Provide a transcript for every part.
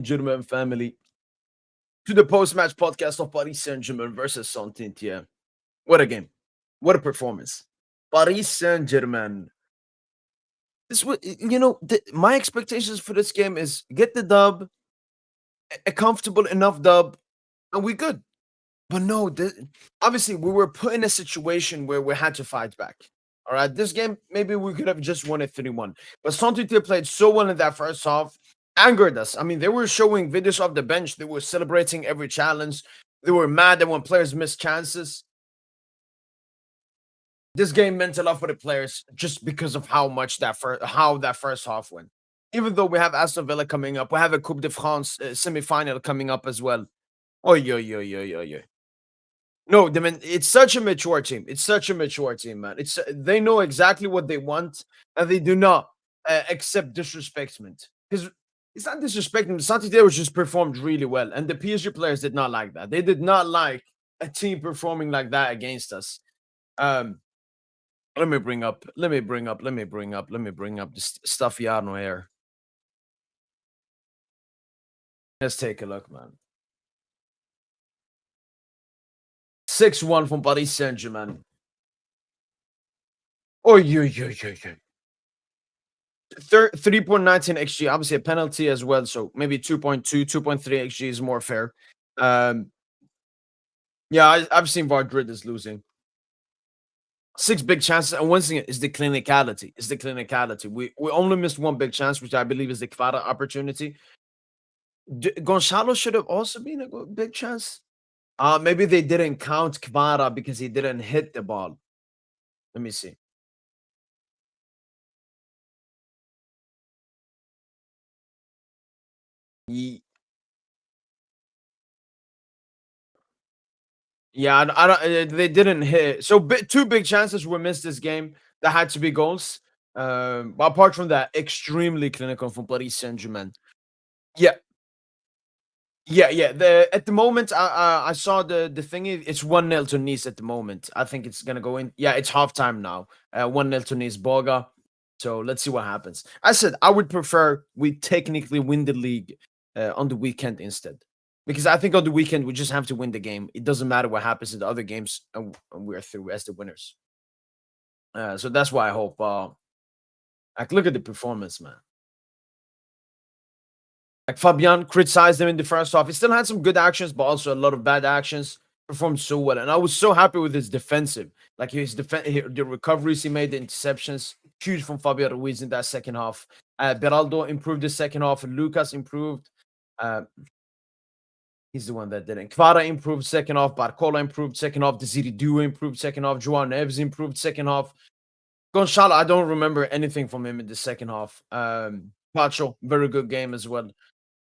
German family, to the post-match podcast of Paris Saint-Germain versus Saint Etienne. What a game! What a performance! Paris Saint-Germain. This was, my expectations for this game is get the dub, a comfortable enough dub, and we good. But no, obviously we were put in a situation where we had to fight back. All right, this game maybe we could have just won it 3-1. But Saint-Étienne played so well in that first half, angered us. I mean, they were showing videos off the bench. They were celebrating every challenge. They were mad that when players missed chances. This game meant a lot for the players just because of how that first half went. Even though we have Aston Villa coming up, we have a Coupe de France semi-final coming up as well. Oh, yo. No, it's such a mature team. It's such a mature team, man. They know exactly what they want, and they do not accept disrespectment. Because it's not disrespecting. Santi was just performed really well, and the PSG players did not like that. They did not like a team performing like that against us. Um, let me bring up this stuff Yarno here. Let's take a look, man. 6-1 from Paris Saint-Germain. Oh, yo. 3.19 XG, obviously a penalty as well. So maybe 2.2, 2.3 XG is more fair. Um, yeah, I've seen Madrid is losing. 6 big chances, and one thing is the clinicality. Is the clinicality. We only missed one big chance, which I believe is the Kvara opportunity. Gonzalo should have also been a big chance. Maybe they didn't count Kvara because he didn't hit the ball. Let me see. Ye- Yeah, I don't. They didn't hit. So two big chances were missed this game that had to be goals. But apart from that, extremely clinical from Paris Saint Germain. Yeah, yeah. At the moment, I saw the thing. It's 1-0 to Nice at the moment. I think it's gonna go in. Yeah, it's halftime now. 1-0 to Nice, Boga. So let's see what happens. I said I would prefer we technically win the league on the weekend instead, because I think on the weekend we just have to win the game. It doesn't matter what happens in the other games, and we're through as the winners. So that's why I hope. Like, look at the performance, man. Like Fabian criticized him in the first half. He still had some good actions, but also a lot of bad actions. Performed so well, and I was so happy with his defensive. Like the recoveries he made, the interceptions, huge from Fabio Ruiz in that second half. Beraldo improved the second half. Lucas improved. Uh, he's the one that didn't. Kvara improved second half. Barcola improved second half. Desire Doue improved second half. Joao Neves improved second half. Gonzalo, I don't remember anything from him in the second half. Pacho, very good game as well.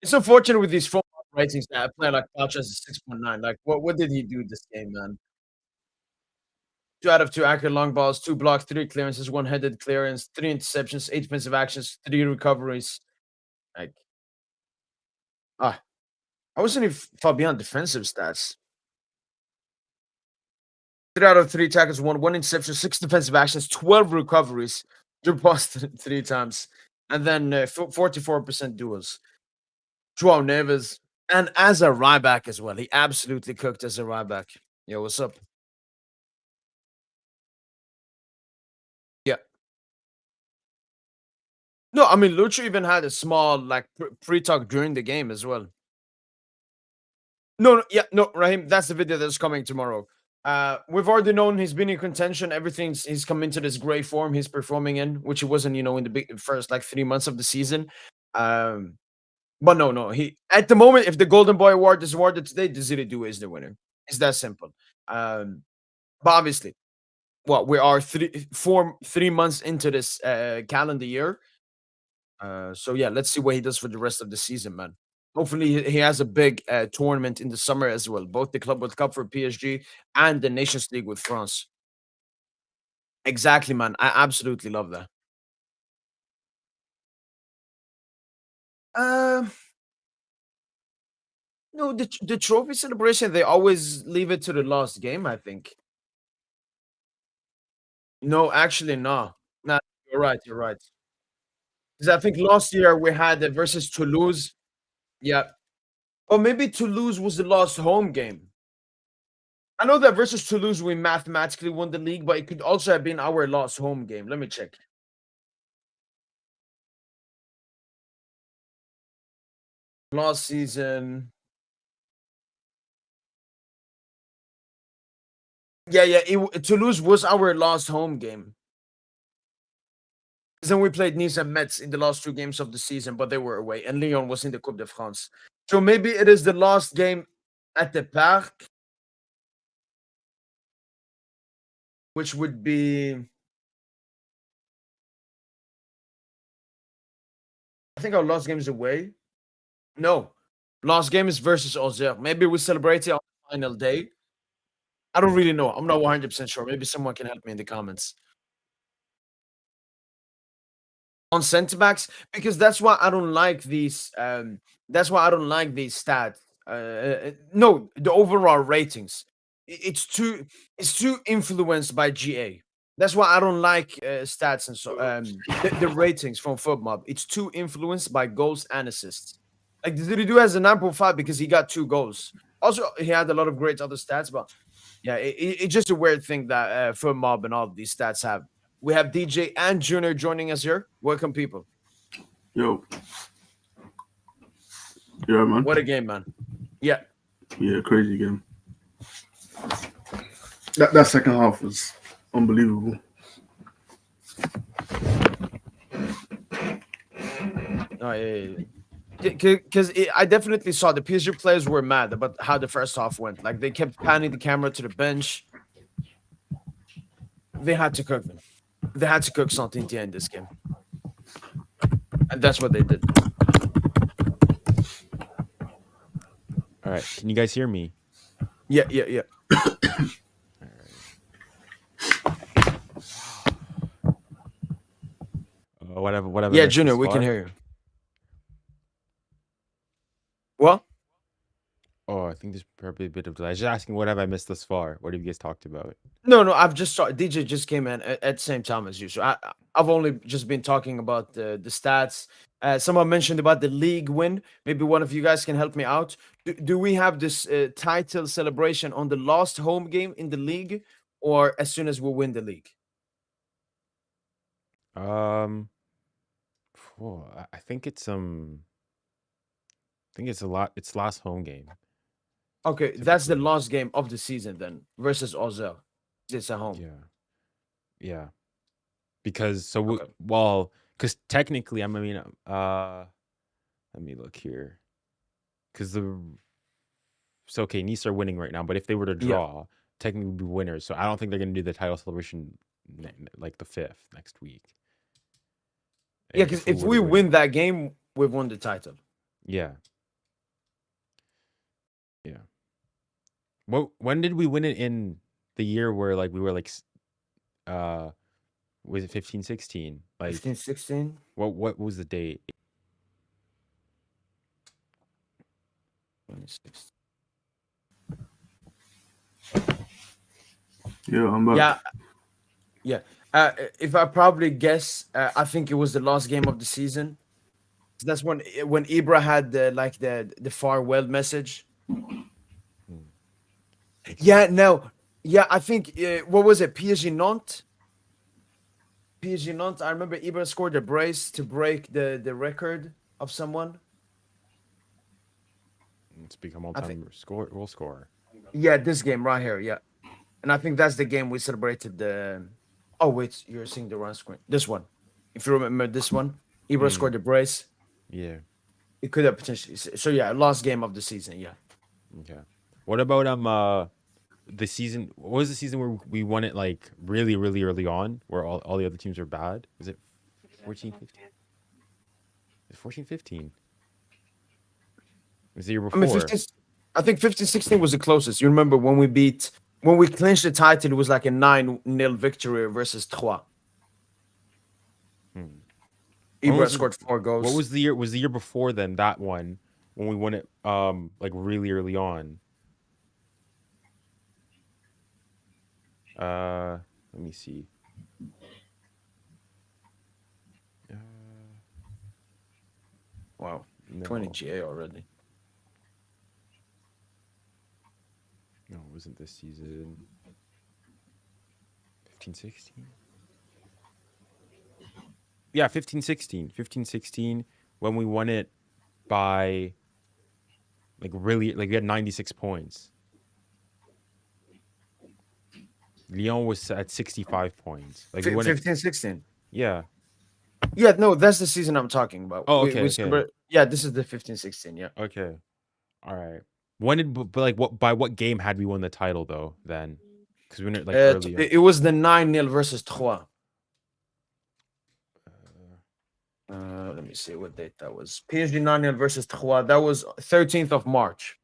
It's unfortunate with these form ratings that a player like Pacho has a 6.9. Like, what did he do this game, man? 2 out of 2 accurate long balls, 2 blocks, 3 clearances, 1 headed clearance, 3 interceptions, 8 defensive actions, 3 recoveries. Like, ah, I wasn't even Fabian defensive stats. 3 out of 3 tackles, 1 interception, 6 defensive actions, 12 recoveries, drew pass 3 times, and then 44% duels. Joao Neves, and as a Ryback as well. He absolutely cooked as a Ryback. Yo, what's up? Yeah. No, I mean, Lucho even had a small, like, pre-talk during the game as well. No, yeah, no, Raheem, that's the video that's coming tomorrow. We've already known he's been in contention. He's come into this great form he's performing in, which he wasn't, in the first like 3 months of the season. Um, but no, he at the moment, if the Golden Boy Award is awarded today, Desire Doue is the winner. It's that simple. But obviously, well, we are 3 months into this calendar year. So yeah, let's see what he does for the rest of the season, man. Hopefully, he has a big tournament in the summer as well, both the Club World Cup for PSG and the Nations League with France. Exactly, man. I absolutely love that. Um, no, the trophy celebration, they always leave it to the last game, I think. No, actually, no. No, you're right. You're right. Because I think last year we had it versus Toulouse. Yeah. Or maybe Toulouse was the last home game. I know that versus Toulouse we mathematically won the league, but it could also have been our last home game. Let me check. Last season. Yeah. Toulouse was our last home game. Then we played Nice and Metz in the last two games of the season, but they were away, and Lyon was in the Coupe de France. So maybe it is the last game at the Parc, which would be. I think our last game is away. No, last game is versus Auxerre. Maybe we celebrate it on the final day. I don't really know. I'm not 100% sure. Maybe someone can help me in the comments. On center backs, because that's why I don't like these. That's why I don't like these stats. No, the overall ratings. It's too influenced by GA. That's why I don't like stats and so the ratings from FootMob. It's too influenced by goals and assists. Like Desire Doue has a 9.5 because he got 2 goals. Also, he had a lot of great other stats, but yeah, it's just a weird thing that FootMob and all of these stats have. We have DJ and Junior joining us here. Welcome, people. Yo. Yeah, man. What a game, man. Yeah. Yeah, crazy game. That second half was unbelievable. Oh, yeah. Because I definitely saw the PSG players were mad about how the first half went. Like they kept panning the camera to the bench. They had to cook them. They had to cook Saint Etienne in this game, and that's what they did. All right, can you guys hear me? Yeah. Whatever. Yeah, Junior, we can hear you. What? Oh, I think there's probably a bit of delay. I was just asking, what have I missed thus far? What have you guys talked about? No. I've just saw DJ just came in at the same time as you, so I've only just been talking about the stats. Someone mentioned about the league win. Maybe one of you guys can help me out. Do we have this title celebration on the last home game in the league, or as soon as we win the league? I think it's a lot. It's last home game. Okay, that's the last game of the season then versus Auxerre. It's at home. Yeah. Because Okay. because technically, let me look here. Because okay, Nice are winning right now, but if they were to draw, technically would be winners. So I don't think they're going to do the title celebration like the 5th next week. Yeah, because if we win that game, we've won the title. Yeah. When did we win it in the year where like we were like was it 15-16? Like 15-16? What was the date? 26. Yeah, I'm back. Yeah. If I probably guess, I think it was the last game of the season. That's when Ibra had the farewell message. Yeah, no. Yeah, I think what was it? PSG Nantes. PSG Nantes. I remember Ibra scored a brace to break the record of someone. It's become all-time goal scorer. Yeah, this game right here. Yeah, and I think that's the game we celebrated the. Oh wait, you're seeing the wrong screen. This one, if you remember this one, Ibra scored the brace. Yeah, it could have potentially. So yeah, last game of the season. Yeah. Okay. What about the season? What was the season where we won it like really, really early on, where all the other teams were bad? Was it 14-15? It's 14-15. It was the year before. I mean, I think 15-16 was the closest. You remember when we clinched the title, it was like a 9-0 victory versus Troyes. Ibra scored 4 goals. What was the year? Was the year before then that one when we won it like really early on? Let me see. Wow, no. 20 GA already. wasn't this season. 15-16. Yeah, 15-16. 15-16 when we won it by really we had 96 points. Lyon was at 65 points. We won it. 15-16. Yeah. Yeah, no, that's the season I'm talking about. Oh, okay. Yeah, this is the 15-16. Yeah. Okay. All right. When did by what game had we won the title though? Then, because we were early. It was the 9-0 versus Troyes. Let me see what date that was. PSG 9-0 versus Troyes. That was 13th of March.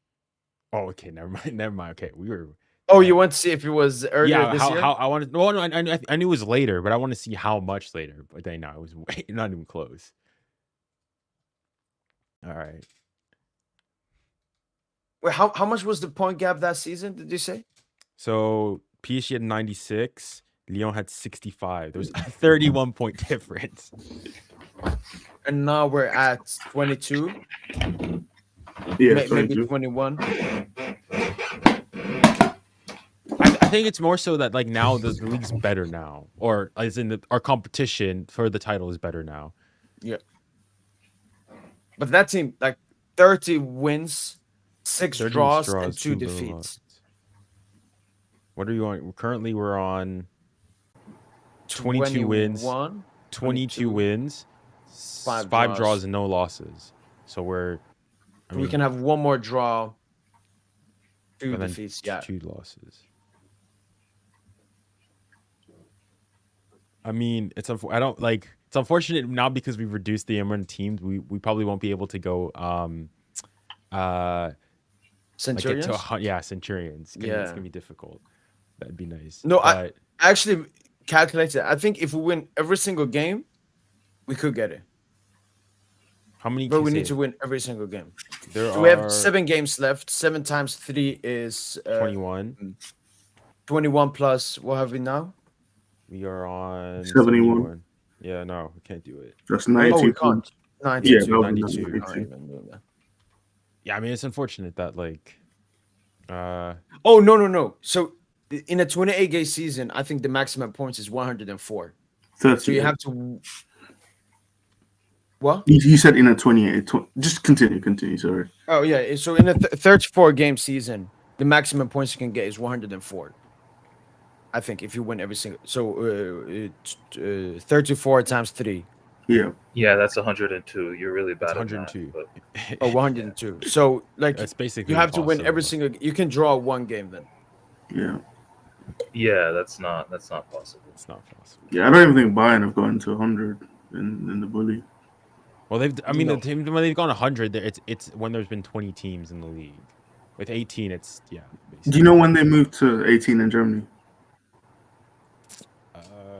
Oh, okay. Never mind. Okay, we were. Oh, you want to see if it was earlier this year? How I wanted. No, I knew it was later, but I want to see how much later. But then no, it was not even close. All right. Wait, how much was the point gap that season? Did you say? So PSG had 96, Lyon had 65. There was a 31 point difference. And now we're at 22. Yeah, maybe 21. I think it's more so that now the league's better now, or as in our competition for the title is better now. Yeah. But that team 30 wins, 6 draws, and 2 defeats. What are you on? Currently, we're on 22 wins, 22 wins, 5 draws, and no losses. So we can have one more draw, 2 defeats, 2 losses. I mean, it's unfortunate now because we've reduced the amount of teams. We probably won't be able to go Centurions. Centurions. It's gonna be difficult. That'd be nice. No, I actually calculated. I think if we win every single game, we could get it. How many? But we need to win every single game. We have 7 games left. 7 times 3 is 21. 21 plus. What have we now? We are on 71. Yeah, no, we can't do it. That's 92. Oh, we can't. 92. Yeah, 92. Yeah, I mean, it's unfortunate that Oh, no. So in a 28-game season, I think the maximum points is 104. 30. So you have to. What? You said in a 28. Just continue. Sorry. Oh yeah. So in a 34-game season, the maximum points you can get is 104. I think if you win every single. So 34 times 3. Yeah. Yeah, that's 102. You're really bad at 102. that. Oh, 102. So that's basically you have to win impossible. every single. You can draw 1 game then. Yeah. Yeah, that's not possible. It's not possible. Yeah, I don't even think Bayern have gone to 100 in the bully. Well, the team when they've gone 100, it's when there's been 20 teams in the league. With 18, it's basically. Do you know when they moved to 18 in Germany?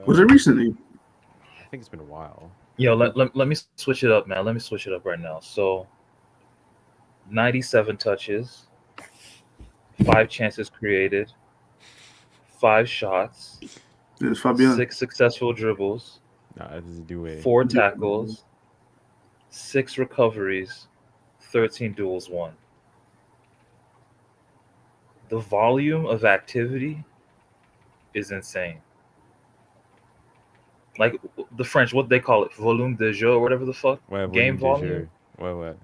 Was it recently? I think it's been a while. Yo, let me switch it up, man. Let me switch it up right now. So 97 touches, 5 chances created, 5 shots, It's Fabian. 6 successful dribbles, No, this is Doue. 4 tackles, 6 recoveries, 13 duels won. The volume of activity is insane. Like the French, what they call it, volume de jeu or whatever the fuck, game volume.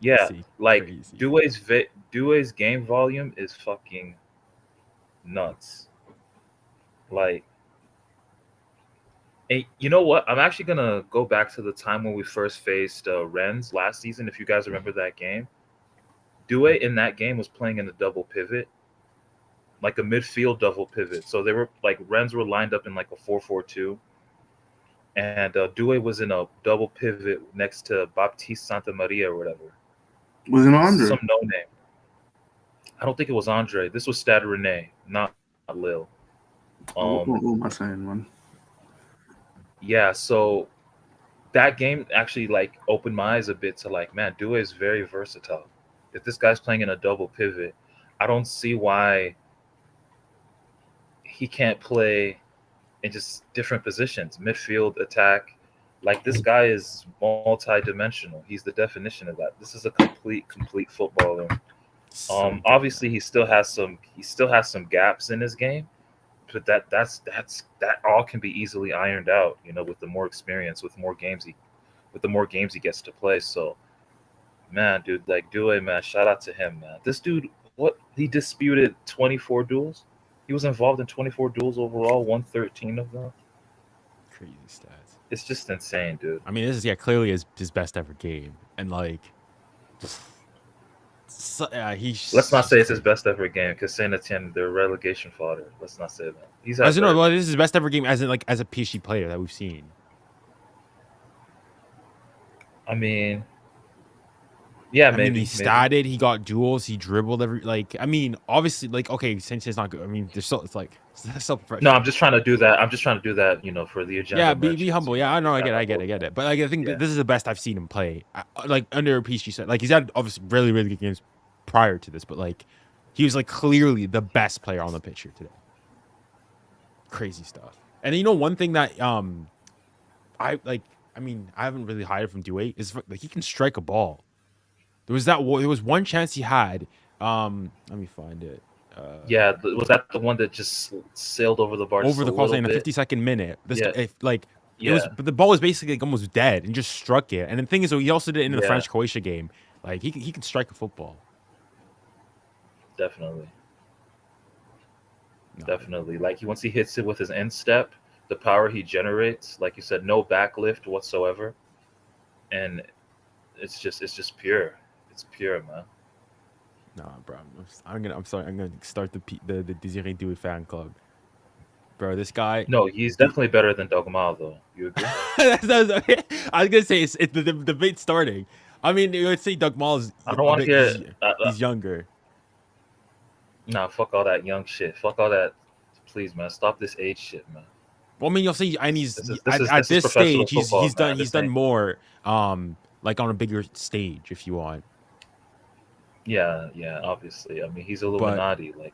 Yeah, like Doue's game volume is fucking nuts. Like, and you know what? I'm actually gonna go back to the time when we first faced Rennes last season. If you guys remember that game, Doue in that game was playing in a double pivot, like a midfield double pivot. So they were Rennes were lined up in a 4-4-2. And Doue was in a double pivot next to Baptiste Santa Maria or whatever. Was it Andre? Some no name. I don't think it was Andre. This was Stade Rennais, not Lille. What am I saying, man? Yeah, so that game actually opened my eyes a bit to man, Doue is very versatile. If this guy's playing in a double pivot, I don't see why he can't play in just different positions, midfield, attack. This guy is multi-dimensional. He's the definition of that. This is a complete footballer. So good, Obviously man. he still has some gaps in his game, but that all can be easily ironed out, with the more experience, with the more games he gets to play. So, man, dude, like Doue, man, shout out to him, man. This dude, what he disputed 24 duels. He was involved in 24 duels overall, won 13 of them. Crazy stats. It's just insane, dude. I mean, this is clearly his best ever game, and like, he's. Let's not say it's his crazy. best ever game because Saint Etienne, they're relegation fodder. Let's not say that. He's As had in, no, better well, games. this is his best ever game as in like as a PSG player that we've seen. I mean, yeah, I mean, maybe. he statted, he got duels, he dribbled every like. I mean, obviously, like okay, since it's not good. I mean, there's still it's like still No, I'm just trying to do that. For the agenda. yeah, be merchants, humble. Yeah, I know, I get it. But like, I think Yeah. this is the best I've seen him play. Like under a PSG set, like he's had obviously really really good games prior to this, but like he was like clearly the best player on the pitch here today. Crazy stuff. And one thing that I like. I mean, I haven't really hired from Doue is like he can strike a ball. There was one chance he had. Let me find it. Yeah, was that the one that just sailed over the bar? Over the course crossline in the 52nd minute. This Yeah. if like Yeah. it was, but the ball was basically like almost dead and just struck it. And the thing is, he also did it in the Yeah. French Croatia game. Like he can strike a football. Definitely. No. Definitely. Like once he hits it with his instep, the power he generates, like you said, no backlift whatsoever, and it's just pure. It's pure, man. Nah, bro. I'm sorry. I'm gonna start the Desire Doue fan club. Bro, this guy. No, he's definitely better than Dogma, though. You agree? I was gonna say it's the debate starting. I mean, you would say Doug Mall's. I don't want to hear. He's younger. Nah, fuck all that young shit. Fuck all that. Please, man, stop this age shit, man. Well, I mean, you'll see, and he's This at is this professional stage. football, He's man. done. This He's done ain't- more. Like on a bigger stage, if you want. Yeah, obviously. I mean, he's Illuminati. Like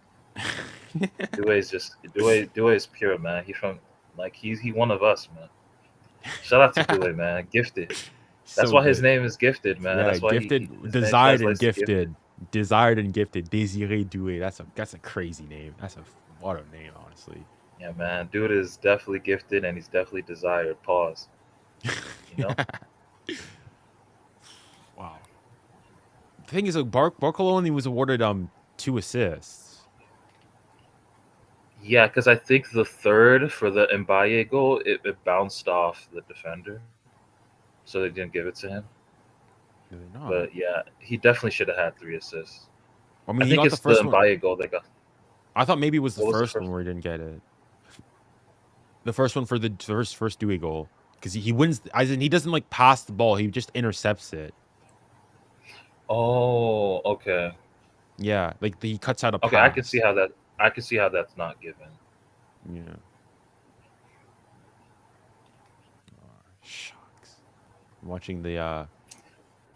Doue is pure, man. He's one of us, man. Shout out to Doue, man. Gifted. That's So why his good. name is Gifted, man. Yeah, That's why gifted, his name desired and translates to gifted, desired and gifted. Desire Doue. That's a crazy name. What a name, honestly. Yeah, man. Dude is definitely gifted and he's definitely desired. Pause. You know? Wow. The thing is, like, Barcola only was awarded 2 assists. Yeah, because I think the third for the Mbappe goal, it bounced off the defender, so they didn't give it to him. Really not. But yeah, he definitely should have had 3 assists. I mean, I he think got it's the first the one. Mbappe goal that got. I thought maybe it was the What was the first one first where he didn't get it. The first one for the first Doue goal, because he wins. As in, he doesn't like pass the ball; he just intercepts it. Oh, okay. Yeah, like he cuts out a pass. Okay, I can see how that's not given. Yeah. Oh, shucks.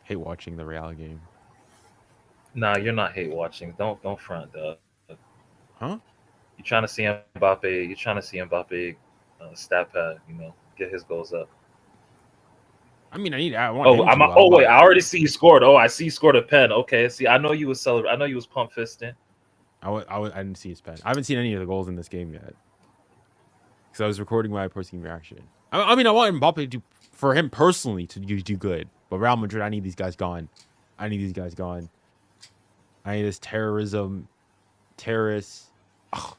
Hate watching the Real game. Nah, you're not hate watching. Don't front, dog. Huh? You're trying to see Mbappe. You're trying to see Mbappe stat pad. Get his goals up. I mean, I want. him to, Wait! I already see he scored. Oh, I see he scored a pen. Okay, see, I know you was celebrating. I know you was pump fisting. I didn't see his pen. I haven't seen any of the goals in this game yet, because I was recording my post-game reaction. I mean, I want Mbappe for him personally to do good, but Real Madrid, I need these guys gone. I need this terrorists. Oh.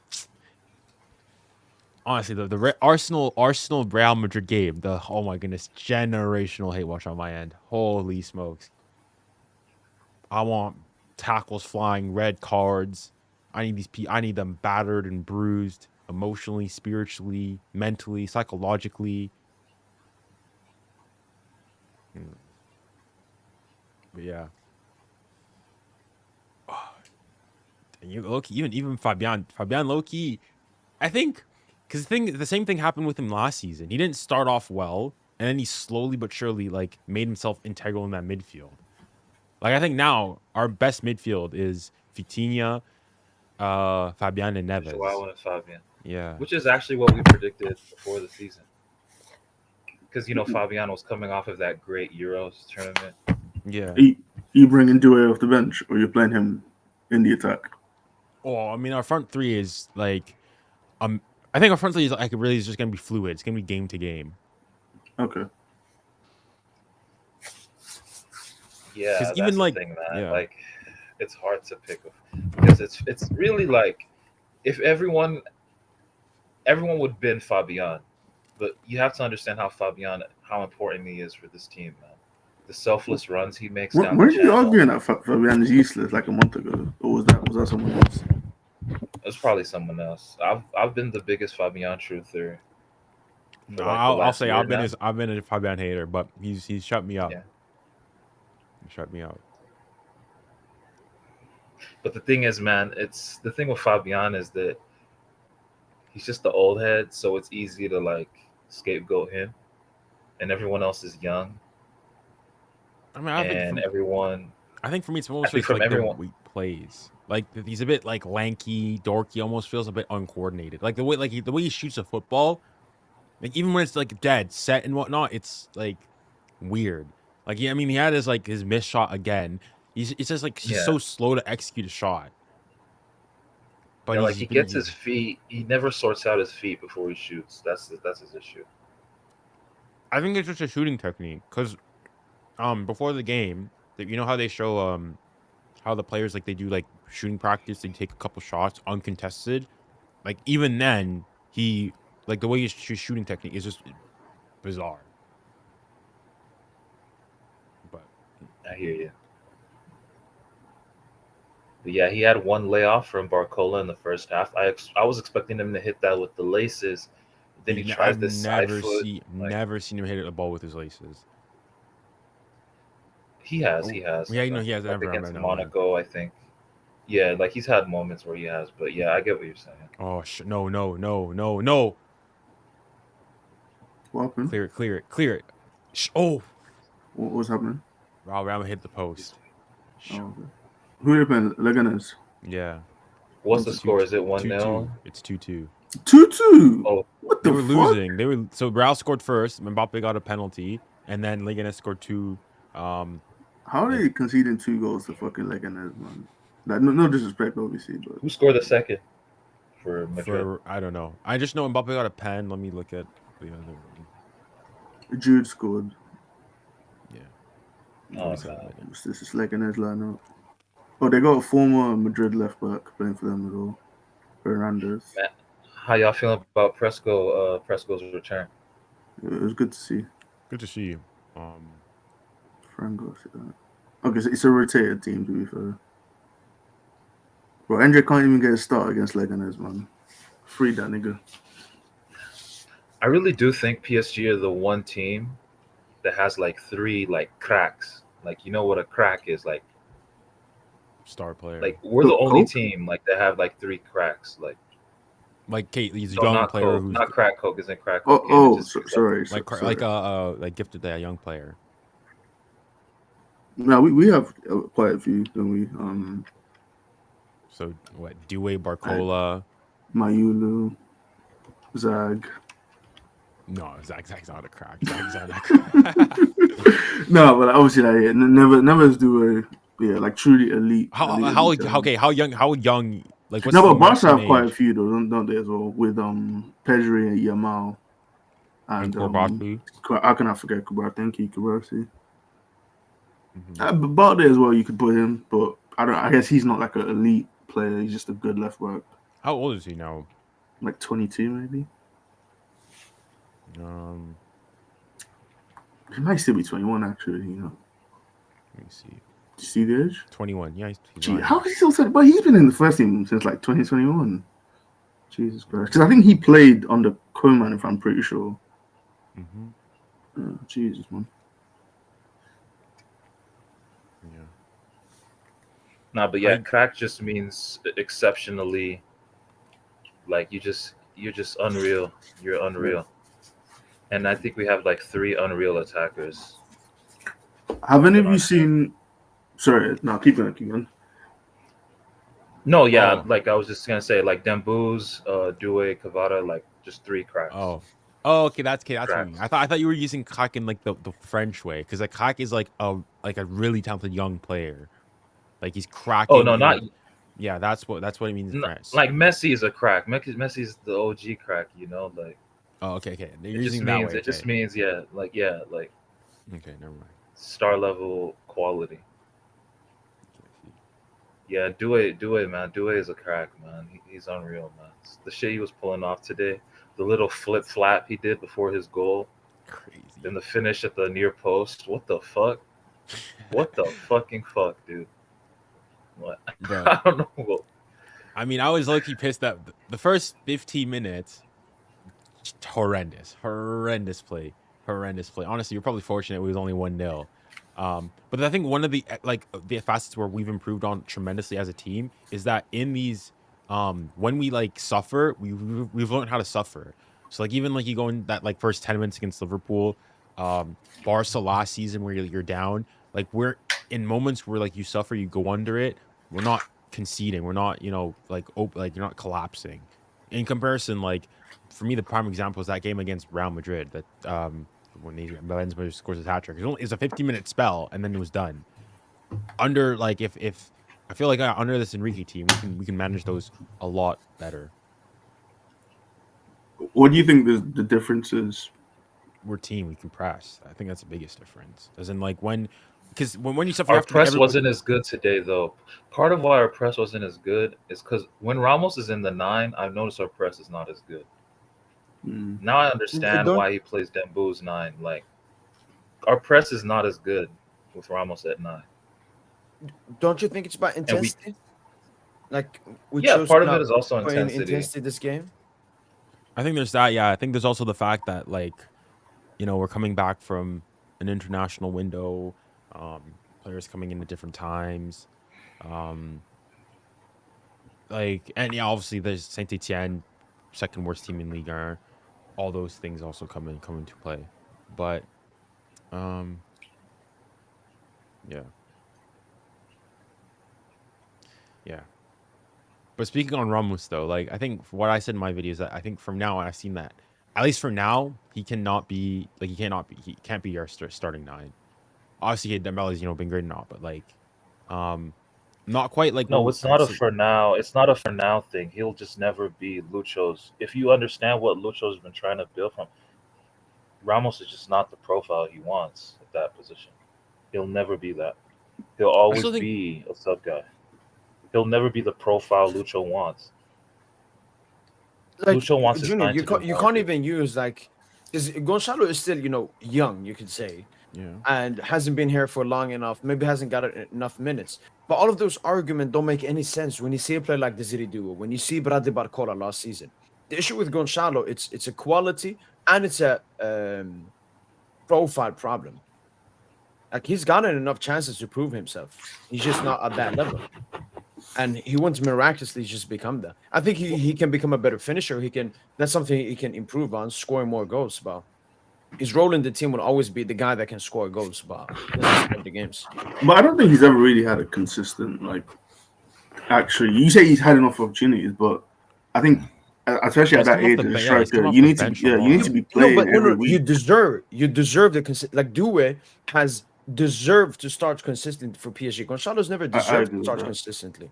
Honestly, the Arsenal Real Madrid game, oh my goodness, generational hate watch on my end. Holy smokes! I want tackles flying, red cards. I need them battered and bruised, emotionally, spiritually, mentally, psychologically. But yeah. And you low-key, even Fabian low-key, I think. Because the same thing happened with him last season. He didn't start off well, and then he slowly but surely like made himself integral in that midfield. Like I think now our best midfield is Vitinha, Fabian, and Neves. Joao and Fabian. Yeah. Which is actually what we predicted before the season. Because Fabian was coming off of that great Euros tournament. Yeah. You bringing Doue off the bench, or you playing him in the attack? Oh, I mean, our front three is like, I think our front three is like really is just gonna be fluid. It's gonna be game to game. Okay. Yeah, 'Cause that's even the like, thing, man. yeah. Like, it's hard to pick because it's really like if everyone would bin Fabian, but you have to understand how important he is for this team, man. The selfless runs he makes down the Weren't you channel. arguing that Fabian is useless like a month ago, or was that someone else? It's probably someone else. I've been the biggest Fabian truther. For like the I'll last say year I've been now. a Fabian hater, but he's shut me up. Yeah. He shut me out. But the thing is, man, it's the thing with Fabian is that he's just the old head, so it's easy to like scapegoat him, and everyone else is young, I mean, and everyone. I think for me, it's almost think just from like everyone- the way he plays. Like he's a bit like lanky, dorky. Almost feels a bit uncoordinated. Like the way he shoots a football, like even when it's like dead set and whatnot, it's like weird. Like I mean, he had his missed shot again. It's just like he's so slow to execute a shot. But Yeah, like he gets his feet. He never sorts out his feet before he shoots. That's his issue. I think it's just a shooting technique because, before the game, you know how they show how the players like they do like shooting practice, they take a couple shots uncontested. Like even then, he like the way his shooting technique is just bizarre. But I hear you. But yeah, he had one layoff from Barcola in the first half. I was expecting him to hit that with the laces. Then he tries this side foot. Never seen him hit a ball with his laces. He has. Yeah, you know he has. Like Never against Monaco, I think. Yeah, like he's had moments where he has, but yeah, I get what you're saying. Oh no! What happened? Clear it. Oh, What was happening? Ramos hit the post. Oh, okay. Who are you playing? Leganes. Yeah. What's the score? Is it 1-0? It's 2-2. 2-2. Oh, What They the were fuck? losing. So Real scored first. Mbappe got a penalty, and then Leganes scored 2. How are they conceding 2 goals to fucking Leganes, man? Like, no disrespect, obviously, but who scored the second for Madrid? I don't know. I just know Mbappe got a pen. Let me look at the other one. Jude scored. Yeah. Oh, What is that? no. This is Leganes lineup. Oh, they got a former Madrid left back playing for them as well, Fernandez. Man, how y'all feeling about Presco's return? It was good to see. Good to see you. Franco. Okay, so it's a rotated team, to be fair. Bro, Andre can't even get a start against Leganes, man. Free that nigga. I really do think PSG are the one team that has like 3 like cracks. Like you know what a crack is like. Star player. Like we're the only Coke? team like that have like 3 cracks. Like Kate, he's a no, young not player Coke, who's not crack Coke isn't crack. Oh, cocaine, it's just sorry. like gifted that young player. No, we have quite a few, don't we? So what? Doue, Barcola. Mayulu, Zag. No, Zag's not a crack. Zag's not a crack. No, but obviously, like, yeah, never do a like truly elite. How young? Like what's No, the but Barca have maximum quite a age? few though, don't they as well? With Pedri and Yamal and Koulibaly? how can I forget Kubar? Thank you, Kubarsi. Mhm. But Barde as well, you could put him, but I guess he's not like an elite player. He's just a good left back. How old is he now? Like 22, maybe. He might still be 21, actually. You know. Let me see. Do you see the age? 21. Yeah, he's Gee, right. how is he still 20? But he's been in the first team since like 2021. Jesus Christ. Because I think he played under Koeman, if I'm pretty sure. Jesus, man. Yeah. Nah, but yeah, crack just means exceptionally. Like you're just unreal. You're unreal. And I think we have like 3 unreal attackers. Have any of you seen? Sorry, no, keep going. No, yeah, Oh. like I was just gonna say, like Dembooz, Doue, Cavada, like just 3 cracks. Oh, okay. That's what you Cracks. mean. I thought you were using crack in like the French way, because like crack is like a really talented young player. Like he's cracking. Oh no, not Yeah, that's what it means. Press. Like Messi is a crack. Messi's the OG crack. Like. Oh, okay. They're It just using that means way. it just means like Okay, never mind. star level quality. Yeah, Doue, man. Doue is a crack, man. He's unreal, man. The shit he was pulling off today, the little flip flap he did before his goal, Crazy. then the finish at the near post. What the fuck? What the fucking fuck, dude? What? Bro. I don't know. I mean, I was low-key pissed that the first 15 minutes, horrendous play. Honestly, you're probably fortunate it was only 1-0. But I think one of the facets where we've improved on tremendously as a team is that in these when we like suffer, we've learned how to suffer. So like even like you go in that like first 10 minutes against Liverpool, Barca last season where you're down, like we're in moments where like you suffer, you go under it. We're not conceding. We're not, like you're not collapsing. In comparison, like for me, the prime example is that game against Real Madrid that when Benzema scores his hat trick. It's a 15-minute spell, and then it was done. Under like if I feel like under this Enrique team, we can manage those a lot better. What do you think the difference is? We're team, we can press. I think that's the biggest difference. As in like because when you suffer, Our press wasn't as good today, though. Part of why our press wasn't as good is because when Ramos is in the 9, I've noticed our press is not as good. Now I understand why he plays Dembo's 9. Like, our press is not as good with Ramos at 9. Don't you think it's about intensity? Part of it is also intensity. This game. I think there's that. Yeah, I think there's also the fact that we're coming back from an international window. Players coming in at different times. Obviously there's Saint Etienne, second worst team in Ligue 1. All those things also come into play. But yeah. But speaking on Ramos though, like I think what I said in my video is that I think from now on I've seen that at least for now he can't be our starting 9. Obviously Dembele's been great and all, but not quite like no, it's not a for now. It's not a for now thing. He'll just never be Lucho's. If you understand what Lucho's been trying to build from, Ramos is just not the profile he wants at that position. He'll never be that. He'll always be a sub guy. He'll never be the profile Lucho wants. Like, Lucho wants Junior, you can't even use because Gonzalo is still young, you could say. Yeah. And hasn't been here for long enough. Maybe hasn't got enough minutes. But all of those arguments don't make any sense when you see a player like Desire Doue, when you see Bradley Barcola last season. The issue with Gonzalo, it's a quality and it's a profile problem. Like he's gotten enough chances to prove himself. He's just not at that level. And he wants miraculously just become that. I think he can become a better finisher. That's something he can improve on, scoring more goals. But his role in the team will always be the guy that can score goals. But the games. But I don't think he's ever really had a consistent actually, you say he's had enough opportunities, but I think especially at that age as a striker, you need to be playing every week. You deserve the like Doue has deserved to start consistently for PSG. Gonzalo's never deserved to start consistently.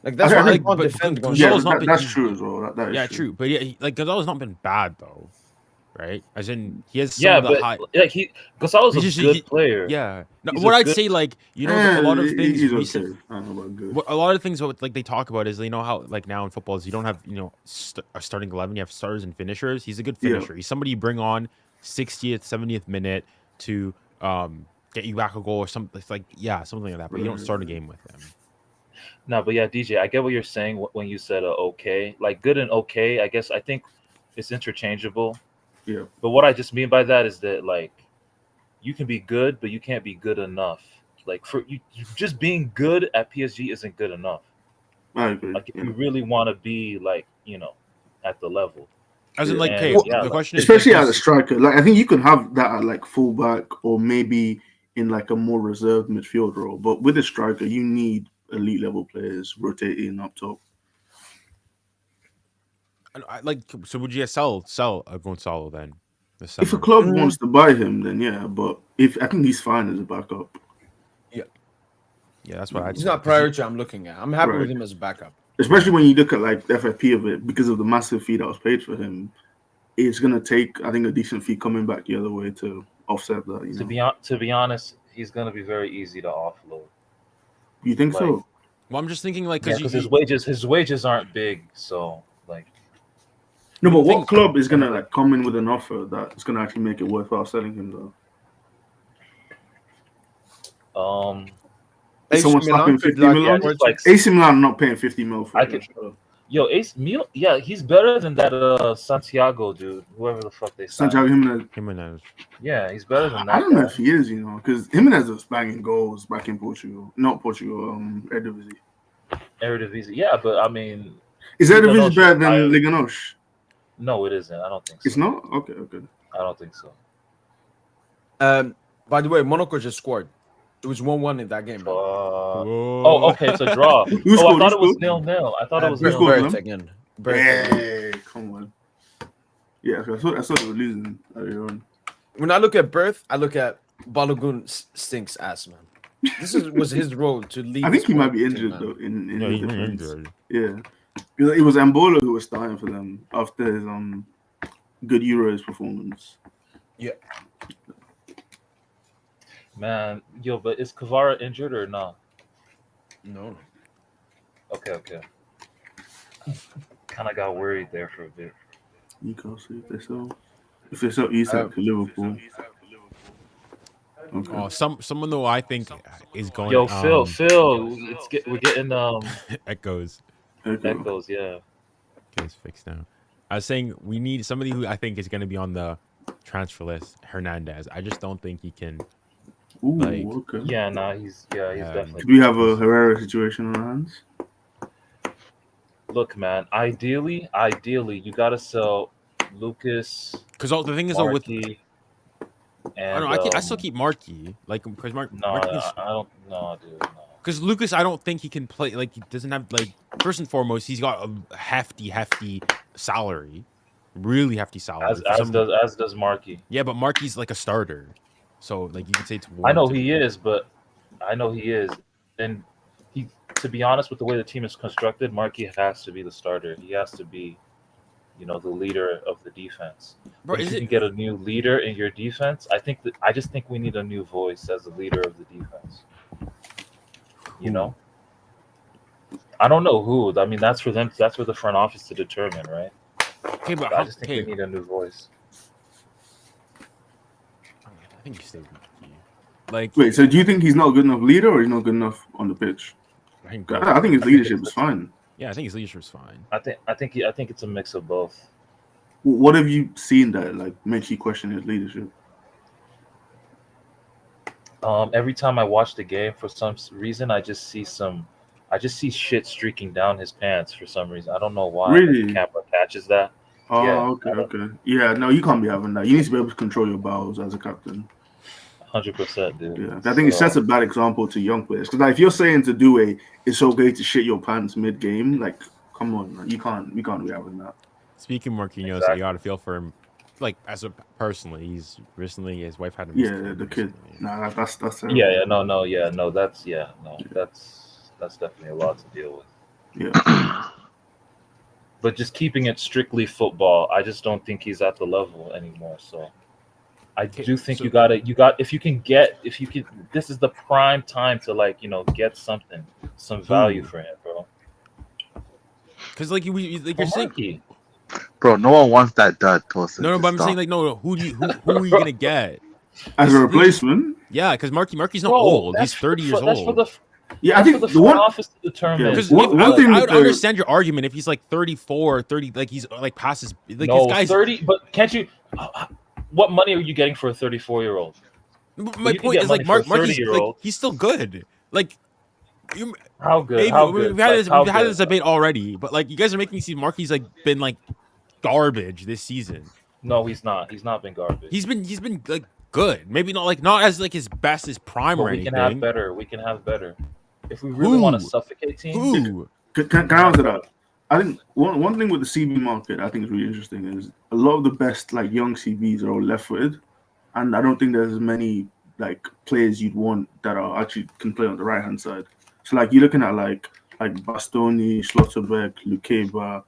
Like that's why I can't defend Gonzalo's not been. That's true as well. That is true. But Gonzalo's not been bad though, right? As in he has some of the high. Gonzalo's a good player. Yeah. No, what I'd say a lot of things recent. I don't know about good. A lot of things what they talk about is how now in football is you don't have a starting 11, you have starters and finishers. He's a good finisher. He's somebody you bring on 60th, 70th minute to get you back a goal or something. It's something like that. But you don't start a game with him. No, but yeah, DJ, I get what you're saying when you said okay. Like good and okay, I guess I think it's interchangeable. Yeah. But what I just mean by that is that you can be good, but you can't be good enough. Like for you just being good at PSG isn't good enough. I agree. If you really want to be at the level. As in the question is especially as a striker, I think you can have that at fullback or maybe in a more reserved midfield role. But with a striker, you need elite level players rotating up top. So would you sell a Gonzalo then? If a club wants to buy him, then yeah. But I think he's fine as a backup. Yeah. Yeah, that's what I. He's not priority I'm looking at. I'm happy with him as a backup. Especially when you look at like the FFP of it, because of the massive fee that was paid for him, it's gonna take, I think, a decent fee coming back the other way to offset that. You know? To be honest, he's gonna be very easy to offload. You think so? Well, I'm just thinking like because his wages aren't big, so like. No, but what club is gonna like come in with an offer that's gonna actually make it worthwhile selling him though? Someone slapping 50 million. AC Milan not paying 50 mil for it. Yo, Ace Milan, yeah, he's better than that Santiago dude, whoever the fuck they signed. Santiago Jimenez. Yeah, he's better than that. I don't know if he is, you know, because Jimenez was banging goals back in Portugal, not Portugal, Eredivisie. Eredivisie, yeah, but I mean, is Eredivisie better than Ligue 1? No, it isn't. I don't think so. It's not? Okay. I don't think so. By the way, Monaco just scored. It was 1-1 in that game. Okay, it's a draw. I thought it was 0-0. I thought it was 0-0 again. Hey, come on. Yeah, I thought they were losing earlier on. When I look at Berth, I look at Balogun stinks ass, man. This was his role to lead. I think he might be injured though. In injured. Yeah, because it was Mbola who was starting for them after his good Euros performance. Yeah. Man, yo, but is Kvara injured or not? No. Okay. Kind of got worried there for a bit. Newcastle, if they sell Isak to Liverpool. Okay. Oh, someone though I think is going. Yo, Phil, we're getting echoes. Echoes, yeah. Okay, it's fixed now. I was saying we need somebody who I think is going to be on the transfer list. Hernandez. I just don't think he can. Ooh, okay. Yeah, he's definitely. Do we have a Herrera situation on our hands? Look, man. Ideally, you gotta sell Lucas. Because the thing is, though, with I still keep Marquis, like because Marquis. I don't know, dude. No. Because Lucas, I don't think he can play. Like he doesn't have first and foremost, he's got a hefty salary, really hefty salary. As does Marquis. Yeah, but Marquis like a starter. So, like, you could say I know he is, and to be honest, with the way the team is constructed, Marquis has to be the starter. He has to be, the leader of the defense. Bro, if you can get a new leader in your defense, I just think we need a new voice as the leader of the defense. I don't know who. I mean, that's for them. That's for the front office to determine, right? Okay, but I just think we need a new voice. I think you stay wait, so do you think he's not a good enough leader or he's not good enough on the pitch? I think his leadership is fine. Yeah, I think his leadership is fine. I think it's a mix of both. What have you seen that like makes you question his leadership? Every time I watch the game, for some reason, I just see shit streaking down his pants for some reason. I don't know why. Really? The camera catches that. Oh, yeah, okay. Yeah, no, you can't be having that. You need to be able to control your bowels as a captain. 100%, dude. Yeah, I think it sets a bad example to young players. Because if you're saying to Doue, it's okay to shit your pants mid-game, like, come on, man. We can't be having that. Speaking of Marquinhos, you got to feel for him. Like, personally, his wife had him. Yeah, the kid. Nah, that's terrible. That's definitely a lot to deal with. Yeah. But just keeping it strictly football, I just don't think he's at the level anymore. So I do think if you can, this is the prime time to get some value for him, bro. Because you're saying, bro, no one wants that dud. No, but I'm saying who are you gonna get as a replacement? Yeah, because Marquis not old. He's 30 years old. I think the front office to determine. Because I would understand your argument if he's 34, 30, like he's passes. Like no, his guy's 30. But can't you? What money are you getting for a 34-year-old? My point is Marquis, he's still good. Like, how good? Maybe, how good? We've had this debate already, but you guys are making me see Marquis been garbage this season. No, he's not. He's not been garbage. He's been good. Maybe not as his best, his prime or anything. We can have better. If we really want to suffocate teams, can I answer that? I think one thing with the CB market I think is really interesting is a lot of the best young CBs are all left-footed, and I don't think there's as many like players you'd want that are actually can play on the right hand side. So like you're looking at like Bastoni, Schlotterbeck, Lukeba,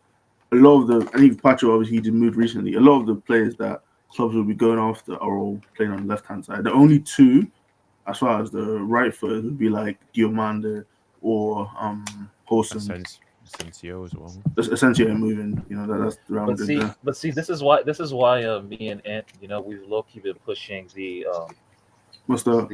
a lot of the, I think Pacho obviously he did move recently. A lot of the players that clubs will be going after are all playing on the left hand side. The only two, as far as the right foot, would be like Diomande or Wholesome. Asensio as well. Essentially moving, that's the round. But see, this is why me and Ant, we've low key been pushing the what's the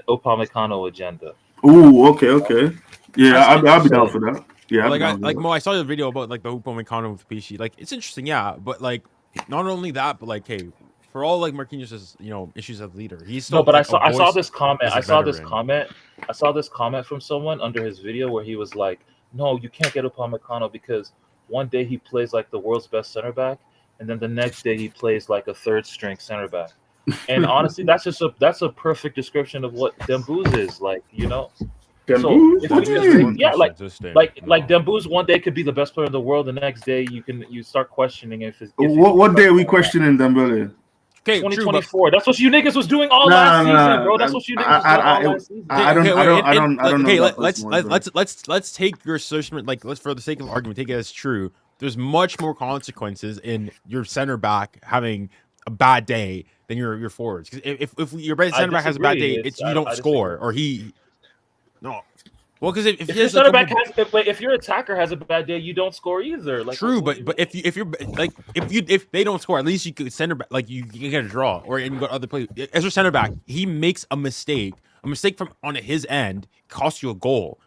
Upamecano agenda. Oh, okay. Yeah, I'll be down for that. Yeah, like Mo, I saw the video about like the Upamecano with Pichi. Like it's interesting, yeah, but like not only that, but like hey, for all like Marquinhos' issues as leader, he's still. No, but I saw this comment. I saw this comment from someone under his video where he was like, "No, you can't get Upamecano because one day he plays like the world's best center back, and then the next day he plays like a third string center back." And honestly, that's a perfect description of what Dembouz is like, Dembouz? So if we just like Dembouz one day could be the best player in the world, the next day you start questioning if what day are we questioning Dembele? Okay, 2024. That's what you niggas was doing all last season, bro. That's what you niggas was doing all last season. I don't know. Okay, let's take your assertion, like let's for the sake of argument, take it as true. There's much more consequences in your center back having a bad day than your forwards. Because if your center back has a bad day, it's you don't score or he. No. Well, because if your center back if your attacker has a bad day, you don't score either. Like true, but if they don't score, at least you could center back like you can get a draw or and you got other players. As your center back, he makes a mistake from on his end costs you a goal.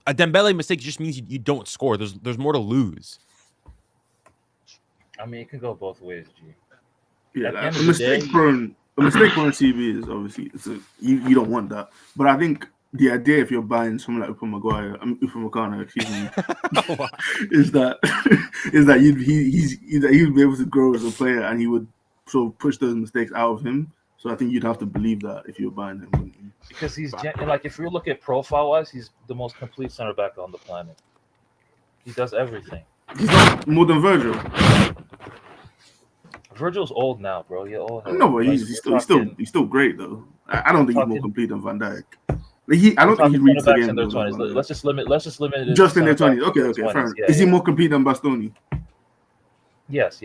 A Dembele mistake just means you don't score. There's more to lose. I mean, it can go both ways, G. Yeah, like, a mistake prone CB is obviously you don't want that, but I think. The idea, if you're buying someone like Upamecano, excuse me, is that he would be able to grow as a player and he would sort of push those mistakes out of him. So I think you'd have to believe that if you're buying him, wouldn't you? Because he's like if you look at profile wise, he's the most complete center back on the planet. He does everything. He's not more than Virgil. Virgil's old now, bro. You're old. No, but he's still great though. I don't think he's more complete than Van Dijk. I don't think he reached the game. Let's just limit it. Just in their 20s. Okay, fair enough. Is he more complete than Bastoni? Yes.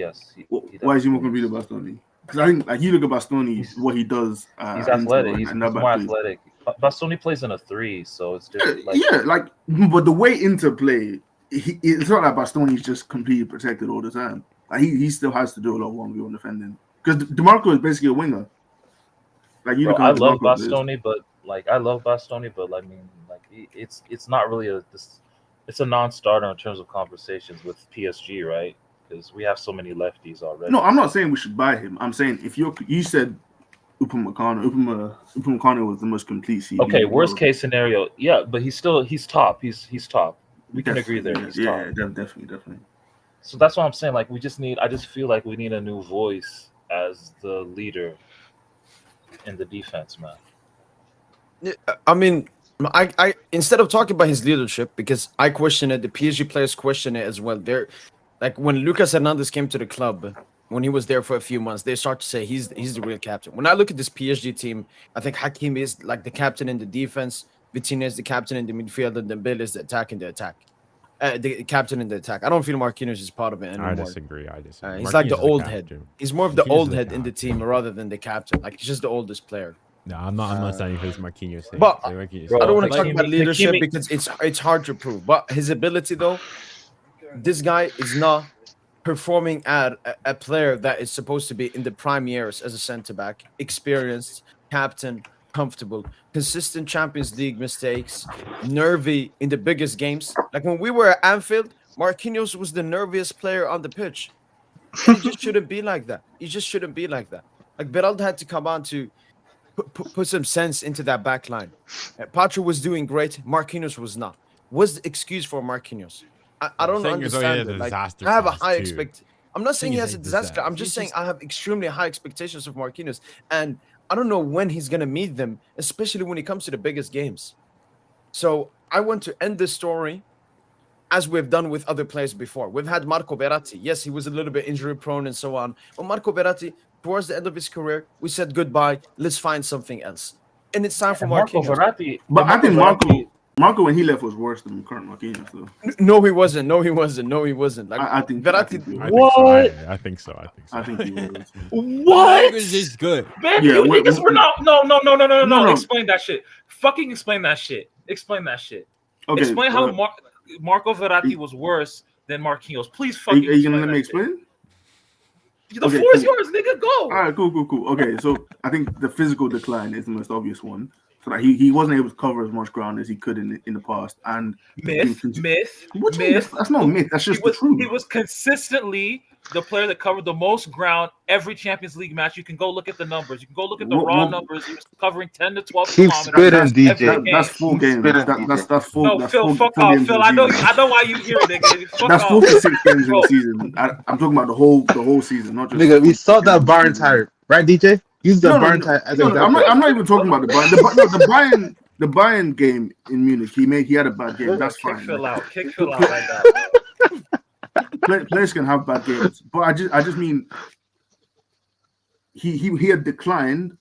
Why is he more complete than Bastoni? Because I think, like, you look at Bastoni, what he does. He's athletic. He's more athletic. Bastoni plays in a 3, so it's just but the way into play, it's not like Bastoni's just completely protected all the time. Like, he still has to do a lot of 1v1 defending. Because DeMarco is basically a winger. Like I love Bastoni, but I mean, like it's not really it's a non-starter in terms of conversations with PSG, right? Because we have so many lefties already. No, I'm not saying we should buy him. I'm saying if you said Upamecano was the most complete CB. Okay, worst case scenario, yeah, but he's top. He's top. We can agree there. He's top. Definitely. So that's what I'm saying. Like I just feel like we need a new voice as the leader in the defense, man. I mean, I instead of talking about his leadership, because I question it, the PSG players question it as well. They're like when Lucas Hernandez came to the club, when he was there for a few months, they start to say he's the real captain. When I look at this PSG team, I think Hakim is like the captain in the defense, Vitinha is the captain in the midfield, and Dembele is the attack. The captain in the attack. I don't feel Marquinhos is part of it anymore. I disagree. He's like the old head. He's more of the old head in the team rather than the captain. Like he's just the oldest player. No, I'm not standing for this Marquinhos thing. But I don't want to talk about leadership because it's hard to prove. But his ability, though, this guy is not performing at a player that is supposed to be in the prime years as a center back, experienced, captain, comfortable, consistent Champions League mistakes, nervy in the biggest games. Like when we were at Anfield, Marquinhos was the nerviest player on the pitch. He just shouldn't be like that. Like Beraldo had to come on to put some sense into that back line. Pacho was doing great. Marquinhos was not. What's the excuse for Marquinhos? I don't understand it. Like, I have a high expectation. I'm not saying he has a disaster. I'm just saying I have extremely high expectations of Marquinhos. And I don't know when he's going to meet them, especially when it comes to the biggest games. So I want to end this story as we've done with other players before. We've had Marco Verratti. Yes, he was a little bit injury prone and so on. But Marco Verratti, towards the end of his career, we said goodbye. Let's find something else. and it's time for And Marco Marquinhos. Verratti. But and I think Verratti- Marco when he left was worse than current Marquinhos. So No, he wasn't. No, he wasn't. No, he wasn't. Like I think Verratti. he I was. think so. I think so. I think he was. What? It's just good. Man, Yeah, you what- niggas were what- no. No. Explain that shit. Fucking explain that shit. Explain that shit. Okay, Explain how Marco Verratti was worse than Marquinhos. Please are fucking. you gonna let that me shit. explain? The Okay, floor is cool. yours, nigga. Go. All right, cool. Okay, so I think the physical decline is the most obvious one. So that he wasn't able to cover as much ground as he could in the past, and Myth. What do you mean? That's not myth. That's just the truth. He was consistently the player that covered the most ground every Champions League match. You can go look at the numbers. You can go look at the raw numbers. He was covering 10 to 12 Keep kilometers. spitting, DJ. That's full Keep games. spitting, That's full. No, that's Phil, full, fuck full off, games Phil. of I the know season. why you here, nigga. Fuck That's off. 46 games in Bro. the season. I'm talking about the whole season, not just. Nigga, we saw that Bayern tire, right, DJ? Use the Bayern tire as an No, example. I'm not even talking about the Bayern. The Bayern game in Munich, he had a bad game. That's Kick fine. Phil out. Kick Phil out right now. Players can have bad games, but I just mean he had declined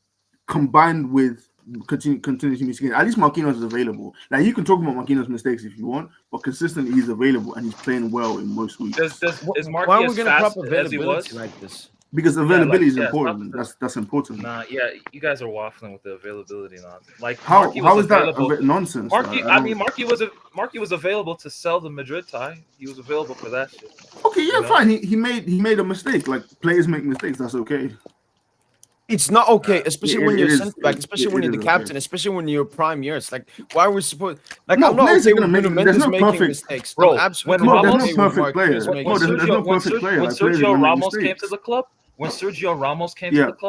combined with continuously missing. At least Marquinhos is available. Like you can talk about Marquinhos' mistakes if you want, but consistently he's available and he's playing well in most weeks. Is Marquinhos Why are we gonna fast prop as he was? availability like this? Because availability is yeah, important. it's That's important. Nah, yeah, you guys are waffling with the availability nonsense. Like How Marquis how was is that available. nonsense? Marquis, I I don't- mean, Marquis was available to sell the Madrid tie. He was available for that shit. okay, yeah, you know? fine. He made a mistake. Like players make mistakes. That's okay. It's not okay, especially when you're it is- centre back, especially when it you're the is captain, okay. especially when you're prime years. Like, why are we supposed? Like, No, I'm not players okay are gonna with make- Nuno there's Mendes no making perfect- mistakes. Bro, I'm absolutely when not Ramos- okay there's no with perfect player. Marquinhos No, making there's mistakes. no perfect player. When Like, players are Sergio gonna make Ramos came mistakes. to the club, Yeah.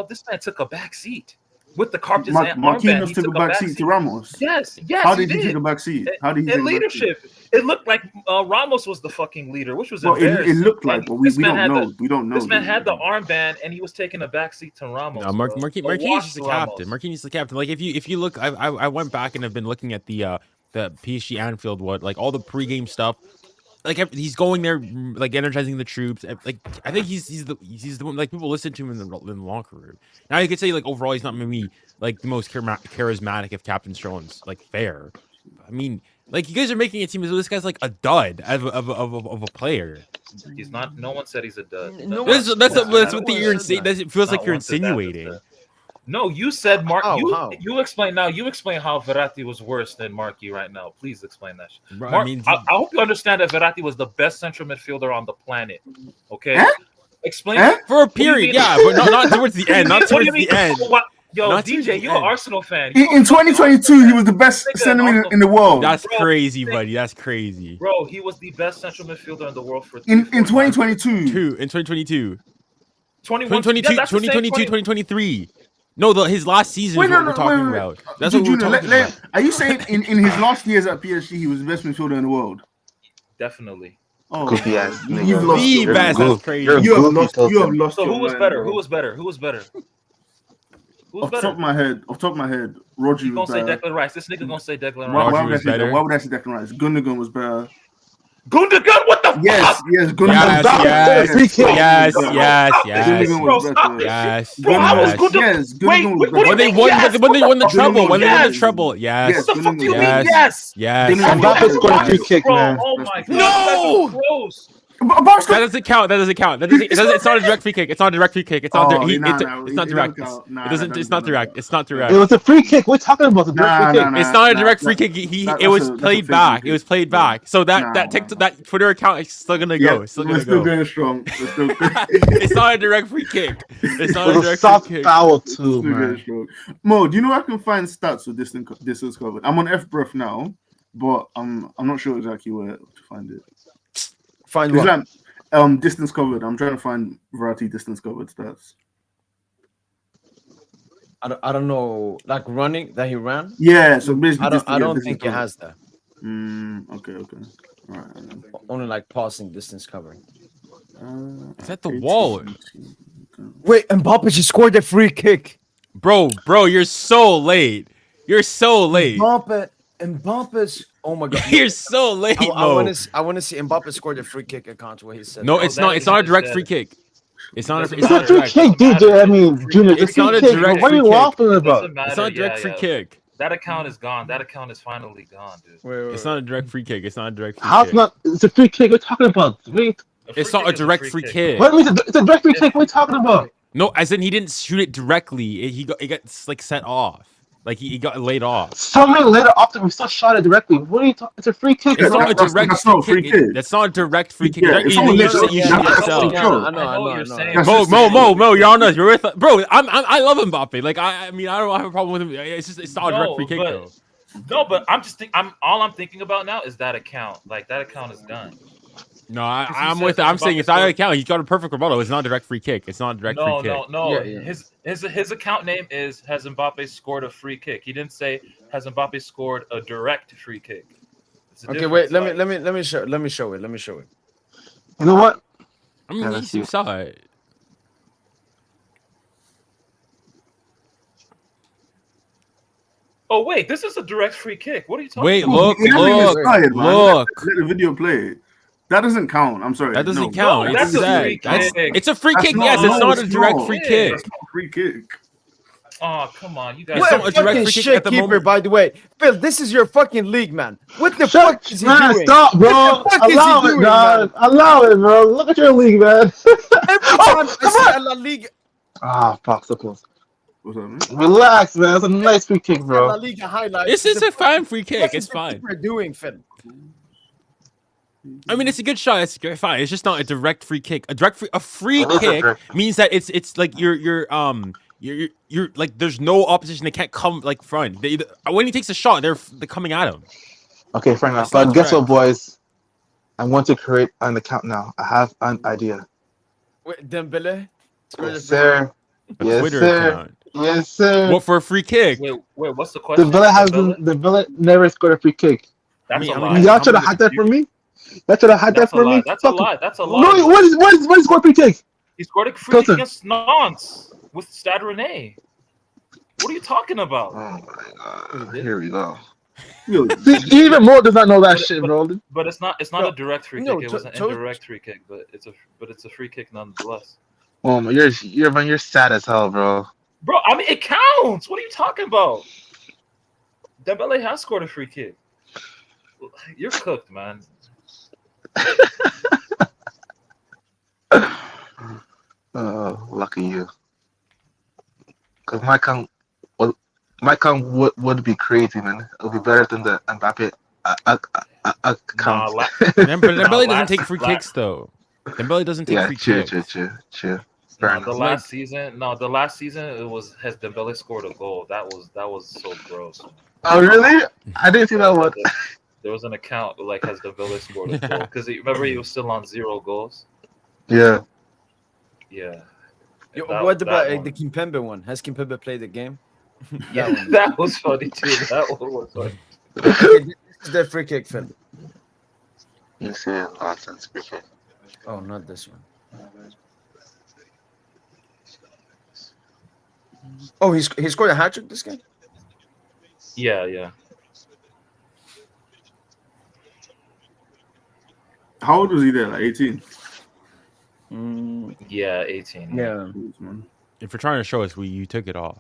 this man took a back seat with the carpet Marquinhos armband. He took a back seat to Ramos. Yes, How did he he take a back seat? How did he And take a back seat? leadership. It looked like Ramos was the fucking leader, which was Well, it embarrassing. looked like, And but we this man don't had know. We don't know. This man had the armband, and he was taking a back seat to Ramos. No, bro. Marquinhos is the Ramos. captain. Marquinhos is the captain. Like if you look, I went back and have been looking at the PSG Anfield like all the pregame stuff. Like he's going there, like energizing the troops. Like I think he's the one. Like people listen to him in the locker room. Now you could say like overall he's not maybe like the most charismatic of captain Stroll's like fair. I mean, like you guys are making it seem as though this guy's like a dud of a player. He's not. No one said he's a dud. No That's one- what no you're one insinuating. said that. It feels Not like you're one said that, that's insinuating. it. No, you said Mark. How? You explain now. You explain how Verratti was worse than Marquis right now. Please explain that shit. Bro, Mark, I mean, I hope you understand that Verratti was the best central midfielder on the planet. Okay, Eh? explain. Eh? for a do you period, mean? yeah, but not towards the end. Not What do towards you mean? the end. What? Yo, Not towards DJ, the you an end. Arsenal fan. In 2022, he was the best Nigga, center mid Arsenal- in the world. That's Bro, crazy, think- buddy. That's crazy. Bro, he was the best central midfielder in the world for In 3-4 times. 2022. In 2022. 21, 2022, yeah, that's the same 2022, 2023. No, his last season Wait, is no, what no, we're talking wait. about. That's what we're Junior, talking about. are you saying in his last years at PSG, he was the best midfielder in the world? Definitely. Oh, Goofy ass nigga. you've lost. The your best, mind. that's crazy. You're a You have goofy lost. token. You have lost. So your who was mind, better? bro. Who was better? Who was better? Who was Off the top better? of my head, Rodri You gonna was say better. Declan Rice? This nigga gonna say Declan Why, Rice. why Rodri would I was say that? better. Why would I say Declan Rice? Gundogan was better. Gundogan, what the Yes, fuck? yes, Gundogan. Yes, was better. yes, Free kick. yes, Gundogan yes, was yes, better. Bro, stop this yes. shit. Bro, how was yes. Gundogan? Yes, Gundogan Wait, was what do better. you When they mean won, yes? when they won the Gundogan treble, was when they won the better. treble, yes, Yes, What the fuck do you Gundogan mean was yes? yes. Gundogan was Mbappe better. scored a free kick, Bro, man. oh my god. No! That's so gross. Barca- That doesn't count. That doesn't count. That doesn't, it doesn't, it's not a direct free kick. It's not a direct free kick. It's not. Oh, It's nah, not it direct. doesn't count. Nah, It doesn't. that It's not doesn't direct. count. It's not direct. It was a free kick. We're talking about the direct Nah, free kick. nah, It's not a nah, direct nah, free kick. that's It a- was that's a played fake back. free It was kick. played back. So Nah, that Twitter account is still gonna Yeah, go. It's still we're gonna still go. going strong. We're still It's not a direct free kick. It's It not a was a direct soft free kick. foul too, still going man. strong. Mo, do you know I can find stats with distance covered? I'm on FBref now, but I'm not sure exactly where to find it. Find It's what? like distance covered. I'm trying to find Verratti distance covered stats. I don't know. Like running that he ran. Yeah, so basically, I don't distance think he covered. has that. Okay. All right. Only like passing distance covering. Is that the wall? Wait, Mbappe just scored a free kick. Bro, you're so late. You're so late. Mbappe's. Oh my god. You're so late, I Mo. want to see Mbappe scored a free kick account where he said. No, that. it's not. It's not a direct free kick. It's not. Doesn't It's It's a not free direct. kick, DJ. I mean, Junior. It's a It's not free a kick. direct What are you free kick. laughing It about? doesn't matter. It's not a direct yeah, free yeah. kick. That account is gone. That account is finally gone, dude. It's not a direct free kick. It's not a direct free How's kick. not? It's a free kick. What are you talking about? Wait, It's not a direct free kick. what do you mean? It's a direct free kick. What are you talking about? No, as in he didn't shoot it directly. It got like set off. Like he got laid off. Somebody later after we still shot it directly. What are you talking? It's a free kick. It's Yeah, bro. not a that's- direct that's not a free free kick. kick. That's not a direct free kick. Yeah, You it's shoot only yourself. literally- You yeah, shoot that's yourself. what Yeah, Sure. I know, I know what you're I know. saying. That's Mo, just Mo, it. Mo, Mo, you're on us. You're with, bro. I love Mbappe. Like I mean, I don't have a problem with him. It's just it's not a direct No, free kick but- though. No, but all I'm thinking about now is that account. Like that account is done. No, Because he I'm said with it. something I'm saying about it's not the an account. He's got a perfect rebuttal. It's not a direct free kick. It's not a direct No, free kick. no. Yeah, yeah. His account name is has Mbappe scored a free kick. He didn't say has Mbappe scored a direct free kick. It's a Okay, difference, wait. Let like- me show it. Let me show it. You know what? I mean, Yeah, you let's see. saw it. Oh wait, this is a direct free kick. What are you talking Wait, about? look, It hasn't even look, started, man. look. Let the video play. That doesn't count. I'm sorry. That doesn't No. count. No, It's that's a exact. free That's- kick. It's a free That's kick. not- Yes, it's no, not a it's direct not. free Yeah. kick. That's not a free kick. Oh come on, you guys. It's What not a a direct fucking free kick shit at the keeper, moment. by the way. Phil, this is your fucking league, man. What the Shut, fuck is he man, doing? stop, bro. What the fuck is he Allow it, doing, dog. Allow it, bro. Look at your league, man. Every time I come see on. a La Liga, Fuck, so close. What's that, man? Relax, man. It's a nice free kick, La bro. Liga highlights. This is a fine free kick. What It's is the fine. keeper doing, Phil? I mean, it's a good shot. It's fine. It's just not a direct free kick. A free It is a kick direct- means that it's like you're like there's no opposition. They can't come like front. When he takes a shot, they're coming at him. Okay, fair enough. It's not But guess what, direct. boys? I want to create an account now. I have an idea. Wait, Dembele? Yes, sir. A Yes, Twitter sir. account. Yes, sir. What for a free kick? Wait, what's the question? The Villa has Dembele? the Villa never scored a free kick. That's I a mean, lie. Y'all should have had that for me. Y'all should have had that That's a for lie. me. That's a Fuck. lie. That's a No, lie. what is score free kick? He scored a free Go kick to- against Nantes with Stade Rennais. What are you talking about? Oh my god. Here we go. Yo, See, even more does not know that But- shit, but- bro. But it's not No, a direct free no, kick. It was an to- indirect free kick, but it's a free kick nonetheless. Oh my, you're sad as hell, bro. Bro, I mean it counts. What are you talking about? Dembele has scored a free kick. You're cooked, man. Lucky you. Cause my account would be crazy, man. It would be better than the Mbappe account. Dembele doesn't last- take free last- kicks though. Dembele doesn't take Yeah, free true. kicks. Fair No, enough. the last season has Dembele scored a goal. That was so gross. Oh really? I didn't see that one. There was an account like has Dembele scored a goal because remember he was still on 0 goals. Yeah. Yeah. Yo, That- what that about one. the Kimpembe one? Has Kimpembe played the game? Yeah, that was funny too. That one was funny. Okay, this is the free kick, Phil. You see nonsense free kick. Oh, not this one. Oh, he scored a hat trick this game? Yeah. how old was he there? Like 18. Yeah, 18. Yeah. Man. If you're trying to show us, you took it off.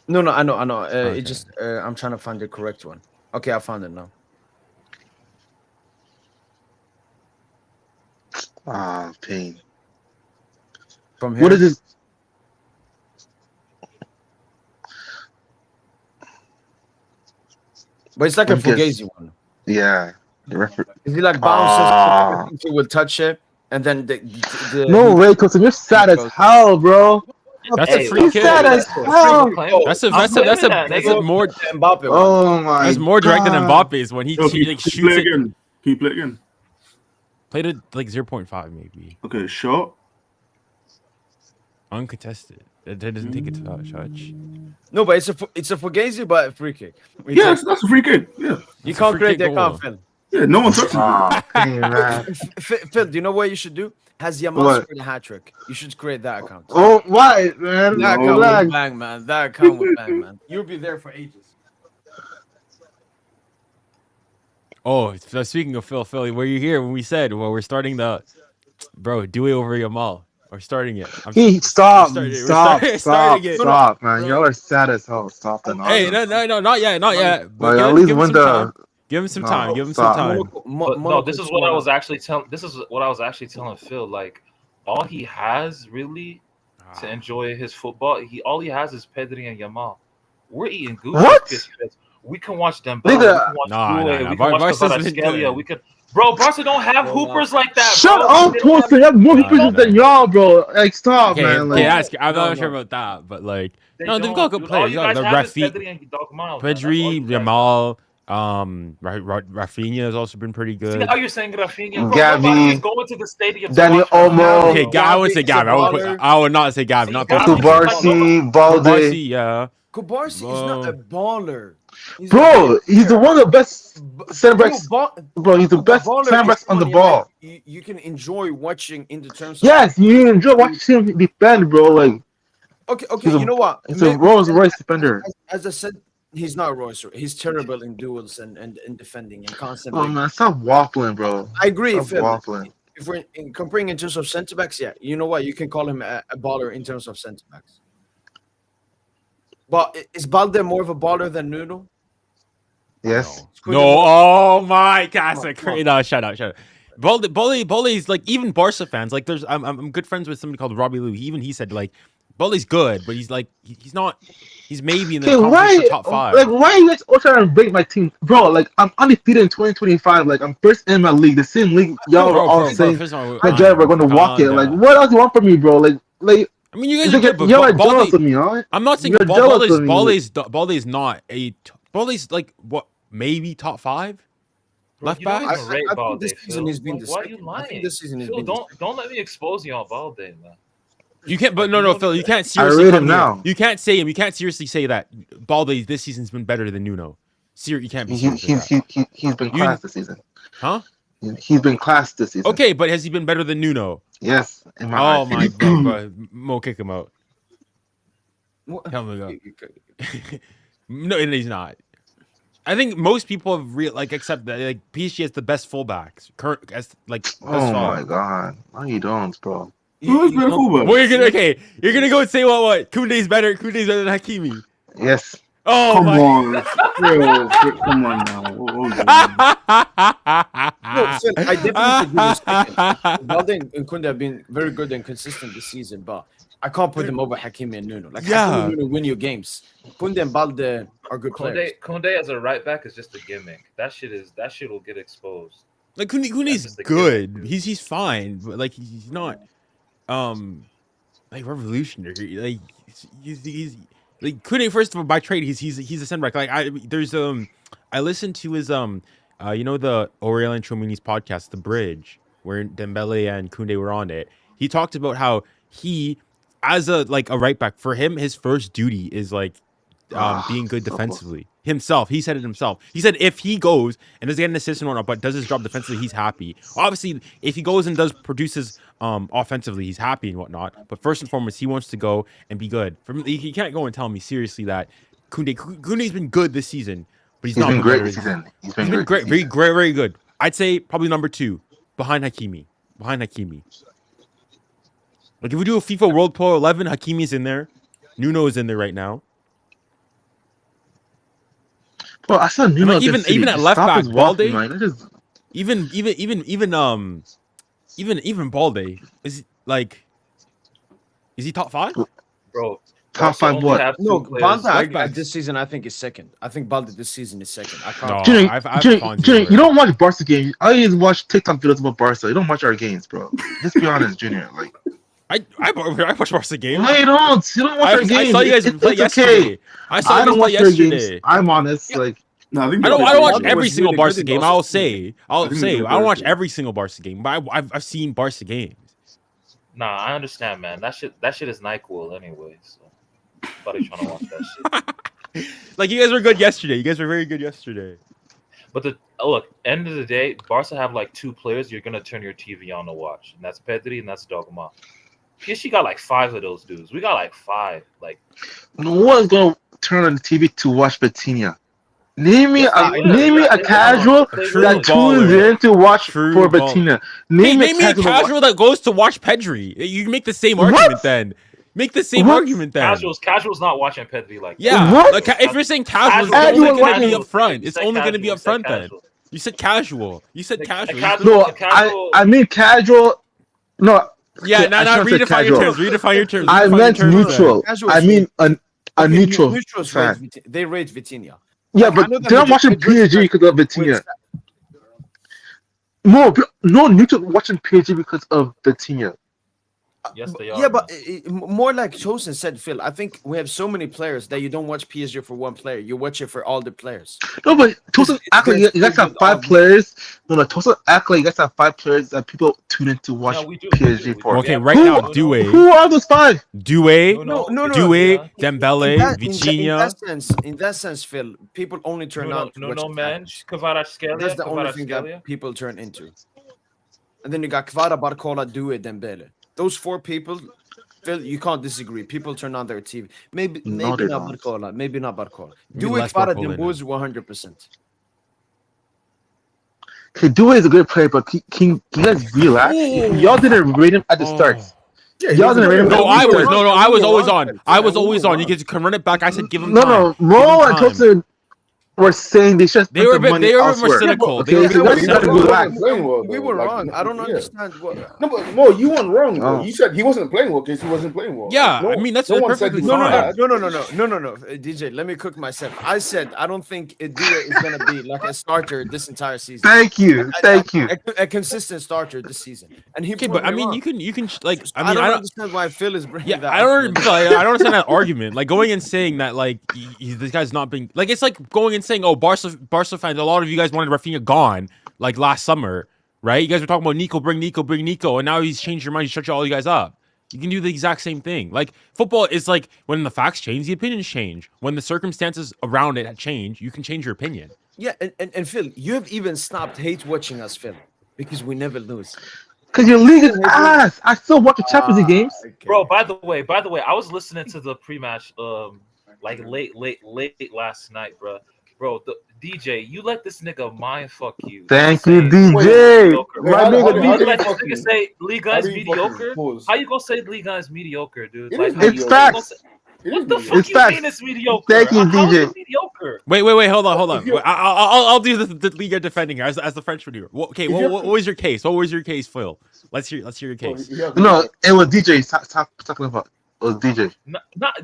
No, I know. Okay. It just I'm trying to find the correct one. Okay, I found it now. Pain. From here. What is this? But it's like a What is- Fugazi one. Yeah. The refer- Is he like Ah. bounces? He will touch it, and then the No way, Coulson, you're sad as hell, bro. That's Hey, a free You kick. said as hell. That's a more Mbappe one. Oh my. that's more direct than God. Mbappe's when he Yo, like can you shoots play it. again? Can you play again? Played it like 0.5 maybe. Okay, shot. Uncontested. That doesn't take it to touch. No, but it's a Fugazi, but a free kick. We Yes, take- that's a free kick. Yeah. you It's a can't free create kick the goal. account, Phil. Yeah, no one touches it. Pain, man. Phil, do you know what you should do? Has Yamal What? scored a hat trick? You should create that account. Oh, why, man? That account Relax. would bang, man. That account would bang, man. You'll be there for ages. Oh, so speaking of Phil, were you here when we said, well, we're starting the, bro, Doue over Yamal? We're starting it. Stop, starting it. stop, it. stop, man. Bro. Y'all are sad as hell. Stop the Hey, nonsense. no, not yet. But Like, at give least him win some the. time. Give him some time. Give him some stop. time. But no, this is what I was actually telling. This is what I was actually telling Phil. Like, all he has really to enjoy his football, all he has is Pedri and Yamal. We're eating goose. What? We can watch Dembele. Nigga. We can watch Nah, Doue, nah. we can watch Barca's been Kvaratskhelia. good. We could, bro. Barca don't have hoopers like that. Shut bro. up, They don't have- Toaster. You have more No, hoopers than y'all, bro. Like, stop, Okay, man. okay, Like, I'm No, not sure no. about that, but like, they no, they've don't, got good dude. players. All you guys The have is Rafi, Pedri and Dog Miles. man. That's all Pedri, you guys have. Yamal, Rafinha has also been pretty See good. how you're saying Rafinha? Bro, Gavi, nobody is going to the stadium. to Dani watch Rafinha, Olmo. Okay, bro. I would say Gavi is a Gavi. baller. I would not say Gavi. See, Not Gavi- Kubarsi, Balde. Kubarsi, yeah. Kubarsi is not a baller. He's Bro, he's the one of the best center Bro, backs. ba- Bro, he's the best baller center is backs on the someone ball. you can enjoy watching in the terms of. Yes, you enjoy watching him defend, bro. Like, Okay, he's a- you know what? it's a Rolls Royce defender. As I said, he's not Royce. He's terrible in duels and defending and constantly. Oh man, stop waffling, bro. I agree. Stop Phil. waffling. If we're comparing in terms of centre backs, yeah, you know what? You can call him a baller in terms of centre backs. But is Balde more of a baller than Nuno? Yes. No, oh my gosh, Come on, come on. no, shut up. Balde's like even Barca fans. Like, I'm good friends with somebody called Robbie Lou. Even he said like, Balde's good, but he's like he's not. He's maybe in the Okay, conference top 5. Like, why are you guys all trying to break my team, bro? Like, I'm undefeated in 2025. Like, I'm first in my league, the same league y'all are all saying. first of all, Madrid, we're going to walk it. calm Like, down. what else you want from me, bro? Like, I mean, you guys it's are like good, but y'all are jealous Balde, of me, huh? I'm not saying You're jealous of me. Balde's not a Balde's like what, maybe top 5 Bro, left you don't back. even rate I think Balde, this season Phil. has been the Why are second. you I think lying? this season has Phil, been. don't let me expose you on Balde, man. You can't, but no, You don't Phil, do you that. can't I seriously rate come him here. now. You can't say him. You can't seriously say that Balde this season's been better than Nuno. You can't be serious with that. He's been class this season. Huh? He's been class this season. Okay, but has he been better than Nuno? Yes. In my Oh eyes. my god, bro. Mo, kick him out. What? Tell him to go. No, he's not. I think most people have accept that like PSG has the best fullbacks. Current as like thus Oh far. my god. No, you don't, bro. Who's better fullback? Well, you're gonna go and say what? Koundé's better than Hakimi. Yes. Oh Come my. on, bro. Come on now. What was that? No, Phil, I definitely agree with second. Balde and Koundé have been very good and consistent this season, but I can't put them over Hakimi and Nuno. Like, Yeah. Hakimi and Nuno win your games. Koundé and Balde are good players. Konde as a right back is just a gimmick. That shit will get exposed. Like Koundé's just a good. gimmick, dude. He's fine, but like he's not like revolutionary. Like he's like Koundé, first of all, by trade he's a center back. Like I listened to his you know, the Aurelien Tchouameni's podcast, The Bridge, where Dembele and Koundé were on it. He talked about how he, as a right back, for him his first duty is like being good defensively himself. He said it himself. He said if he goes and doesn't get an assist and whatnot, but does his job defensively, he's happy. Obviously, if he goes and produces offensively, he's happy and whatnot. But first and foremost, he wants to go and be good. You can't go and tell me seriously that Koundé's been good this season, but he's not been great better this season. He's been great, great. very, very good. I'd say probably number 2 behind Hakimi. Like if we do a FIFA World Pro 11, Hakimi's in there. Nuno is in there right now. Bro, I saw Nuno Like, even at left back, Balde, even Balde is he top 5? Bro, Top Barca 5 only what? have two No, players. Balde backs. this season I think is second. I think Balde this season is second. I can't. No. Junior, I've Junior, Fonzie Junior, over you it. don't watch Barca games. I just watch TikTok videos about Barca. You don't watch our games, bro. Just be honest, Junior. Like, I watched Barca game. no, you don't. You don't watch our games. I saw you guys play it's yesterday. okay. I saw I you don't guys watch play their yesterday. games. I'm honest. Like, No, I think I don't Balde watch was every really single good Barca in game. Barca I'll season. say they're I don't watch good. every single Barca game, but I've seen Barca games. Nah, I understand, man. That shit is NyQuil anyway. So, everybody's trying to watch that shit. Like you guys were good yesterday. You guys were very good yesterday. But look, end of the day, Barca have like 2 players you're gonna turn your TV on to watch, and that's Pedri and that's Dogma. PSG got like 5 of those dudes. We got like 5. Like, no one's gonna turn on the TV to watch Bettina. Name me a casual True that tunes baller. in to watch True for baller. Bettina. Hey, Name name me a casual that goes to watch Pedri. You can make the same What? argument then. Make the same What? argument then. Casuals not watching Pedri like that. Yeah, What? like, if you're saying casual, it's Casual only going to be watching- up front. You It's said only going to be casual, up you said front then. casual. You said casual. You said A casual. casual- No, a casual- I mean casual. No. Yeah, okay, now I shouldn't say redefine your casual. terms. Redefine your terms. I redefine your meant terms then. neutral. Casual I is mean a Okay, neutral neutrals fan. they rate Vitinha. Yeah, Like, I but know that they're not watching Madrid PSG because of with Bettina. No neutral watching PSG because of Bettina. Yes, they are. Yeah, but more like Chosen said, Phil. I think we have so many players that you don't watch PSG for one player. You watch it for all the players. No, but Tosin act like you guys have good 5 of- players. No, Tosin act like you guys have 5 players that people tune in to watch No, we do. PSG we do. for. Okay, Yeah, right Who- now, no, Doue, Who are those 5? Doue, No, Doue, In Dembele, that Vitinha. in that sense, Phil, people only turn on to watch no man. tactics. Kvaratskhelia. That's the only thing that people turn into. And then you got Kvara, Barcola, Doue, Dembele. Those 4 people, Phil, you can't disagree. People turn on their TV. Maybe No, not they don't. Barcola. Maybe not Barcola. Maybe Doue, less Kvara, Barcola Dembele is 100%. Okay, Doue is a good player, but can you guys relax? Y'all didn't rate him at the start. Yeah, Y'all didn't rate him. No, at I the was. start. No, I was always on. I was Yeah, we always were on. You wrong. can run it back. I said give him No, time. no. Give Mo him and time. Tosin were saying they should They were a spend the bit. money They were more elsewhere. cynical. Okay, They were so more that's not cynical. relax. We were wrong. I don't understand what. No, but Mo, you weren't wrong. Though. Oh. You said he wasn't playing well because he wasn't playing well. Yeah, No- I mean that's no one said perfectly he No, was no, fine. bad. no. DJ, let me cook myself. I said I don't think Doue is gonna be like a starter this entire season. Thank you. Thank you. A consistent starter this season, and he. Okay, proved but I me mean, wrong. you can like. I I mean, don't I don't. understand why Phil is bringing Yeah, that. I up. don't. I don't understand that argument. Like going and saying that, like this guy's not being like. It's like going and saying, "Oh, Barca fans. A lot of you guys wanted Rafinha gone like last summer, right? You guys were talking about Nico, bring Nico, and now he's changed your mind. He's shut all you guys up. You can do the exact same thing. Like football is like when the facts change, the opinions change. When the circumstances around it change, you can change your opinion. Yeah, and Phil, you have even stopped hate watching us, Phil, because we never lose. Because your league is ass. I still watch the Champions League games. Okay. Bro, by the way, I was listening to the pre-match, like late last night, bro. Bro, the DJ, you let this nigga mind fuck you. Thank you, Saying DJ. mediocre. Wait, My how do- nigga how do- how You do DJ. let this fuck nigga you? say Liga How is do you fucking mediocre? pause? How you gonna say Liga is mediocre, dude? It Like, is how you It's mediocre. gonna facts. say- It What is the mediocre. fuck It's you facts. mean it's mediocre? Thank you, How is DJ. it mediocre? Wait, hold on. If you're- I'll do the Liga defending here as the Frenchman here. Okay, If what you're- was your case? What was your case, Phil? Let's hear your case. No, it was DJ. Stop talking about. It was DJ. Not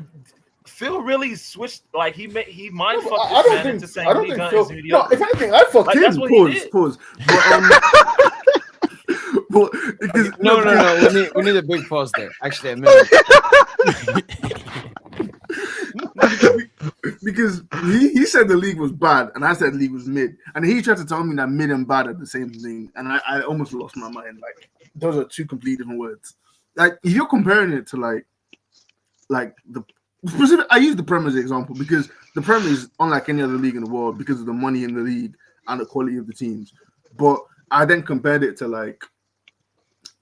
Phil really switched. Like he mind I fucked don't this man think. into saying I don't Liga think is Phil. No, mediocre. if anything, I fucked Like, him. that's what he did. Pause. But because, No. We need a big pause there. Actually, a minute. because he said the league was bad, and I said the league was mid, and he tried to tell me that mid and bad are the same thing, and I almost lost my mind. Like those are 2 completely different words. Like if you're comparing it to like the specific, I use the Premier as an example because the Premier is unlike any other league in the world because of the money in the league and the quality of the teams. But I then compared it to like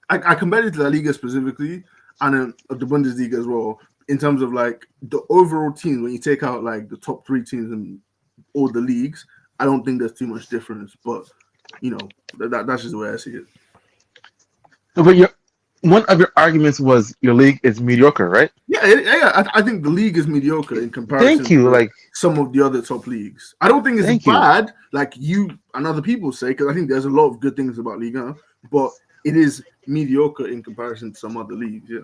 I compared it to La Liga specifically and the Bundesliga as well in terms of like the overall team. When you take out like the top 3 teams in all the leagues, I don't think there's too much difference. But you know that's just the way I see it. But one of your arguments was your league is mediocre, right? Yeah. I think the league is mediocre in comparison. Thank you. to Like, some of the other top leagues. I don't think it's Thank you. bad, like you and other people say, because I think there's a lot of good things about Liga, but it is mediocre in comparison to some other leagues. Yeah,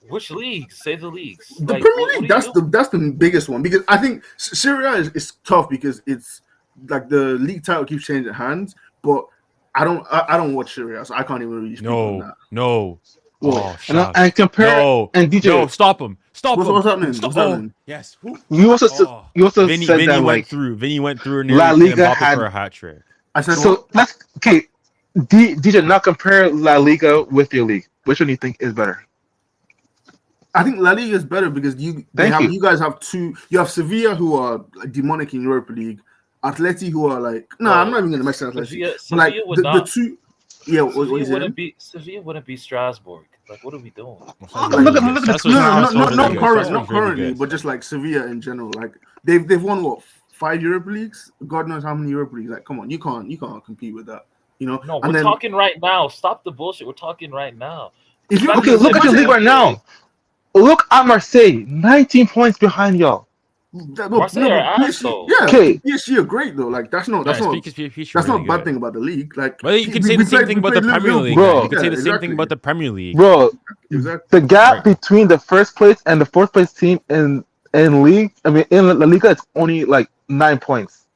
Which leagues? Say the leagues. the Like, Premier what League. do you do? That's the biggest one because I think Serie A is tough because it's like the league title keeps changing hands, but I don't watch Serie A, so I can't even really speak on that. No. What? Oh, and shucks. I compare No, and DJ. no, stop him. What's happening? Stop. What's happening? Yes. You also Oh. you also Vinny said went that like through. Vinny went through and La nearly Liga Mbappe had- for a hat trick. I said so. Let's okay. DJ, now compare La Liga with your league. Which one do you think is better? I think La Liga is better because you guys have 2. You have Sevilla who are like demonic in Europa League, Atleti who are like I'm not even gonna mention Atleti. Sevilla Like would the not. 2, yeah. What is it? Sevilla wouldn't be Strasbourg. Like, what are we doing? Look at this. No, That's not really good. currently, That's not really currently, good. but just like Sevilla in general. Like they've won what 5 Europa Leagues. God knows how many Europa Leagues. Like, come on, you can't compete with that. You know. No, And we're then talking right now. Stop the bullshit. We're talking right now. if you Okay, look at your league right now. Look at Marseille, 19 points behind y'all. Marseille are ass, though. Yeah, Okay. PSG are great though. Like that's not Yeah, speakers that's not a really bad good. thing about the league. Like, Well, you can say the same thing about the Premier League. Bro. You can say the Yeah, same thing exactly. about the Premier League. Bro, Exactly. the gap Right. between the first place and the fourth place team in league, I mean in La Liga, it's only like 9 points.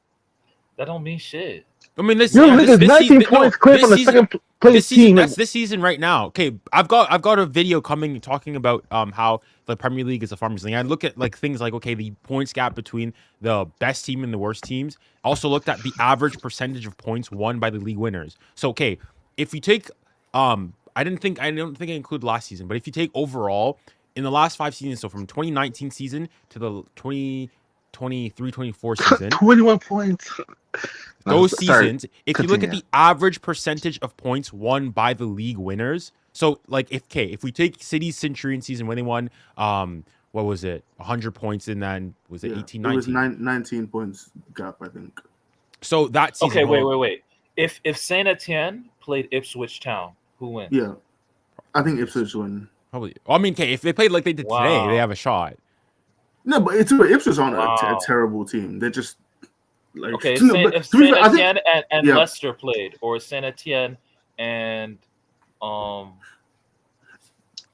That don't mean shit. I mean, this Your league is this 19 points clear from the second place this season, team. that's this season right now. Okay, I've got a video coming talking about how the Premier League is a farmers league. I look at like things like, okay, the points gap between the best team and the worst teams. I also looked at the average percentage of points won by the league winners. So okay, if you take I don't think I include last season, but if you take overall in the last 5 seasons, so from 2019 season to the 2023-24 season, 21 points. those Sorry, seasons, if you look at the average percentage of points won by the league winners, so like if we take City's Centurion season when they won, what was it, 100 points, and then was it 18, 19? It was 19 points gap, I think. So that season. Okay, wait. If Saint Etienne played Ipswich Town, who wins? Yeah, I think Ipswich win. Probably. I mean, okay, if they played like they did today, they have a shot. No, but Ipswich aren't a Wow. terrible team. They're just like Okay, no, but if to be Saint fair, I think- Etienne and yeah. Leicester played, or Saint Etienne and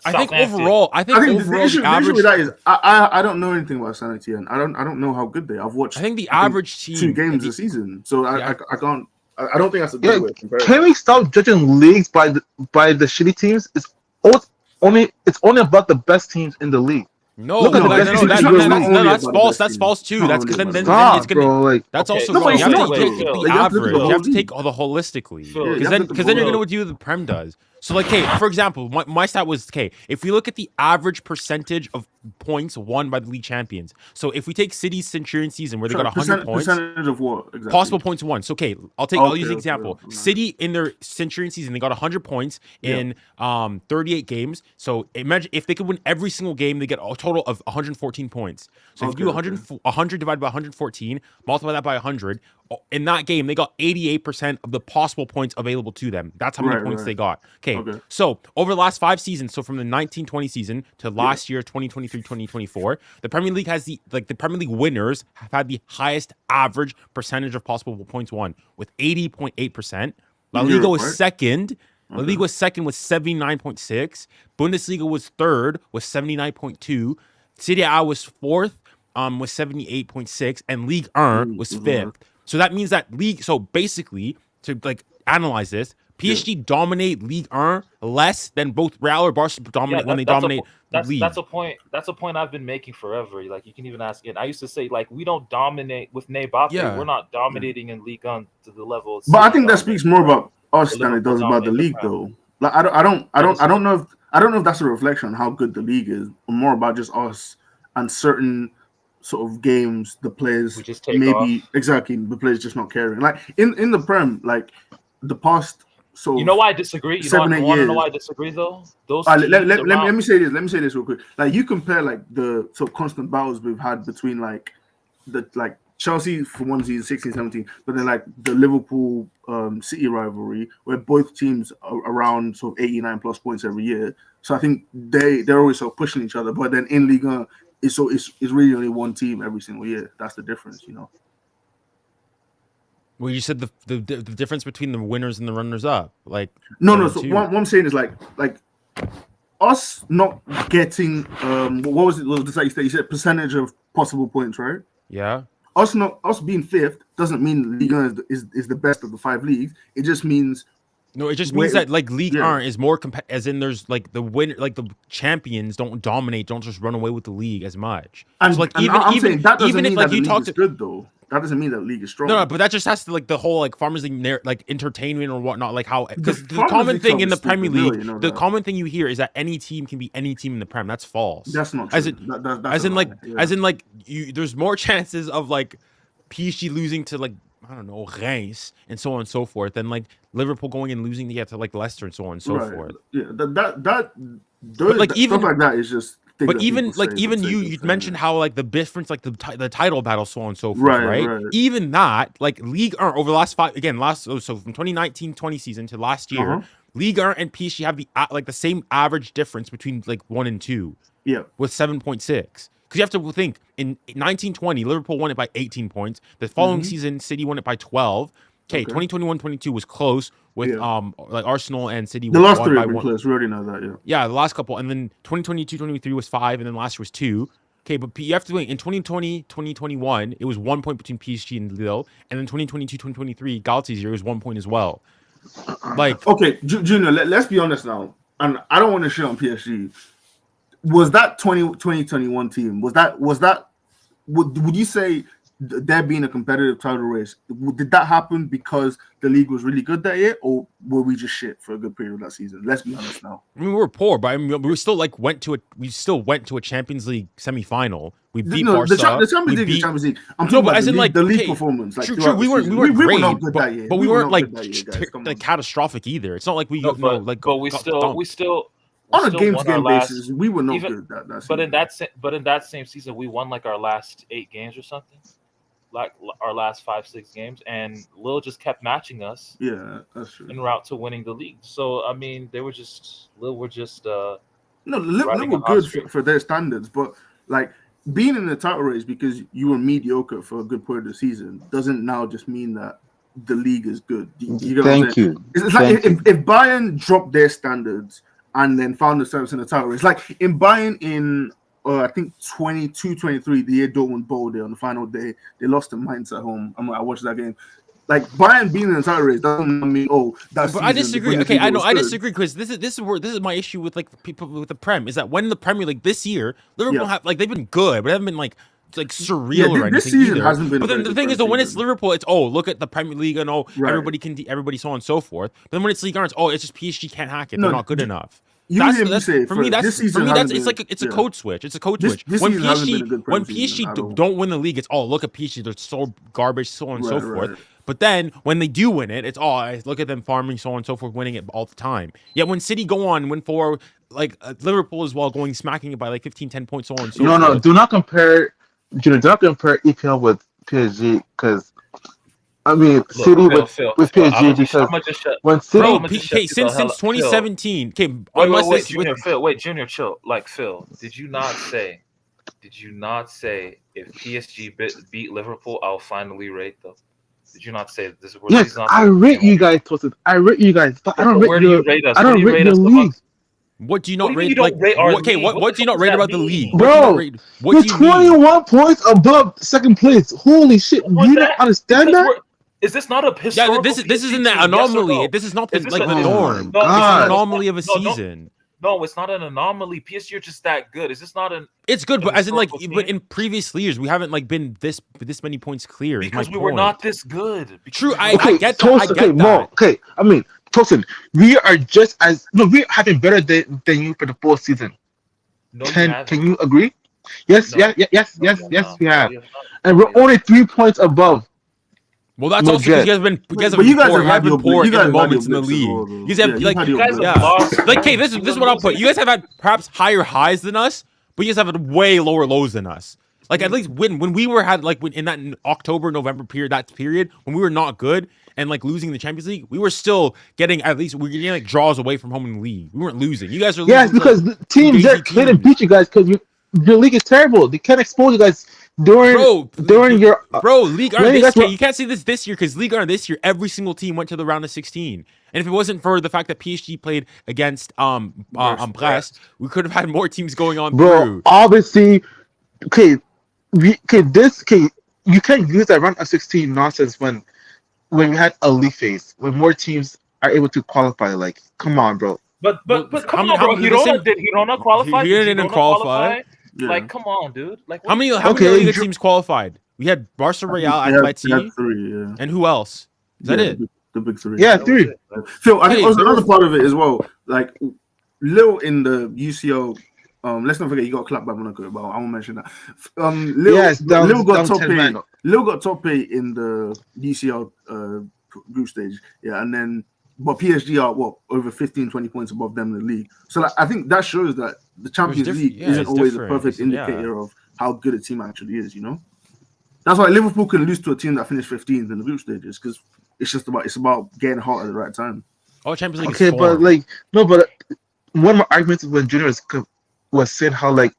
I think Southampton. overall, I think the overall issue, the average. with that is I don't know anything about Saint Etienne. I don't know how good they are. I've watched I think the average team 2 games a season, so Yeah. I can't. I don't think that's a Yeah, good way of comparing. can we stop judging leagues by the shitty teams? It's only about the best teams in the league. No, Look at the best teams. It's not only that's about the false. best That's teams. false too. It's not That's only because then about the Stop, it's gonna. bro. Like, That's Okay, also no, wrong. but You it's have to not, take though. the Like, you have to look at average. the You whole have to league. take all the holistically. Phil, Yeah, Because you then have to you're look gonna at- do what the Prem does. So like, hey, for example, my stat was if we look at the average percentage of points won by the league champions. So if we take City's Centurion season where they got 100 points. Percentage of what exactly? Possible points won. So okay, I'll use the Okay, example. okay. City in their Centurion season, they got 100 points in 38 games. So imagine if they could win every single game, they get a total of 114 points. So if you do 100 divided by 114, multiply that by 100, in that game they got 88% of the possible points available to them. That's how many points they got. Okay. So over the last 5 seasons, so from the 19-20 season to last year 2023-2024, the Premier League has the Premier League winners have had the highest average percentage of possible points won with 80.8%. La Liga was second. La Liga was second with 79.6. Bundesliga was third with 79.2. Serie A was fourth with 78.6, and Ligue 1 was fifth. So that means that so basically, to like analyze this, PSG dominate Ligue 1 less than both Real or Barca dominate when they dominate the league. That's a point. That's a point I've been making forever. Like, you can even ask it. I used to say, like, we don't dominate with Mbappe. Yeah. We're not dominating in Ligue 1 to the level. But I think that speaks more about us than it does Liverpool about the dominate the league, Prem. though. Like I don't know if that's a reflection on how good the league is, or more about just us and certain sort of games the players We just take maybe off. exactly the players just not caring. Like in the Prem, like the past. So You know why I disagree? You 7-8 want to know years. why I disagree though? Those Let teams me say this. Let me say this real quick. Like, you compare like the sort of constant battles we've had between like Chelsea for one season 16-17, but then like the Liverpool City rivalry where both teams are around sort of 89 plus points every year. So I think they're always sort of pushing each other. But then in Ligue 1, it's really only one team every single year. That's the difference, you know. Well, you said the difference between the winners and the runners up, like No. So what I'm saying is like us not getting what was it? You said percentage of possible points, right? yeah. Us being fifth doesn't mean Ligue 1 is the best of the 5 leagues. It just means No, it just means that like Ligue 1 yeah. is more as in there's like the winner, like the champions don't dominate, don't just run away with the league as much. and, So like and I'm saying that doesn't even if mean like that the you league talk is to good though. That doesn't mean that the league is strong. no, but that just has to like the whole like Farmers League like entertainment or whatnot, like how because the Farmers common League thing in the stuff is Premier stupid, League, really, you know the that. common thing you hear is that any team can be any team in the Prem. That's false. That's not true. As in, That's as a in lie, like yeah. as in like there's more chances of like PSG losing to like I don't know Rennes and so on and so forth than like Liverpool going and losing to like Leicester and so on and so forth. Yeah, that like, stuff even- like that is just thing But that even people say for even the you sake of you saying mentioned it. how like the difference, like the title battle, so on and so forth, Right, right? right. Even that, like League 1 over the last so from 2019-20 season to last year, Uh-huh. League 1 and PSG have like the same average difference between like 1 and 2 Yeah. with 7.6. Because you have to think in 1920, Liverpool won it by 18 points. The following Mhm. season, City won it by 12. Okay, Okay. 2021-22 was close with Yeah. like Arsenal and City The last won three by have been one. close. We already know that. Yeah. Yeah, the last couple, and then 2022-23 was 5, and then last year was 2. Okay, but you have to think in 2020-2021 it was 1 point between PSG and Lille, and then 2022-2023 Galatasaray year was 1 point as well. Like, Okay, Junior. Let's be honest now, and I don't want to shit on PSG. Was that 2021 team? Was that? Would you say there being a competitive title race? Did that happen because the league was really good that year, or were we just shit for a good period of that season? Let's be honest now. I mean, we were poor, but I mean, we still like went to a Champions League semifinal. We beat No, Barca. the Champions League we is the beat, Champions League. I'm No, talking but about as in, like, the league okay, performance. Like, true. throughout We the weren't season. we We weren't were not great, good that year. but we were weren't not like good that year, guys. Come like on. catastrophic either. It's not like we No, but we got still dumped. On a still game won to our game last. basis, we were not even- good that season. But in that same season, we won like our last 8 games or something, like our last 5-6 games, and Lille just kept matching us Yeah, that's true. en route to winning the league. So I mean, Lille were just No, riding Liverpool a hot good streak. for their standards, but like being in the title race because you were mediocre for a good part of the season doesn't now just mean that the league is good. You get what I'm Thank saying? you. It's like Thank you. if Bayern dropped their standards and then found themselves in the title race, like in Bayern in I think 22-23, the year Dortmund bowled there on the final day, they lost to Mainz at home. I watched that game. Like Bayern being in the title race doesn't mean that. But I season, the disagree. Okay, I know Bundesliga I was good. disagree because this is my issue with like people with the Prem is that when the Premier League this year, Liverpool Yeah. have like they've been good, but they haven't been like surreal Yeah, or anything this season either. hasn't been But a then very the good thing is that when it's season. Liverpool, it's look at the Premier League and Right. everybody so on and so forth. But then when it's League 1, it's it's just PSG can't hack it. No, They're not good enough. You hear me say for me. this season It's hasn't like been- it's a yeah. code switch. It's a code This- switch. this When season hasn't been a PSG good when Prem season at all. don't win the league, it's look at PSG. They're so garbage, so on and so Right, forth. right. But then when they do win it, it's look at them farming, so on and so forth, winning it all the time. Yet when City go on win for like Liverpool as well, going smacking it by like 15, 10 points, so on and so No, forth. do not compare. Do not compare EPL with PSG because I mean City Phil, with Phil, PSG because when City Bro, I'ma just okay, shut you the hell since up. 2017, okay, unless wait, this Junior, Phil, Junior, chill. Like Phil, did you not say if PSG beat Liverpool, I'll finally rate them? Did you not say this is where yes, these not I rate you guys, Toasted. I rate you guys, but I don't Where rate do your. you rate us? I Where don't do you rate rate your us league, amongst- what do you not What do you mean rate? you don't Like, rate our okay, league? what What do you the not fuck rate does about that the mean? league? Bro, What do you not rate? What you're do you mean? 21 points above second place. Holy shit! What's You don't that? understand Because that? Is this not a Yeah, historical? this PSG isn't the team, yes or anomaly. no? This is not the Is this like a- the Oh norm. my It's an God. anomaly of a No, no. season. No, it's not an anomaly. PSG are just that good. Is this not an? It's good, a but as in like, historical but team? in previous years, we haven't like been this many points clear. is Because my we were point. not this good. Because True, we were I not- get that. Toast, I get okay, Mo, that. okay. I mean, Toasted, we are just as no, we're having better than you for the full season. No, you Can haven't. you agree? Yes, No. yes, No, we have. you have not. And we're only 3 points above. Well, that's also because you guys have been But you guys have had your poor you guys in have had moments in your the blips as league. well, though. You guys have Yeah, you've like had You your guys blips. have lost. like, okay, this is You've what I'll losing. put. You guys have had perhaps higher highs than us, but you guys have had way lower lows than us. Like at least when we were in that October November period, when we were not good and like losing the Champions League, we were still getting like draws away from home in the league. We weren't losing. You guys are losing. Yes, because the teams Daisy that couldn't teams. beat you guys because your league is terrible. They can't expose you guys during your League when Arm you this guys were- you can't see this year because League Arm this year every single team went to the round of 16. And if it wasn't for the fact that PSG played against Brest, we could have had more teams going on bro. through. Obviously, you can't use that round of 16 nonsense when we had a league phase when more teams are able to qualify. Like, come on, bro. But Well, come how on, many- bro. the same- Did Girona qualify? He Did didn't Girona qualify. Yeah. Like, come on, dude. Like, How many Okay, Liga Dr- teams qualified? We had Barca, Real, They had Atleti, three, yeah. and who else? Is that Yeah, it? The big three. Yeah, That was 3. it. Phil, I think Hey, also there another was- part of it as well. Like Lil in the UCL. Let's not forget you got clapped by Monaco, but I won't mention that. Lil, Yes, that was- Lil got that was top 10 eight. man. Lil got top 8 in the UCL group stage. Yeah, and then but PSG are what over 15, 20 points above them in the league. So like, I think that shows that the Champions League isn't it's always a different. perfect It's- yeah. indicator of how good a team actually is. You know, that's why Liverpool can lose to a team that finished 15th in the group stages because it's about getting hot at the right time. Oh, Champions League. Okay, is but form. like no, but one of my arguments when Junior was saying how like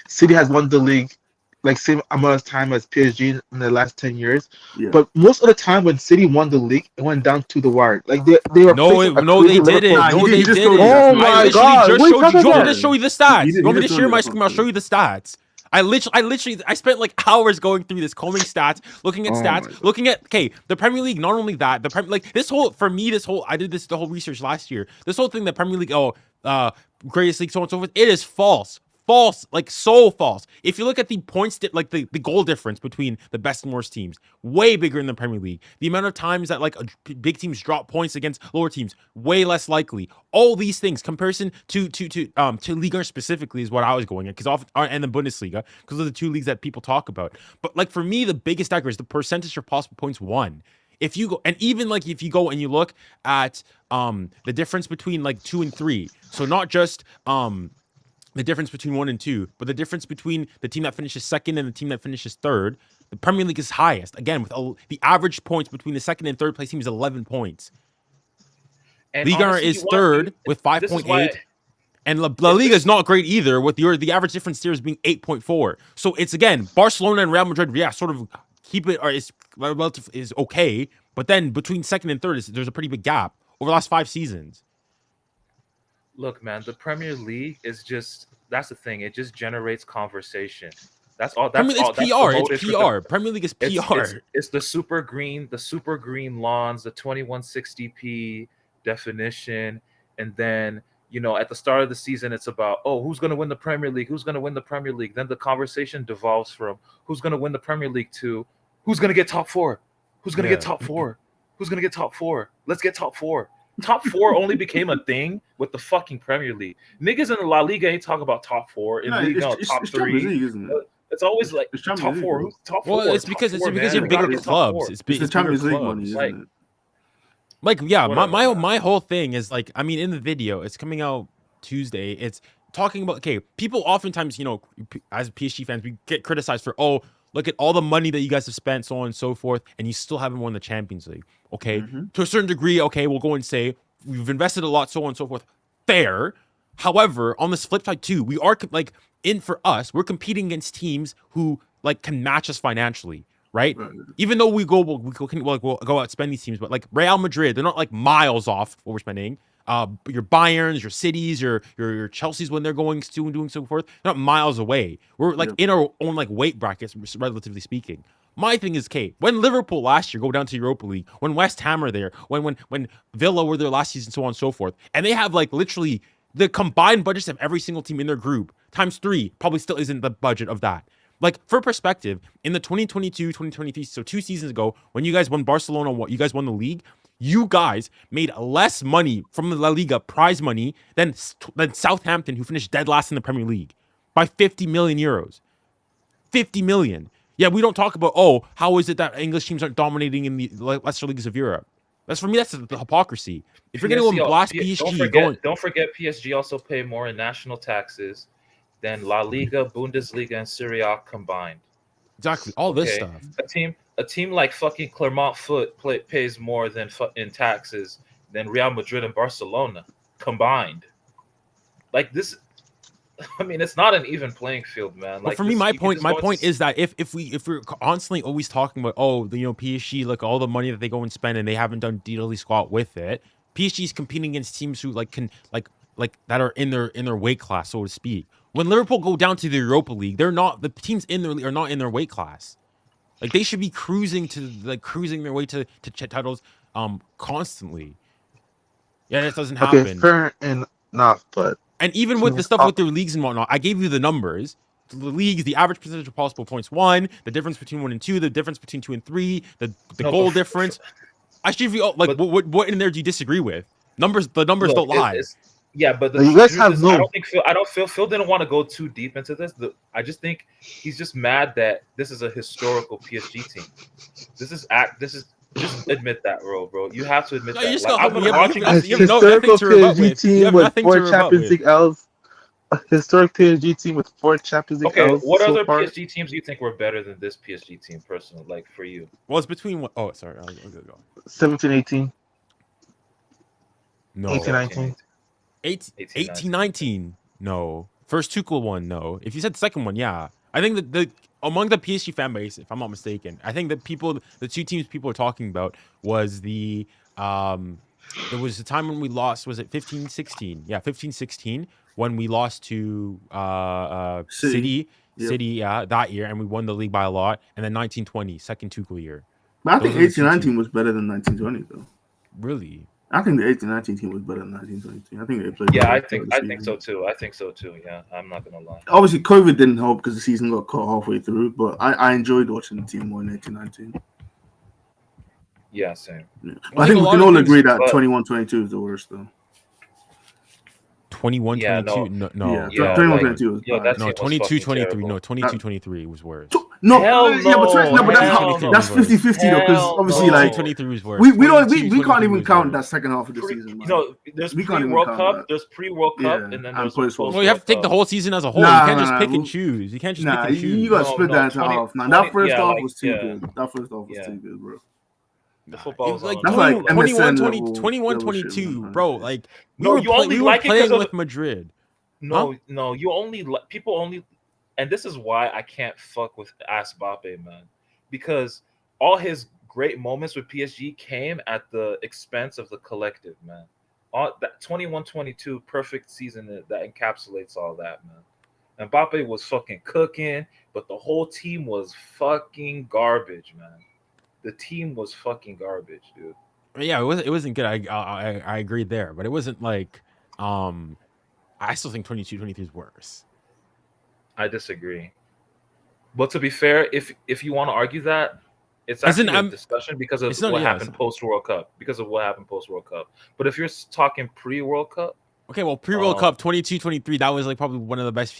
City has won the league like same amount of time as PSG in the last 10 years. Yeah. But most of the time when City won the league, it went down to the wire. Like they were No, facing a no, they crazy didn't. Liverpool Nah, No, he they just didn't. told you Oh that. my I literally God, just what are you showed you. talking You want me about? to show you the stats? He did- You want he me to just share told my you screen? I'll that. show you the stats. I literally I spent like hours going through this, combing stats, looking at Oh my stats, God. looking at the Premier League. Not only that, like this whole I did the whole research last year. This whole thing, the Premier League, greatest league, so on and so forth. It is false. False, like so false. If you look at the points, like the goal difference between the best and worst teams, way bigger in the Premier League. The amount of times that like big teams drop points against lower teams, way less likely. All these things, comparison to Ligue 1 specifically is what I was going at, and the Bundesliga, because of the two leagues that people talk about. But like for me, the biggest factor is the percentage of possible points won. If you go, and even like if you go and you look at the difference between like 2 and 3, so not just the difference between 1 and 2, but the difference between the team that finishes second and the team that finishes third, the Premier League is highest. Again, with the average points between the second and third place team is 11 points. And Ligue 1 honestly, is third with this is why- 5.8. And La Liga is not great either, with the average difference there is being 8.4. So it's, again, Barcelona and Real Madrid, yeah, sort of keep it, or is relative is okay, but then between second and third, there's a pretty big gap over the last 5 seasons. Look, man, the Premier League is that's the thing. It just generates conversation. That's all. That's Premier, all. it's That's PR. the motive It's for PR. Premier League is PR. It's the super green lawns, the 2160p definition, and then at the start of the season, it's about who's going to win the Premier League? Who's going to win the Premier League? Then the conversation devolves from who's going to win the Premier League to who's going to get top 4? Who's going to get top 4? Who's going to get top 4? Let's get top 4. Top 4 only became a thing with the fucking Premier League. Niggas in the La Liga ain't talking about top 4. In Ligue, top it's 3. Champions League, isn't it? It's always like It's top Champions 4. League. Who's top 4? Well, it's Top because 4, you man. have We gotta bigger get top 4. clubs. It's It's the Champions bigger League clubs. money, Like- isn't it? Like, yeah, Whatever, man. my whole thing is like, I mean, in the video, it's coming out Tuesday. It's talking about, okay, people oftentimes, as PSG fans, we get criticized for, look at all the money that you guys have spent, so on and so forth, and you still haven't won the Champions League. Okay, to a certain degree, okay, we'll go and say we've invested a lot, so on and so forth. Fair. However, on this flip side too, we are for us, we're competing against teams who like can match us financially, right? Even though we'll go out and spend these teams, but like Real Madrid, they're not like miles off what we're spending. Your Bayerns, your Cities, your Chelseas when they're going to and doing so forth, they're not miles away. We're like in our own like weight brackets, relatively speaking. My thing is, okay, when Liverpool last year go down to Europa League, when West Ham are there, when Villa were there last season, so on and so forth, and they have like literally the combined budgets of every single team in their group times 3 probably still isn't the budget of that. Like, for perspective, in the 2022-2023, so 2 seasons ago, when you guys won Barcelona, you guys won the league, you guys made less money from the La Liga prize money than Southampton, who finished dead last in the Premier League, by 50 million euros. 50 million. Yeah, we don't talk about, how is it that English teams aren't dominating in the lesser leagues of Europe? That's, for me, that's the hypocrisy. If you're going to blast PSG, don't forget PSG also pay more in national taxes than La Liga, Bundesliga, and Serie A combined. Exactly, all this stuff. A team like fucking Clermont Foot pays more than in taxes than Real Madrid and Barcelona combined. Like this, I mean, it's not an even playing field, man. Like, for me, my point is that if we're constantly always talking about PSG, look, all the money that they go and spend and they haven't done diddly squat with it. PSG is competing against teams who can that are in their weight class, so to speak. When Liverpool go down to the Europa League, the teams in their league are not in their weight class. Like, they should be cruising their way to titles constantly. Yeah, that doesn't happen. Okay, fair enough, but and even with the stuff with their leagues and whatnot, I gave you the numbers. The leagues, the average percentage of possible points won, the difference between 1 and 2, the difference between 2 and 3, the goal difference. I should be what in there do you disagree with? The numbers don't lie. Yeah, but you guys have no. I don't feel Phil didn't want to go too deep into this. I just think he's just mad that this is a historical PSG team. Just admit that, bro. You have to admit No, you that. just Like, gotta I've hold been me. watching. You have A nothing historical to rebut PSG with. You team have with nothing to 4 rebut Champions with. League L's. A historic PSG team with 4 Champions League Okay, L's what so other far. PSG teams do you think were better than this PSG team, personally? Like for you? Well, it's between what? Oh, sorry. I'll go. 17, 18, No. 18, 19. 18, 19. No. First Tuchel one, no. If you said the second one, yeah. I think that the among the PSG fan base, if I'm not mistaken, I think the two teams people are talking about was the there was a time when we lost, was it 15, 16? Yeah, 15, 16, when we lost to City. Yep. City, yeah, that year, and we won the league by a lot. And then 1920, second Tuchel year. But I Those think are the two 18-19 teams. was better than 19-20 though. Really? I think the 18-19 team was better than 19-20. I think they played. Yeah, better I throughout think the I think season. so too. I think so too. Yeah, I'm not gonna lie. Obviously, COVID didn't help because the season got cut halfway through. But I enjoyed watching the team more in 18-19. Yeah, same. Yeah. Well, I think a we lot can of all things- agree that but- 21-22 is the worst though. 21, Yeah, 22? No. Yeah, Yeah, 21-22 was yo, bad. that No, team was 22, fucking 23. terrible. No, 22, 23 was worse. No, Hell yeah, but, no, but hell no. that's 50-50 though, because Hell obviously, no. like 23 was worse. we 22, can't 23 even was count worse. that second half of the season, man. There's We can't even pre-World count Cup, that. there's pre-World Cup, Yeah, and then and there's post-World Well, you have to take the whole season as a whole. You can't just pick and choose. You can't just pick and choose. You got to No, split no, that into 20 half. Now 20 that first yeah, half like, was too yeah. good. That first half was Yeah. too good, bro. The football It was like That's 20, like 21, MSN 20, level- 21, level shit, 22, man. bro. Like No, you only we like were it 'cause playing of- with Madrid. No, you only people only, and this is why I can't fuck with Mbappe, man, because all his great moments with PSG came at the expense of the collective, man. All that 21-22 perfect season that encapsulates all that, man. Mbappe was fucking cooking, but the whole team was fucking garbage, man. The team was fucking garbage, dude. Yeah, it wasn't good. I agree there, but it wasn't like I still think 22, 23 is worse. I disagree. But to be fair, if you want to argue that, it's As in, actually a discussion because of it's not- what yeah, happened post World Cup. Because of what happened post World Cup. But if you're talking pre World Cup, Okay, well, pre-World Cup 22, 23, that was like probably one of the best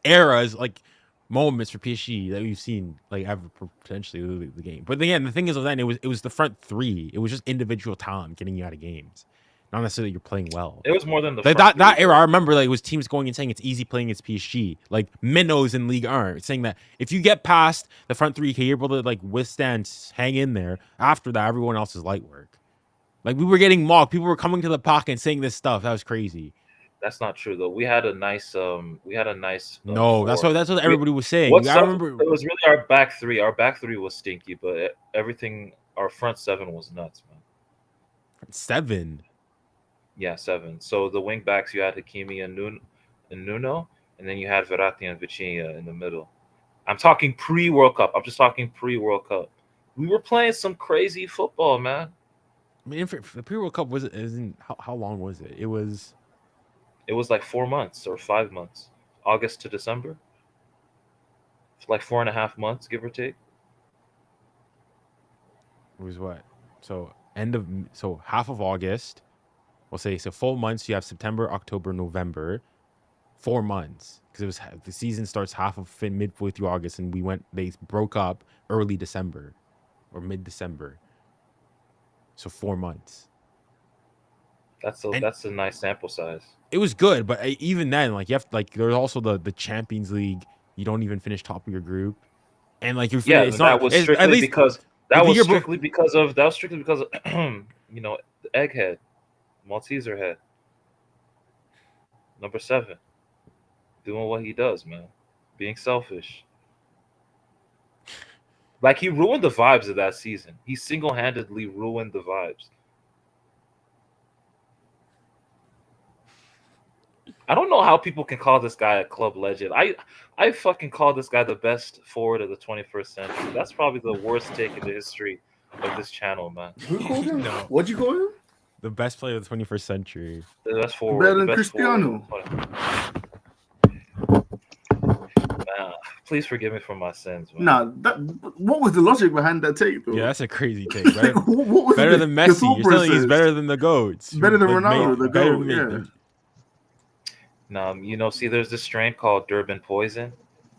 eras, like moments for PSG that we've seen like ever potentially the game. But again, the thing is with that, it was the front three. It was just individual talent getting you out of games, not necessarily you're playing well. it was more than the Like front that three, era, bro. I remember like it was teams going and saying it's easy playing against PSG. Like minnows in Ligue 1, saying that if you get past the front three, you're able to like withstand, hang in there. After that, everyone else is light work. Like we were getting mocked. People were coming to the pocket and saying this stuff. That was crazy. That's not true though. We had a nice No, that's four. what everybody was saying. What's I up? remember It was really our back three. Our back three was stinky, but everything, our front seven was nuts, man. 7. Yeah, 7. So the wing backs, you had Hakimi and Nuno, and then you had Verratti and Vitinha in the middle. I'm talking pre-World Cup. I'm just talking pre-World Cup. We were playing some crazy football, man. I mean, for the pre-World Cup isn't how long was it? It was like 4 months or 5 months, August to December. It's like 4.5 months, give or take. what? So half of August. We'll say so full months. You have September, October, November. 4 months because the season starts half of midway through August, and they broke up early December or mid-December. So 4 months. That's a nice sample size. It was good, but even then, like you have there's also the Champions League. You don't even finish top of your group, and like Yeah, it's that not. was It's, strictly at least because the that was year strictly because of you know, the egghead, Malteser head, number 7, doing what he does, man, being selfish. Like he ruined the vibes of that season. He single-handedly ruined the vibes. I don't know how people can call this guy a club legend. I fucking call this guy the best forward of the 21st century. That's probably the worst take in the history of this channel, man. Who called him? No. What'd you call him? the best player of the 21st century. The best forward. Better the than best Cristiano. forward. Man, please forgive me for my sins, man. Nah, what was the logic behind that take, though? Yeah, that's a crazy take. Better, What was better the- than the Messi. thought You're telling me he's process? better than the goats. Better than Like, Ronaldo, the better GOAT, than- yeah. See, there's this strain called Durban poison.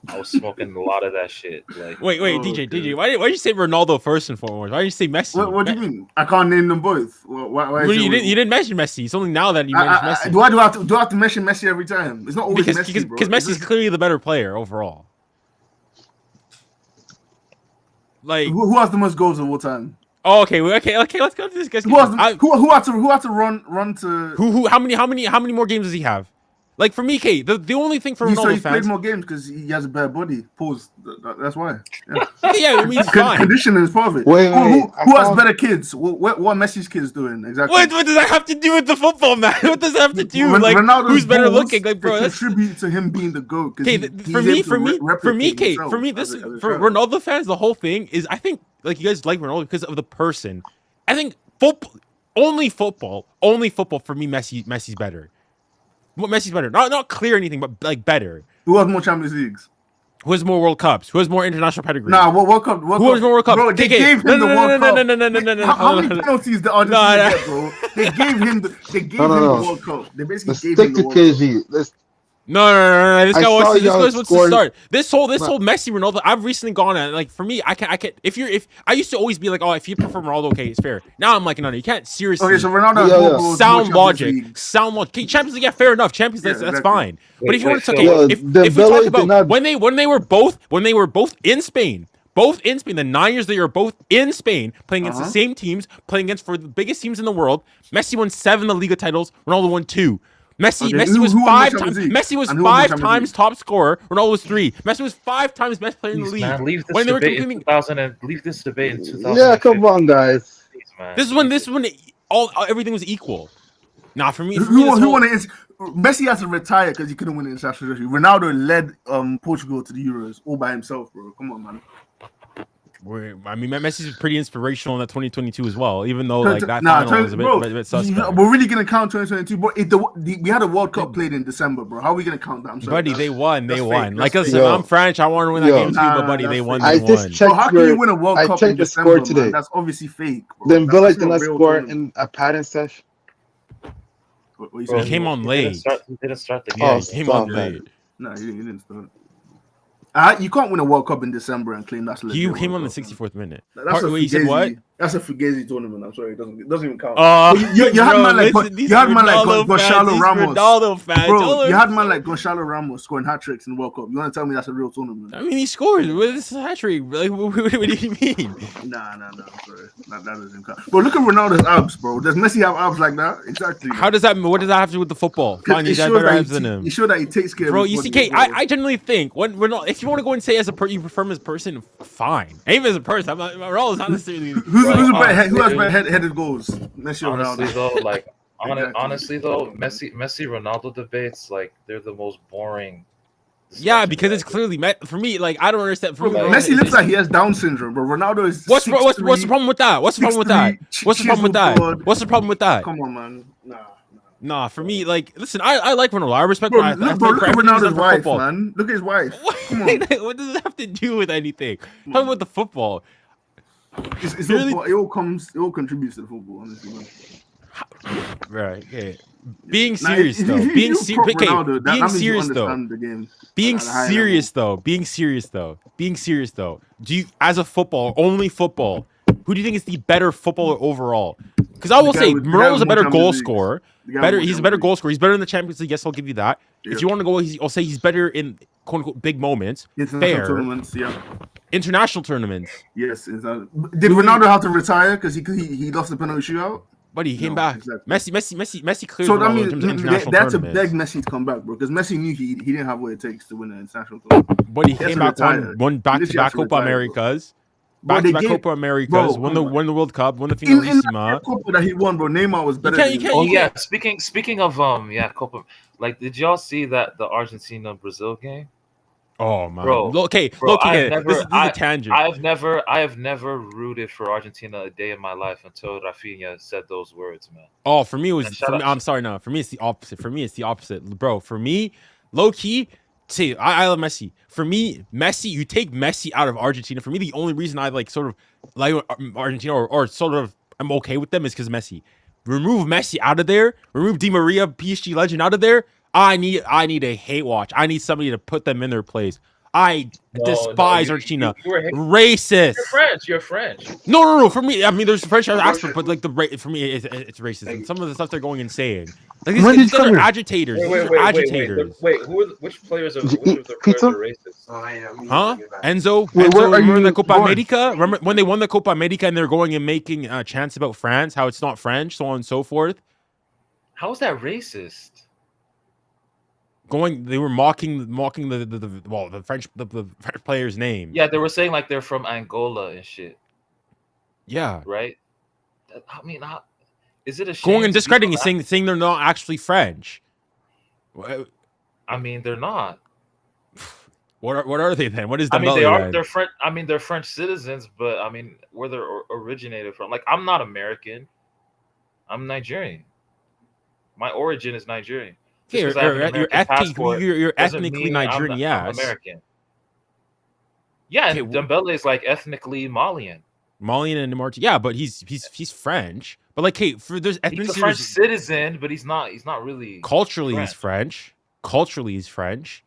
I was smoking a lot of that shit. Like, Wait, Oh, DJ, okay. DJ. Why did you say Ronaldo first and foremost? Why did you say Messi? What do you mean? I can't name them both. Why Well, is it- you didn't mention Messi. It's only now that you mentioned Messi. do I have to mention Messi every time? It's not always because Messi, bro. because It's Messi's just- clearly the better player overall. Like, who has the most goals of all time? oh, okay, let's go to this guy. Who had to run to? Who? How many more games does he have? Like for me, Kate, the only thing for So Ronaldo he's played fans, more games because he has a better body. Pause. That's why. Yeah. yeah, I mean, it's fine. Conditioning is part of it. Wait, who has better kids? What Messi's kids doing exactly? What does that have to do with the football, man? What does that have to do? When Like, Ronaldo's who's better goals, looking? Like, bro, they that's contribute to him being the GOAT. okay. For me, Kate, for Ronaldo fans, the whole thing is, I think, like, you guys like Ronaldo because of the person. I think only football for me. Messi's better. What Messi's better? Not clear or anything, but like better. Who has more Champions Leagues? Who has more World Cups? Who has more international pedigree? Nah, World Cup. Who has more World Cups? Bro, they gave him the World Cup. No. How many penalties did Argentina get, bro? They gave him the World Cup. They basically Let's gave stick him to the World Cup. KG. Let's No. This I guy saw wants y'all to scored- start. This whole Messi Ronaldo. I've recently gone at, like, for me, I can if I used to always be like, oh, if you prefer Ronaldo, okay, it's fair. Now I'm like, no, you can't seriously. Okay, so Ronaldo has Yeah, more yeah. goals, Sound more Champions logic. League. Sound logic. Okay, Champions League, yeah, fair enough. Champions League, Yeah, that's exactly. fine. But if you want to talk, Wait, so- if we Dembele talk about did not- when they were both in Spain. Both in Spain, the 9 years they were both in Spain, playing against the same teams, playing against for the biggest teams in the world. Messi won 7 La Liga titles. Ronaldo won 2. Messi was who won the 5 Champions times. League? Messi was And who won the 5 Champions times League? top scorer. Ronaldo was 3. Messi was 5 times best player in the please, league. man, leave this When they were debate in competing, 2000 and leave this debate in 2000. yeah, come on, guys. Man. this is when everything was equal. Nah, for me, Who won it? Messi has to retire because he couldn't win the international trophy. Ronaldo led Portugal to the Euros all by himself, bro. Come on, man. I mean, Messi's pretty inspirational in that 2022 as well, even though like that Nah, final was a bit suspect. we're really gonna count 2022, bro. We had a World Cup played in December, bro. How are we gonna count that? I'm sorry, Buddy, they won. They that's won. fake. Like, That's listen, fake. I'm French. I want to win that Yo. game too, but Nah, buddy, that's they won. fake. They I just won. checked Bro, how can you win a World I Cup checked in the December, score man? today. That's obviously fake. Bro. Dembele That's did not not real score tournament. in a pattern session. What you Bro, saying? He came on He late. didn't start the Yeah, game. he came stop, on man. late. No, he didn't start. You can't win a World Cup in December and claim that's legit He World came on the Cup, man. 64th minute. That's a Wait, you said what? Fugazi. That's a Fugazi tournament. I'm sorry, it doesn't even count. You had man like Gonzalo Ramos. Ronaldo fans. Bro, you had man like Gonzalo Ramos scoring hat tricks in the World Cup. You want to tell me that's a real tournament? I mean, he scored. This is a hat trick. Like, what do you mean? Nah. I'm sorry. That doesn't count. Bro, look at Ronaldo's abs, bro. Does Messi have abs like that? Exactly. What does that have to do with the football? Fine, It he's had shows better that abs than him. You show that he takes care Bro, of his you see, body, Kate, bro. I genuinely think if you want to go and say you prefer him as a person, fine. Even as a person, I'm not. Ronaldo's not necessarily. Who has honestly, better headed goals? Messi or Honestly Ronaldo? though, like Exactly. honestly though, Messi Ronaldo debates, like, they're the most boring. Yeah, discussions because it's ever. clearly for me. Like, I don't understand. For me, Bro, Messi looks like he has Down syndrome, bro. Ronaldo is. What's the 6'3". problem with that? What's the problem with that? 6'3", What's the problem with that? chiseled What's the problem with that? Come on, man. Nah. Nah, for me, like, listen, I like Ronaldo. I respect. Bro, I look at everything he's done Ronaldo's for wife, football. man. Look at his wife. Come on. What does it have to do with anything? Come Talking on. about the football. It's Really? all, it all contributes to the football, honestly, man. Right. Okay. Being Nah, serious if though. you Being prop Ronaldo, that being means you serious though. understand the game Being at a high serious though. Being serious though. Do you, as a football, only football, who do you think is the better footballer overall? Because I will guy say with- the guy Ronaldo's with a better more goal Champions scorer. The guy Better, with he's a more better Champions goal scorer. He's better in the Champions League. Yes, I'll give you that. Yep. If you want to go, I'll say he's better in quote unquote big moments. League. International Fair. tournaments, yeah. International tournaments. Yes. Did Ronaldo have to retire because he lost the penalty shootout? But he came No, back. exactly. Messi cleared So Ronaldo that in means terms of international they had to tournaments. beg Messi to come back, bro, because Messi knew he didn't have what it takes to win an international tournament. But he He has came to back, retire. won back-to-back Literally has to Copa retire, bro. Americas, Bro, they back-to-back gave- Copa Americas, bro, won come on. the World Cup, won the In Finalissima. that Copa that he won, bro, Neymar was better. can't- than you him. can't- Oh yeah, speaking of Copa, like, did y'all see that the Argentina Brazil game? Oh man, Bro, okay, bro, look, I okay, have this is never- a tangent. I have never rooted for Argentina a day in my life until Rafinha said those words, man. Oh, for me it was. And shout For me, out- I'm sorry, no. For me, it's the opposite. Bro. For me, low key. See, I love Messi. For me, Messi. You take Messi out of Argentina. For me, the only reason I like sort of like Argentina or sort of I'm okay with them is because Messi. Remove Messi out of there. Remove Di Maria, PSG legend, out of there. I need a hate watch. I need somebody to put them in their place. I despise Argentina. Racist. You're French. No. For me, I mean, there's French aspect, but like for me, it's racism. Some of the stuff they're going and saying, like these guys are agitators. These are agitators. Wait, which players are which of the players Pizza? are racist? Huh? Enzo, Wait, where are remember the you Copa born? America? Remember when they won the Copa America and they're going and making chants about France, how it's not French, so on and so forth. How is that racist? They were mocking the French player's name. Yeah, they were saying like they're from Angola and shit, Yeah. right? I mean, is it a shame Going and to be discrediting, from saying they're not actually French. I mean, they're not. What are they then? What is the I mean, they are. then? They're French. I mean, they're French citizens, but I mean, where they're originated from. Like, I'm not American. I'm Nigerian. My origin is Nigerian. Just 'cause I have an American passport you're doesn't ethnically mean Nigerian, I'm yes. American. Yeah, and Okay, Dembele is like ethnically Malian. Malian and Martin. Yeah, but he's French. But like, hey, there's He's a ethnicity. French citizen, but he's not really Culturally, French. he's French. Culturally, he's French.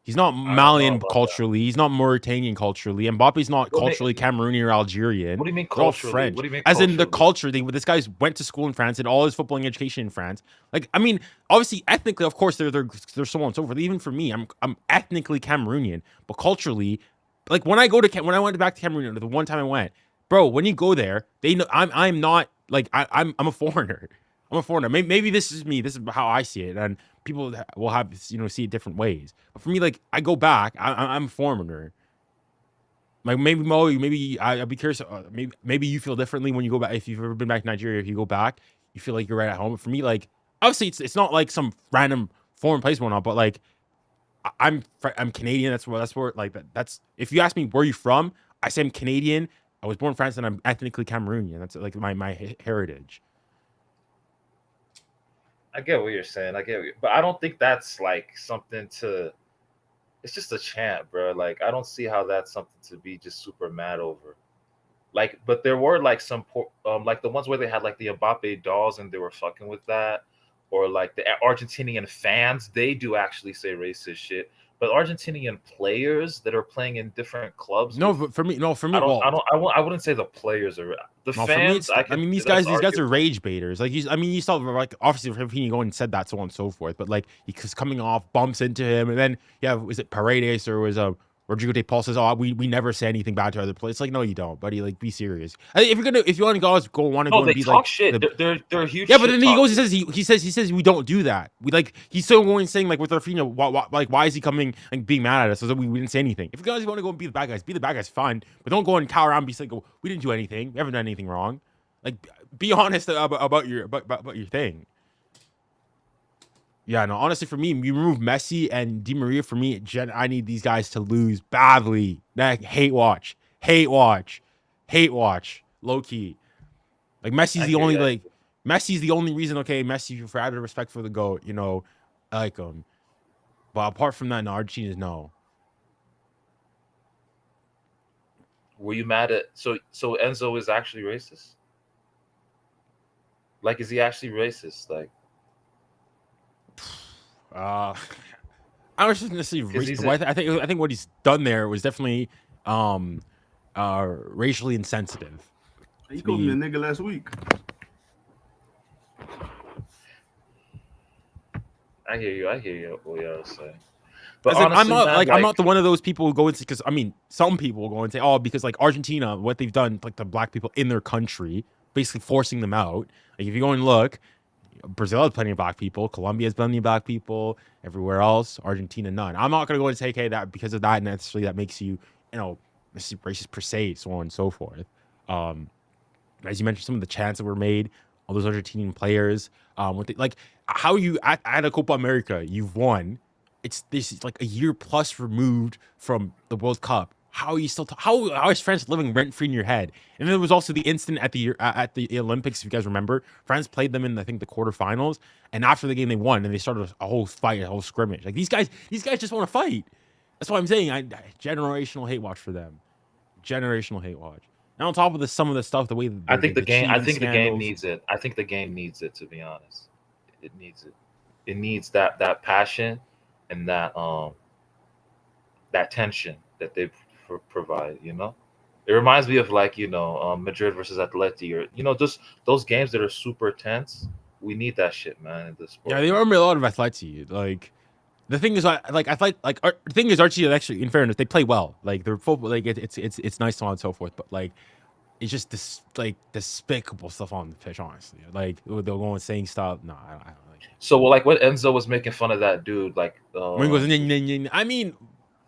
He's not don't know Malian about culturally. He's not Mauritanian culturally. And Mbappe's not Well, culturally Cameroonian or Algerian. What do you mean They're all culturally? French. What do you mean As in the culturally? culture, this guy's went to school in France and all his footballing education in France. Like, I mean, obviously, ethnically, of course, they're so on and so forth. Even for me, I'm ethnically Cameroonian, but culturally, like when I went back to Cameroon, the one time I went, bro, when you go there, they know I'm not like I'm a foreigner. I'm a foreigner. Maybe this is me. This is how I see it, and people will have see it different ways. But for me, like I go back, I'm a foreigner. Like maybe Mo, I'd be curious. Maybe you feel differently when you go back. If you've ever been back to Nigeria, if you go back, you feel like you're right at home. But for me, like obviously, it's not like some random foreign place going on, but like I'm Canadian. That's where like that's. If you ask me where you from, I say I'm Canadian. I was born in France, and I'm ethnically Cameroonian. That's like my heritage. I get what you're saying. But I don't think that's like something to. It's just a chant, bro. Like I don't see how that's something to be just super mad over. Like, but there were like some like the ones where they had like the Mbappe dolls and they were fucking with that, or like the Argentinian fans. They do actually say racist shit. But Argentinian players that are playing in different clubs. But for me, I wouldn't say the players are the fans. For me, I mean, these guys are rage baiters. Like, you saw like obviously Rafinha going and said that, so on and so forth. But like, he's coming off, bumps into him, and then was it Paredes or was Rodrigo de Paul says, "Oh, we never say anything bad to other players." It's like, no, you don't, buddy. Like, be serious. If you want to go and be talk like, shit. They're huge. Yeah, but then he goes and says he says we don't do that. We like he's still going and saying like with Rafinha, why is he coming and being mad at us? So that we didn't say anything. If you guys want to go and be the bad guys, fine. But don't go and cower around and be like, oh, we didn't do anything. We haven't done anything wrong. Like, be honest about your thing. Yeah, no, honestly, for me, you remove Messi and Di Maria, for me, I need these guys to lose badly. That hate watch, low key. Like Messi's Messi's the only reason. Okay, Messi, for out of respect for the GOAT, I like him. But apart from that, no, Argentina is no. Were you mad at so Enzo is actually racist? Like, is he actually racist? Like, I don't necessarily racist. I think what he's done there was definitely racially insensitive. He called me a nigga last week. I hear you. What y'all saying. But honestly, honestly, I'm not the one of those people who go into, because I mean, some people will go and say, oh, because like Argentina, what they've done like to black people in their country, basically forcing them out. Like if you go and look, Brazil has plenty of black people, Colombia has plenty of black people, everywhere else, Argentina none. I'm not gonna go and say, okay, that because of that necessarily that makes you, racist per se, so on and so forth. As you mentioned, some of the chants that were made, all those Argentinian players, how you at a Copa America, you've won. This is like a year plus removed from the World Cup. How are you still? How is France living rent free in your head? And then there was also the incident at the Olympics. If you guys remember, France played them in I think the quarterfinals, and after the game they won, and they started a whole fight, a whole scrimmage. Like these guys just want to fight. That's why I'm saying generational hate watch for them. Generational hate watch. And on top of this, some of the stuff, the way I think the game needs it. I think the game needs it. To be honest, it needs it. It needs that passion and that that tension that they provide. It reminds me of like Madrid versus Atleti, or just those games that are super tense. We need that shit, man, in the sport. Yeah, they remember a lot of Atleti. Like the thing is, the thing is, Archie. Actually, in fairness, they play well. Like their football, like it's nice so on and so forth. But like it's just this like despicable stuff on the pitch. Honestly, like they'll go and saying stuff. No, I don't like it. So like what Enzo was making fun of that dude, like When he goes, I mean,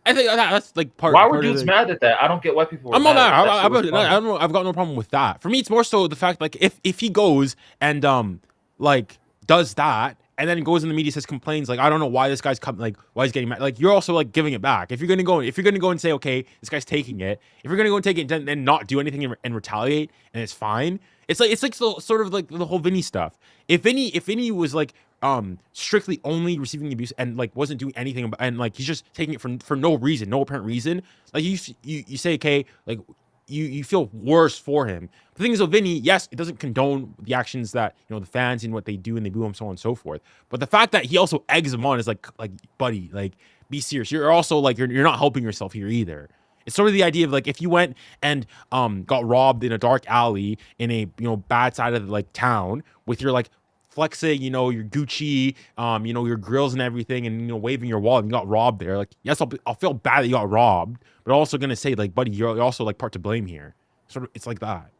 I think that's like part. Why were part of dudes the, mad at that? I don't get why people were I'm not mad. mad. At that. That shit was funny. I don't know. I've got no problem with that. For me, it's more so the fact like if he goes and like does that and then goes in the media says complains like I don't know why this guy's why he's getting mad. Like you're also like giving it back. If you're gonna go and say okay this guy's taking it. If you're gonna go and take it and not do anything and retaliate and it's fine. It's like sort of like the whole Vinny stuff. If Vinny was like strictly only receiving the abuse and like wasn't doing anything about, and like he's just taking it for no reason, no apparent reason, like you say okay, like you feel worse for him. The thing is, though, Vinny, yes, it doesn't condone the actions that the fans and what they do and they boo him, so on and so forth. But the fact that he also eggs him on is like buddy, like be serious. You're also like you're not helping yourself here either. It's sort of the idea of like if you went and got robbed in a dark alley in a bad side of the like town with your like flexing, your Gucci, your grills and everything, and waving your wallet, and you got robbed there. Like, yes, I'll feel bad that you got robbed, but I'm also gonna say like, buddy, you're also like part to blame here. Sort of, it's like that.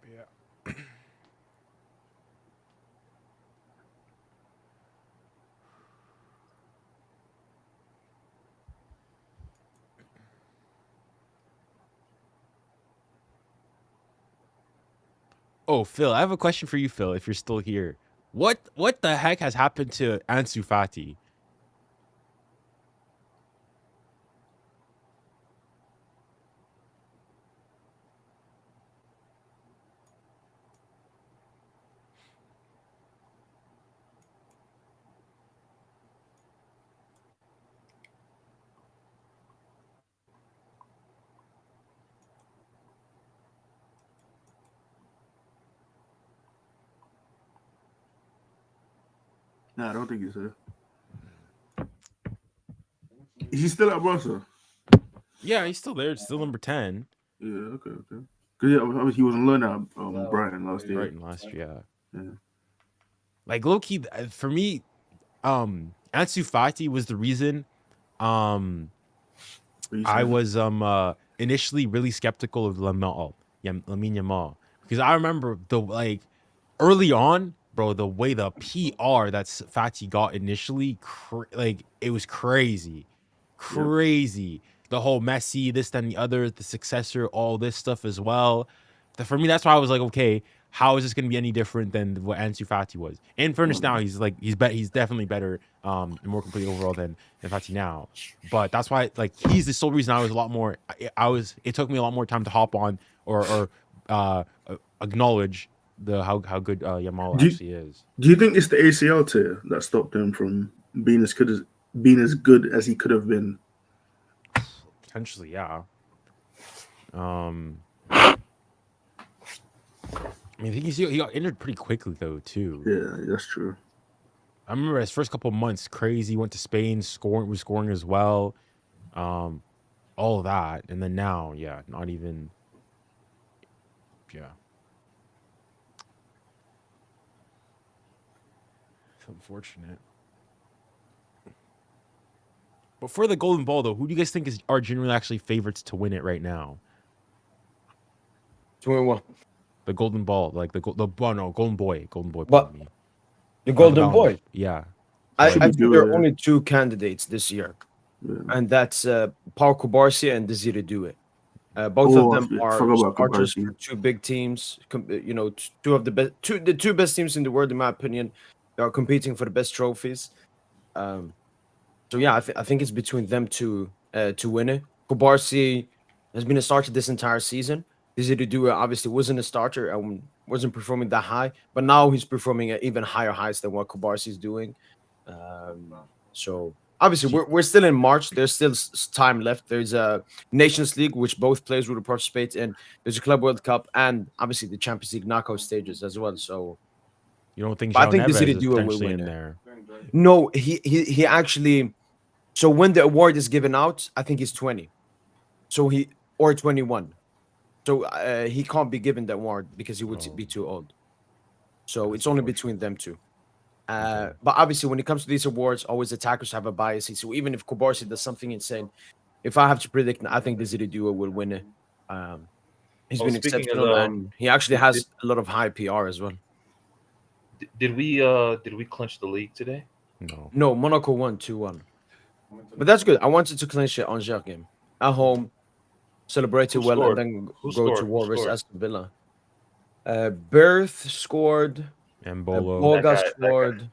Yeah. Oh, Phil, I have a question for you, Phil, if you're still here. What the heck has happened to Ansu Fati? No, I don't think he's here. Is he still at Barca? Yeah, he's still there. It's still number 10. Yeah, okay. Because obviously he was on loan at Brighton last year. Brighton last year, Yeah. Like low key, for me, Ansu Fati was the reason. What you I saying? was initially really skeptical of Lamine Yamal because I remember early on, bro, the way the PR that Fati got initially, it was crazy. The whole Messi, this, then the other, the successor, all this stuff as well. For me, that's why I was like, okay, how is this going to be any different than what Ansu Fati was? In fairness, now he's definitely better, and more complete overall than Fati now. But that's why, like, he's the sole reason I was a lot more. It took me a lot more time to hop on or acknowledge how good Yamal actually is. Do you think it's the ACL tear that stopped him from being as good as he could have been? Potentially, yeah. I mean, I think he got injured pretty quickly though too. Yeah, that's true. I remember his first couple of months crazy. Went to Spain, was scoring as well, all of that, and then now, yeah, not even. Yeah, it's unfortunate. But for the Golden Ball though, who do you guys think are generally actually favorites to win it right now? To win what? The Golden Ball, like Golden Boy. What? pardon me. The Golden Boy. Yeah. I Should think be there are Doue. only two candidates this year, Yeah. and that's Paul Kubarsi and Desire Doue. Both of them are forgot about starters Kubarsi. for two big teams. Two of the two best teams in the world, in my opinion. They are competing for the best trophies. So yeah, I think it's between them two to win it. Kubarsi has been a starter this entire season. Desire Doue obviously wasn't a starter and wasn't performing that high, but now he's performing at even higher heights than what Kubarsi is doing. So obviously we're still in March. There's still time left. There's a Nations League, which both players will participate in. There's a Club World Cup, and obviously the Champions League knockout stages as well. So You don't think but I João think Neves Desire is Doue will potentially win in it. there? No, he actually. So when the award is given out, I think he's 20. So he or 21. So he can't be given the award because he would be too old. So it's only between them two. Okay. But obviously, when it comes to these awards, always attackers have a bias. So even if Kubarsi does something insane, if I have to predict, I think Desire Doue will win it. He's been speaking of exceptional, and he actually has a lot of high PR as well. Did we clinch the league today? No. No, Monaco won 2-1. But that's good. I wanted to clinch the Angers game at home, celebrate it Who well, scored? and then Who go to scored? war Who versus scored? Aston Villa. Berth scored, Embolo. Boga That guy- scored,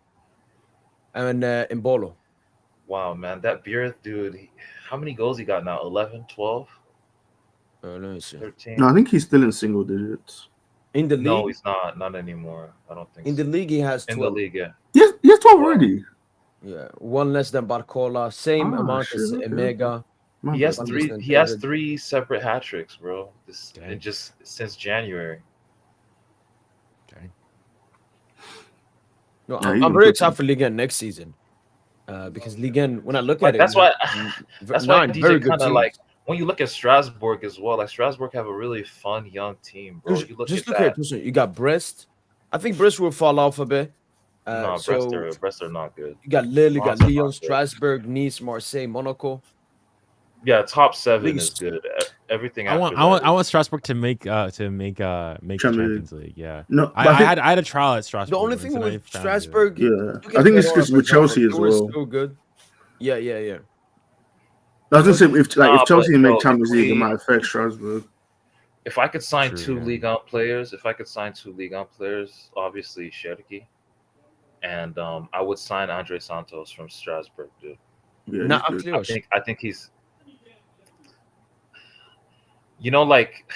and Mbolo. Wow, man, that Beer dude. How many goals he got now? 11, 12, Let me see. 13? No, I think he's still in single digits. In the league, No, he's not. Not anymore. I don't think in so. the league, he has 12. In the league, yeah. Yes, 12 already. Yeah, one less than Barcola, same Ah, amount shit, as okay, Emega. My He has bad. three- He has David. 3 separate hat tricks, bro. This Dang. and just since January. Okay. No, Yeah, I'm he's very good. excited for Ligue 1 next season. Because Ligue 1, when I look But at it, that's we why- have That's why nine DJ very good kind of teams. like when you look at Strasbourg as well. Like Strasbourg have a really fun young team, bro. You look Just at look that. at it. You got Brest. I think Brest will fall off a bit. No, So Brest are not good. you got Lille, you got Lens are Lyon, not good. Strasbourg, Nice, Marseille, Monaco. Yeah, top 7 League is is- good. Everything I after want that I is- want Strasbourg to make the Champions League. Yeah. No, I but I think, had I had a trial at Strasbourg. The only once, thing and I with found it. Strasbourg, yeah, look I at think it's Verona, because for with example. Chelsea as They were well. so good. Yeah. I was gonna say if Nah, Chelsea but, make bro, Champions if League, it we- might affect Strasbourg. If I could sign True, 2 yeah. Ligue 1 players, obviously Cherki, and I would sign Andre Santos from Strasbourg, dude. Yeah, Not he's good. Aklios. I think he's, like,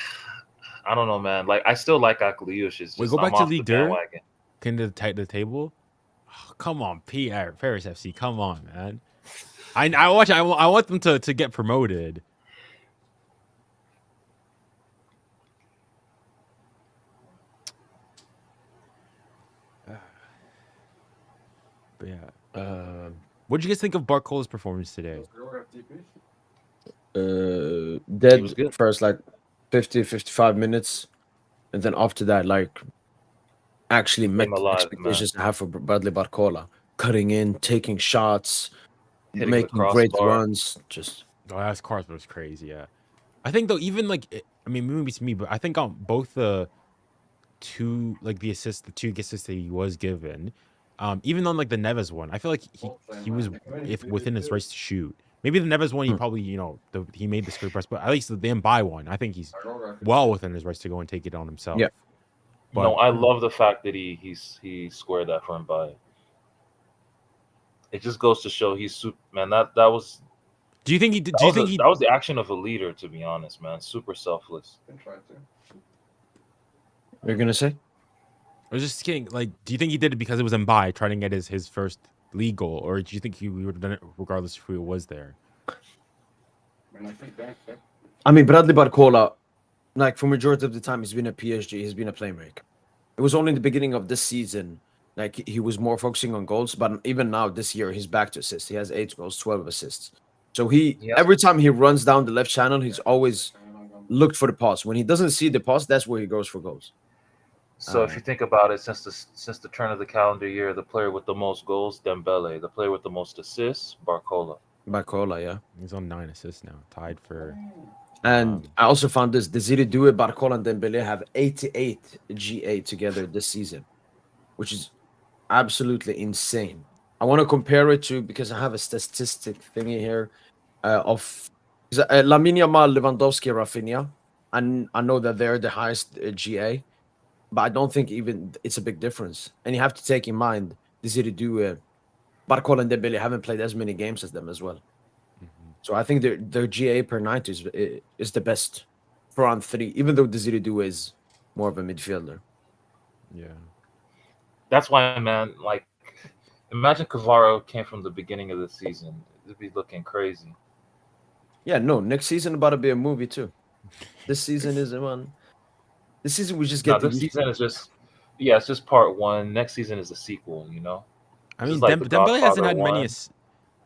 I don't know, man. Like, I still like Akliush. It's Wait, just go back I'm to off the Ligue 2? bandwagon. Can the table? Oh, come on, PR Paris FC. Come on, man. I want them to get promoted. But yeah. What did you guys think of Barcola's performance today? Dead was good. first like 50, 55 minutes. And then after that, like actually met Came alive, expectations I have for Bradley Barcola. Cutting in, taking shots, Hitting the making great crossbar. runs. Just Oh, that's Carlsberg was crazy. Yeah, I think though, even like maybe it's me, but I think on both the two assists that he was given, even on like the Neves one, I feel like he was within his rights to shoot. Maybe the Neves one, he probably he made the screen press, but at least the Mbappe one, I think he's well within his rights to go and take it on himself. Yeah. But, No, I love the fact that he squared that for Mbappe. It just goes to show he's super, man. That was do you think he did? that Do you was think a- he? that was the action of a leader, to be honest, man. Super selfless. you're gonna say? I was just kidding. Like, do you think he did it because it was Mbappe trying to get his first league goal, or do you think he would have done it regardless of who it was there? I mean, Bradley Barcola, like for majority of the time, he's been at PSG. He's been a playmaker. It was only in the beginning of this season, like he was more focusing on goals. But even now, this year, he's back to assists. He has 8 goals, 12 assists. So Yeah. every time he runs down the left channel, he's always looked for the pass. When he doesn't see the pass, that's where he goes for goals. So if you think about it, since the turn of the calendar year, the player with the most goals, Dembele. The player with the most assists, Barcola. Barcola, yeah. He's on 9 assists now, tied for. And I also found this: Desire Doue, Barcola, and Dembele have 88 GA together this season, which is absolutely insane. I want to compare it to, because I have a statistic thingy here of Lamine Yamal, Lewandowski, Rafinha, and I know that they're the highest GA, but I don't think even it's a big difference. And you have to take in mind Desire Doue, Barcola, and Dembele haven't played as many games as them as well. So I think their GA per 90 is the best front three, even though Desire Doue is more of a midfielder. Yeah. That's why, man. Like, imagine Cavaro came from the beginning of the season. it'd be looking crazy. Yeah, no, next season about to be a movie too. This season isn't one. This season we just No, get the this season is just it's just part one. Next season is a sequel. You know, I This mean, is like The Dembele hasn't Godfather had many. 1.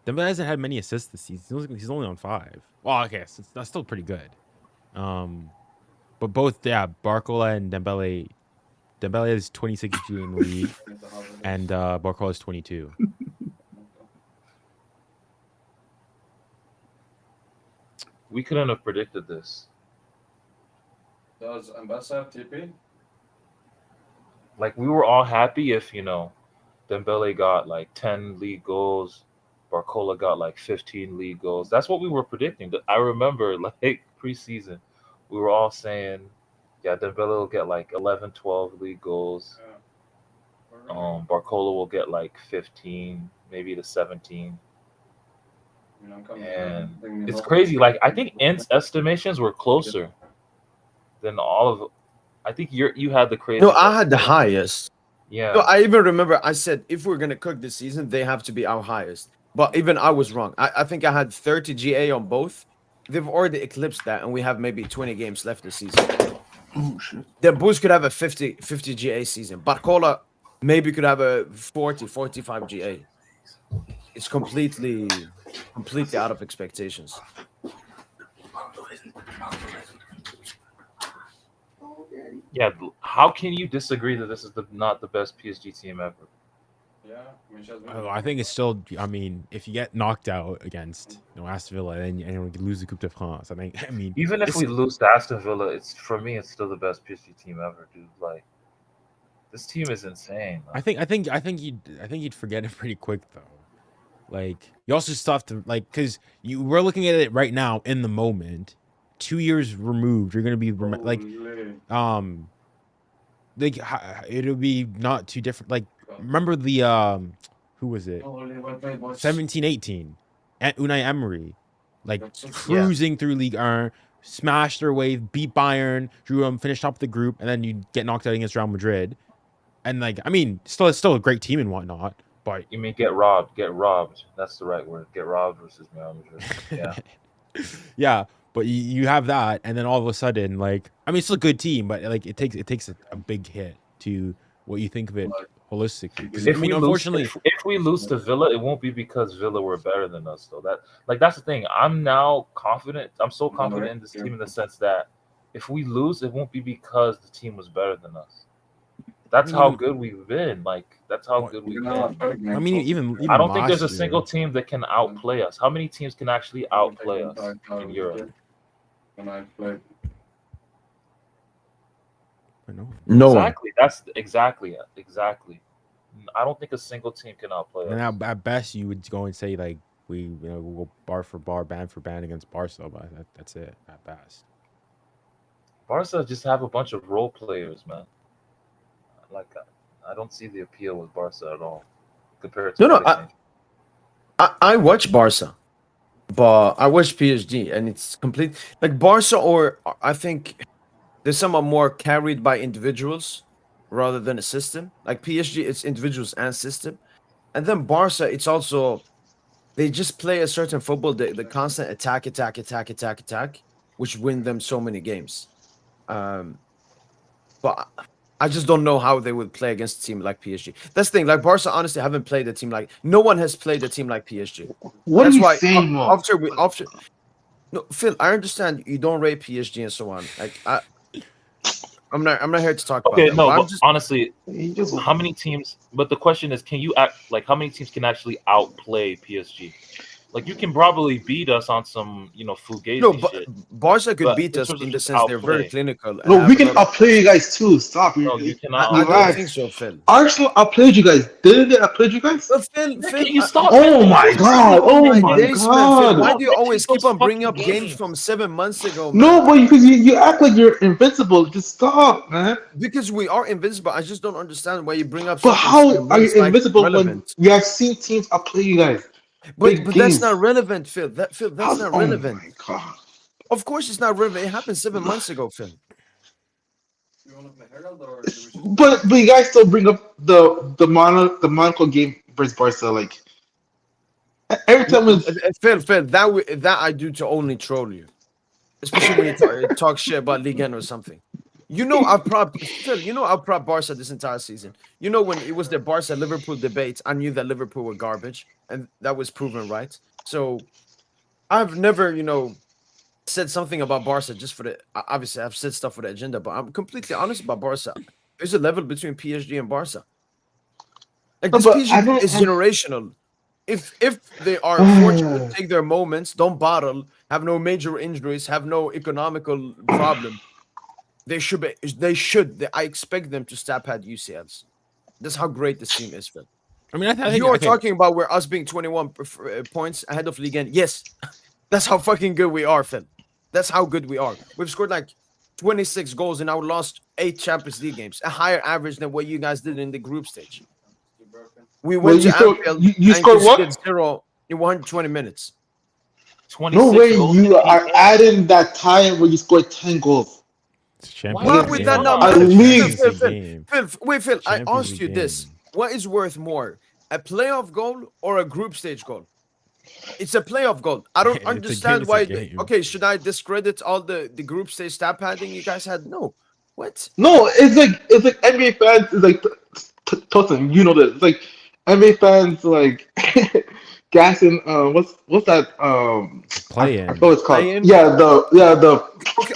Dembele hasn't had many assists this season. He's only on 5. Well, okay, so that's still pretty good. But both, Barcola and Dembele. Dembele is 26 GA in the league, and Barcola is 22. We couldn't have predicted this. Does Mbassa have TP? Like we were all happy if Dembele got like 10 league goals, Barcola got like 15 league goals. That's what we were predicting. I remember like preseason, we were all saying, yeah, Dembele will get like 11, 12 league goals. Barcola will get like 15, maybe to 17. And it's crazy. Like I think Int's estimations were closer than all of. I think you had the crazy. No, I had the highest. Yeah. No, I even remember I said if we're gonna cook this season, they have to be our highest. But even I was wrong. I think I had 30 GA on both. They've already eclipsed that, and we have maybe 20 games left this season. Oh shit. The Bulls could have a 50 GA season. Barcola maybe could have a 40, 45 GA. It's completely out of expectations. Yeah. How can you disagree that this is not the best PSG team ever? Yeah, I mean, I think it's still. I mean, if you get knocked out against Aston Villa and you lose the Coupe de France, I mean, Even if we lose to Aston Villa, it's still the best PSG team ever, dude. Like this team is insane. I think you'd forget it pretty quick though. Like you also still have to because we're looking at it right now in the moment. 2 years removed, you're gonna be it'll be not too different. Like remember the who was it? 17-18 at Unai Emery, like cruising through Ligue 1, smashed their way, beat Bayern, drew them, finished top of the group, and then you get knocked out against Real Madrid. And like, I mean, it's still a great team and whatnot. But you mean get robbed? Get robbed. That's the right word. Get robbed versus Real Madrid. Yeah. yeah, but you have that, and then all of a sudden, like, I mean, it's still a good team, but like, it takes a big hit to what you think of it holistically. 'Cause, If I mean, we unfortunately, if we lose to Villa, it won't be because Villa were better than us, though. That's the thing. I'm now confident. I'm so confident in this team in the sense that if we lose, it won't be because the team was better than us. That's how good we've been. Like that's how good we've been. I mean, even I don't think there's a last year- single team that can outplay us. How many teams can actually outplay us in Europe? When I played. I know. No one. Exactly. That's exactly. I don't think a single team can outplay And us. at best, you would go and say like we'll go bar for bar, band for band against Barca, but that's it at best. Barca just have a bunch of role players, man. Like I don't see the appeal with Barca at all compared to No, other teams. I watch Barca, but I watch PSG, and it's complete. Like Barca, or I think there's some are more carried by individuals rather than a system. Like PSG, it's individuals and system, and then Barca, it's also they just play a certain football, the constant attack, which win them so many games. But I just don't know how they would play against a team like PSG. That's the thing. Like Barca, honestly, haven't played a team like no one has played a team like PSG. What That's are you why saying, Mo? after no, Phil, I understand you don't rate PSG and so on. Like I'm not here to talk Okay, about that. no, but I'm but just honestly, You just- how many teams? But the question is, can you act like how many teams can actually outplay PSG? Like you can probably beat us on some, fugazi no, but shit. Barca could But beat in us terms of in the just sense they're very outplay. clinical. and No, have we a can lot of- outplay you guys too. Stop. No, you cannot. I don't Relax. think so, Phil. Arsenal outplayed you guys. Didn't they outplay you guys? But Phil, Can you stop? Oh my god! Oh my days, man, Phil, god! why do you Stop always mentioning keep on those bringing up fucking games games. from 7 months ago, man? No, but because you act like you're invincible. Just stop, man. Because we are invincible. I just don't understand why you bring up. But something how 7 are you months, like, invincible when relevant. you have seen teams outplay you guys? But big that's games? not relevant, Phil. That's not relevant. Oh my god! Of course, it's not relevant. It happened 7 months ago, Phil. You want to play Herald or do we just- But you guys still bring up the Monaco game versus Barca. Like every time it's Phil, that I do to only troll you, especially when you talk shit about Ligue 1 or something. You know, I've propped Phil. You know, I've propped Barca this entire season. You know, when it was the Barca Liverpool debate, I knew that Liverpool were garbage, and that was proven right. So I've never, said something about Barca just for the. Obviously, I've said stuff for the agenda, but I'm completely honest about Barca. There's a level between PSG and Barca. Like No, this but I PSG don't- is generational. If they are fortunate to take their moments, don't bottle, have no major injuries, have no economical problem, they should be. I expect them to stop at UCLs. That's how great this team is, Phil. I mean, I think You are okay. talking about where us being 21 points ahead of Ligue 1. Yes, that's how fucking good we are, Phil. That's how good we are. We've scored like 26 goals and now lost 8 Champions League games, a higher average than what you guys did in the group stage. We went you to scored- Anfield you and scored what? conceded 0 in 120 minutes. 26 no way goals you in are 8 adding that time where you scored 10 goals. It's Champions Why League would game. that not It's matter? a League. Champions League game. Phil, I Champions asked you League this. game. What is worth more, a playoff goal or a group stage goal? It's a playoff goal. I don't It's a game, understand it's a why. game. Okay, should I discredit all the group stage stat padding you guys had? No. What? No, it's like NBA fans is like Totten, you know this. It's like NBA fans like gassing what's that Play-in. I forgot what it's called. Play-in? Yeah, the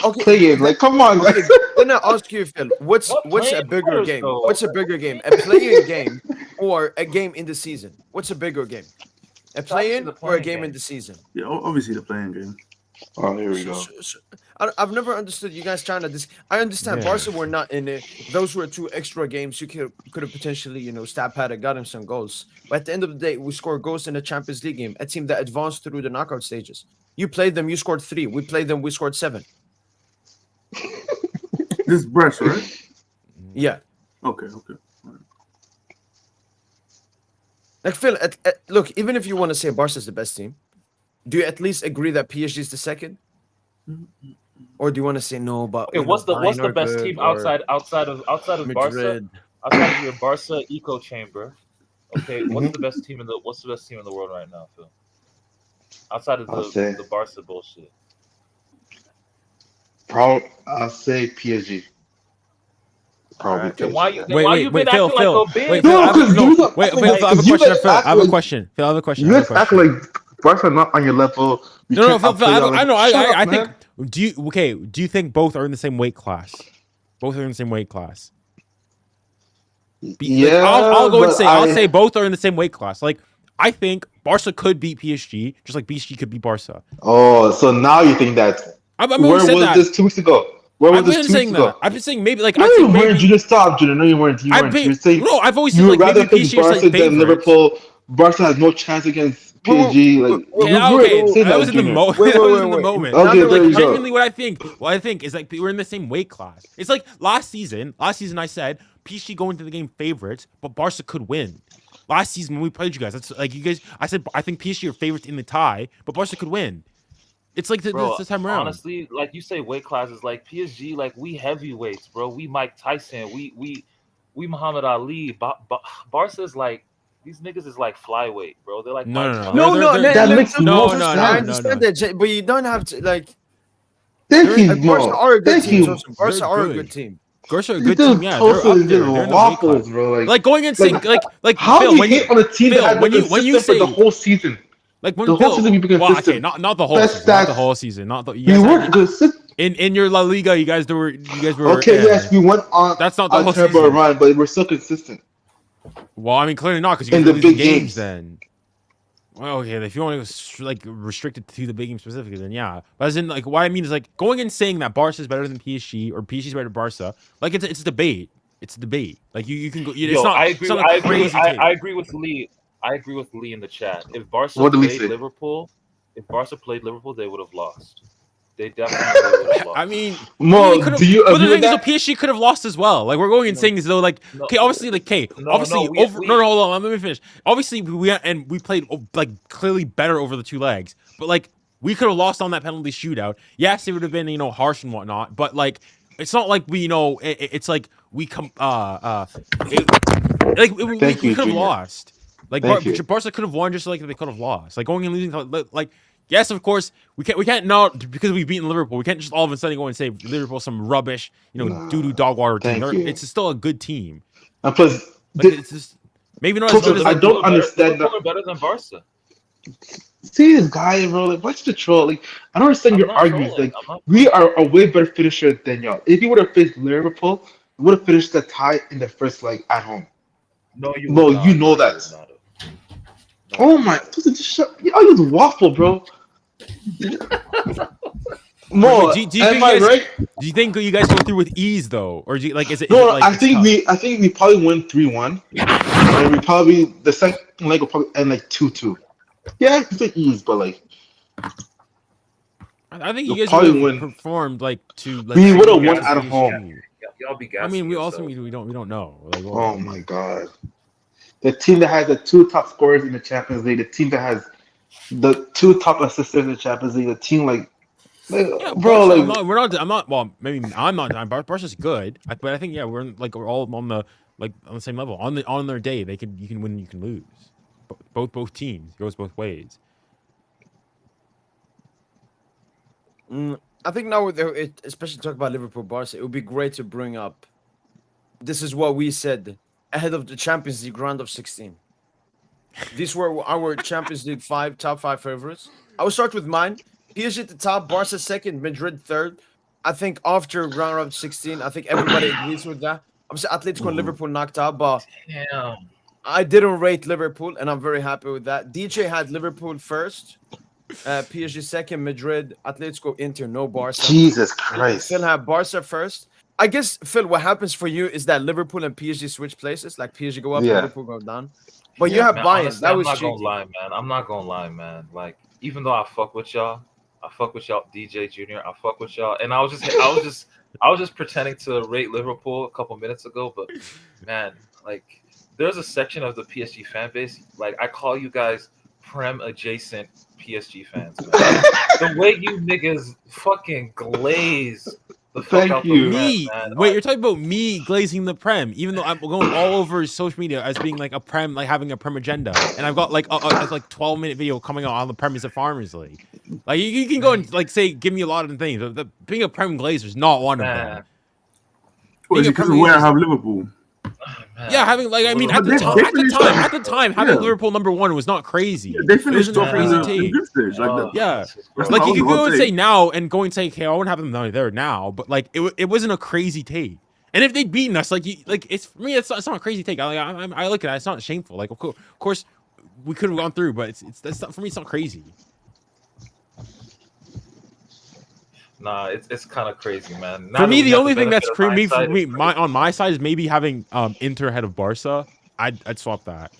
Okay. play in. Like come on, Okay, guys. then I ask you, Phil, what's What a play-in bigger matters, game? though? What's a bigger game? A play-in game or a game in the season? What's a bigger game? A play-in the or a playing game game. in the season? Yeah, obviously the playing game. Oh, here we go. I've never understood you guys trying to. I understand Yeah. Barca were not in it. Those were 2 extra games. You could have potentially, stat padded, got him some goals. But at the end of the day, we scored goals in the Champions League game. A team that advanced through the knockout stages. You played them, you scored 3. We played them, we scored 7. This is Brest, right? Yeah. Okay. Like Phil, look, even if you want to say Barca's the best team, do you at least agree that PSG is the second? Or do you want to say no? But Okay, what's the Bayern are best good, team or outside of Barca? Madrid? Outside of your Barca eco chamber. Okay, what's the best team in the world right now, Phil? Outside of I'll say- the Barca bullshit. I'll say PSG. Probably Alright, Then PSG. why you Wait, been Phil, acting Phil. like a bitch? Wait, No, Phil, I have- because no, you look- wait, like, Phil, I have a you question. guys Phil, I act have a like- question. Phil, I have a question. You I have a guys act question. like Barca not on your level. You No, can't Phil, outplay I y'all. know. Shut I up, think. man. Do you think both are in the same weight class? Both are in the same weight class. Yeah, I'll go and but say I'll say both are in the same weight class. Like I think Barca could beat PSG, just like PSG could beat Barca. Oh, so now you think that? I've Where always said was that. this 2 weeks ago? Where was I've this been 2 saying weeks that. ago? I've been saying maybe like No, I you think weren't. maybe. You just stopped, Judah. No, you weren't. You I've weren't. been, You were saying no, I've always you said would like rather maybe pick PSG is Barca like than favorites. Liverpool. Barca has no chance against PSG. Like Yeah, you were okay, saying that was in the Junior. moment. Wait, That wait, was wait, in the wait. moment. Okay, But, there like you go. genuinely, what I think is like we're in the same weight class. It's like last season I said PSG going to the game favorites, but Barca could win. Last season when we played you guys, that's like you guys. I said I think PSG are favorites in the tie, but Barca could win. It's like Bro, this time around. honestly, like you say, weight classes like PSG, like we heavyweights, bro. We Mike Tyson, we Muhammad Ali. Barca's like these niggas is like flyweight, bro. They're like No, Mike no, no. Tyson. No, no, They're- That makes no, no no, sense. no, I no, understand no. that, but you don't have to like. Thank you, Barca are a good Thank team. you. Joseph. Barca They're are a good. good team. Barca are a You good do team. Yeah, they're up toasted there. and They're in the weight class. waffles, bro. Like going and saying like how Phil, do you when hate on a team Phil, that has when been you consistent for the say whole season? like when the whole Phil, season we've been well, okay, consistent. not the whole Best season, not the stats. whole season, not the you We guys weren't had, consistent. in your La Liga, you guys were Okay, yes, we went on That's not the a whole terrible season. run, but we're still consistent. Well, I mean, clearly not because you In guys are the losing big games. games. Then, well, okay, if you want to go like restricted to the big game specifically, then yeah. But as in, like, what I mean is like going and saying that Barca is better than PSG or PSG is better than Barca. Like it's a debate. It's a debate. Like you can go. It's Yo, not. I It's agree. not I a agree. crazy take. I agree with Lee. I agree with Lee in the chat. If Barca What did Lee played say? Liverpool, they would have lost. They definitely would have lost. I mean, Mo, we could've- do you but agree the with thing is, that? though, PSG could have lost as well. Like we're going and saying as though, like, No. okay, obviously, like, okay, No, obviously, no, we- over. we- No, hold on, let me finish. Obviously, we played like clearly better over the 2 legs, but like we could have lost on that penalty shootout. Yes, it would have been harsh and whatnot, but like it's not like we it's like we we Thank you, could have Junior. lost. Like Thank you. Barca could have won just like they could have lost. Like going and losing, like yes, of course we can't not because we've beaten Liverpool. We can't just all of a sudden go and say Liverpool some rubbish, doo-doo dog water team. Thank you. It's still a good team. And plus, Like it's just maybe not as Coach, good as I like, don't understand Liverpool that. are better than Barca. See this guy, bro. Like, what's the troll? Like, I don't understand I'm your not arguments. trolling. Like, I'm not we are a way better finisher than y'all. If you would have faced Liverpool, we would have finished the tie in the first leg at home. No, you No, would not. you know that. would not have. Oh my! Just shut. You just waffle, bro. Mo, do you am think I you guys- right? Do you think you guys go through with ease though, or do you, like is it? No, is it, no, like, I it's think tough? I think we probably win 3-1, and we probably the second leg will probably end like 2-2. Yeah, it's like ease, but like I think You'll you guys probably would win. have performed like to. Like, We see would've you won guys at as home. PSG. Y'all be I gassing mean, we yourselves. don't know. Like, oh my god, the team that has the 2 top scorers in the Champions League, the team that has the 2 top assistants in the Champions League, the team like yeah, bro, Barca, like I'm not. Well, maybe I'm not. Barca's good, but I think yeah, we're all on the same level. On their day, you can win, you can lose. Both teams, it goes both ways. I think now, especially talk about Liverpool, Barca, it would be great to bring up. This is what we said ahead of the Champions League round of 16. These were our Champions League top five favorites. I will start with mine. PSG at the top, Barca second, Madrid third. I think after round of 16, I think everybody agrees with that. I'm saying Atletico and Liverpool knocked out, but Damn. I didn't rate Liverpool, and I'm very happy with that. DJ had Liverpool first, PSG second, Madrid, Atletico, Inter, no Barca. Jesus Christ. Phil had Barca first. I guess, Phil, what happens for you is that Liverpool and PSG switch places. Like PSG go up, Yeah. Liverpool go down. But you Yeah, have Man, bias. honestly, That I'm was not cheeky. gonna lie, man. I'm not gonna lie, man. Like, even though I fuck with y'all, DJ Junior. I fuck with y'all, and I was just pretending to rate Liverpool a couple minutes ago. But man, like, there's a section of the PSG fan base. Like, I call you guys Prem adjacent PSG fans. Man. The way you niggas fucking glaze the fuck Thank out you. the Prem, Me, man. wait, you're talking about me glazing the Prem, even though I'm going all over social media as being like a Prem, like having a Prem agenda, and I've got like a 12-minute video coming out on the premise of Farmers League. Like you can go and like say, give me a lot of things. But being a Prem glazer is not one of them. Man. Well, is it because of where I have Liverpool? Man. Yeah, having like I mean But at the they time, finished having yeah. Liverpool #1 was not crazy. They It finished wasn't a top in crazy the take. group stage. Like that. Yeah. this is gross. Like you That could was a go hot and say take. now and go and say, okay, I won't have them there now, but like it wasn't a crazy take. And if they'd beaten us, like it's for me, it's not a crazy take. I look at it, it's not shameful. Like of course we could have gone through, but that's not for me. It's not crazy. Nah, it's kind of crazy, man. For me, the only thing that's crazy for me, on my side, is maybe having Inter ahead of Barca. I'd swap that.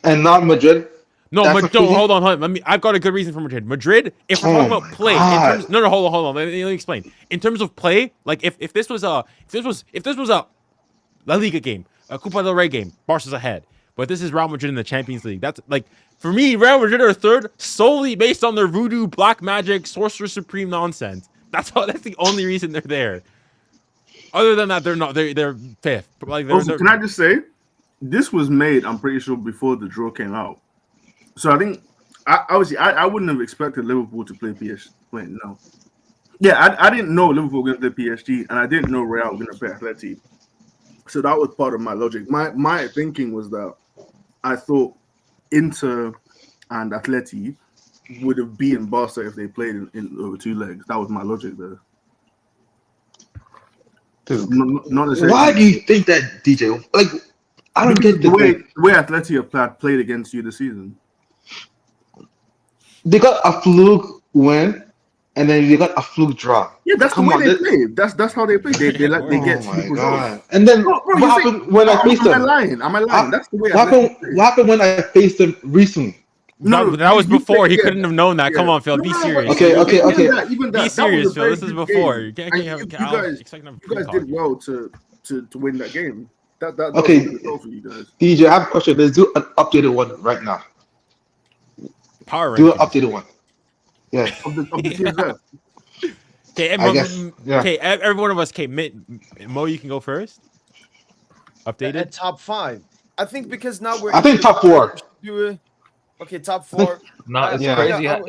And not Madrid. No, That's no, crazy? hold on. I've got a good reason for Madrid. Madrid, if we're talking Oh about play, my no, hold on. Let me explain. In terms of play, like if this was a La Liga game, a Copa del Rey game, Barca's ahead. But this is Real Madrid in the Champions League. That's like for me, Real Madrid are third solely based on their voodoo, black magic, sorcerer supreme nonsense. That's the only reason they're there. Other than that, they're not. They're fifth. Like Also, can I just say, this was made, I'm pretty sure, before the draw came out. So I think, obviously, I wouldn't have expected Liverpool to play PSG. Wait, no. Yeah, I didn't know Liverpool were going to play PSG, and I didn't know Real were going to play Atleti. So that was part of my logic. My thinking was that I thought Inter and Atleti would have beaten Barca if they played in over 2 legs. That was my logic there. Not necessarily. Why do you think that, DJ? Like, I don't get the way Atleti have played against you this season. They got a fluke win, and then they got a fluke draw. Yeah, that's the way they play. That's how they play. They get Oh my fluke god! results. And then Bro, what happened when I faced them? Am I lying? That's the way. What happened when I faced them recently? No, that was before. He couldn't have known that. Come on, Phil. Be serious. Okay. Even that, Be serious, that was a Phil. This very is good before. game. You guys did well to win that game. That Okay. was a good goal for you guys. DJ, I have a question. Let's do an updated one right now. Power Do an rankings. updated one. Yeah. Of the teams left. Okay, I guess, yeah. Okay, every one of us. Okay, Mo, you can go first. Updated. At top 5. I think because now we're. I think top 4. Okay, top 4. No, it's Yeah. crazy. Yeah,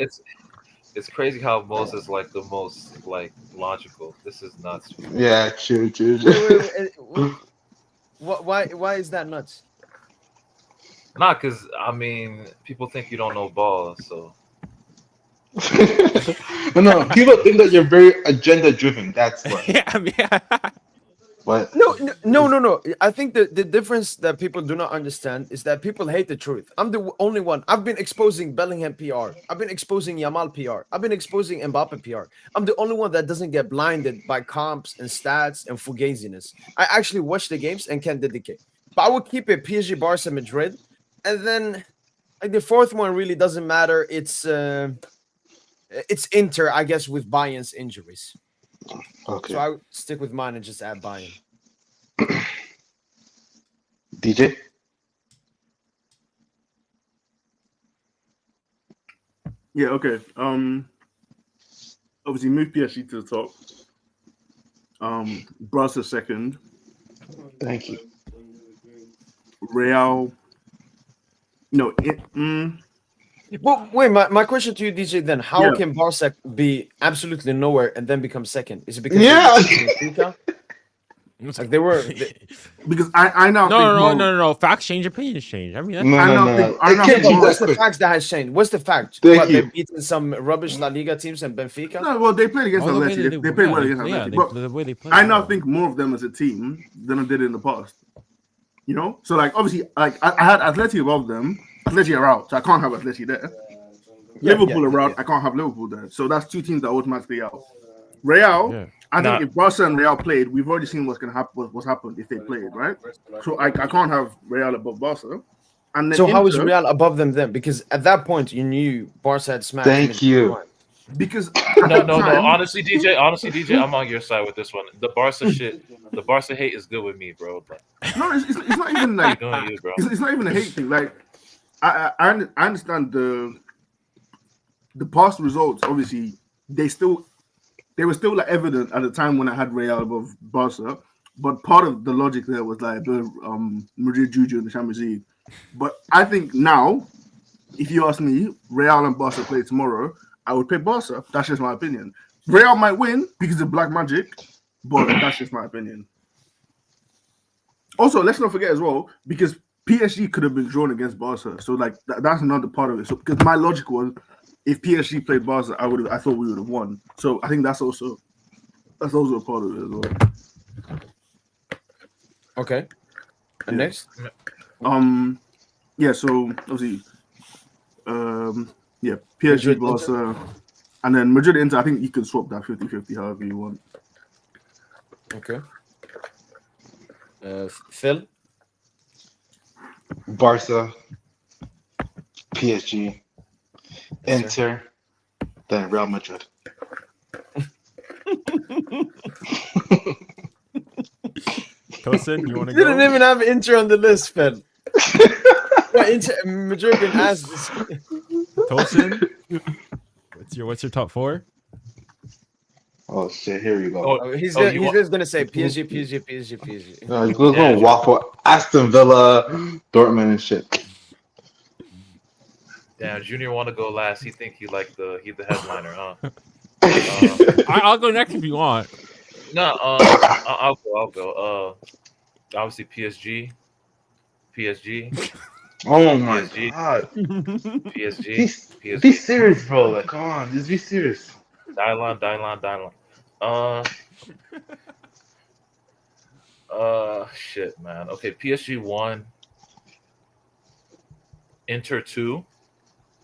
It's crazy how Mos is like the most like logical. This is nuts. Yeah, true. wait. Why is that nuts? Not because I mean people think you don't know ball, so No, people think that you're very agenda driven. That's what. Yeah, I mean, What? No. I think the difference that people do not understand is that people hate the truth. I'm the only one. I've been exposing Bellingham PR. I've been exposing Yamal PR. I've been exposing Mbappe PR. I'm the only one that doesn't get blinded by comps and stats and fugaziness. I actually watch the games and can dedicate. But I would keep it PSG, Barca, Madrid, and then like the fourth one really doesn't matter. It's Inter, I guess, with Bayern's injuries. Okay. So I would stick with mine and just add Bayern. DJ? Yeah, okay. Obviously move PSG to the top. Barca second. Thank you. Real. No, Well, wait, my question to you, DJ, then how Yeah. can Barca be absolutely nowhere and then become second? Is it because Yeah. like they were because I now think more- no. Facts change, opinions change. I mean, that's, No. I don't think- I It don't can't think be what's that the quick. facts that has changed? What's the fact? Thank What, you. they've beaten some rubbish La Liga teams and Benfica? No, well, they played against oh, the way Atleti. They played well against Atleti. But the way they play. I now think more of them as a team than I did in the past. You know? So, like, obviously, like I had Atleti above them. Atleti are out, so I can't have Atleti there. Liverpool are out. I can't have Liverpool there. So that's two teams that automatically out. Real, Yeah. I think Nah. if Barca and Real played, we've already seen what's gonna happen. What's happened if they played, right? So I can't have Real above Barca. And then So how is Inter, Real above them then? Because at that point you knew Barca had smashed. Thank them. you. because no. Honestly, DJ, I'm on your side with this one. The Barca shit, the Barca hate is good with me, bro. Like, no, it's not even like you're doing you, bro. it's not even a hate thing. Like I understand the past results. Obviously, they were still like evident at the time when I had Real above Barca. But part of the logic there was like the Madrid Juju in the Champions League. But I think now, if you ask me, Real and Barca play tomorrow, I would pick Barca. That's just my opinion. Real might win because of black magic, but that's just my opinion. Also, let's not forget as well, because PSG could have been drawn against Barca. So like that's another part of it. So because my logic was, if PSG played Barca, I thought we would have won. So I think that's also a part of it as well. Okay. And Yeah. next? Yeah, so obviously PSG Madrid, Barca, and then Madrid Inter, I think you can swap that 50-50 however you want. Okay. Phil? Barca, PSG, Inter, then Real Madrid. Tosin, you want to You didn't go? even have Inter on the list, Phil. Yeah, Inter, Madrid been asked this. Tosin, what's your top 4? Oh shit! Here we go. Oh, he's you want- just gonna say PSG. No, he's going to waffle Aston Villa, Dortmund, and shit. Damn, Junior want to go last. He think he the headliner, huh? I'll go next if you want. No, I'll go. Obviously PSG, Oh my PSG. god! PSG. Be serious, bro. Like, come on, just be serious. Dylan. Shit, man. Okay, PSG 1, Inter 2,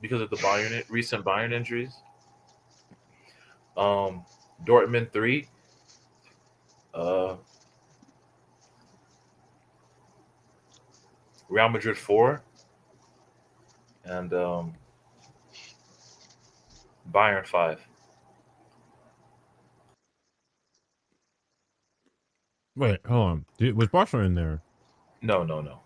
because of the recent Bayern injuries. Dortmund 3. Real Madrid 4, and Bayern 5. Wait, hold on. Was Barcelona in there? No.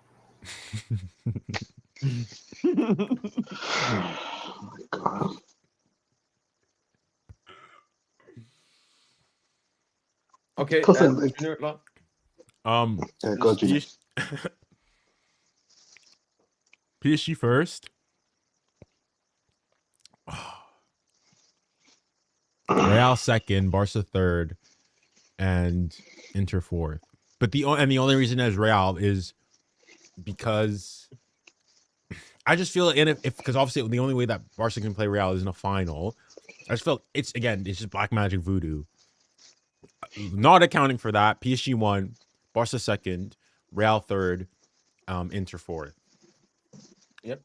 Oh my god. Okay. Tosin, Junior, Yeah, go, Junior. Just- PSG first. Real second, Barca third, and Inter fourth. But the only reason as Real is because I just feel if because obviously the only way that Barca can play Real is in a final. I just felt it's just black magic voodoo. Not accounting for that, PSG won, Barca second, Real third, Inter fourth. Yep.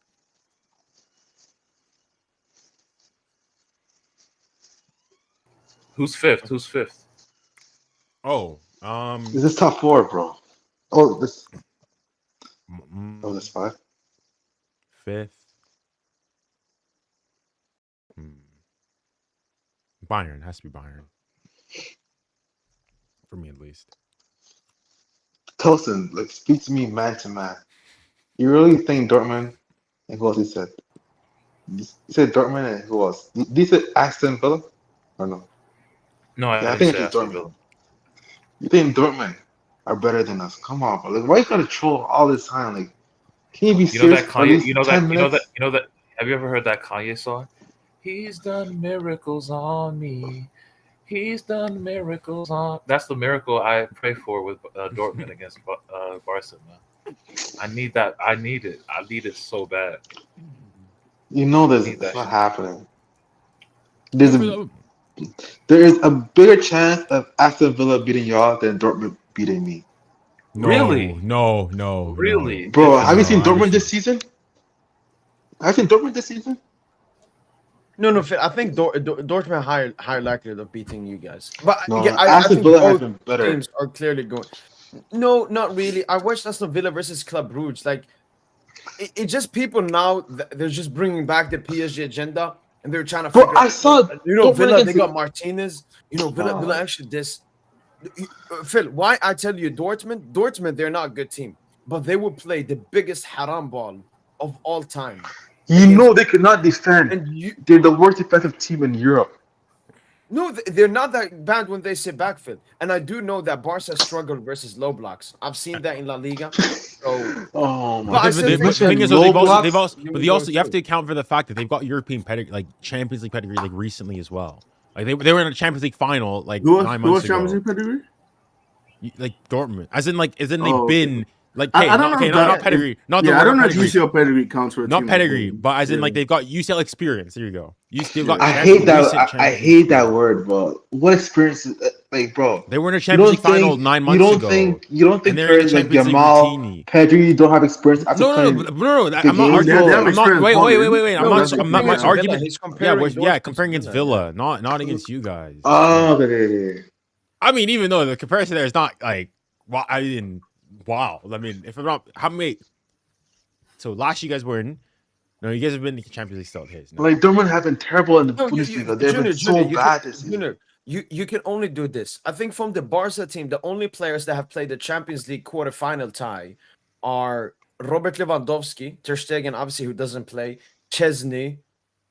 Who's fifth? Who's fifth? Oh, This is top four, bro. Oh, this. Oh, that's five. fifth. Bayern has to be Bayern. For me, at least. Tosin, like, speak to me man to man. You really think Dortmund? And who else he said? You said Dortmund and who else? Did you say Aston Villa? Or no? No, I Yeah, I didn't think say it's Aston Dortmund. Villa. You think Dortmund are better than us? Come on, bro. Like, why you gotta troll all this time? Like, can you be You know serious that for at Kanye? least You know 10 that? You know minutes? that? You know that? Have you ever heard that Kanye song? He's done miracles on me. He's done miracles on. That's the miracle I pray for with Dortmund against Barca. Man. I need that. I need it. I need it so bad. You know this Need is that not shit. happening. There is a bigger chance of Aston Villa beating y'all than Dortmund beating me. No, Really? No. Really? Bro, have you seen No, I Dortmund this refuse. season? Have you seen Dortmund this season? No, Phil, I think Dortmund higher likelihood of beating you guys. But No, yeah, I Aston think Villa has both been better. teams are clearly going. No, not really. I watched Aston Villa versus Club Brugge. Like, it just people now they're just bringing back the PSG agenda and they're trying to Bro, figure I out. saw Dortmund Villa they against got Martinez. Villa Fuck. actually this. Phil, why I tell you Dortmund they're not a good team, but they will play the biggest haram ball of all time. You know they could not defend. And you They're the worst defensive team in Europe. no, they're not that bad when they sit back, Phil. And I do know that Barca struggled versus low blocks. I've seen that in La Liga. So, Oh my But I But still the think thing is, low they've blocks, also, you but will they go also, you have through. to account for the fact that they've got European pedigree, like Champions League pedigree, like recently as well. Like they were in a Champions League final like Who 9 was months Champions ago. League pedigree? Like Dortmund, as in they've Oh, okay. been like I don't know if not that- pedigree, not Yeah, the I word don't know if pedigree, UCL pedigree counts for a not team like pedigree, Dortmund. but as in Yeah. like they've got UCL experience. There you go. They've got. I Yeah. hate that. recent I Champions hate League that experience. word, bro. What experience? Like, bro. They were in a You Champions don't League final think 9 you months don't ago. think and they're in the players like Champions League Yamal, routinely. Pedri don't have experience after No. playing I'm the not games, arguing. bro. They have I'm not. experience Wait. balling. I'm No, not. that's I'm not. My against argument. Villa. He's Yeah, comparing Dortmund comparing to against Villa. Villa, not against you guys. Oh, okay. I mean, even though the comparison there is not like, wow. I mean, if I'm not, how many? So last year you guys were in. No, you guys have been in the Champions League still. His. No. Like Dortmund have been terrible in the No, Bundesliga. They've been so you bad this season. Junior, you can only do this. I think from the Barca team, the only players that have played the Champions League quarterfinal tie are Robert Lewandowski, Ter Stegen, obviously who doesn't play, Chesney.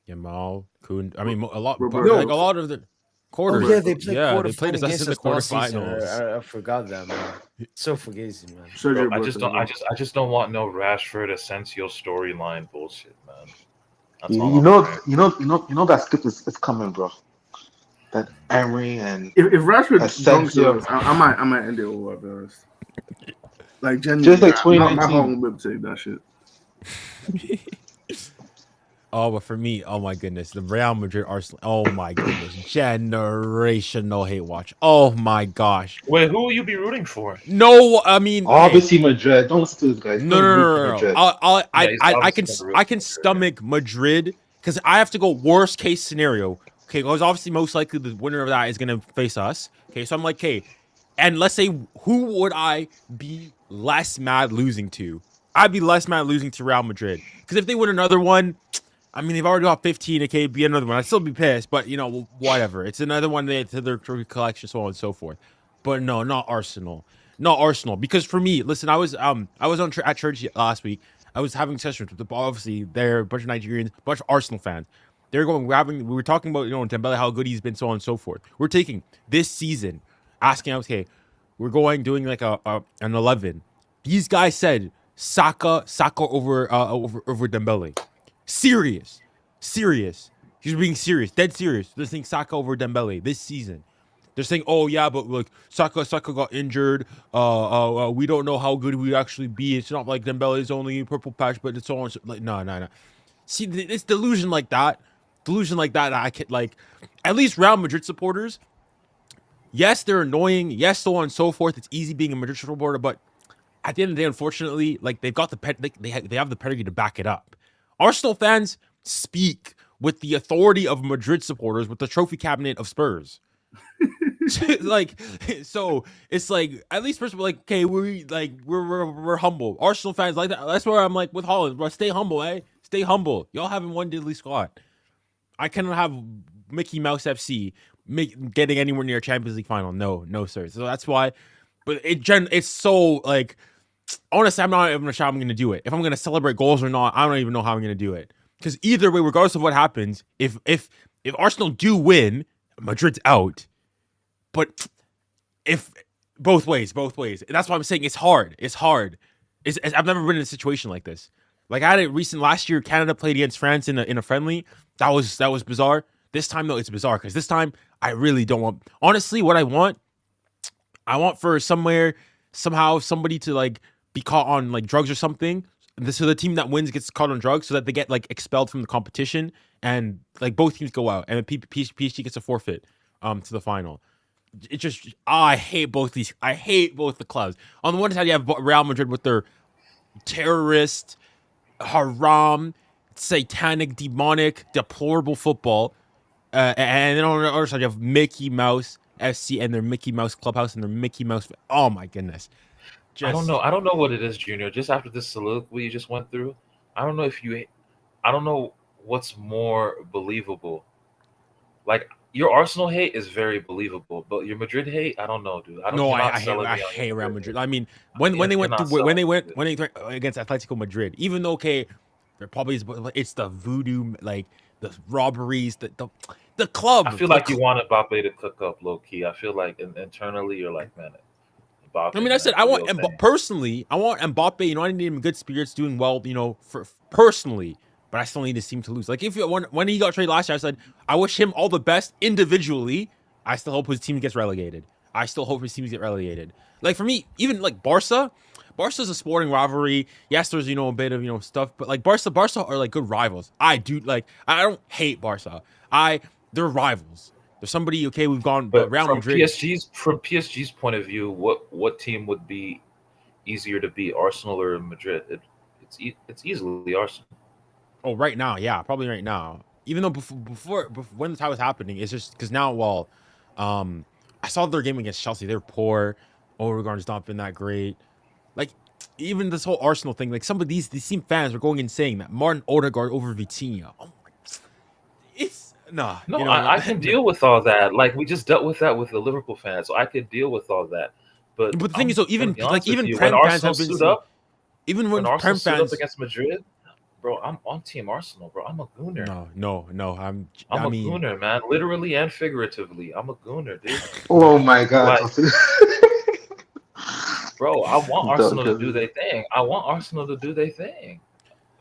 Yamal, Kun. I mean, a lot. Roberto. Like a lot of the quarters. Oh yeah, they played they played us against in the us last season. quarterfinals. I forgot that, man. So fugazi, man. Sergio Bro, I just don't want no Rashford Asensio storyline bullshit, man. That's all You I'm know, saying. you know that skip is coming, bro. That Emery and If Rashford Asensio. dunks, I might end it all. I'll be honest. Like genuinely, Just like my 2019. heart won't be able to take that shit. Oh, but for me, oh my goodness, the Real Madrid Arsenal. Oh my goodness, generational hate watch. Oh my gosh. Wait, who will you be rooting for? No, I mean, Obviously Madrid. Don't listen to this guy. No. Yeah, he's I can obviously gonna root I for can Madrid, stomach Madrid because I have to go worst case scenario. Okay, because obviously most likely the winner of that is gonna face us. Okay, so I'm like, okay, and let's say who would I be less mad losing to? I'd be less mad losing to Real Madrid because if they win another one, I mean they've already got 15. Okay, be another one. I'd still be pissed, but you know whatever. It's another one they to their trophy collection, so on and so forth. But no, not Arsenal. Not Arsenal, because for me, listen, I was at church last week. I was having sessions with obviously they're a bunch of Nigerians, a bunch of Arsenal fans. They're going, we were talking about Dembele, how good he's been, so on and so forth. We're taking this season, asking, okay, we're doing like an 11. These guys said Saka over Dembele. Serious. He's being serious, dead serious. They're saying Saka over Dembele this season. They're saying, oh yeah, but look, Saka got injured. We don't know how good we actually be. It's not like Dembele is only purple patch, but it's all like no. See, it's delusion like that. I can like, at least Real Madrid supporters. Yes, they're annoying. Yes, so on and so forth. It's easy being a Madrid supporter, but at the end of the day, unfortunately, like they've got they have the pedigree to back it up. Arsenal fans speak with the authority of Madrid supporters with the trophy cabinet of Spurs. Like, so it's like, at least Spurs were like, okay, we're humble. Arsenal fans like that. That's where I'm like with Holland, bro. Stay humble, Stay humble. Y'all haven't won diddly squat. I cannot have Mickey Mouse FC getting anywhere near a Champions League final. No, sir. So that's why. But it's so like, honestly, I'm not even sure how I'm going to do it. If I'm going to celebrate goals or not, I don't even know how I'm going to do it. Because either way, regardless of what happens, if Arsenal do win, Madrid's out. But if both ways, that's why I'm saying it's hard. I've never been in a situation like this. Like, I had it last year. Canada played against France in a friendly. That was bizarre. This time though, it's bizarre because this time I really don't want. Honestly, what I want for somehow somebody to like be caught on like drugs or something. So the team that wins gets caught on drugs, so that they get like expelled from the competition, and like both teams go out, and PSG gets a forfeit to the final. It just I hate both these. I hate both the clubs. On the one side, you have Real Madrid with their terrorist, haram, satanic, demonic, deplorable football, and then on the other side, you have Mickey Mouse FC and their Mickey Mouse clubhouse and their Mickey Mouse. Oh my goodness! I don't know what it is, Junior. Just after this soliloquy you just went through, I don't know what's more believable. Like, your Arsenal hate is very believable, but your Madrid hate, I don't know, dude. I hate Real Madrid. I mean, when they went against Atletico Madrid, even though there probably is, it's the voodoo, like the robberies, the club. I feel like you want Mbappe to cook up low key. I feel like internally you're like, man, Mbappe. I mean, I said I want personally, I want Mbappe. You know, I need him in good spirits, doing well. You know, for personally. But I still need his team to lose. Like, when he got traded last year, I said I wish him all the best individually. I still hope his team gets relegated. Like, for me, even like Barca's a sporting rivalry. Yes, there's a bit of stuff, but like Barca are like good rivals. I don't hate Barca. They're rivals. There's somebody we've gone, but Real Madrid. From PSG's point of view, what team would be easier to beat, Arsenal or Madrid? It's easily Arsenal. Oh, right now, yeah, probably right now. Even though before when the time was happening, it's just because now, I saw their game against Chelsea. They're poor. Odegaard's not been that great. Like, even this whole Arsenal thing, like some of these team fans were going and saying that Martin Odegaard over Vitinha. Oh my, it's nah. No, I can deal with all that. Like, we just dealt with that with the Liverpool fans, so I could deal with all that. But the thing is, so even Prem fans have been up. Even when Arsenal Prem fans up against Madrid. Bro, I'm on Team Arsenal, bro. I'm a gooner. No. I'm a gooner, man. Literally and figuratively. I'm a gooner, dude. Oh my god. Like, bro, I want Arsenal to do their thing.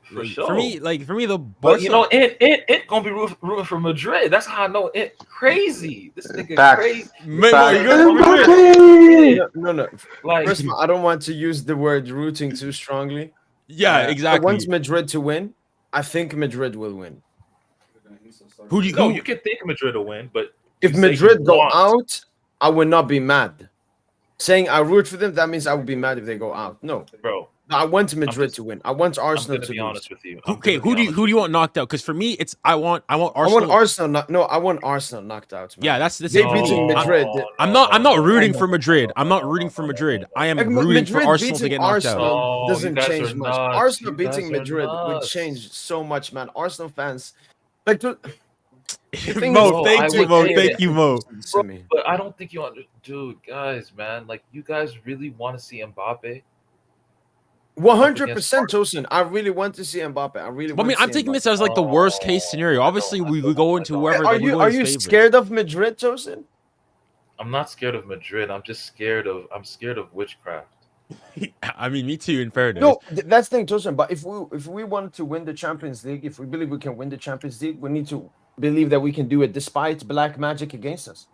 For sure. For me, the Barca, but it gonna be rooting for Madrid. That's how I know it crazy. This nigga crazy. No. Like, first of all, I don't want to use the word rooting too strongly. Yeah, exactly. I want Madrid to win. I think Madrid will win. You can think Madrid will win, but if Madrid go out, I will not be mad. Saying I root for them, that means I will be mad if they go out. No, bro. I want Madrid to win. I want Arsenal to be honest with you. Okay, who do you want knocked out? Because for me, it's I want Arsenal. I want Arsenal knocked out. Man. Yeah, that's they beating Madrid. I'm not rooting for Madrid. I'm not rooting for Madrid. I am rooting for Arsenal to get knocked out. Doesn't change much. Arsenal beating Madrid would change so much, man. Arsenal fans, like. Mo, thank you, Mo. But I don't think dude, guys, man. Like, you guys really want to see Mbappe? 100%, Tosin. I really want to see Mbappe. I'm taking this as like the worst case scenario. Obviously, we go into whoever. Are you scared of Madrid, Tosin? I'm not scared of Madrid. I'm scared of witchcraft. I mean, me too. In fairness, No, that's the thing, Tosin. But if we want to win the Champions League, if we believe we can win the Champions League, we need to believe that we can do it despite black magic against us.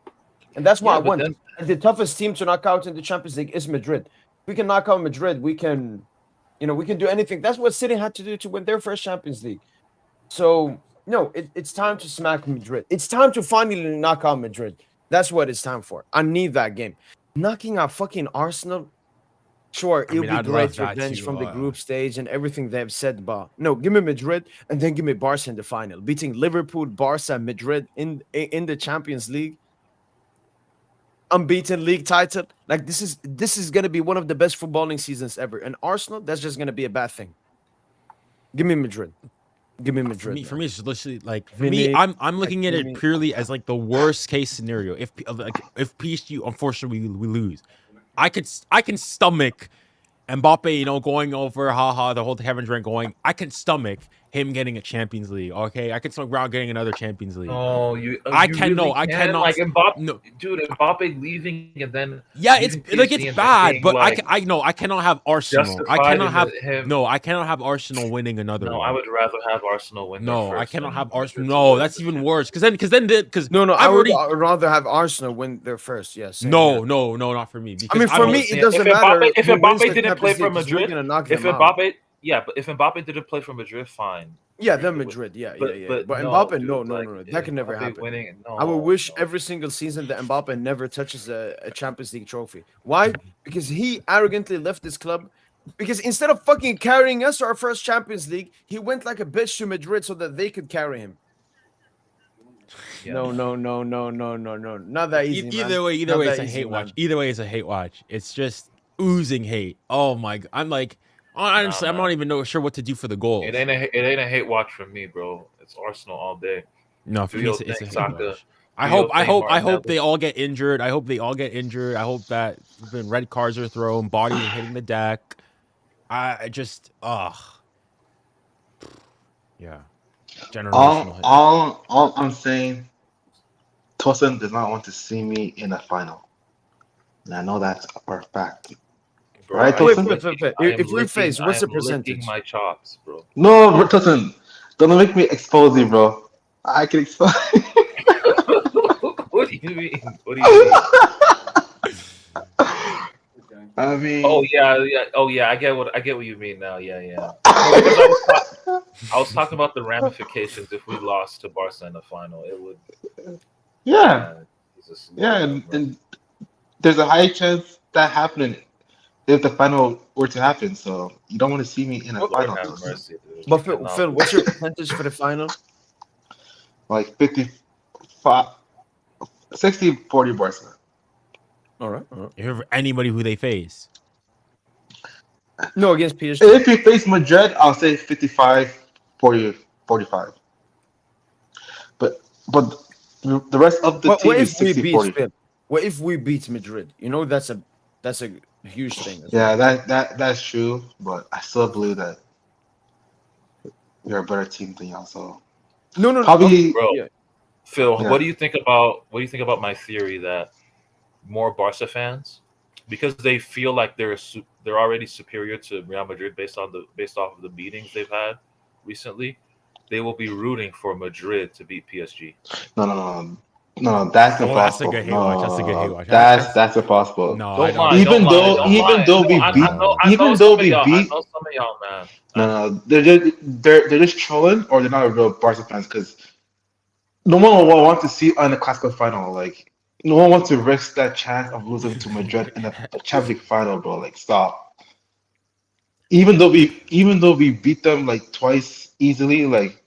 And that's what Yeah, I but want. then- And the toughest team to knock out in the Champions League is Madrid. If we can knock out Madrid, we can, we can do anything. That's what City had to do to win their first Champions League. So no, it's time to smack Madrid. It's time to finally knock out Madrid. That's what it's time for. I need that game. Knocking out fucking Arsenal. Sure, it'll mean, be I'd great love that revenge too, from the group stage and everything they've said, but no, give me Madrid and then give me Barca in the final. Beating Liverpool, Barca, Madrid in the Champions League. Unbeaten league title. Like this is gonna be one of the best footballing seasons ever. And Arsenal, that's just gonna be a bad thing. Give me Madrid. Give me Madrid. for me, it's literally like for Vinny, me. I'm looking at Vinny. it purely as like the worst case scenario. If PSG unfortunately we lose, I can stomach Mbappe, going over, haha, the whole heavens rant going. I can stomach him getting a Champions League. Okay, I can stomach Brown getting another Champions League. Oh, you. I you can- no, really I can? cannot- Like Mbappe, No, dude. Mbappe leaving and then yeah, it's leaving like PSG it's and then bad, being, but like, I know I cannot have Arsenal. I justified cannot in have him. no. I cannot have Arsenal winning another No, one. I would rather have Arsenal win. No, their I first cannot than have Madrid Arsenal. to No, win that's the even Champions worse. Because No, I've I would already rather have Arsenal win their first. Yes. no, not for me. Because I mean, for don't- me, it doesn't If matter. Mbappe- if who wins Mbappe the didn't play Champions for League, 'cause we're Madrid, gonna knock if them out. Mbappe, yeah, but if Mbappe didn't play for Madrid, fine. Yeah, then It would- Madrid. Yeah. But But no, Mbappe, dude, no. like, That can never Mbappe happen. Winning, no, I would wish no. every single season that Mbappe never touches a Champions League trophy. Why? Because he arrogantly left this club. Because instead of fucking carrying us to our first Champions League, he went like a bitch to Madrid so that they could carry him. Yeah. No. Not that easy. either man. way, Not it's that a easy, hate watch. man. Either way, it's a hate watch. It's just oozing hate. Oh my god, I'm like, honestly, I'm man. not even sure what to do for the goals. It ain't a hate watch for me, bro. It's Arsenal all day. No, for Do me, your it's a thing, hate Saka. watch. I Do your hope thing, they Martinelli. all get injured. I hope that when red cards are thrown, bodies are hitting the deck. I just yeah. Generational hate. All I'm saying, Tosin does not want to see me in a final. And I know that's for a fact. Bro, Right, I Tosin? am Wait. licking- I am If we licking- face, I what's the am licking percentage? my chops, bro. No, Tosin, don't make me expose you, bro. I can expose. What do you mean? What do you mean? I mean, Oh yeah. I get what you mean now. Yeah. No, because I was talking about the ramifications if we lost to Barca in the final. It would. yeah, Jesus yeah, Lord, and, bro. and there's a high chance that happening if the final were to happen. So you don't want to see me in a Lord final. have Tosin. mercy, dude. But We cannot Phil, win. what's your percentage for the final? Like 55, 60, 40 Barca. All right. If anybody who they face. No, against PSG. If you face Madrid, I'll say 55, 40, 45. But the rest of the What team if is we 60, beat 40. Spain? What if we beat Madrid? That's a huge thing. as Yeah, well. that's true. But I still believe that you're a better team than y'all. So No. probably Bro, Yeah. Phil, Yeah. what do you think about my theory that more Barca fans, because they feel like they're already superior to Real Madrid based off of the beatings they've had recently, they will be rooting for Madrid to beat PSG. no. That's Oh, that's a impossible. good hate watch. That's a good hate watch. That's impossible. No, I Don't don't. lie. Even don't though- lie, don't even lie. though we I beat- know even some though of we y'all- beat- I know some of y'all, man. No, they're just trolling, or they're not real Barca fans because no one will want to see on the classical final. Like no one wants to risk that chance of losing to Madrid in a Champions League final, bro. Like stop. Even though we beat them like twice easily, like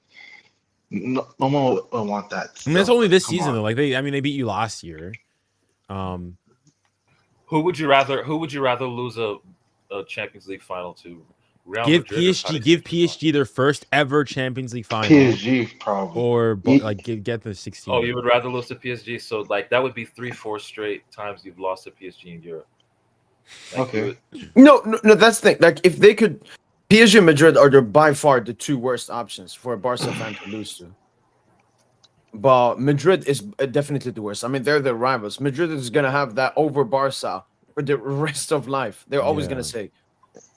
no one will want that. I mean, it's So, only this come season on. though. Like they beat you last year. Who would you rather lose a Champions League final to? Real Give Madrid or PSG Paris Saint-Germain? their first ever Champions League final, PSG probably. or Ye- like get the 16. Oh, you would rather lose to PSG? So like that would be 3-4 straight times you've lost to PSG in Europe. Like, Okay. No. That's the thing. Like, if they could, PSG and Madrid are by far the two worst options for a Barca fan to lose to. But Madrid is definitely the worst. I mean, they're the rivals. Madrid is gonna have that over Barca for the rest of life. They're always Yeah. gonna say,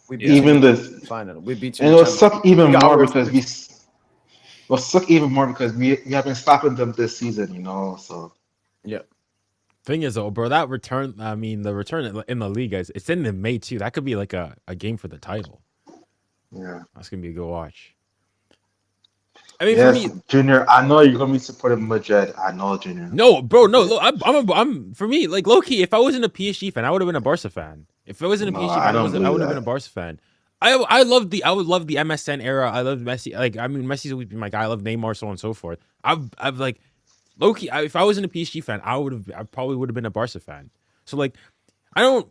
"We beat Even you in the this, final. We beat you and in it the will Champions suck even League." more Our because we haven't stopping them this season, you know. So yeah. Thing is, though, bro, that return. I mean, the return in the league, guys. It's in the May too. That could be like a game for the title. yeah, That's gonna be a good watch. I mean, for yes, me, Junior. I know you're gonna be supporting Madrid. I know, Junior. no, bro, no. Look, I'm for me, like low key. If I wasn't a PSG fan, I would have been a Barca fan. If I wasn't a No, PSG I fan, don't I believe would have been a that. Barca fan. I would love the MSN era. I love Messi. Like I mean, Messi's always been my guy. I love Neymar, so on and so forth. I've like low key. If I wasn't a PSG fan, I probably would have been a Barca fan. So like, I don't.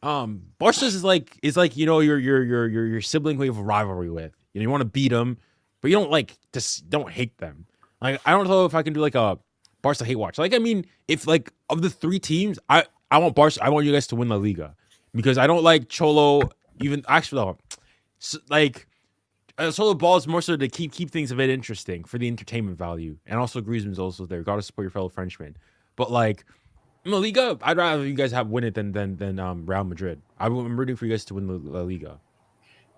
Barca is like you know your sibling who you have a rivalry with. You know you want to beat them, but you don't like just don't hate them. Like I don't know if I can do like a Barca hate watch. Like I mean, if like of the three teams, I want Barca. I want you guys to win La Liga because I don't like Cholo. Even actually, no, like Cholo ball is more so to keep things a bit interesting for the entertainment value, and also Griezmann's also there. Got to support your fellow Frenchman, but like. La Liga, I'd rather you guys have win it than Real Madrid. I'm rooting for you guys to win La Liga.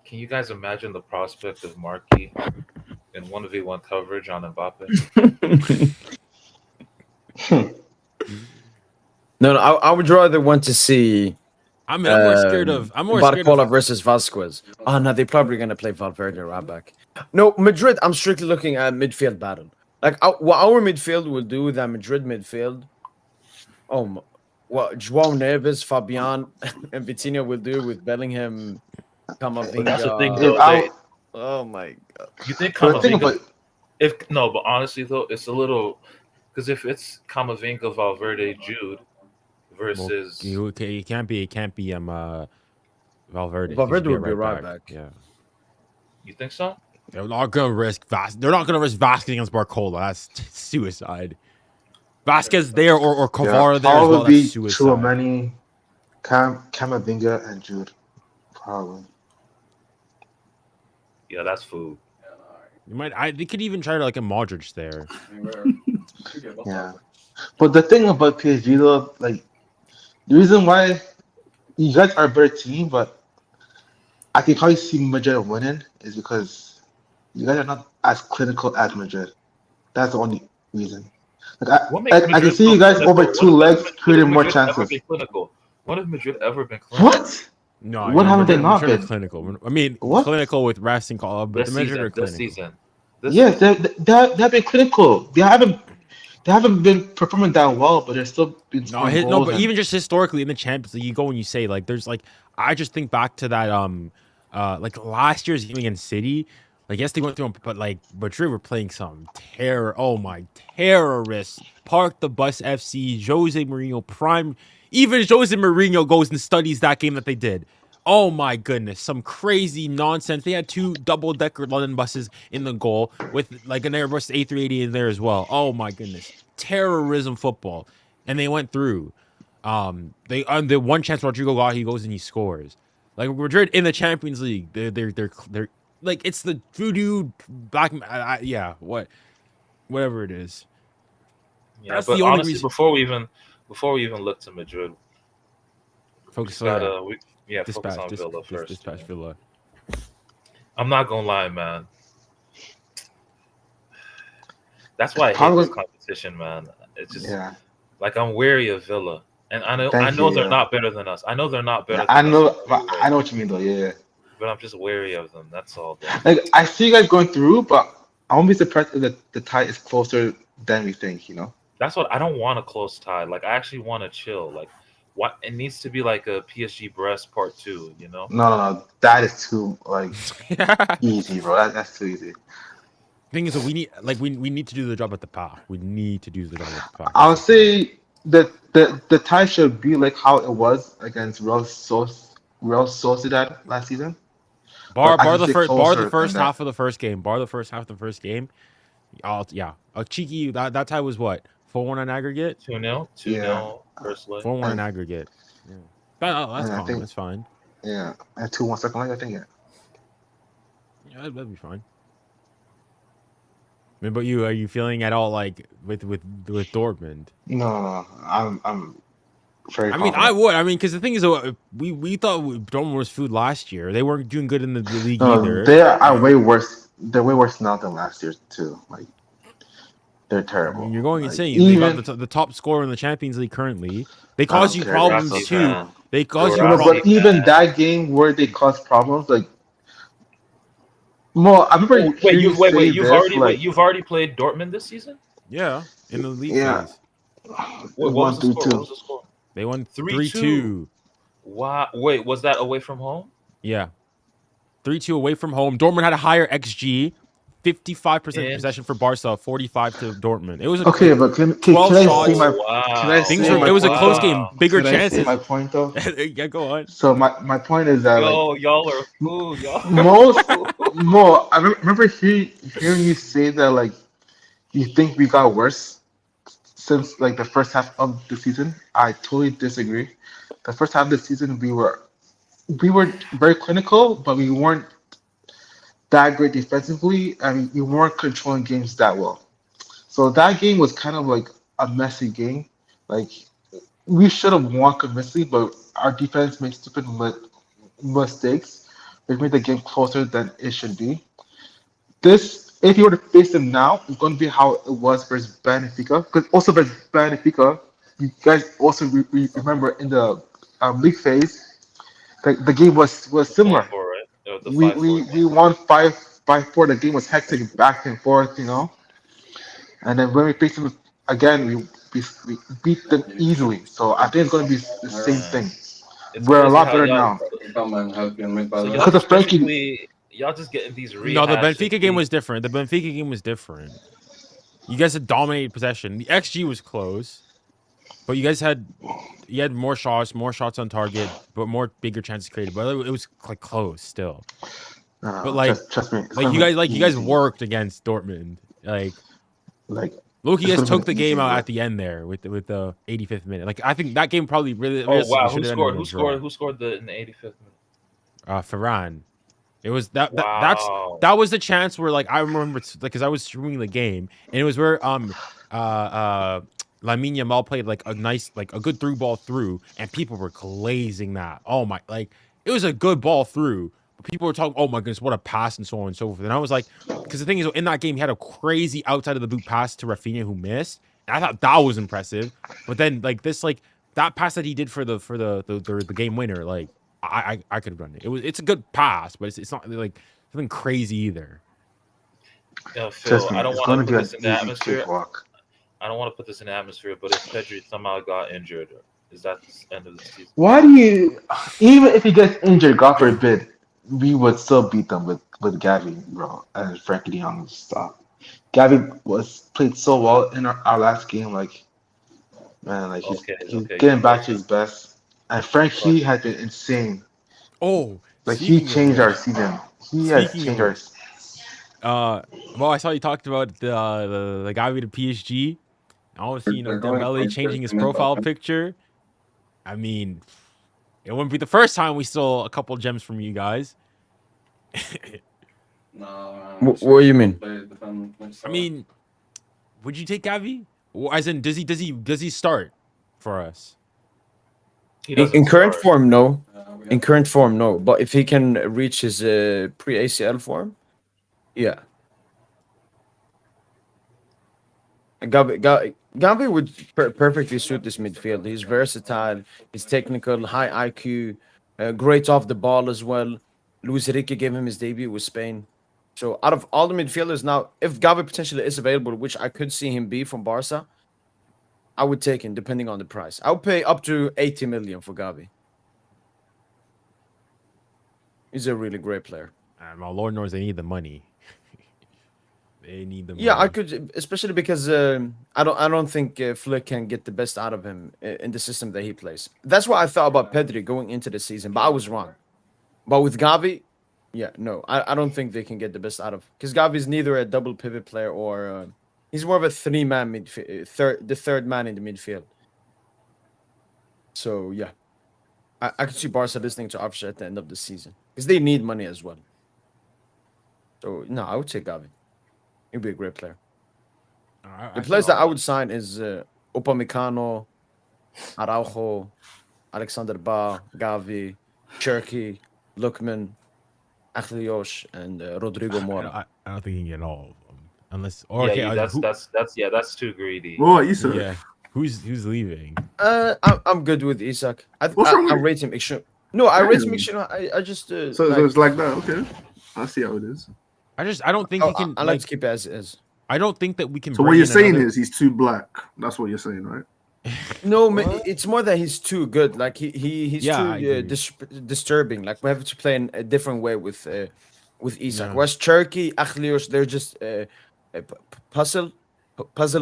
Can you guys imagine the prospect of Marquis in 1v1 coverage on Mbappe? No, I would rather want to see I mean, I'm more scared of. Barcola versus Vasquez. Oh no, they're probably gonna play Valverde right back. No, Madrid. I'm strictly looking at midfield battle. Like what our midfield will do with that Madrid midfield. What Joao Neves, Fabian, and Vitinha will do with Bellingham, But that's the thing, Camavinga. though. Oh my god! You think But the thing Camavinga? about But honestly though, it's a little because if it's Camavinga, Valverde, Jude versus You can't be Valverde. 'Cause Valverde you would get be right back. Yeah, you think so? they're not gonna risk They're not gonna risk Vasquez against Barcola. That's suicide. Vasquez there or Kvara there as well. That's probably suicide. Chouameni, Camavinga, and Jude. Probably. Yeah, that's food. They could even try to like a Modric there. Yeah. But the thing about PSG though, like the reason why you guys are a better team, but I can probably see Madrid winning is because you guys are not as clinical as Madrid. That's the only reason. Like What makes I can Madrid see so you guys clinical? over two legs When creating has more Madrid ever chances. been clinical? When has Madrid ever been clinical? What? No, What haven't they not Madrid are been? clinical. I mean, What? clinical with refs and call, but This the Madrid season. are This clinical. season. This Yes, season. they've been clinical. They haven't been performing that well, but they're still been scoring No, goals. but And even just historically in the Champions League, you go and you say like, there's like, I just think back to that like last year's game against City. Like yes, they went through, but like Madrid were playing some terror. Oh my, terrorists! Park the Bus FC, Jose Mourinho prime. Even Jose Mourinho goes and studies that game that they did. Oh my goodness, some crazy nonsense. They had two double-decker London buses in the goal with like an Airbus A380 in there as well. Oh my goodness, terrorism football, and they went through. They the one chance Rodrigo got, he goes and he scores. Like Madrid in the Champions League, they're like it's the voodoo black. Yeah, whatever it is. Yeah, That's but the only honestly, reason. before we even look to Madrid, Focus we on gotta focus on Villa first. Dispatch you know? Villa. I'm not gonna lie, man. That's why I hate Probably- this competition, man. It's just yeah, like I'm wary of Villa, and I know Thank they're you, not better than us. I know they're not better. yeah, than I know, us, but I know what you mean though. Yeah. but I'm just wary of them. That's all. Though. Like I see you guys going through, but I won't be surprised if the tie is closer than we think. You know. That's what I don't want a close tie. Like I actually want to chill. Like what it needs to be like a PSG Brest Part 2. You know. No. That is too like easy, bro. That's too easy. Thing is, that we need to do the job at the park. We need to do the job at the park. I'll say that the tie should be like how it was against Real Sociedad last season. Bar But I the can say first closer than half that. of the first game. Bar the first half of the first game. A cheeky that tie was what 4-1 on aggregate. 2-0, 2-0 Yeah. first leg. 4-1 on aggregate. Yeah. That's I calm. think- That's fine. Yeah, and 2-1 second leg, I think. Yeah. Yeah, that'd be fine. I mean, but are you feeling at all like with Dortmund? No. very I mean, confident. I would. I mean, because the thing is, we thought Dortmund was food last year. They weren't doing good in the league No, either. they are way worse. They're way worse now than last year too. Like they're I terrible. mean, you're going Like, insane. They even got the top scorer in the Champions League currently. They I cause don't you care. They're problems so Verratti, too. man. terrible. They cause you You know, Verratti, problems. but even man. that game where they caused problems, like Mo, I remember Oh, hearing you say this, like you've already played Dortmund this season. Yeah, in the league yeah, phase, Wait, what was the score? What 1-3-2. was the score? they won 3-2. 3-2. Wow. Wait, was that away from home? Yeah, 3-2 away from home. Dortmund had a higher XG, 55% In possession for Barca, 45 to Dortment. It was Okay, like but can 12 I shots. say my Oh can I wow. Things say were. my It was a point close though? game. Bigger Can I say my chances. point though? Yeah, go on. So my point is that like Yo, y'all are food. Y'all are most food. Mo, I remember hearing you say that like you think we got worse since like the first half of the season. I totally disagree. The first half of the season we were very clinical, but we weren't that great defensively, and we weren't controlling games that well. So that game was kind of like a messy game. Like we should have won convincingly, but our defense made stupid mistakes, which made the game closer than it should be. This, if you were to face them now, it's going to be how it was versus Benfica. Because also versus Benfica, you guys also remember in the league phase, the game was similar. 4-4, right? The We 5-4 we game. we won 5-4. The game was hectic back and forth, And then when we faced them again, we beat them easily. So I think it's going to be the same thing. It's We're a crazy lot how better y'all. now. Come and help you make So y'all Because of just Frankie, basically y'all just getting these rehashed. No, the Benfica game these- was different. The Benfica game was different. You guys had dominated possession. The XG was close, but you had more shots on target, but more bigger chances created. But it was like close still. But like trust me, it's like gonna be you guys easy. worked against Dortmund. Like Like look, you it's guys gonna be took the an game easy out win. at the end there with the 85th minute. Like I think that game probably really Oh wow, should who have scored? ended in Who a draw. scored? Who scored in the 85th minute? Ferran. It was that Wow. that was the chance where like I remember like because I was streaming the game and it was where Lamine Yamal played like a nice like a good through ball through and people were glazing that. Oh my, like it was a good ball through. But people were talking, oh my goodness, what a pass and so on and so forth. And I was like, because the thing is in that game he had a crazy outside of the boot pass to Rafinha who missed. And I thought that was impressive. But then like this like that pass that he did for the game winner, like I could have done it. It's a good pass, but it's not like something crazy either. Yeah, Phil, Trust me, I don't it's want gonna to be put an this in the easy atmosphere. cakewalk. I don't want to put this in the atmosphere, but if Pedri somehow got injured, is that the end of the season? Why do you? Even if he gets injured, God forbid, we would still beat them with Gavi, bro, and Frankie De Jong stuff. Gavi played so well in our last game, like man, like he's Okay. getting back to his best. And Frankie has been insane. Oh, Like he speaking of changed our which, season. He has speaking of changed our. well, I saw you talked about the guy with the PSG. I was seeing They're going Dembele for changing his 30 minutes, profile okay? picture. I mean, it wouldn't be the first time we stole a couple gems from you guys. No, What do you mean? I mean, would you take Gavi? Or as in, does he start for us? He In doesn't current start. form, no. In current form, no. But if he can reach his pre-ACL form, yeah. Gabi would perfectly suit this midfield. He's versatile. He's technical, high IQ, great off the ball as well. Luis Enrique gave him his debut with Spain. So out of all the midfielders now, if Gavi potentially is available, which I could see him be from Barca, I would take him depending on the price. I would pay up to 80 million for Gavi. He's a really great player. Well, Lord knows they need the money. They need the money. Yeah, I could, especially because I don't think Flick can get the best out of him in the system that he plays. That's what I thought about Pedri going into the season, but I was wrong. But with Gavi, yeah, no, I don't think they can get the best out of, because Gavi is neither a double pivot player or he's more of a three-man midfield, the third man in the midfield. So yeah, I could see Barca listening to option at the end of the season because they need money as well. So no, I would take Gavi. He'd be a great player. The players that I would sign is Upamecano, Araujo, Alexander Ba, Gavi, Cherky, Lookman, Achlios, and Rodrigo Mora. I don't think he can get all of them unless. Or Yeah, okay, that's too greedy. What Isak? yeah. Who's leaving? I'm good with Isak. What's wrong I with- rate him extreme. No, I rate him Damn. extreme. I just So, like, so it's like that. Okay, I see how it is. I don't think he can. I like to keep it as is. I don't think that we can. So what bring you're in saying another- is he's too black. That's what you're saying, right? No, it's more that he's too good. Like he's Yeah, too I agree. disturbing. Like we have to play in a different way with Isak. Yeah. Whereas Turkey, Achlios, they're just puzzle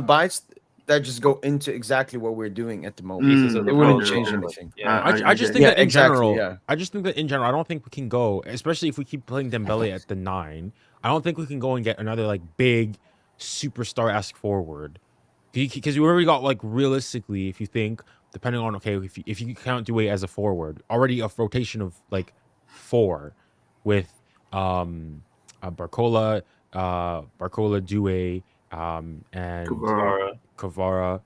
bites that just go into exactly what we're doing at the moment. Pieces of It the wouldn't puzzle, change yeah. anything. Yeah, I just get think Yeah, that in exactly, general, yeah. I just think that in general, I don't think we can go, especially if we keep playing Dembele at the 9. I don't think we can go and get another like big superstar-esque forward, because we already got like realistically, if you think, depending on if you count Doué as a forward, already a rotation of like 4 with Barcola, Doué, and Kvara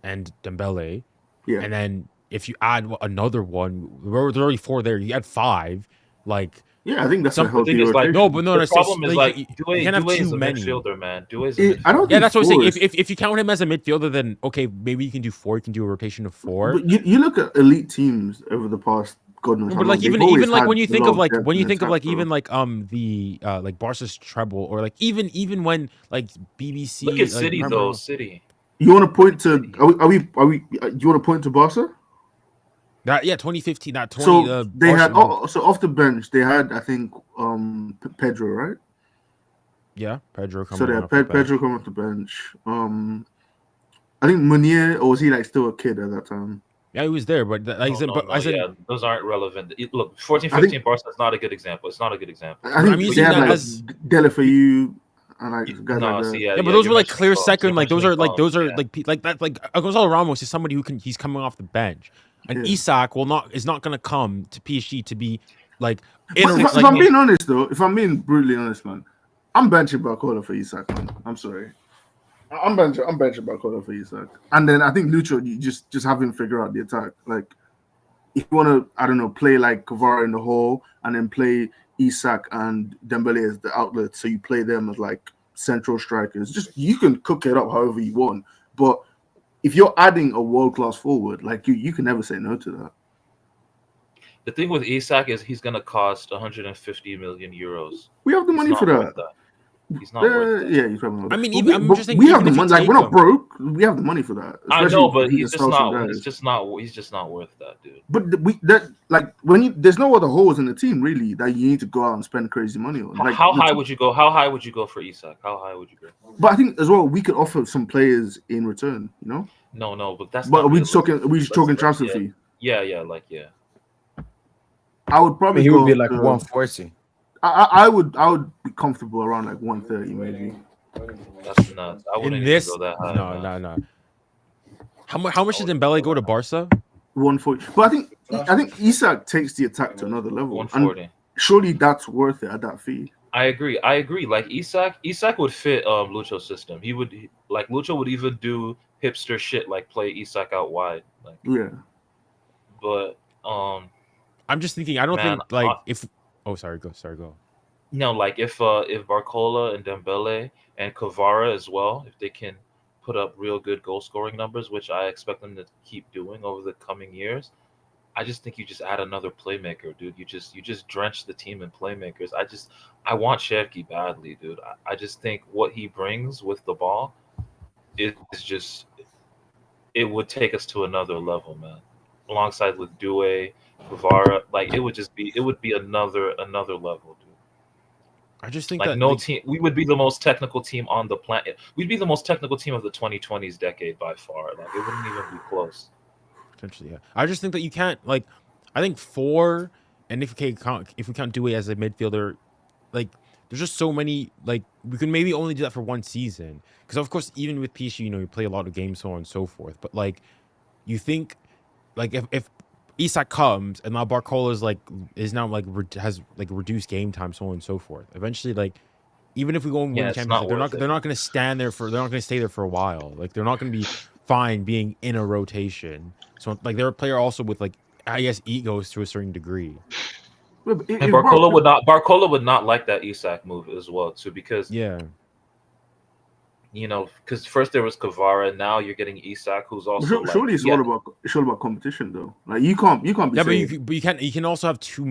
and Dembele. Yeah. And then if you add another one, there's already 4 there. You add 5, like Yeah, I think that's a Some- the healthy thing is, like, rotation. no, but no, the it's problem is like you Doué can't have is too a many. midfielder, man. Doué is a midfielder. I don't Yeah, think that's what I'm saying. 4 is- If you count him as a midfielder, then okay, maybe you can do 4. You can do a rotation of 4. But you look at elite teams over the past God knows No, how but long, like they've even always like had when you a think lot of like depth when you in think of attack, like bro. even like the like Barca's treble, or like even when like BBC Look at like, City remember- though. City. You want to point to? Are we? Do you want to point to Barca? that 2015 that 20 So they had. Barcelona- So off the bench, they had I think Pedro, right? yeah, Pedro coming So they off had the bench. Pedro coming off the bench. I think Meunier, or was he like still a kid at that time? Yeah, he was there, but like I said, but I said yeah, those aren't relevant. Look, 14, I think- 15 Barca is not a good example. It's not a good example. I think I'm they using had that like as- Delefayu and like guys No, like that. see, yeah, but those you were like mentioned clear Combs, second. you Like those mentioned are like Combs, those are yeah. like like that like Gonzalo Ramos is somebody who he's coming off the bench, and Yeah. Isak is not gonna come to PSG to be like But if I'm being honest though, if I'm being brutally honest, man, I'm benching Barcola for Isak, man. I'm sorry. I'm benching Barcola for Isak. And then I think Lucho, you just have him figure out the attack. Like if you want to, I don't know, play like Kvara in the hole and then play Isak and Dembele as the outlet, so you play them as like central strikers. Just you can cook it up however you want. But if you're adding a world-class forward, like you can never say no to that. The thing with Isak is he's gonna cost 150 million euros. We have the He's money not for worth that. He's not worth that. Yeah, you probably know. I mean, But even- I'm but just saying, we have even the if you money. Like take we're not him- broke. We have the money for that. I especially know, if but we he's can just sell some not. guys. He's just not worth that, dude. But when you there's no other holes in the team really that you need to go out and spend crazy money on. Like, How high would you go? How high would you go for Isak? How high would you go? But I think as well we could offer some players in return. You know. No, but that's. But not are we just realistic. talking? Are we just Let's- talking let's- transfer yeah. fee? Yeah. I would I probably mean, he would be go like to- 140. I would be comfortable around like 130 maybe. That's nuts. I wouldn't in even this. go that high. No, man. no. How much did Dembele go to Barca? 140. But I think Isak takes the attack to another level. 140. And surely that's worth it at that fee. I agree. Like Isak would fit Lucho's system. He would like Lucho would even do hipster shit like play Isak out wide. Like, Yeah. but I'm just thinking. I don't Man, think like if. Oh, sorry. Go. like if Barcola and Dembele and Kvara as well, if they can put up real good goal scoring numbers, which I expect them to keep doing over the coming years, I just think you just add another playmaker, dude. You just drench the team in playmakers. I want Cherky badly, dude. I just think what he brings with the ball is just it would take us to another level, man. Alongside with Doué, Kvara, like it would be another level, dude. I just think Like that no like, team, we would be the most technical team on the planet. We'd be the most technical team of the 2020s decade by far. Like it wouldn't even be close. potentially, yeah. I just think that you can't like. I think 4, and if we count Doué as a midfielder, like there's just so many. Like we could maybe only do that for one season, because of course even with PSG, you play a lot of games, so on and so forth. But like, you think, like if Isak comes and now Barcola has reduced game time, so on and so forth. Eventually, like even if we go and win Yeah, the it's Champions not League, they're worth not it. they're not going to stay there for a while. Like they're not going to be fine being in a rotation. So like they're a player also with like I guess egos to a certain degree. But if And Barcola would not like that Isak move as well too, because Yeah. because first there was Kvara, now you're getting Isak, who's also surely it's all about competition though. Like you can't be Yeah, saying, but you can also have two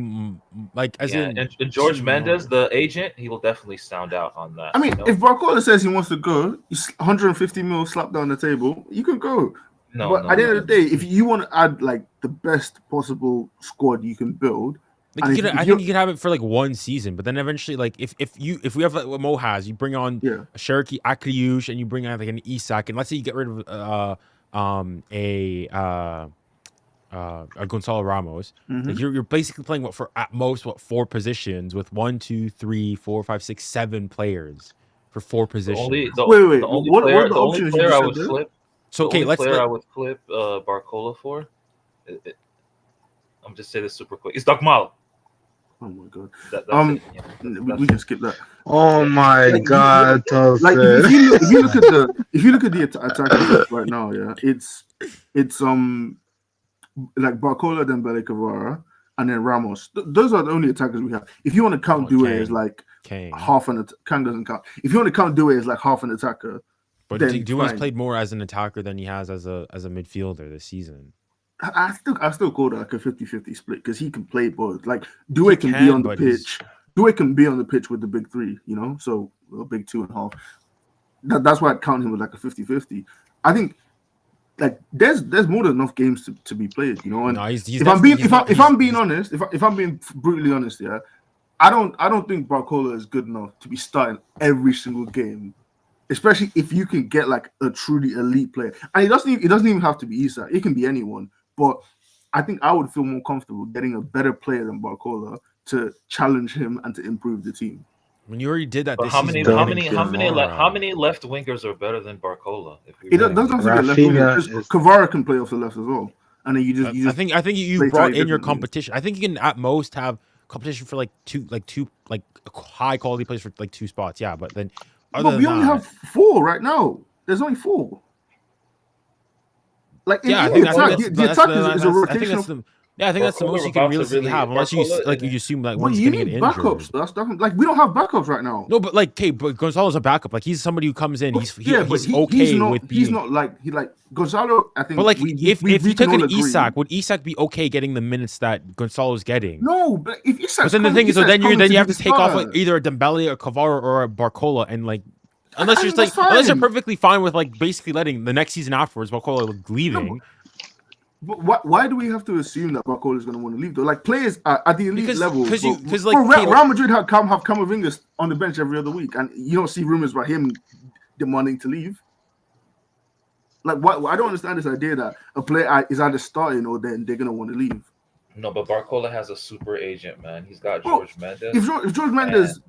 like as in and George two Mendes, more. the agent, he will definitely sound out on that. I mean, if Barcola says he wants to go, he's 150 mil slapped down the table, you can go. But at the end of the day, if you want to add like the best possible squad you can build, Like I think you could have it for like one season, but then eventually, like if we have like what Mo has, you bring on a Cherokee Akriush and you bring on like an Isak, and let's say you get rid of a Gonzalo Ramos, like you're basically playing at most 4 positions with 1, 2, 3, 4, 5, 6, 7 players for 4 positions. The only player I would flip. So okay, I would flip Barcola for. I'm just saying this super quick. It's Dogmal. Oh my god. That's we can skip that. Oh my god, like if you look at the attackers right now, yeah, it's like Barcola, Dembele, Kvara, and then Ramos. Those are the only attackers we have. If you want to count Doue as like half an Kang doesn't count. If you want to count Doue as like half an attacker, but Doue's played more as an attacker than he has as a midfielder this season. I still call that like a 50-50 split because he can play both. Like Doue can be on the pitch. Doue can be on the pitch with the big 3, so a big 2.5. That's why I'd count him with like a 50-50. I think like there's more than enough games to be played, And no, if I'm being honest, if I'm being brutally honest, yeah, I don't think Barcola is good enough to be starting every single game. Especially if you can get like a truly elite player, and it doesn't even have to be Isak. It can be anyone. But I think I would feel more comfortable getting a better player than Barcola to challenge him and to improve the team. When you already did that, how many left wingers are better than Barcola? It doesn't have to be a left winger. Kvara can play off the left as well, and then you just. I think you brought in your competition. I think you can at most have competition for like two high quality players for like 2 spots. Yeah, but then. But we only have 4 right now. There's only 4. Like the attack is a rotation. I think that's the most you can realistically have, unless you assume like one's going to get injured. Backups. That's definitely like we don't have backups right now. No, but like, but Gonzalo's a backup. Like he's somebody who comes in. He's not like Gonzalo. I think. But like, if you took an Isak, would Isak be okay getting the minutes that Gonzalo's getting? No, but if Isak. But then the thing is, so then you have to take off like either a Dembele, a Kvara, or a Barcola, and like. Unless you're perfectly fine with like basically letting the next season afterwards Barcola leaving. But why do we have to assume that Barcola is going to want to leave though? Like players at the elite level, because Real Madrid have Camavinga on the bench every other week, and you don't see rumors about him demanding to leave. Like I don't understand this idea that a player is either starting or then they're going to want to leave. No, but Barcola has a super agent, man. He's got George Mendes. If George Mendes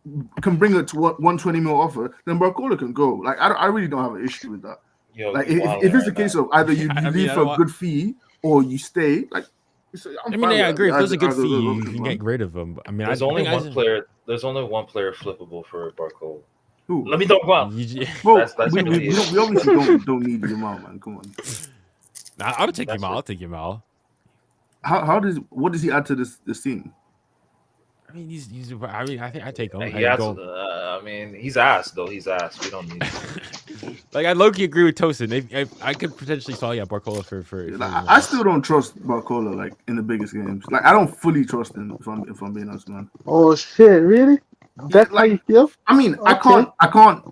can bring it to 120 mil offer, then Barcola can go. Like I really don't have an issue with that. Like if it's a case of either you leave for a good fee or you stay, like I agree. If there's a good fee, you can get rid of him. I mean, there's only one player flippable for Barcola. Who? Let me talk about. We obviously don't need Jamal, man. Come on. I would take Jamal. I'll take Jamal. What does he add to this team? I mean, I think I take him. He's ass though. He's ass. We don't need him. Like I low-key agree with Tosin. I could potentially saw Barcola for I still don't trust Barcola like in the biggest games. Like I don't fully trust him if I'm being honest, man. Oh shit, really? That's how you feel? I mean, okay. I can't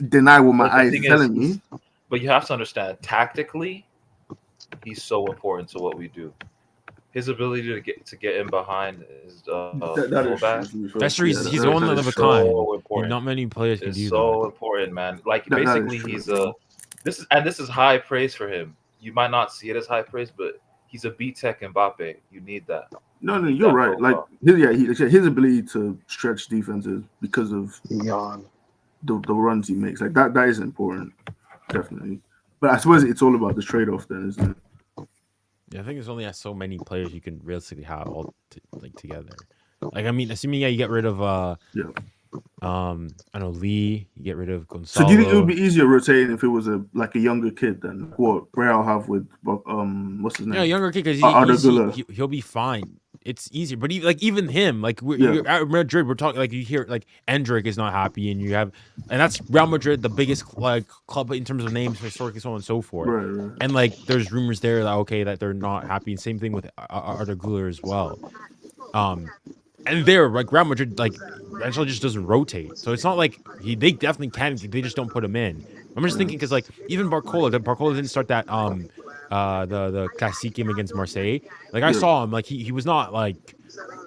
deny what my eyes telling me. But you have to understand, tactically, he's so important to what we do. His ability to get in behind his fullback. That's the reason he's one of a kind. Not many players can do that. It's so important, man. Like basically, this is high praise for him. You might not see it as high praise, but he's a B-Tech Mbappe. You need that. No, you're right. Like his ability to stretch defenses because of the runs he makes. Like that is important, definitely. But I suppose it's all about the trade-off then, isn't it? Yeah, I think there's only so many players you can realistically have all together. Like I mean, assuming you get rid of I know Lee. You get rid of So Gonzalo. do you think it would be easier rotating if it was a younger kid than what Real have with what's his name? Yeah, younger kid because Arda Güler. he'll be fine. It's easier, but even him, like Yeah. you're at Madrid, we're talking like you hear like Endrick is not happy, and that's Real Madrid, the biggest like club in terms of names historically, so on and so forth. Right. And like there's rumors there that that they're not happy, and same thing with Arda Güler as well. And they're like Real Madrid, like Ancelotti just doesn't rotate, so it's not like they definitely can. They just don't put him in. I'm just thinking because like even Barcola didn't start that the Classique game against Marseille. Like I saw him, like he was not like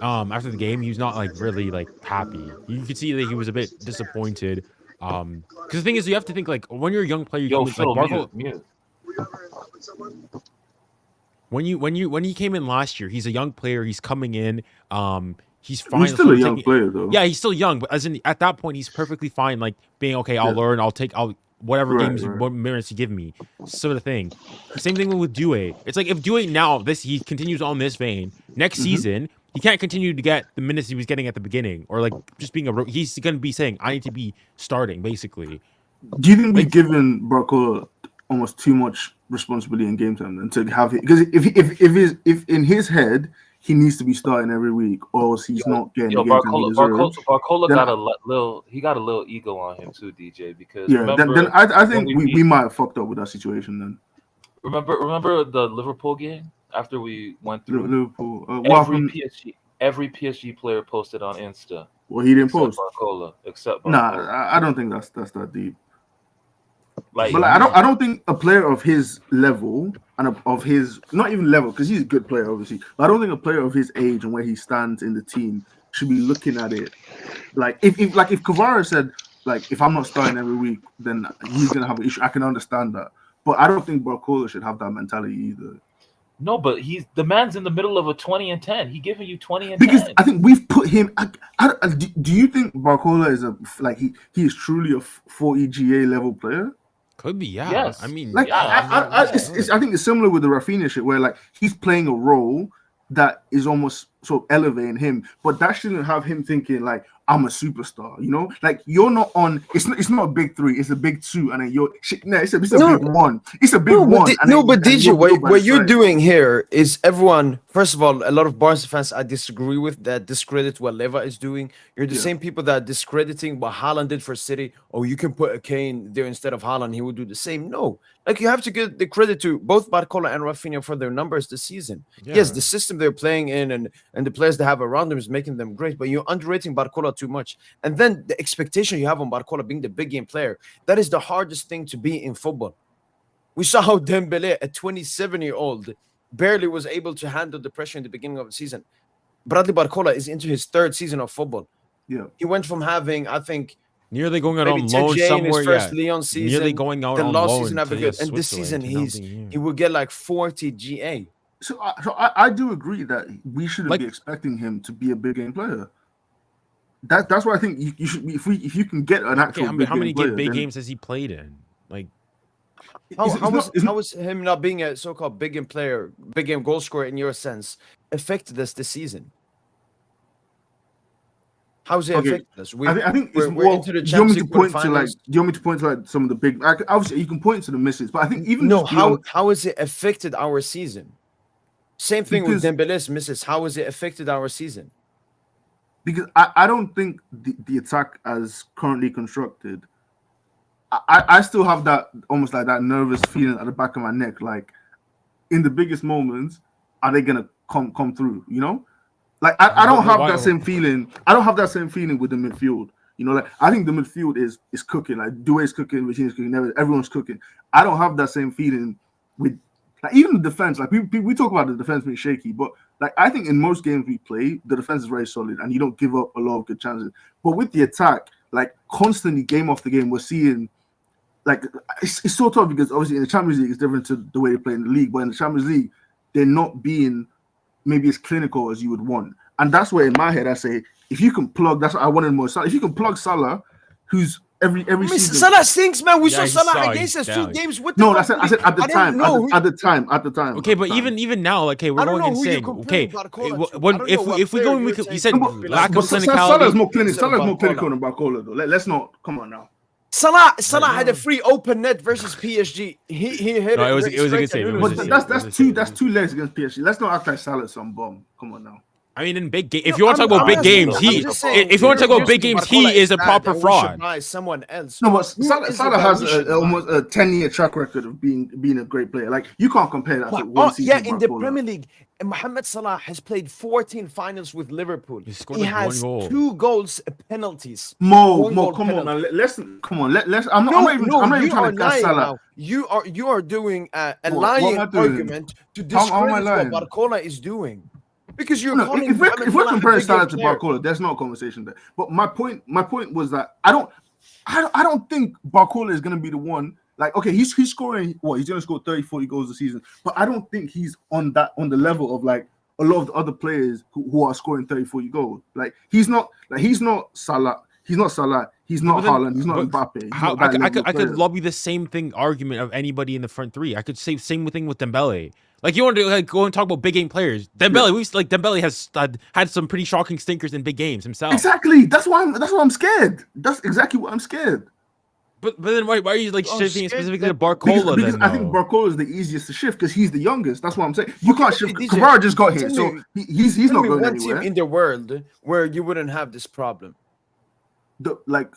after the game, he was not like really like happy. You could see that he was a bit disappointed. Because the thing is, you have to think like when you're a young player, you Yo, come in, Phil, like Barcola. mute. When he came in last year, he's a young player. He's coming in. He's fine. He's still a young player though. Yeah, he's still young, but at that point, he's perfectly fine. Like being okay, I'll learn. I'll whatever what minutes you give me, sort of thing. Same thing with Doue. It's like if Doue now he continues on this vein next season, he can't continue to get the minutes he was getting at the beginning, or like just being he's going to be saying I need to be starting basically. Do you think we've given Barcola almost too much responsibility in game time and to have it? Because if in his head he needs to be starting every week, or else he's not getting the game time he deserves. Barcola got a little ego on him too, DJ. Because then I think we might have fucked up with that situation. Then remember the Liverpool game after we went through Liverpool. Every PSG player posted on Insta. Well, he didn't post Barcola, except Barcola. Nah, I don't think that's that deep. Like, but like, I don't think a player of his level and of his not even level, because he's a good player, obviously. But I don't think a player of his age and where he stands in the team should be looking at it like if Kvara said like if I'm not starting every week, then he's gonna have an issue. I can understand that, but I don't think Barcola should have that mentality either. No, but the man's in the middle of a 20 and 10. He giving you 20 and because 10. I think we've put him. Do you think Barcola is he is truly a 40 GA level player? Could be, yeah. Yes. I mean, like I think it's similar with the Rafinha shit, where like he's playing a role that is almost sort of elevating him, but that shouldn't have him thinking like I'm a superstar. You know, like you're not on. It's not a big three. It's a big two, and then it's a big one. It's a big one. But DJ, what you're doing here is everyone. First of all, a lot of Barca fans I disagree with that discredit what Leva is doing. You're the same people that are discrediting what Haaland did for City. Oh, you can put a Kane there instead of Haaland. He would do the same. No, like you have to give the credit to both Barcola and Rafinha for their numbers this season. Yeah. Yes, the system they're playing in and the players they have around them is making them great, but you're underrating Barcola too much. And then the expectation you have on Barcola being the big game player, that is the hardest thing to be in football. We saw how Dembele, a 27-year-old, barely was able to handle the pressure in the beginning of the season. Bradley Barcola is into his third season of football. Yeah, he went from having, I think, nearly going out on loan somewhere. His first Lyon season, nearly going out on last loan season having good, and this season he will get like 40 GA. So I do agree that we shouldn't be expecting him to be a big game player. That's why I think you should be, if you can get an actual how many big games has he played in? Like how was him not being a so-called big game player, big game goal scorer in your sense affected us this season? How's it affected us? I think we're into the do you want me to point to like some of the big? Obviously, you can point to the misses, but I think even how has it affected our season? Same thing with Dembele's misses. How has it affected our season? Because I don't think the attack as currently constructed, I still have that almost like that nervous feeling at the back of my neck. Like in the biggest moments, are they gonna come through? You know, like I don't have that same feeling. I don't have that same feeling with the midfield. You know, like I think the midfield is cooking. Like Doué is cooking, Machine is cooking, everyone's cooking. I don't have that same feeling with like even the defense. Like we talk about the defense being shaky, but like I think in most games we play, the defense is very solid and you don't give up a lot of good chances. But with the attack, like constantly game after game, we're seeing like it's so tough because obviously in the Champions League it's different to the way they play in the league. But in the Champions League, they're not being maybe as clinical as you would want. And that's where in my head I say if you can plug, that's what I wanted more. If you can plug Salah, who's every I mean, season. Salah stinks, man. We Yeah, saw he Salah saw, against he's us 2 down. games. What the No, fuck? I said at the I don't time. know At the time. Okay, at the but time. even now, like, okay, we're I don't going know who you're insane. Okay, comparing Barcola to. I when don't if know we what if we player go in, you're we taking said to No, be lack like, of Salah's clinicality. more clinical. instead of Salah's more Barcola. clinical than Barcola, though. Let's not. Come on now. Salah had a free open net versus PSG. He hit No, it. it was a straight good to save. It Nuno's was a But save. feet. that's two legs against PSG. Let's not act like Salah's some bum. Come on now. I mean, in big game, No, if you want to talk about big not games, saying- he. I'm just saying, If you want to talk about you're big saying games, Barcola he is a bad proper and we should fraud. buy someone else. No, but Who Salah is it Salah that has we should buy? almost a 10-year track record of being a great player. Like you can't compare that to But, one season. yeah, of in the Barcola. Premier League, Mohamed Salah has played 14 finals with Liverpool. He scored He like 1 has goal. 2 goals penalties. Mo, One goal come on, penalty. man. Let's come on. Let's. I'm No, not even you trying are to gas lying Salah. now. You are doing a What am lying I doing? argument to How am I discredit what lying? Barcola is doing. Because you're No, calling if Mohamed we're Salah a comparing bigger Salah to player. Barcola, there's no conversation there. But my point was that I don't think Barcola is going to be the one. Like, okay, he's scoring what? He's going to score 30, 40 goals a season. But I don't think he's on the level of like a lot of the other players who are scoring 30, 40 goals. Like he's not Salah. He's not Salah. He's not But then- Haaland. He's not but Mbappe. He's How not that I level could of I could player. lobby the same thing argument of anybody in the front three. I could say same thing with Dembele. Like you want to like go and talk about big game players. Dembele, Dembele has had some pretty shocking stinkers in big games himself. Exactly. That's why I'm scared. That's exactly what I'm scared. But then why are you like Oh, shifting it shit, specifically to that- Barcola? Because then, I think though? Barcola is the easiest to shift because he's the youngest. That's what I'm saying. You can't shift. DJ, Kvara just got here, tell so me- he's Tell not me going one anywhere. team in the world where you wouldn't have this problem. Like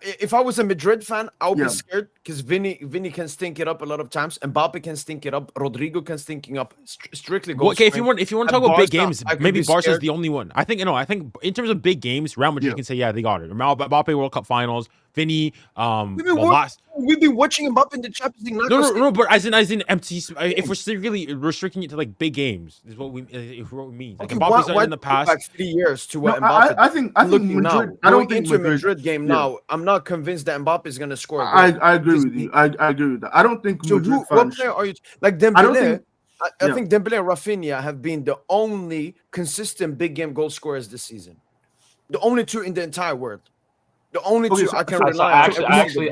If I was a Madrid fan, I would Yeah. be scared because Vinny can stink it up a lot of times. Mbappe can stink it up. Rodrigo can stink it up. Strictly goal Well, okay, if you scoring. want to At talk about big Barca, games, I could maybe be Barca's scared. the only one. I think in terms of big games, Real Madrid Yeah. can say yeah they got it. Mbappe World Cup Finals, Vinny, We've been watching Mbappe in the Champions League. No, but as in empty. If we're really restricting it to like big games, is what we mean. Like Okay, Mbappe's done it in the go past. back 3 years to what no, Mbappe. I think looking Madrid. now, I don't going think into a Madrid. Madrid game yeah. now, I'm not convinced that Mbappe is going to score a goal. I agree Because with you. I agree with that. I don't think So Madrid what fans. player are you like I don't Dembele? think- I yeah. think Dembele and Rafinha have been the only consistent big game goal scorers this season. The only 2 in the entire world. The only Okay, 2 so- I can so- rely on.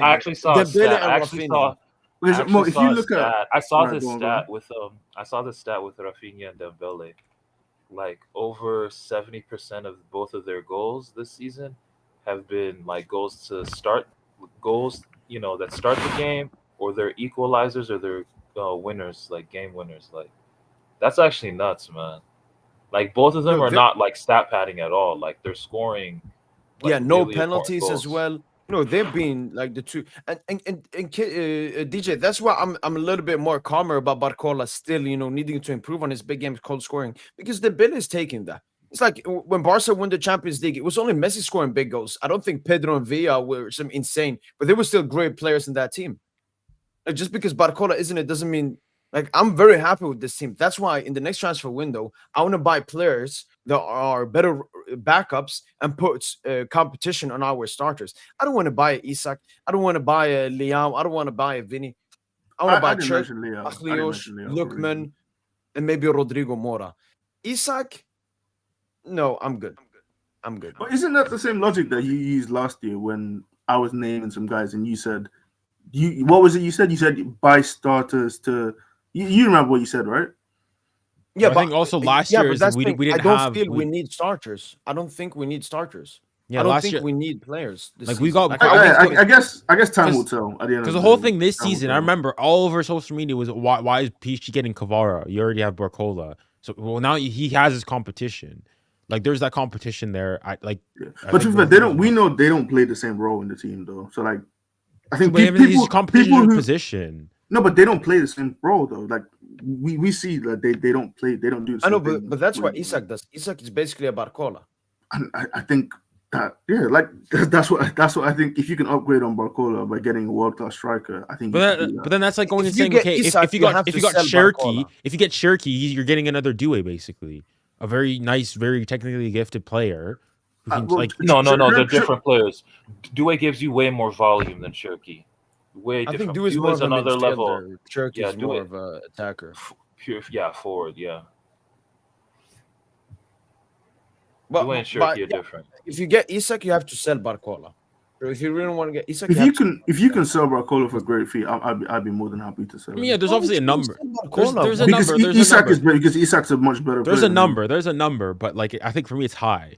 I actually saw a Dembele stat. and I actually Rafinha. saw. Okay, so, I Mo, actually if saw you a look at, stat. I saw Right, this go on, stat with I saw this stat with Rafinha and Dembele. Like over 70% of both of their goals this season have been like goals, that start the game, or they're equalizers, or they're winners, like game winners. Like that's actually nuts, man. Like both of them No, are they're- not like stat padding at all. Like they're scoring. Like, Yeah, no really important penalties as goals. well. No, they've been like the 2 and DJ. That's why I'm a little bit more calmer about Barcola still, needing to improve on his big game cold scoring because the bill is taking that. It's like when Barca won the Champions League, it was only Messi scoring big goals. I don't think Pedro and Villa were some insane, but they were still great players in that team. Like, just because Barcola isn't it doesn't mean like I'm very happy with this team. That's why in the next transfer window, I want to buy players that are better backups and put competition on our starters. I don't want to buy Isak. I don't want to buy a Liam. I don't want to buy a Vinny. I want to buy didn't Church, mention Leo. I didn't Marquinhos, mention Leo for a reason. Lookman, and maybe Rodrigo Mora. Isak, no, I'm good. I'm good. But isn't that the same logic that you used last year when I was naming some guys and you said, what was it you said? You said buy starters to. You remember what you said, right? Yeah, I think also last year but is that's we the thing. didn't I don't have. feel we need starters. I don't think we need starters. Yeah, I don't last think year we need players. This Like, we season. got- Like, I guess time will Because- tell at the end. because of the whole day. thing this Time will season, I tell. remember all over social media was why is PSG getting Kvara? You already have Barcola, so now he has his competition. Like there's that competition there. Yeah. I But think to be fair, we know they don't play the same role in the team though. So like, I think But his competition who position. no, but they don't play the same role though. Like we see that they don't play. They don't do. The I know, same thing but that's what when- Isak does. Isak is basically a Barcola. And I think that like that's what I think. If you can upgrade on Barcola by getting a world class striker, I think. But then that's like going If and you saying, get okay, Isak, if you you got have if to you got sell Cherky, Barcola. if you get Cherky, you're getting another Doue basically, a very nice, very technically gifted player. Who can, well, like No, they're Sure. different players. Due gives you way more volume than Cherky. Way I different. think Due is more of a another level. midfielder. Church Yeah, is Due- more of a attacker. Pure, forward. Yeah. But, Due and but Cherky are different. if you get Isak, you have to sell Barcola. Bro, if you really want to get Isak, If you can sell Barcola for a great fee, I'd be more than happy to sell. I mean, yeah, there's obviously a number. There's a because number. There's Isak a number. is great, because Isak's a much better. There's player a than him. number. There's a number, but like I think for me it's high.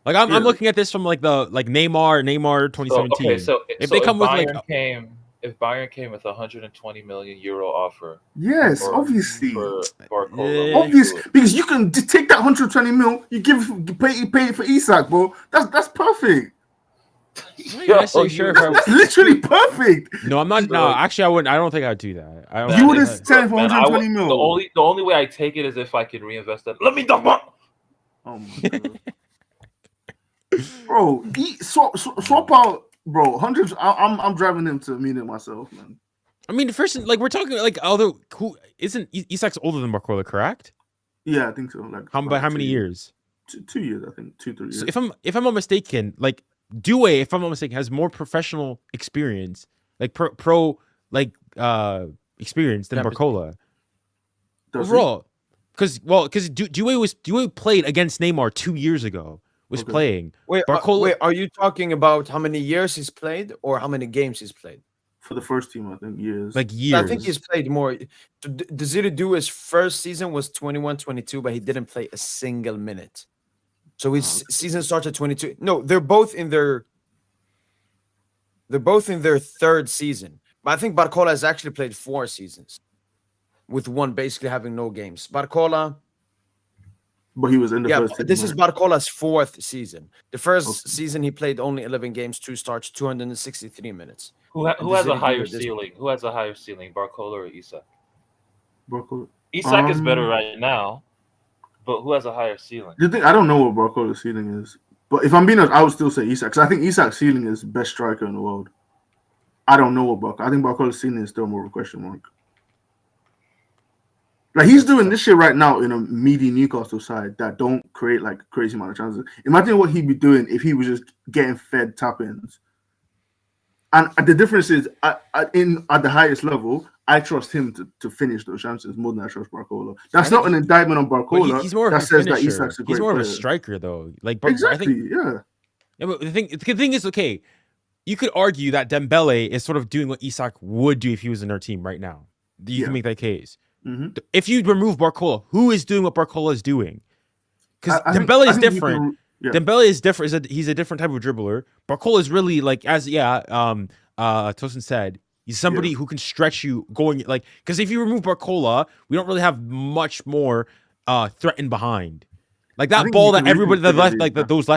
Like I'm Yeah. looking at this from like Neymar 2017. If they come with like if Bayern came with a 120 million euro offer, Yes, for- obviously. for Yeah. Barcola, Obvious, because you can take that 120 mil, you pay it for Isak, bro. That's perfect. I'm not necessarily sure if I That's literally perfect. No, I'm not. No, So- actually, I wouldn't. I don't think I'd do that. I don't You think would I'd- have signed for Man, 120 mil. the only way I take it is if I can reinvest that. Let me talk about. Oh my god, bro! Swap out, bro. Hundreds. I'm driving him to meet it myself, man. I mean, first, like we're talking like although who isn't Isak's older than Barcola, correct? Yeah, I think so. Like By how about many 2 years? 2 years, I think. 2-3 years. So if I'm not mistaken, like Doue, if I'm not mistaken, has more professional experience, like pro experience than Yeah, but- Barcola Does he? overall. Because Doue played against Neymar 2 years ago. Was Okay. playing. Wait, Barcola- are you talking about how many years he's played or how many games he's played? For the first team, I think years. Like years. I think he's played more. Desire Doue's first season was 21-22, but he didn't play a single minute. So his season started 22. No, they're both in their third season. But I think Barcola has actually played 4 seasons, with one basically having no games. Barcola, but he was in the yeah, first team. this is right? Barcola's 4th season. The first Okay. season he played only 11 games, 2 starts, 263 minutes. Who has Desire a Doue higher at this ceiling? Who has a higher ceiling, Barcola or Isak? Barcola. Isak is better Um, right now, but who has a higher ceiling? The thing, I don't know what Barcola's ceiling is, but if I'm being honest, I would still say Isak, because I think Isak's ceiling is best striker in the world. I don't know what Barcola. I think Barcola's ceiling is still more of a question mark. Like he's doing this shit right now in a meaty Newcastle side that don't create like crazy amount of chances. Imagine what he'd be doing if he was just getting fed tap-ins. And the difference is, at the highest level, I trust him to finish those chances more than I trust Barcola. That's I not think an indictment on But Barcola. he's more of that a says that finisher. Isak's a great He's more of a player. striker though. Like Exactly, I think yeah. yeah, but the thing is, okay, you could argue that Dembele is sort of doing what Isak would do if he was in our team right now. You Yeah. can make that case. hmm If you remove Barcola, who is doing what Barcola is doing? Because I think- Dembele I is think you different. can- yeah. Dembele is different. He's a different type of dribbler. Barcola is really like Tosin said, he's somebody who can stretch you going like because if you remove Barcola, we don't really have much more threatened behind. Like I that think ball you that can everybody that reconfigure left the like attack. those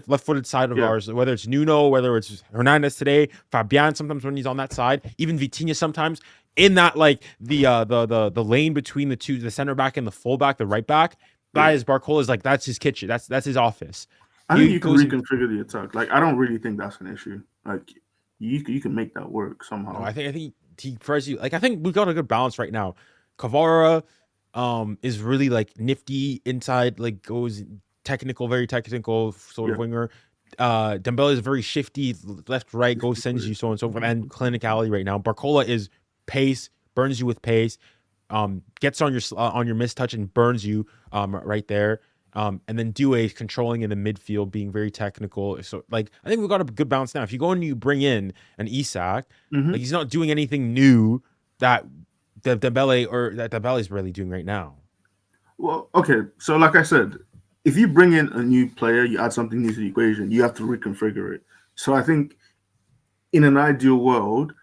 left-footed side of Yeah. ours, whether it's Nuno, whether it's Hernandez today, Fabian sometimes when he's on that side, even Vitinha sometimes in that like the lane between the two, the center back and the fullback, the right back. That is Barcola's like that's his kitchen. That's his office. I think He you can goes in- reconfigure the attack. Like I don't really think that's an issue. Like you can make that work somehow. No, I think he prefers you. Like I think we got a good balance right now. Kvara is really like nifty inside, like goes technical, very technical sort of Yeah. winger. Dembele is very shifty, left, right, goes, sends you so on and so forth, and clinicality right now. Barcola is pace, burns you with pace, gets on your mistouch and burns you right there. And then Doue is controlling in the midfield, being very technical. So, like, I think we've got a good balance now. If you go and you bring in an Isak, Mhm. like he's not doing anything new that Dembele is really doing right now. Well, okay. So like I said, if you bring in a new player, you add something new to the equation, you have to reconfigure it. So I think in an ideal world,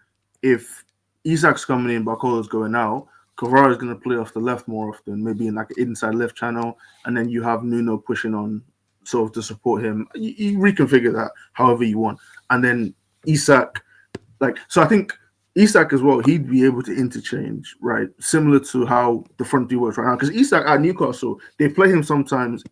if Isak's coming in, Barcola's going out, Kvara is going to play off the left more often, maybe in like an inside left channel, and then you have Nuno pushing on sort of to support him. You reconfigure that however you want. And then Isak, so I think Isak as well, he'd be able to interchange, right? Similar to how the front three works right now. Because Isak at Newcastle, they play him sometimes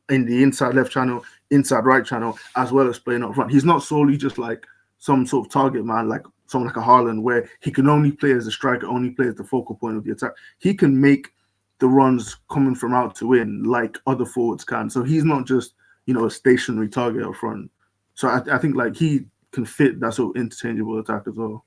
in the inside left channel, inside right channel, as well as playing up front. He's not solely just like some sort of target man, like someone like a Haaland, where he can only play as a striker, only play as the focal point of the attack. He can make the runs coming from out to in like other forwards can. So he's not just, a stationary target up front. So I think like he can fit that sort of interchangeable attack as well.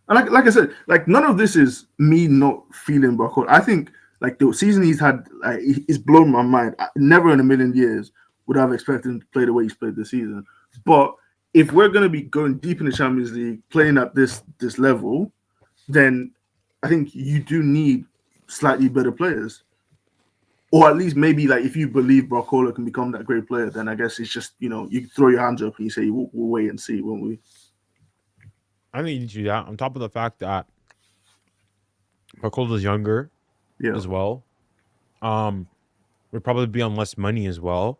And like I said, like none of this is me not feeling Barcola. I think Like the season he's had, like, it's blown my mind. Never in a million years would I have expected him to play the way he's played this season. But if we're going to be going deep in the Champions League, playing at this level, then I think you do need slightly better players. Or at least maybe like if you believe Barcola can become that great player, then I guess it's just, you throw your hands up and you say, we'll wait and see, won't we? I think you need to do that on top of the fact that Barcola's younger as well. Would probably be on less money as well.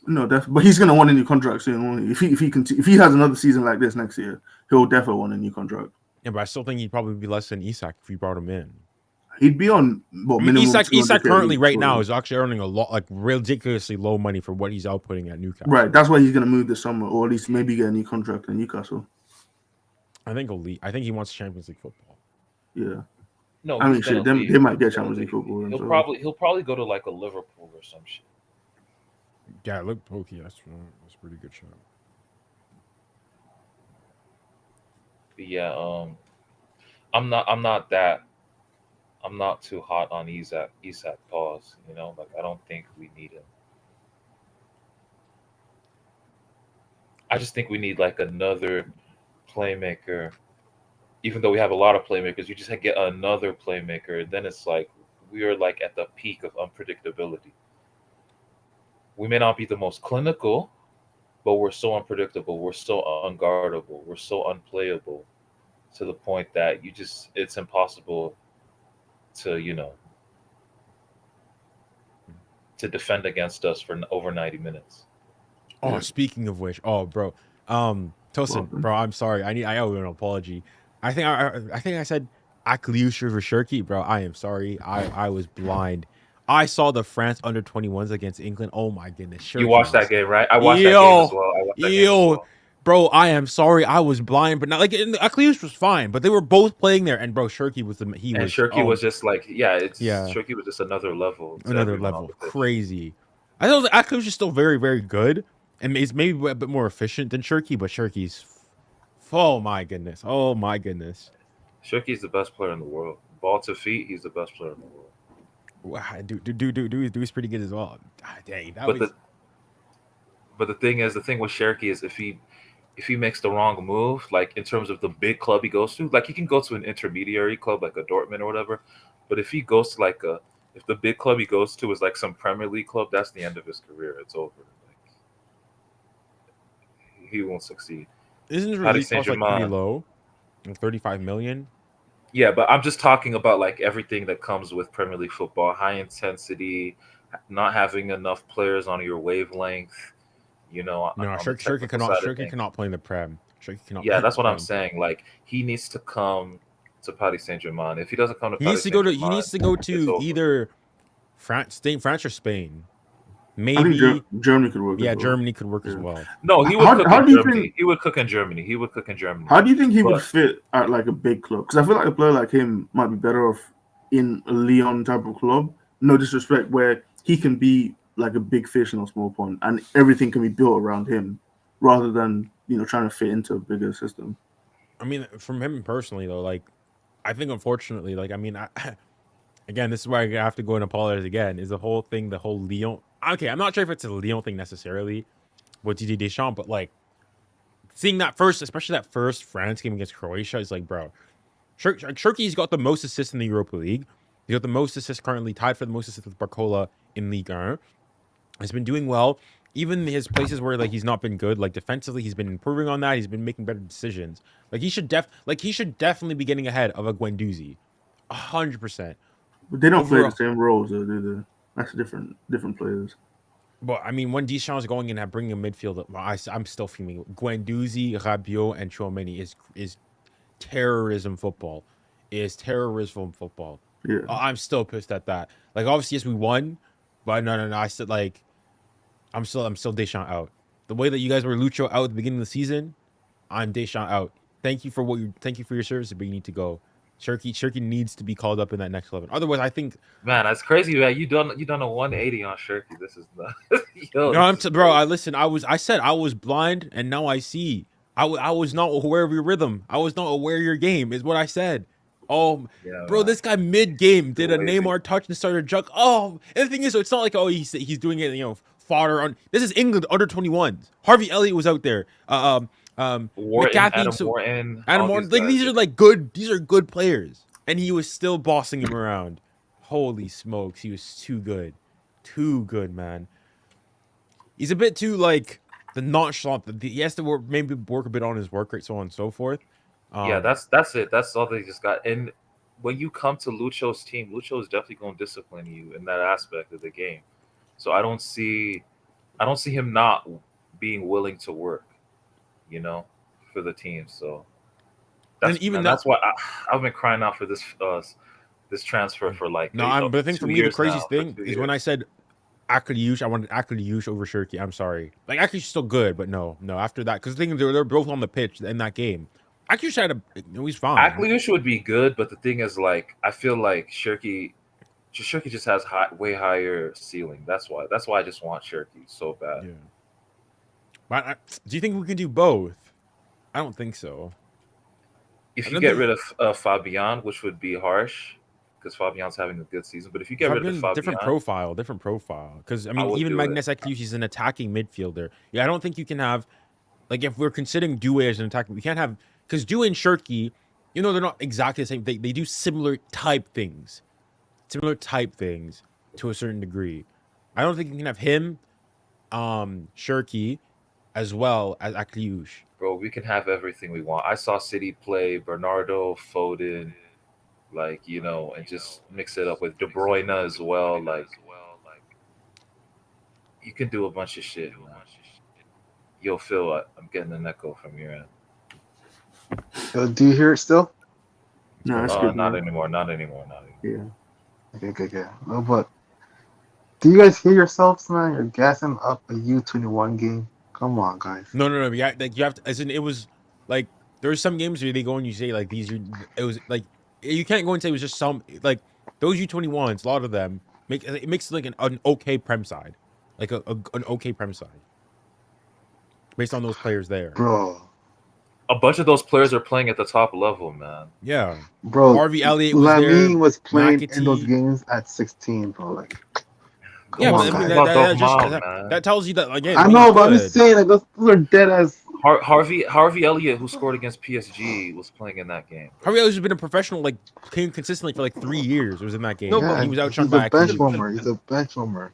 No, but he's gonna want a new contract soon, won't he? If he has another season like this next year, he'll definitely want a new contract. Yeah, but I still think he'd probably be less than Isak if you brought him in. He'd be on minimum. Isak currently right now is actually earning a lot, like ridiculously low money for what he's outputting at Newcastle. Right, that's why he's gonna move this summer, or at least maybe get a new contract in Newcastle. I think he'll leave. I think he wants Champions League football. Yeah. No, I mean, shit, they might get Champions League football. He'll probably go to like a Liverpool or some shit. Yeah, Liverpool. That's a pretty good shot. But yeah, I'm not too hot on Isak. Pause. Like I don't think we need him. I just think we need like another playmaker. Even though we have a lot of playmakers, you just get another playmaker. Then it's like we are like at the peak of unpredictability. We may not be the most clinical, but we're so unpredictable. We're so unguardable. We're so unplayable to the point that it's impossible to, to defend against us for over 90 minutes. Oh, speaking of which, bro. Tosin, bro, I'm sorry. I owe you an apology. I think I said Akliush Verratti, bro. I am sorry. I was blind. I saw the France under 21s against England. Oh my goodness. You watched that game, right? I watched that game as well. Bro, I am sorry. I was blind, but not like Akliush was fine, but they were both playing there, and bro, Shirky was Shirky was just like, Shirky was just another level. Crazy. I thought Akliush is still very, very good, and is maybe a bit more efficient than Shirky, but Shirky's, oh my goodness. Shirky's the best player in the world. Ball to feet, he's the best player in the world. Wow, Doue is pretty good as well. Dang, but the thing with Shirky is if he makes the wrong move, like in terms of the big club he goes to, like he can go to an intermediary club like a Dortmund or whatever, but if he goes to if the big club he goes to is like some Premier League club, that's the end of his career. It's over. Like, he won't succeed. Isn't his release cost like pretty low? 35 million? Yeah, but I'm just talking about like everything that comes with Premier League football: high intensity, not having enough players on your wavelength. Shirky cannot play in the Prem. Yeah, that's what I'm saying. Like he needs to come to Paris Saint-Germain. If he doesn't come to Paris Saint-Germain, he needs to go to either France or Spain. Maybe I think Germany could work. Yeah, Germany could work as well. No, he would cook in Germany. He would cook in Germany. How do you think he would fit at like a big club? Because I feel like a player like him might be better off in a Lyon type of club. No disrespect, where he can be like a big fish in a small pond, and everything can be built around him, rather than trying to fit into a bigger system. I mean, from him personally though, like I think unfortunately, like I mean, again, this is where I have to go and apologize again. Is the whole Lyon? Okay, I'm not sure if it's a Lyon thing necessarily with Didier Deschamps, but like seeing especially that first France game against Croatia, is like, bro, Shirky's got the most assists in the Europa League. He's got the most assists currently, tied for the most assists with Barcola in Ligue 1. He's been doing well. Even his places where like he's not been good, like defensively, he's been improving on that. He's been making better decisions. Like he should definitely be getting ahead of a Guendouzi, 100%. But they don't play the same roles, though, do they? That's different players. But I mean, when Deschamps is going in and bringing a midfield, I'm still feeling Guendouzi, Rabiot, and Tchouaméni is terrorism football. Yeah. I'm still pissed at that. Like, obviously, yes, we won, but no. I said like, I'm still Deschamps out. The way that you guys were Lucho out at the beginning of the season, I'm Deschamps out. Thank you for your service, but you need to go. Shirky needs to be called up in that next 11. Otherwise, I think, man, that's crazy, man. You done a 180 on Shirky. This is not. I said I was blind, and now I see. I was not aware of your rhythm. I was not aware of your game. Is what I said. Oh, Yeah, bro, man. this guy mid-game did a Wavy. Neymar touch and started junk. Oh, and the thing is, it's not like, oh, he's doing it, fodder on. This is England under 21s. Harvey Elliott was out there. Wharton, McCaffrey, Adam so Wharton, Adam all Morton, these like guys. these are like good. These are good players, and he was still bossing him around. Holy smokes, he was too good, man. He's a bit too like the nonchalant. He has to maybe work a bit on his work rate, so on and so forth. Yeah, that's it. That's all they just got. And when you come to Lucho's team, Lucho is definitely going to discipline you in that aspect of the game. So I don't see him not being willing to work, for the team. So that's why I've been crying out for this transfer for like but I think for me the craziest thing is when I years. said Akaliush, I wanted Akaliush over Shirky. I'm sorry. Like Akaliush is still good, but no. After that, because the thing is, they're both on the pitch in that game. Akaliush had he's fine. Akaliush would be good, but the thing is, like, I feel like Shirky just has way higher ceiling. That's why I just want Shirky so bad. Yeah. But do you think we can do both? I don't think so. If you get rid of Fabian, which would be harsh, because Fabian's having a good season. But if you get rid of Fabian, different profile. Because I mean, even Magnus Akaliush is an attacking midfielder. Yeah, I don't think you can have, like, if we're considering Doue as an attacking, we can't have, because Doue and Shirky, they're not exactly the same. They do similar type things to a certain degree. I don't think you can have him, Shirky, as well as Akaliush. Bro, we can have everything we want. I saw City play Bernardo, Foden, like, and just mix it up with De Bruyne as well. Like, you can do a bunch of shit. Man. Yo, Phil, I'm getting an echo from your end. Do you hear it still? No, that's good. Not Man. anymore. Yeah. Okay. No, but do you guys hear yourselves, man? You're gassing up a U21 game. Come on, guys. No. Yeah, like you have to. As in, it was like there were some games where they go and you say like these are. It was like you can't go and say it was just some like those U21s. A lot of them makes like an okay prem side, like an okay prem side, based on those players there. Bro. A bunch of those players are playing at the top level, man. Yeah, bro. Harvey Elliott was there. Lamine was playing McAtee. in those games at 16, bro. Like, yeah, on, but I mean, guys. that tells you that again. I know, but I'm just saying, like, those are dead as. Harvey Elliott, who scored against PSG, was playing in that game. Harvey Elliott has been a professional, like, came consistently for like 3 years. Was in that game. No, Yeah, he was outshone he's by a bench Akaliush. warmer. He's a bench warmer.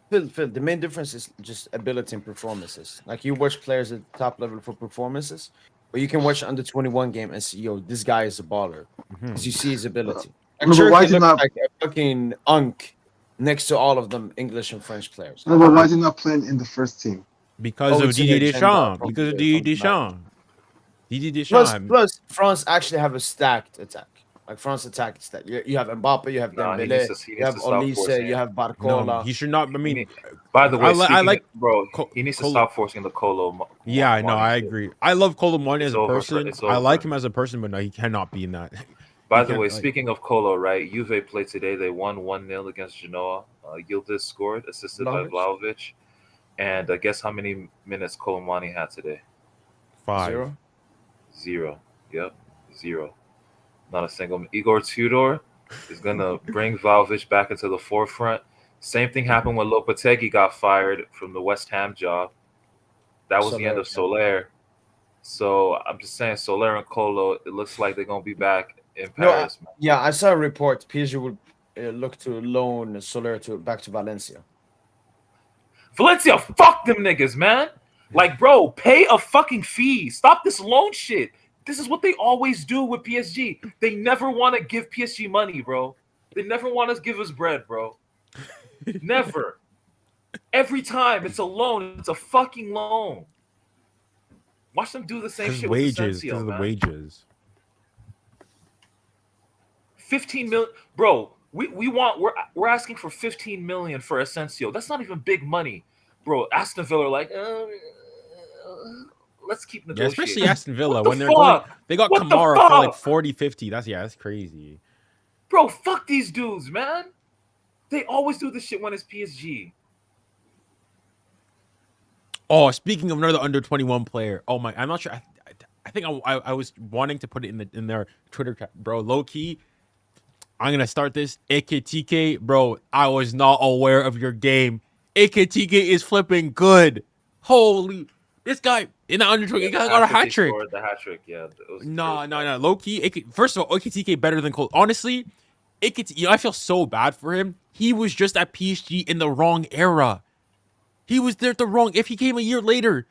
Phil, the main difference is just ability and performances. Like, you watch players at the top level for performances, but you can watch under 21 game and see, yo, this guy is a baller. Because you see his ability. Like, No, but why is he looks not- like a fucking unk next to all of them English and French players. No, but why is he not playing in the first team? Because of it's an Didier agenda Deschamps. from Because of the- Didier from Deschamps. Plus, France actually have a stacked attack. Like, France attack is that you have Mbappe, you have Nah, he Dembele, needs to you have stop Olise, forcing you it. have Barcola. No, he should not. I mean, By the way, I like bro. Co- He needs to Colo- stop forcing the Colo. yeah, I know. I agree. I love Colomani as It's a over, person. it's I like over. him as a person, but no, he cannot be in that. By He the can't, way, like- speaking of Colo, right? Juve played today. They won 1-0 against Genoa. Yildiz scored, assisted by Vlahovic. Vlahovic. And guess how many minutes Colomani had today? 5. 0. Yep, 0. Not a single. Igor Tudor is gonna bring Vlahovic back into the forefront. Same thing happened when Lopetegui got fired from the West Ham job. That was the end of Soler. So I'm just saying, Soler and Colo, it looks like they're gonna be back in Paris. Man. Yeah, I saw a report. PSG would look to loan Soler back to Valencia. Valencia, fuck them niggas, man. Like, bro, pay a fucking fee. Stop this loan shit. This is what they always do with PSG. They never want to give PSG money, bro. They never want to give us bread, bro. Never. Every time it's a loan. It's a fucking loan. Watch them do the same Because shit wages. with Because Asensio, of the man. wages. 15 million, bro. We're asking for 15 million for Asensio. That's not even big money, bro. Aston Villa are like, let's keep Yeah, negotiating. especially Aston Villa What the when they're going. fuck? They got What the Kamara for like fuck? 40, 50. That's crazy. Bro, fuck these dudes, man. They always do this shit when it's PSG. Oh, speaking of another under 21 player. Oh my, I'm not sure. I think I was wanting to put it in their Twitter chat, bro. Low key, I'm gonna start this. Ekitike, bro. I was not aware of your game. Ekitike is flipping good. Holy, this guy in the under 20, he got a After hat he trick. scored the hat trick, yeah. It was No. Low key, first of all, Ekitike better than Cole. Honestly, I feel so bad for him. He was just at PSG in the wrong era. He was there at the wrong. If he came a year later,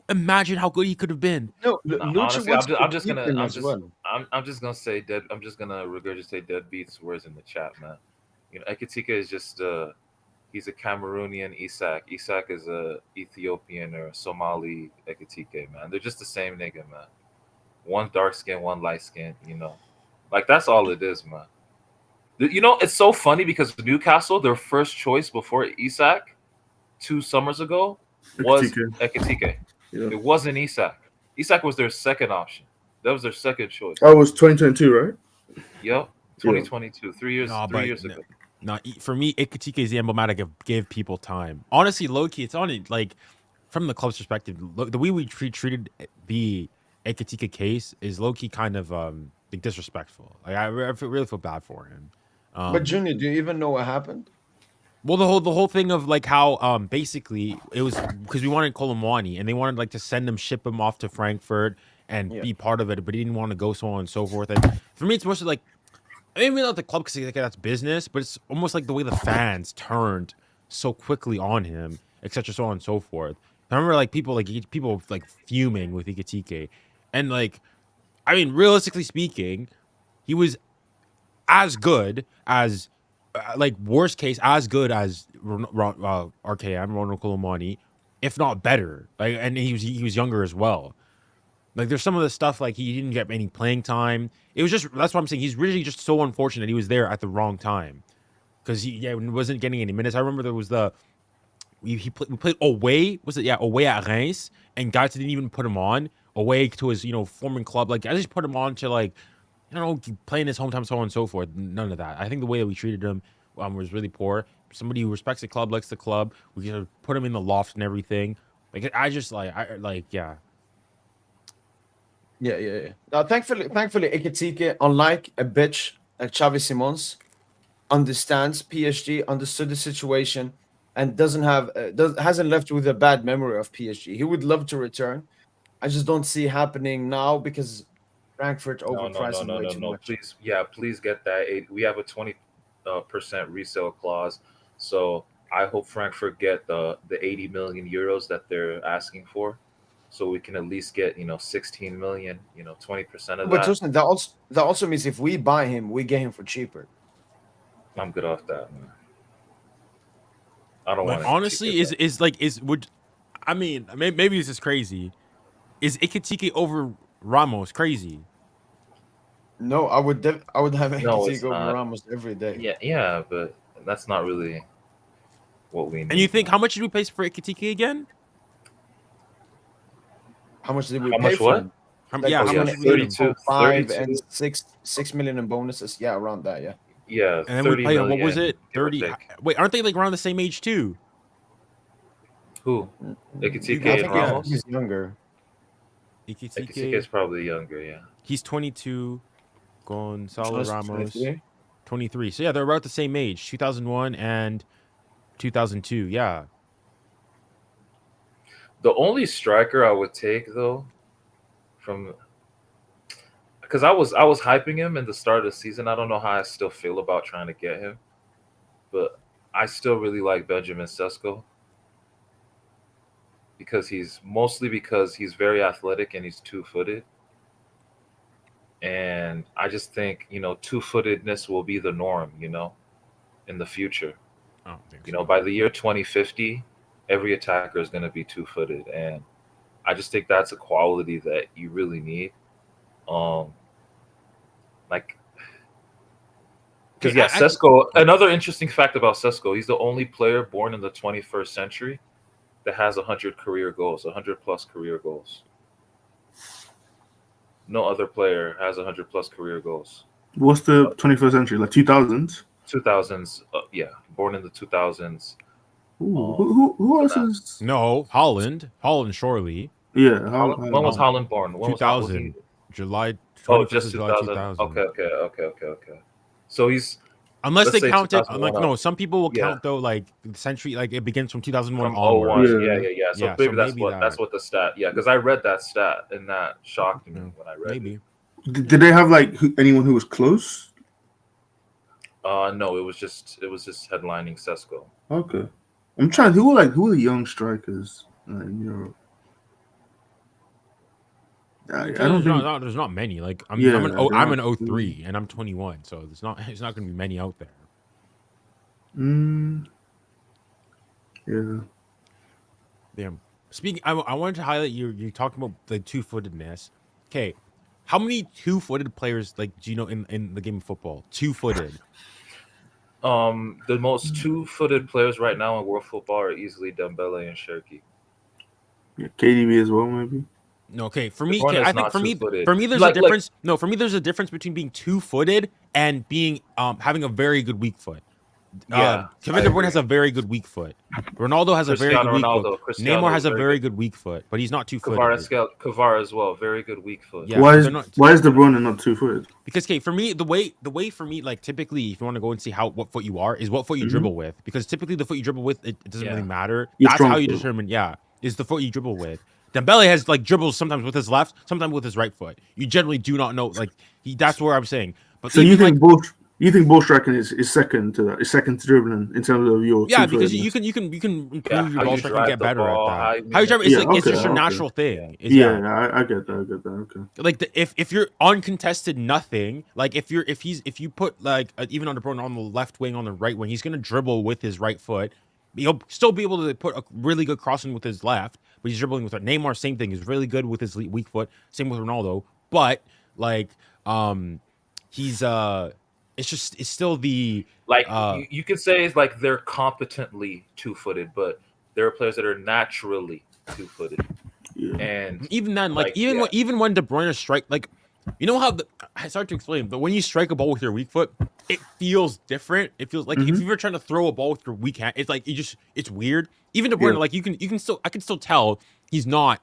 imagine how good he could have been. No, No, Lucha honestly, wants I'm to just keep gonna, him I'm as just, well. I'm just gonna say dead. I'm just gonna regurgitate Deadbeat's words in the chat, man. You know, Ekitika is just, he's a Cameroonian Isak. Isak is a Ethiopian or a Somali Ekitike, man. They're just the same nigga, man. One dark skin, one light skin. You know, like that's all it is, man. You know, it's so funny because Newcastle, their first choice before Isak 2 summers ago was Ekitike. Yeah. It wasn't Isak. Isak was their second option. That was their second choice. That was 2022, right? Yep, 2022, 3 years, Nah, 3 years ago. No, for me, Ekitike is the emblematic of give people time. Honestly, low key, it's on it. Like from the club's perspective, the way we treated the Ekitike case is low key kind of like disrespectful. Like I really feel bad for him. But Junior, do you even know what happened? Well, the whole thing of like how basically it was because we wanted Colomwani and they wanted like to ship him off to Frankfurt and be part of it, but he didn't want to go, so on and so forth. And for me, it's mostly like maybe not the club because like, that's business, but it's almost like the way the fans turned so quickly on him, etc., so on and so forth. I remember like people fuming with Ekitike, and like I mean, realistically speaking, he was as good as like worst case as good as RKM Ronald Colomani, if not better. Like, and he was younger as well. Like, there's some of the stuff like he didn't get any playing time. It was just that's what I'm saying. He's really just so unfortunate he was there at the wrong time because he wasn't getting any minutes. I remember there was we played away. Was it away at Reims, and guys didn't even put him on away to his former club. Like I just put him on to like. Playing his hometown, so on and so forth. None of that. I think the way that we treated him was really poor. Somebody who respects the club, likes the club. We could put him in the loft and everything. Like yeah. Now, thankfully, Ekitike, unlike a bitch like Xavi Simons, understands PSG, understood the situation, and hasn't left with a bad memory of PSG. He would love to return. I just don't see it happening now because Frankfurt overpriced him way too much. Please get that. We have a 20% resale clause, so I hope Frankfurt get the 80 million euros that they're asking for, so we can at least get 16 million, 20% of But that. listen, that also means if we buy him, we get him for cheaper. I'm good off that, man. I don't want. Honestly, maybe this is crazy. Is Ekitike over Ramos crazy? No, I would have No, it's Ekitike over not. Ramos every day. Yeah, but that's not really what we need. And you think how much did we pay for Ekitike again? How much did we How pay much for what? him? How Like, much between did we pay him? 32, 5 32. and 6 million in bonuses. Yeah, around that. Yeah. Yeah, And then 30 we pay him. million, What was it? give or 30. take. Wait, aren't they like around the same age too? Who? I Ekitike think and Ramos? he's younger. Ekitike is probably younger. Yeah. He's 22. Gonzalo Just Ramos 23. 23. So yeah, they're about the same age. 2001 and 2002. Yeah. The only striker I would take though, because I was hyping him in the start of the season. I don't know how I still feel about trying to get him, but I still really like Benjamin Sesko because he's very athletic and he's 2-footed. And I just think, 2-footedness will be the norm, in the future. I don't think so. By the year 2050, every attacker is going to be 2-footed. And I just think that's a quality that you really need. Sesko, another interesting fact about Sesko, he's the only player born in the 21st century that has 100 career goals, 100 plus career goals. No other player has 100 plus career goals. What's the 21st century? Like 2000s? 2000s, born in the 2000s. Ooh, who else is? No, Holland surely. Yeah. When was Holland born? When was 2000, July 21st Oh, just July 2000. 2000. Okay. So he's Unless let's they say count it, 2001 like no, some people will Yeah. count though, like the century, like it begins from 2001 from onwards. 01. Yeah. Yeah. So Yeah, maybe so that's maybe what that. the stat. Yeah, because I read that stat and that shocked me Yeah, when I read maybe. it. Did they have like anyone who was close? No, it was just headlining Sesko. Okay. I'm trying. Who are the young strikers in Europe? I don't think. There's not many. Like I'm Yeah, I'm there an aren't 03 and I'm 21, so there's not going to be many out there. Yeah. Damn. Speaking, I wanted to highlight you talking about the two-footedness. Okay, how many two-footed players like do you know in the game of football? Two-footed. The most two-footed players right now in world football are easily Dembele and Cherki. Yeah. KDB as well, maybe. No, okay. For me, Bruyne okay, is I think not for me, two-footed. there's a difference. No, for me, there's a difference between being two-footed and being having a very good weak foot. Yeah, Kevin De Bruyne has a very good weak foot. Ronaldo has a very good weak foot. Cristiano Neymar has a very very good weak foot, but he's not two-footed. Kvara as well, very good weak foot. Yeah, Why but is they're not- why is De Bruyne not 2-footed? Because okay, for me, the way for me, like typically, if you want to go and see what foot you are, is what foot you Mhm. dribble with. Because typically, the foot you dribble with, it doesn't really matter. Your That's strong how you foot. determine. Yeah, is the foot you dribble with. Dembele has like dribbles sometimes with his left, sometimes with his right foot. You generally do not know. Like that's where I'm saying. But So you even, think ball striking is second to that? Is second to dribbling in terms of your yeah, because two-footedness? you can improve Yeah, your how ball you striking and drive get the better ball, at how that. you How you drive, it's Yeah, like it's just okay, your okay. natural thing. It's- Yeah, I get that. Okay. Like if you're uncontested nothing, like if you put like even on De Bruyne on the left wing, on the right wing, he's gonna dribble with his right foot. He'll still be able to put a really good crossing with his left, but he's dribbling with it. Neymar, same thing, is really good with his weak foot. Same with Ronaldo, but like he's it's still the Like you could say it's like they're competently two-footed, but there are players that are naturally two-footed. Yeah. And even then, like, like, even when De Bruyne strike, like, you know how I start to explain, but when you strike a ball with your weak foot, it feels different. It feels like if you were trying to throw a ball with your weak hand, it's like it's weird. Even De Bruyne, Yeah. like you can still I can still tell he's not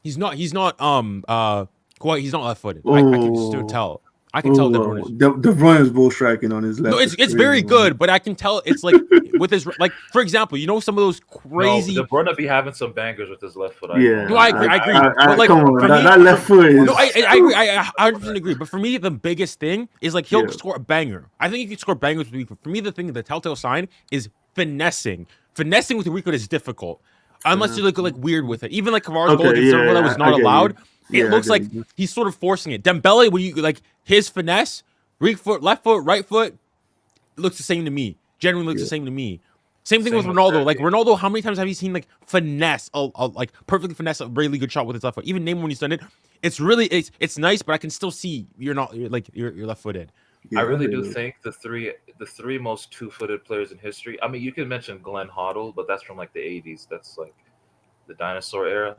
quite he's not left-footed. I can still tell. I can tell De Bruyne is. De Bruyne's ball striking on his left. No, it's is crazy, very man. good, but I can tell it's like with his like, for example, you know, some of those crazy. No, De Bruyne be having some bangers with his left foot. Yeah. No, I agree. But like, come on, for that me, left foot is. no, I agree. I 100% agree. But for me, the biggest thing is like he'll Yeah. score a banger. I think he can score bangers with weak foot. For me, the telltale sign is finessing. Finessing with your weak foot is difficult. Unless you look like weird with it. Even like Kvara's goal against Liverpool that was not allowed. It looks like he's sort of forcing it. Dembele, when you like his finesse, weak foot, left foot, right foot, looks the same to me. Generally looks the same to me. Same thing with Ronaldo. Like Ronaldo, how many times have you seen like finesse, like perfectly finesse a really good shot with his left foot? Even Neymar when he's done it, it's really it's nice, but I can still see you're left-footed. I really do think the three most two-footed players in history. I mean, you can mention Glenn Hoddle, but that's from like the 80s. That's like the dinosaur era.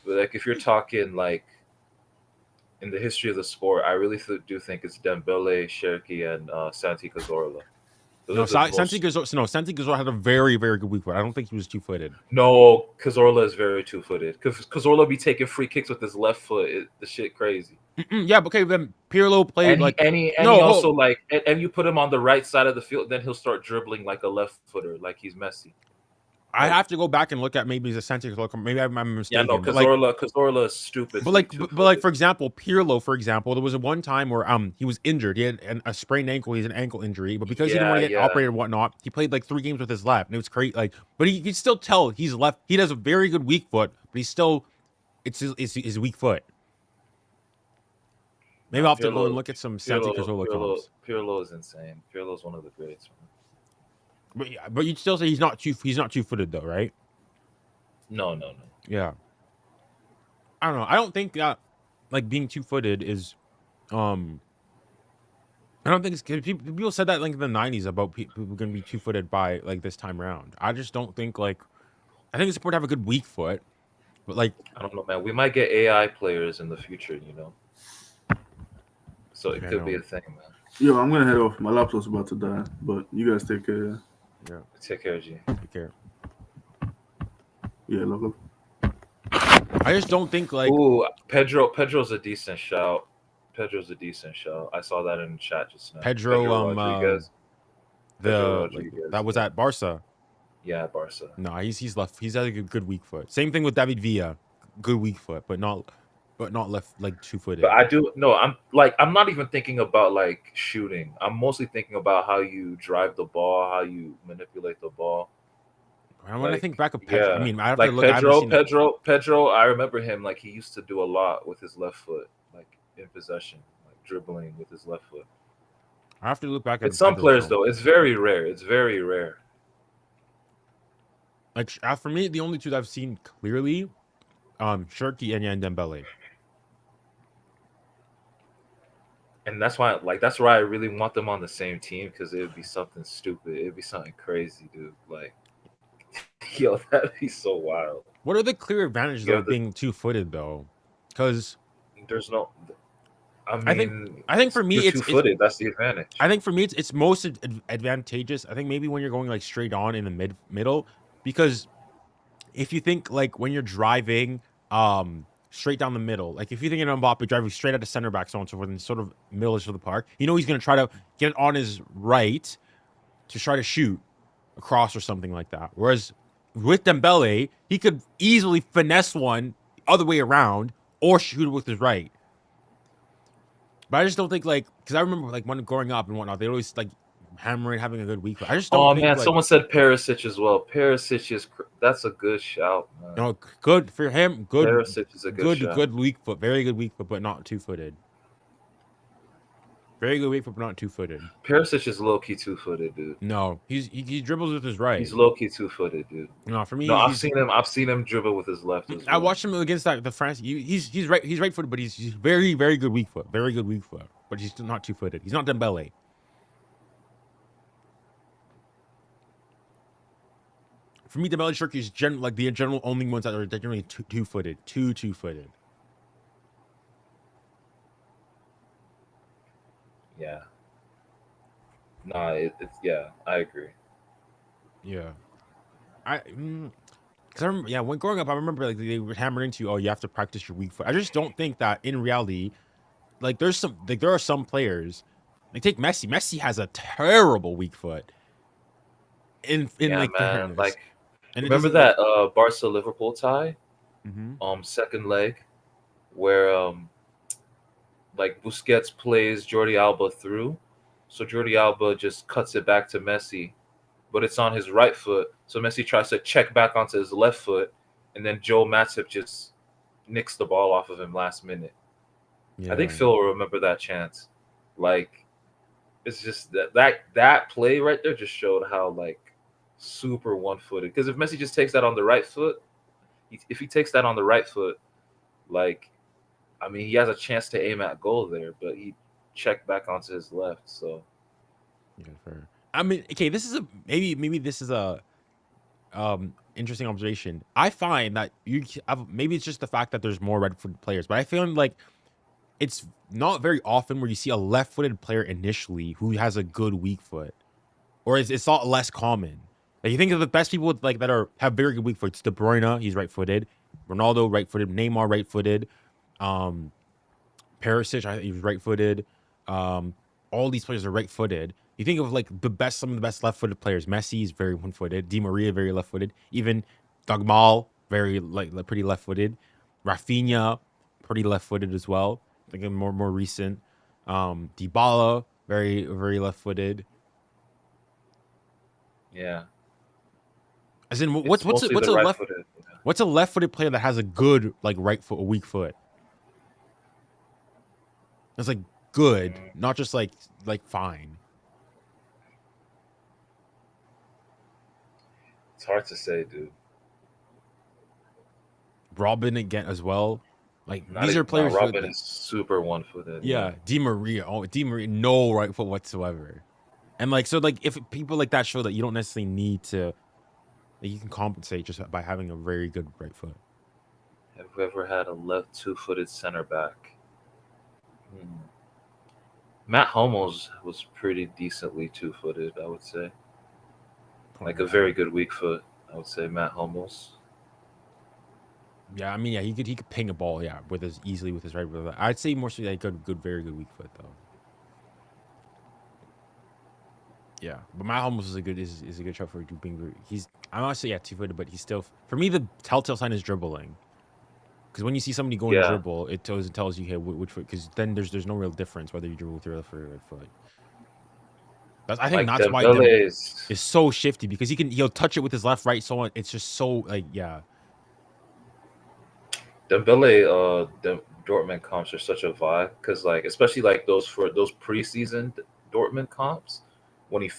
But like if you're talking like in the history of the sport, I really do think it's Dembele, Cherki, and Santi Cazorla. No, Santi Cazorla had a very, very good weak foot. I don't think he was two-footed. No, Cazorla is very two-footed. Cazorla be taking free kicks with his left foot. The shit crazy. Yeah, but okay, then Pirlo played and he also like, and you put him on the right side of the field, then he'll start dribbling like a left footer, like he's Messi. I have to go back and look at maybe the Santi Cazorla. Maybe I'm mistaken. Yeah, no, Cazorla is stupid. But like for example, Pirlo, for example, there was one time where he was injured. He had a sprained ankle. He had an ankle injury, but because he didn't want to get operated and whatnot, he played like 3 games with his left, and it was crazy. Like, but he can still tell he's left. He has a very good weak foot, but he's still it's his weak foot. Maybe I'll have to go and look at some Santi Cazorla comps. Pirlo is insane. Pirlo is one of the greats. But you'd still say he's not two-footed though, right? No. Yeah. I don't know. I don't think that like being two-footed is I don't think it's people said that like in the 90s about people going to be two-footed by like this time around. I just don't think like I think it's important to have a good weak foot, but like I don't know, man. We might get AI players in the future, you know. So it could be a thing, man. Yo, I'm gonna head off. My laptop's about to die, but you guys take care. Yeah. Take care, G. Take care. Yeah, love. I just don't think like Ooh, Pedro's a decent shout. Pedro's a decent shout. I saw that in the chat just now. Pedro, Rodriguez. Pedro like, Rodriguez. that was yeah. at Barca. Yeah, Barca. No, he's left. He's had a good weak foot. Same thing with David Villa, good weak foot, but not left like 2-footed. But I do no. I'm not even thinking about like shooting. I'm mostly thinking about how you drive the ball, how you manipulate the ball. When I think back of Pedro, Yeah, I mean, I have like to look. I haven't seen it. Pedro. I remember him like he used to do a lot with his left foot, like in possession, like dribbling with his left foot. I have to look back at It's some Pedro's players film. though. It's very rare. It's very rare. Like for me, the only two that I've seen clearly, Cherki and Dembele. And that's why I really want them on the same team because it would be something stupid. It'd be something crazy, dude. Like, yo, that'd be so wild. What are the clear advantages Yeah, of being 2-footed though? Because There's no. I think for me you're it's two-footed. That's the advantage. I think for me it's most advantageous. I think maybe when you're going like straight on in the middle, because if you think like when you're driving straight down the middle, like if you think of Mbappe driving straight at the center back, so on and so forth, in sort of middle-ish of the park, you know he's gonna try to get on his right to try to shoot across or something like that. Whereas with Dembele, he could easily finesse one other way around or shoot it with his right. But I just don't think like, because I remember like when growing up and whatnot, they always like hammering having a good week. I just don't. Oh think, man, like, someone said Perisic as well. Perisic that's a good shout, man. you know, good for him. Good, Perisic is a good shout. good weak foot. Very good weak foot, but not 2-footed. Very good weak foot, but not 2-footed. Perisic is low key 2-footed, dude. No, he dribbles with his right. He's low key 2-footed, dude. No, for me, No, I've seen him dribble with his left as well. I watched him against the France. He's right footed, but he's very good weak foot. Very good weak foot, but he's still not 2-footed. He's not Dembele. For me, Dembele, Cherki is the general only ones that are generally 2-footed, 2-footed. Yeah. Nah, it's yeah, I agree. Yeah, because I remember, when growing up, I remember like they were hammered into, oh, you have to practice your weak foot. I just don't think that in reality, like there are some players, like take Messi. Messi has a terrible weak foot. In Yeah, like man. fairness. Like, And it remember doesn't, that Barca Liverpool tie? Mhm. Second leg, where like Busquets plays Jordi Alba through, so Jordi Alba just cuts it back to Messi, but it's on his right foot. So Messi tries to check back onto his left foot, and then Joe Matip just nicks the ball off of him last minute. Yeah. I think Phil will remember that chance. Like, it's just that play right there just showed how like super one-footed. Because if Messi just takes that on the right foot, if he takes that on the right foot, like, I mean, he has a chance to aim at goal there, but he checked back onto his left. So, Yeah, fair. I mean, okay, this is maybe this is a interesting observation. I find that maybe it's just the fact that there's more right-footed players, but I feel like it's not very often where you see a left-footed player initially who has a good weak foot, or it's a lot less common. Like you think of the best people with, like that have very good weak foot. It's De Bruyne, he's right-footed. Ronaldo, right-footed. Neymar, right-footed. Perisic, I think he was right-footed. All these players are right-footed. You think of like some of the best left-footed players. Messi is very one-footed. Di Maria, very left-footed. Even Dagmal, very pretty left-footed. Rafinha, pretty left-footed as well. Thinking more recent. Dybala, very left-footed. yeah. As in, It's what's mostly a the left right-footed. what's a left-footed player that has a good like right foot, a weak foot? It's like good, not just like fine. It's hard to say, dude. Robin again as well. Like Not these even- are players. No, who- Robin is super one-footed. yeah, Di Maria. Oh, Di Maria, no right foot whatsoever. And like so, like if people like that show that you don't necessarily need to, like, you can compensate just by having a very good right foot. Have you ever had a left 2-footed center back? Matt Hummels was pretty decently 2-footed, I would say. Like a very good weak foot, I would say Matt Hummels. Yeah, I mean, yeah, he could ping a ball, yeah, with his easily with his right foot. I'd say more so like good, very good weak foot though. Yeah, but Matt Hummels is a good shot for being. I'm honestly 2-footed, but he's still for me the telltale sign is dribbling. Because when you see somebody go and Yeah, dribble, it tells you hey which foot. Because then there's no real difference whether you dribble with your left foot or right foot. I think like that's why Dembele is. is so shifty because he'll touch it with his left, right, so on. It's just so like yeah. Dembele, Dortmund comps are such a vibe because, like, especially like those preseason Dortmund comps when he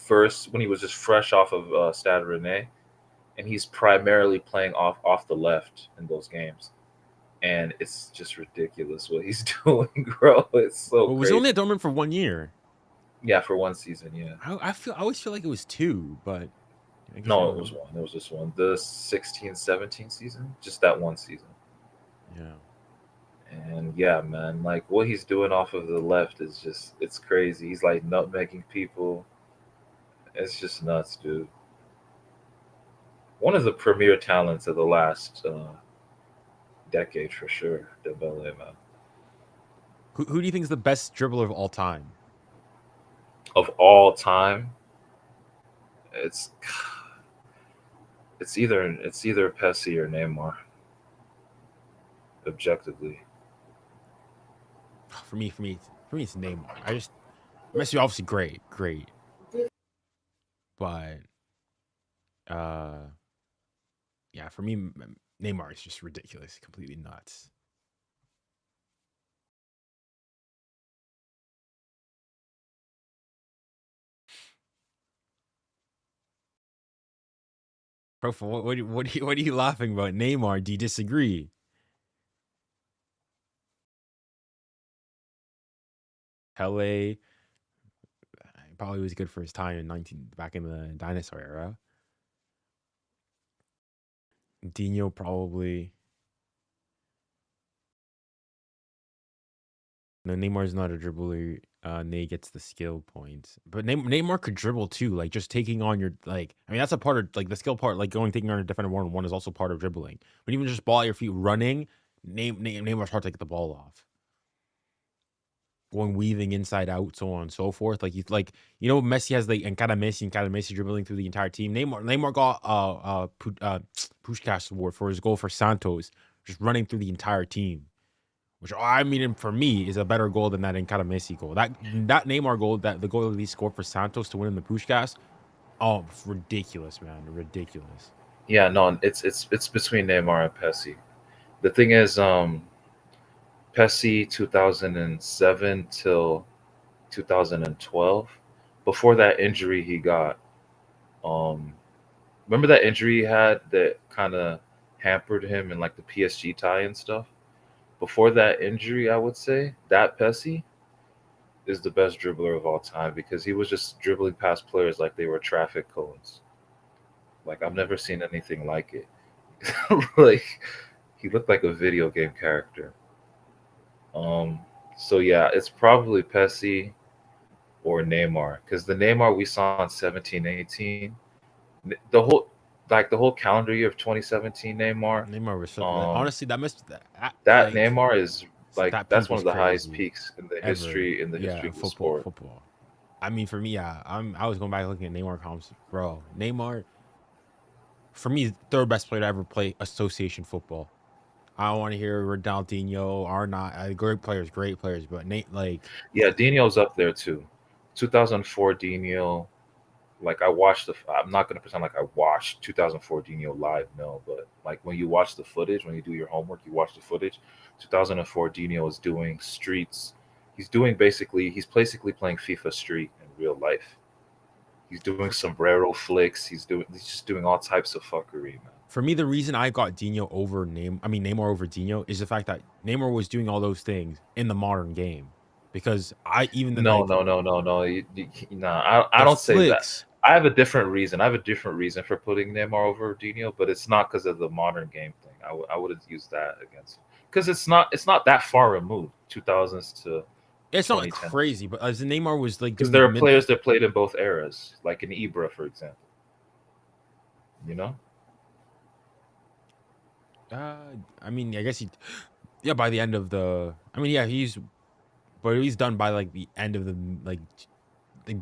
was just fresh off of Stade Rennais, and he's primarily playing off the left in those games, and it's just ridiculous what he's doing, bro. It's so But was he only crazy. at Dortmund for 1 year? Yeah, for one season, yeah. I always feel like it was 2, but I guess No, it was one. It was just one. The 16-17 season, just that one season. Yeah. And yeah, man, like what he's doing off of the left is just it's crazy. He's like nutmegging people. It's just nuts, dude. One of the premier talents of the last decade for sure, Dembele, man. Who do you think is the best dribbler of all time? Of all time, it's it's either Pessi or Neymar. Objectively, For me, it's Neymar. Messi obviously great, but yeah, for me, Neymar is just ridiculous, completely nuts. Bro, what are you laughing about? Neymar, do you disagree? Pele probably was good for his time back in the dinosaur era. Dino probably. No, Neymar's not a dribbler. Ney gets the skill points, but Neymar could dribble too. Like just taking on your like. I mean, that's a part of like the skill part. Like taking on a defender 1-on-1 is also part of dribbling. But even just ball at your feet, running, Neymar's hard to get the ball off. Going weaving inside out, so on and so forth. Like Messi has like and kind of Messi dribbling through the entire team. Neymar got Puskás award for his goal for Santos, just running through the entire team. Which I mean, for me, is a better goal than that Messi goal. That Neymar goal, the goal that he scored for Santos to win in the Puskás, oh, ridiculous, man, ridiculous. yeah, no, it's between Neymar and Pessi. The thing is, Pessi 2007 till 2012. Before that injury he got, um, remember that injury he had that kind of hampered him in like the PSG tie and stuff. Before that injury, I would say that Pessi is the best dribbler of all time because he was just dribbling past players like they were traffic cones. Like I've never seen anything like it. Like he looked like a video game character. Um, so yeah, it's probably Pessi or Neymar because the Neymar we saw in 17-18, the whole calendar year of 2017 Neymar, Neymar was so honestly that like Neymar is like that that's peak one was of the highest crazy peaks in the ever. history Yeah, of the sport. football. I mean, for me, yeah, I was going back looking at Neymar comps, bro. Neymar, for me, third best player to ever play association football. I don't want to hear Ronaldinho or not. Great players, but Nate, like, Yeah, Dino's up there too. 2004 Dino, like I watched the. I'm not gonna pretend like I watched 2004 Dino live, no, but like when you watch the footage, when you do your homework, you watch the footage. 2004 Dino is doing streets. He's basically playing FIFA Street in real life. He's doing sombrero flicks. He's just doing all types of fuckery, man. for me, the reason I got Neymar over Dino is the fact that Neymar was doing all those things in the modern game. Because No, no, no, no, no. Nah, I the don't say that. flicks. I have a different reason. I have a different reason for putting Neymar over Dino, but it's not because of the modern game thing. I would have used that against because it's not that far removed. 2000s to It's not 2010. crazy, but as Neymar was like Because doing there the are players that played in both eras, like in Ibra, for example. You know? I mean, I guess yeah, by the end of the, I mean, yeah, but he's done by like the end of the like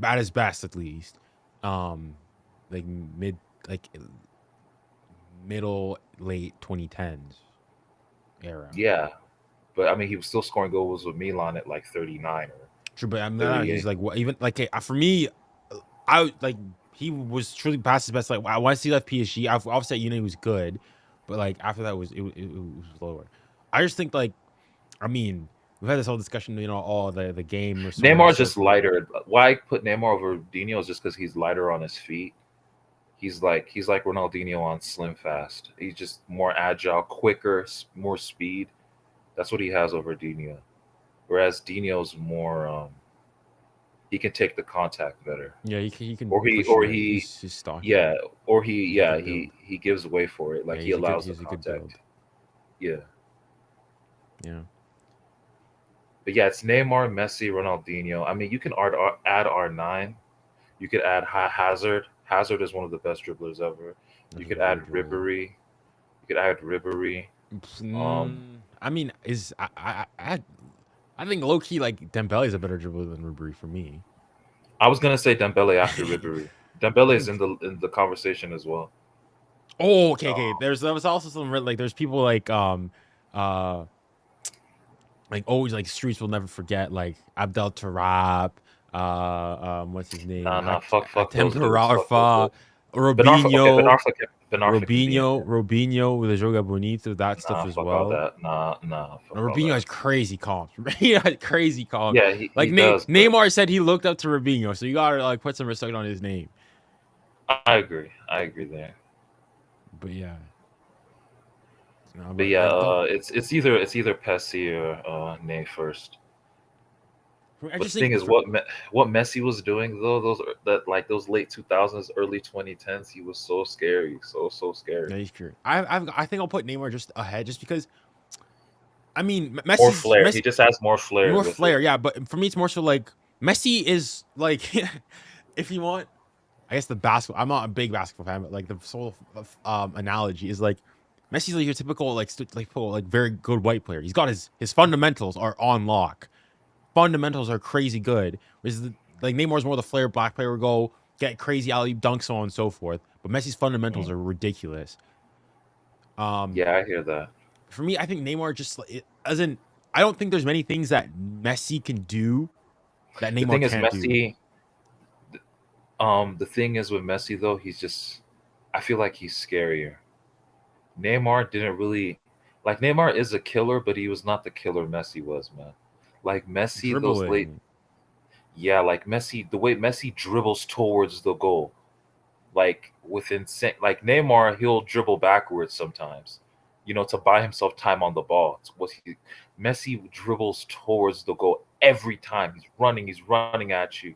at his best at least, like like middle late 2010s era. Yeah, but I mean, he was still scoring goals with Milan at like 39 or True, but I'm not. 38. He's like what even like for me, I like he was truly past his best. Like once he left PSG, I've said he was good, but like after that it was lower. I just think like I mean we've had this whole discussion, all the game or so on and Neymar's so just forth. lighter. Why I put Neymar over Dino is just because he's lighter on his feet. He's like Ronaldinho on Slim Fast. He's just more agile, quicker, more speed. That's what he has over Dino. Whereas Dino's more, he can take the contact better. Yeah, he can Or he push or you, he he's stocky. yeah, or he Good build. he gives way for it. Like Yeah, he allows the he's a good build. contact. Yeah. Yeah. But yeah, it's Neymar, Messi, Ronaldinho. I mean, you can add R9. You could add Hazard. Hazard is one of the best dribblers ever. That's You a could very add good dribbler. Ribery. You could add Ribery. I mean, I think low key like Dembele is a better dribbler than Ribery for me. I was gonna say Dembele after Ribery. Dembele is in the conversation as well. Oh, okay. There was also some like there's people like always like streets will never forget like Abdel Tarab, what's his name? Nah, fuck those Atem dudes. Fuck those Rafa, dudes. Ben Arfa can be in there. Robinho with the Joga Bonito, that stuff Nah, as fuck all well. that. Nah, fuck No, all Robinho that. has crazy comps. Robinho has crazy comps. Yeah, he Like does. but Neymar said he looked up to Robinho, so you gotta like put some respect on his name. I agree. there. But yeah. No, But yeah, it's either Pessi or Ney first. I But just the thing think is, what Messi was doing though, those late 2000s, early 2010s, he was so scary, so scary. yeah, he's true. I think I'll put Neymar just ahead, just because. I mean, More flair. Messi He just has more flair. more with flair, it. yeah. But for me, it's more so like Messi is like, if you want, I guess the basketball. I'm not a big basketball fan, but like the sort of analogy is like Messi's like your typical like very good white player. He's got his fundamentals are on lock. Fundamentals are crazy good. Whereas like Neymar's more the flair black player, will go get crazy alley dunks, so on and so forth. But Messi's fundamentals are ridiculous. Yeah, I hear that. For me, I think Neymar just it doesn't. I don't think there's many things that Messi can do that The Neymar thing is, can't do. Messi. The thing is with Messi though, he's just. I feel like he's scarier. Neymar didn't really, like Neymar is a killer, but he was not the killer Messi was, man. Like Messi, those late, Dribbling. yeah, like Messi, the way Messi dribbles towards the goal, like with insane, like Neymar, he'll dribble backwards sometimes, to buy himself time on the ball. It's what Messi dribbles towards the goal every time. He's running at you,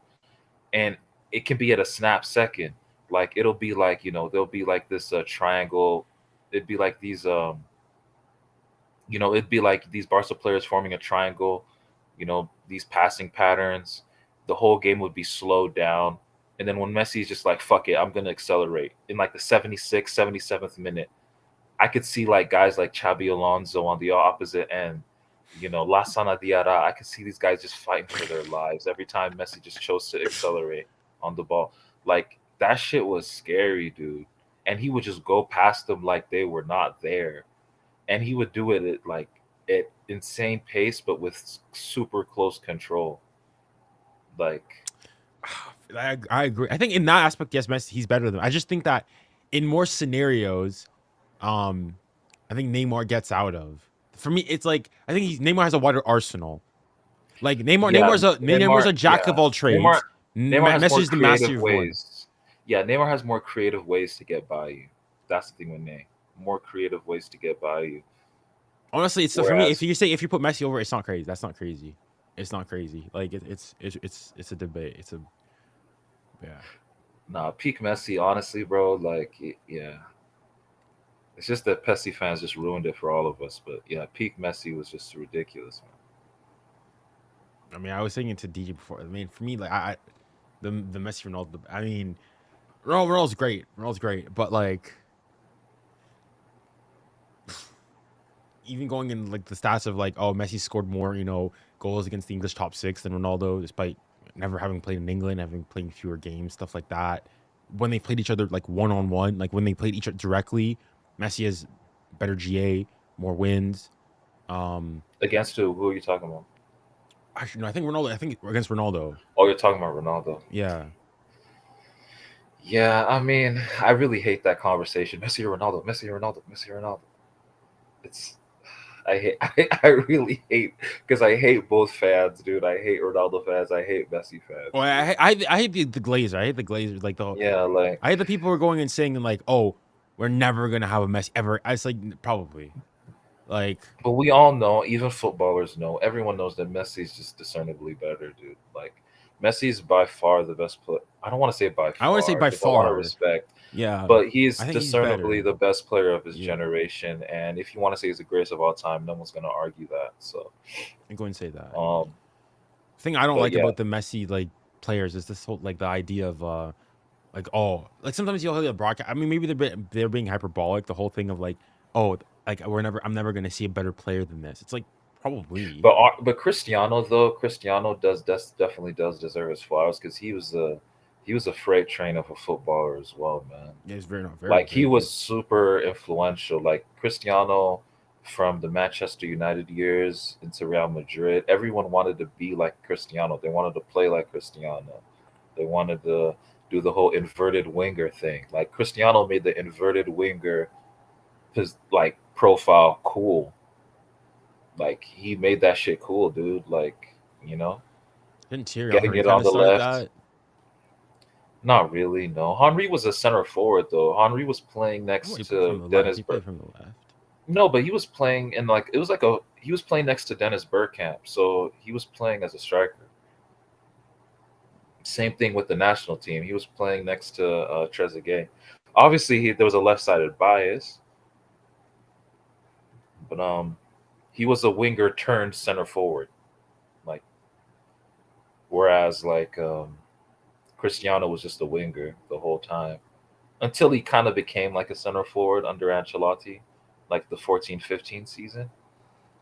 and it can be at a snap second. Like it'll be like there'll be like this triangle. It'd be like these it'd be like these Barca players forming a triangle, these passing patterns. The whole game would be slowed down. And then when Messi's just like, fuck it, I'm going to accelerate. In like the 76th, 77th minute, I could see like guys like Xabi Alonso on the opposite end, Lassana Diarra. I could see these guys just fighting for their lives every time Messi just chose to accelerate on the ball. Like that shit was scary, dude. And he would just go past them like they were not there. And he would do it at insane pace, but with super close control. Like, I agree. I think in that aspect, yes, Messi he's better than. I just think that in more scenarios, I think Neymar gets out of. For me, it's like I think Neymar has a wider arsenal. Like Neymar's a jack of all trades. Neymar has Messi's the more master creative of one. ways. Yeah, Neymar has more creative ways to get by you. That's the thing with Ney. More creative ways to get by you. Honestly, it's for me. If you put Messi over, it's not crazy. That's not crazy. It's not crazy. Like it's a debate. Yeah. Nah, peak Messi, honestly, bro. Like, yeah. It's just that Messi fans just ruined it for all of us. But yeah, peak Messi was just ridiculous, man. I mean, I was saying it to DJ before. I mean, for me, like the Messi Ronaldo. I mean, Ronaldo's great. But like, even going in like the stats of like, oh, Messi scored more, goals against the English top six than Ronaldo, despite never having played in England, having played fewer games, stuff like that. When they played each other like one-on-one, like when they played each other directly, Messi has better GA, more wins. Against who? Who are you talking about? Actually, no, I think Ronaldo. I think against Ronaldo. Oh, you're talking about Ronaldo. Yeah. Yeah, I mean, I really hate that conversation. Messi or Ronaldo, Messi or Ronaldo, Messi or Ronaldo. It's I hate I really hate because I hate both fans, dude. I hate Ronaldo fans. I hate Messi fans. Well, I hate the Glazer. I hate the Glazers. Like the whole, Yeah, like I hate the people who are going and saying like, oh, we're never gonna have a Messi ever. I was like, probably. Like, but we all know, even footballers know, everyone knows that Messi's just discernibly better, dude. Like Messi's by far the best player. I don't want to say by far. I want to say by 'cause I want to far. respect, Yeah. but he's I think he's discernibly better. the best player of his Yeah. generation. And if you want to say he's the greatest of all time, no one's gonna argue that. So I'm going to say that. um Thing I don't but like yeah. about the Messi like players is this whole like the idea of like, oh, like sometimes you'll hear the broadcast. I mean, maybe they're being hyperbolic. The whole thing of like, oh, like I'm never gonna see a better player than this. It's like probably. But Cristiano definitely does deserve his flowers because he was a freight train of a footballer as well, man. Yeah, he's very Like he very was good. super influential. Like Cristiano from the Manchester United years into Real Madrid, everyone wanted to be like Cristiano. They wanted to play like Cristiano. They wanted to do the whole inverted winger thing. Like Cristiano made the inverted winger his like profile cool. Like he made that shit cool, dude. Like, Didn't Thierry getting Henry it kind on of the start left. that? Not really, no. Henry was a center forward though. Henry was playing Oh, he next played from to the left. Dennis He Berg. played from the left. No, but he was playing in like it was like he was playing next to Dennis Bergkamp, so he was playing as a striker. Same thing with the national team. He was playing next to Trezeguet. Obviously, there was a left-sided bias, but he was a winger turned center forward, like whereas like Cristiano was just a winger the whole time until he kind of became like a center forward under Ancelotti, like the 14-15 season.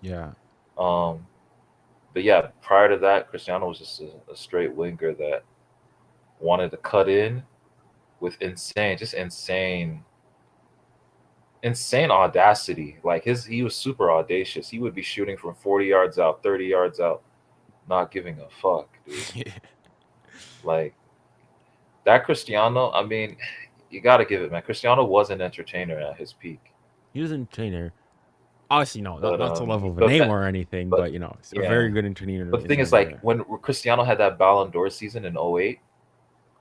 Yeah. But yeah, prior to that, Cristiano was just a straight winger that wanted to cut in with insane audacity. Like he was super audacious. He would be shooting from 40 yards out, 30 yards out, not giving a fuck, dude. Like that Cristiano, I mean, you got to give it, man. Cristiano was an entertainer at his peak. He was an entertainer. Obviously, no, But, not to the level of a but name that- or anything, but- but it's a yeah. very good entertainer. But the thing is, like, when Cristiano had that Ballon d'Or season in 08,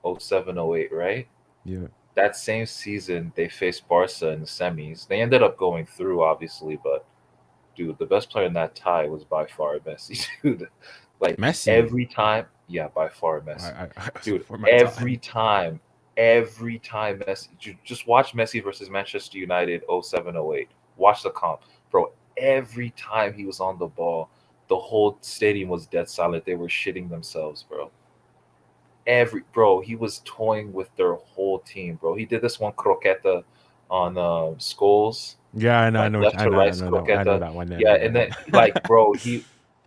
07, 08, right? yeah, That same season, they faced Barca in the semis. They ended up going through, obviously, but dude, the best player in that tie was by far Messi, dude. Like Messi. every time, yeah, by far Messi, dude. For my Every time Messi. Just watch Messi versus Manchester United 07, 08. Watch the comp, bro. Every time he was on the ball, the whole stadium was dead silent. They were shitting themselves, bro. He was toying with their whole team, bro. He did this one croqueta on Skulls. Yeah, I know, Like left to right I know croqueta. that one. Yeah, and then like, bro,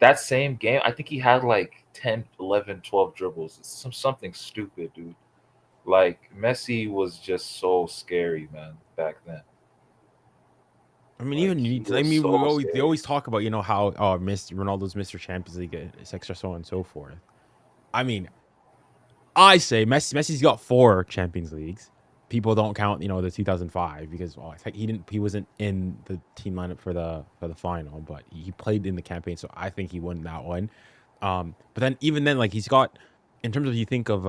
that same game, I think he had like 10, 11, 12 dribbles. It's something stupid, dude. Like Messi was just so scary, man, back then. I mean, Like, even he I was mean, so they scary. always talk about how Ronaldo's Mr. Champions League, etc. so on and so forth. I mean, I say Messi's got 4 Champions Leagues. People don't count the 2005 because he wasn't in the team lineup for the final, but he played in the campaign, so I think he won that one. But then even then, like he's got, in terms of, you think of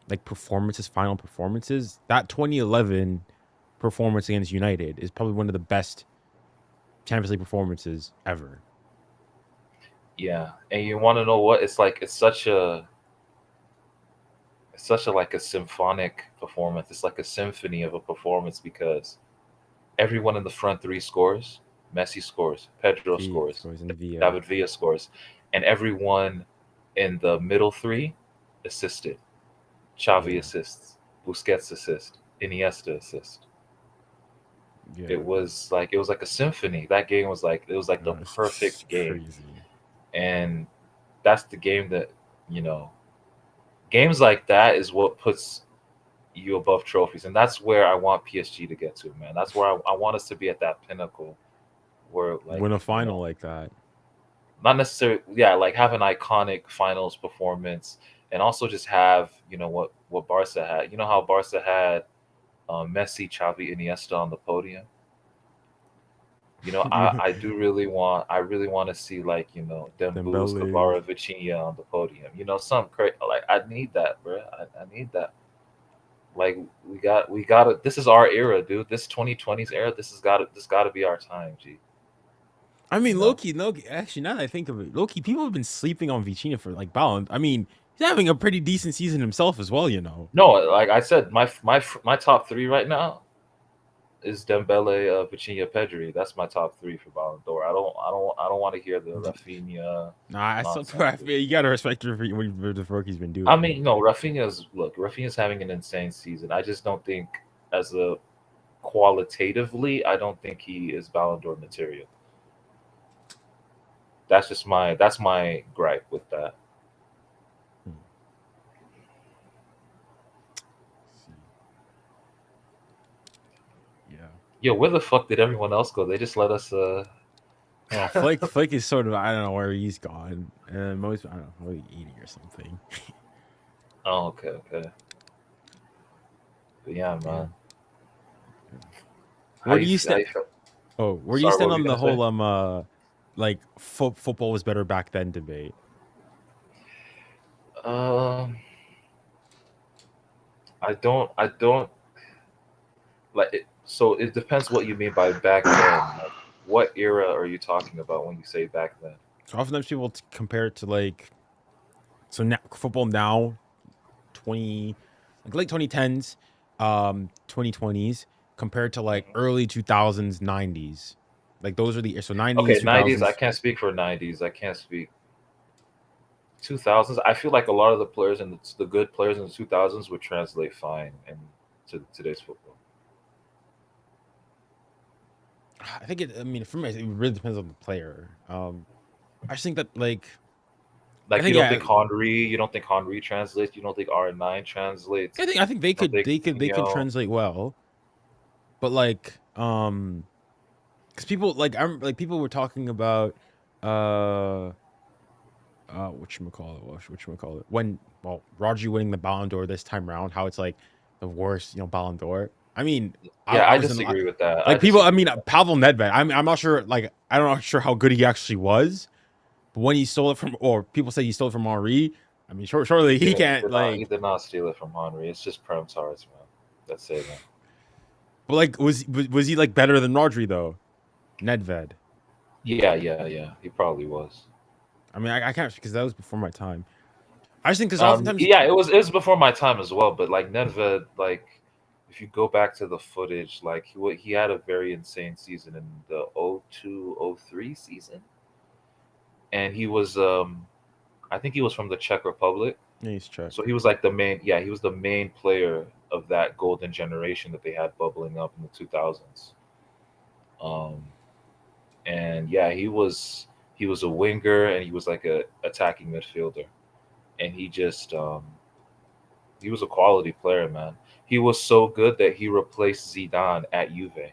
like final performances, that 2011 performance against United is probably one of the best Champions League performances ever. Yeah, and you want to know what? It's like it's such a like a symphonic performance. It's like a symphony of a performance because everyone in the front three scores. Messi scores, Pedro scores, and Villa. David Villa scores, and everyone in the middle three assisted. Xavi Yeah. assists, Busquets assist, Iniesta assist. Yeah. It was like a symphony. That game was like the It's perfect game, crazy. and that's the game that games like that is what puts you above trophies, and that's where I want PSG to get to, man. That's where I want us to be at that pinnacle, where like Win a final like that. not necessarily, yeah, like have an iconic finals performance, and also just have what Barca had. You know how Barca had Messi, Xavi, Iniesta on the podium. I really want to see like Dembouz, Dembele. Kvara, Vitinha on the podium. Some crazy, like I need that, bro. I need that. Like we got it. This is our era, dude. This 2020s era. This got to be our time, G. I mean, You know? Loki. Actually, now that I think of it, Loki. People have been sleeping on Vitinha for like Ballon. I mean, he's having a pretty decent season himself as well. No, like I said, my top three right now is Dembele, Vitinha, Pedri. That's my top three for Ballon d'Or. I don't want to hear the Rafinha. Nah, I still nonsense, dude. you gotta respect what the work he's been doing. I mean, no, Rafinha's having an insane season. I just don't think as a qualitatively, I don't think he is Ballon d'Or material. That's my gripe with that. Yeah. Yo, where the fuck did everyone else go? They just let us. Yeah, Flake is sort of, I don't know where he's gone. And most, I don't know, probably eating or something. Oh, okay. But yeah, man. Where do you stand? feel? Oh, where do you Sorry, stand what were on you the gonna whole like football was better back then debate? I don't like it. So it depends what you mean by back then. Like, what era are you talking about when you say back then? So oftentimes people compare it to like, so now football now, late 2010s, 2020s, compared to like early 2000s, 90s. Like those are the 90s, Okay, 90s. I 2000s. can't speak for 90s. I can't speak 2000s. I feel like a lot of the players and the good players in the 2000s would translate fine into today's football. I think I mean, for me, it really depends on the player. I just think that like Like think, yeah, You don't think Henry translates. You don't think R9 translates. I think they You don't could think they could Coutinho- translate well, but like because people like I'm like people were talking about whatchamacallit when Roger winning the Ballon d'Or this time around, how it's like the worst Ballon d'Or. I mean, Yeah, I I was in disagree with that. like people. I mean, Pavel Nedved. I'm not sure. Like I'm not sure how good he actually was, but when he stole it from, or people say he stole it from Henri. I mean, surely he can't He did not steal it from Henry. It's just Prem Tars, man. That's it, man. But like, was he like better than Rodri though? Nedved. Yeah. He probably was. I mean, I can't because that was before my time. I just think because oftentimes, yeah, it was before my time as well. But like Nedved, like if you go back to the footage, like he had a very insane season in the 02-03 season, and he was I think he was from the Czech Republic. yeah, he's Czech. So he was like the main, yeah, he was the main player of that golden generation that they had bubbling up in the 2000s. And yeah, he was a winger and he was like a attacking midfielder, and he just he was a quality player, man. He was so good that he replaced Zidane at Juve.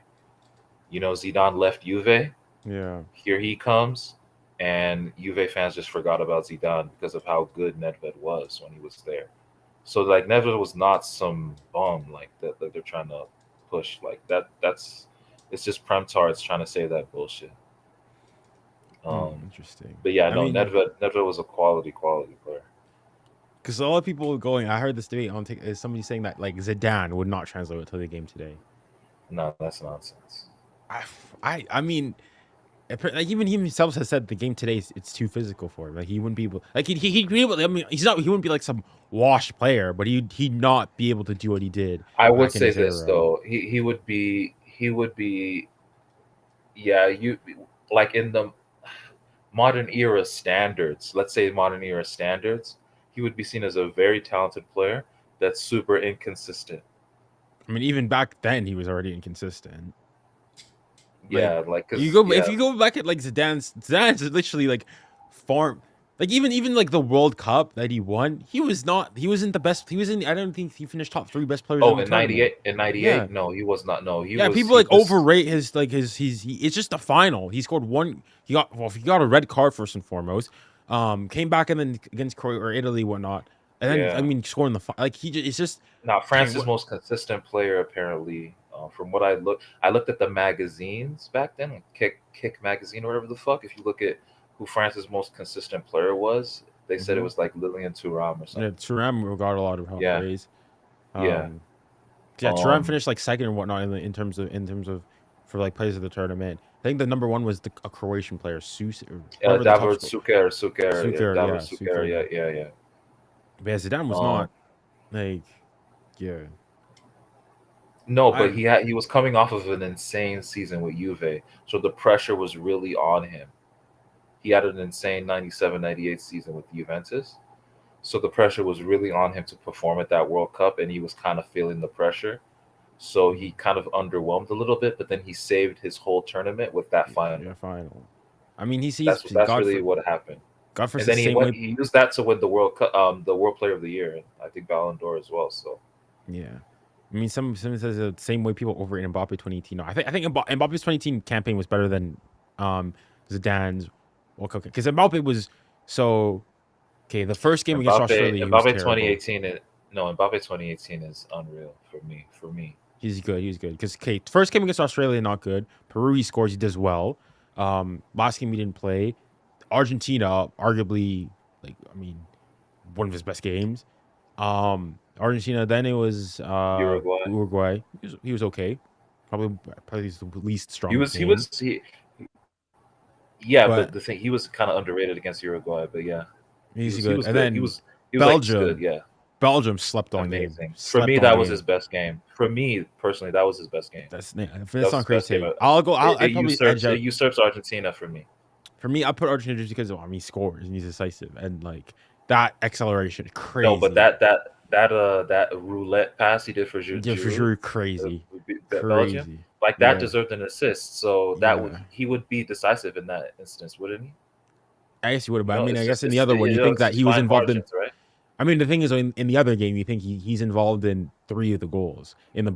Zidane left Juve. Yeah. Here he comes, and Juve fans just forgot about Zidane because of how good Nedved was when he was there. So like Nedved was not some bum like that they're trying to push like that. It's just Prem Tards trying to say that bullshit. Interesting. But yeah, I no, mean, Nedved was a quality player. because a lot of people going, I heard this debate on is somebody saying that like Zidane would not translate to the game today. No, that's nonsense. I mean, like even he himself has said the game today it's too physical for him. Like he wouldn't be able, like he'd be able. I mean, he wouldn't be like some washed player, but he'd not be able to do what he did. I would back in say his this era. though, he would be yeah, you like in the modern era standards. Let's say modern era standards, he would be seen as a very talented player that's super inconsistent. I mean, even back then he was already inconsistent. Yeah, like You because go if you go back at like Zidane's is literally like farm. Like even like the World Cup that he won, he wasn't the best. I don't think he finished top 3 best players in Oh, the in tournament. '98, in '98, Yeah. no, he was not. No, Yeah, people he like was overrate his like it's just the final. He scored one. He got a red card first and foremost. Came back and then against Croatia or Italy whatnot, and then I yeah. mean scoring like it's just Not okay, France's most consistent player apparently. From what I looked at the magazines back then, like Kick magazine or whatever the fuck. If you look at who France's most consistent player was, they said it Mhm. was like Lilian Thuram or yeah, something. Thuram got a lot of Yeah, praise. yeah. Yeah, Thuram Um, finished like second and whatnot in terms of for like players of the tournament. I think the number one was a Croatian player, Sus or whoever the top Davor scorer. Suker, yeah, Suker, Davor yeah, Suker, yeah, Suker. yeah, yeah. But yeah, Zidane was Um, not like yeah. no, but I he was coming off of an insane season with Juve, so the pressure was really on him. He had an insane 97, 98 season with Juventus. So the pressure was really on him to perform at that World Cup, and he was kind of feeling the pressure. So he kind of underwhelmed a little bit, but then he saved his whole tournament with that final. yeah, final. I mean, he's That's really what happened. God for And the then same way. he used that to win the World Cup, the World Player of the Year, and I think Ballon d'Or as well. So Yeah, I mean, some says the same way people overrate Mbappe 2018. No, I think Mbappe's 2018 campaign was better than Zidane's World Cup because Mbappe was so okay. The first game against Australia, he was Mbappe terrible. 2018, Mbappe 2018 is unreal for me. He's good. Because okay, first game against Australia, not good. Peru, he scores. He does well. Last game he didn't play. Argentina, arguably, like I mean, one of his best games. Argentina. Then it was Uruguay. Uruguay. He was okay. Probably his least strong. Yeah, But but the thing, he was kind of underrated against Uruguay. But yeah, he's he good. was And good. then he was Belgium. like good. Yeah, Belgium slept on game. amazing. For Slept me, on that was game. his best game. For me personally, that was his best game. That's was not his best crazy. game. I'd probably It edge out. usurps Argentina for me. For me, I put Argentina just because he scores and he's decisive and like that acceleration, crazy. No, but that roulette pass he did for yeah, for sure, crazy, Belgium, like that Yeah. deserved an assist. So he would be decisive in that instance, wouldn't he? I guess he would have. But You I know, mean, it's I guess just- in the it's- other one, you know, think it's that just he was fine involved margins, right? I mean, the thing is, in the other game, you think he's involved in 3 of the goals in the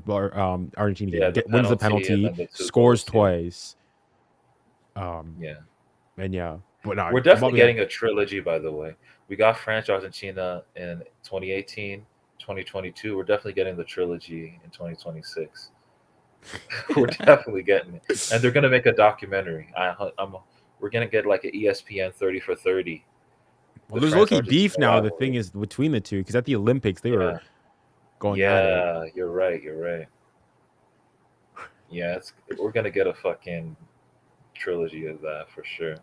Argentina game. Yeah, the Wins the penalty and penalty, then the 2 scores goals, yeah. twice. Yeah. And yeah, but no, We're definitely getting a trilogy, by the way. We got France, Argentina in 2018, 2022. We're definitely getting the trilogy in 2026. We're definitely getting it. And they're going to make a documentary. We're going to get like an ESPN 30 for 30. Well, there's low-key beef now. The thing is between the two, because at the Olympics they were going at it. Yeah, you're right. Yeah, we're gonna get a fucking trilogy of that for sure.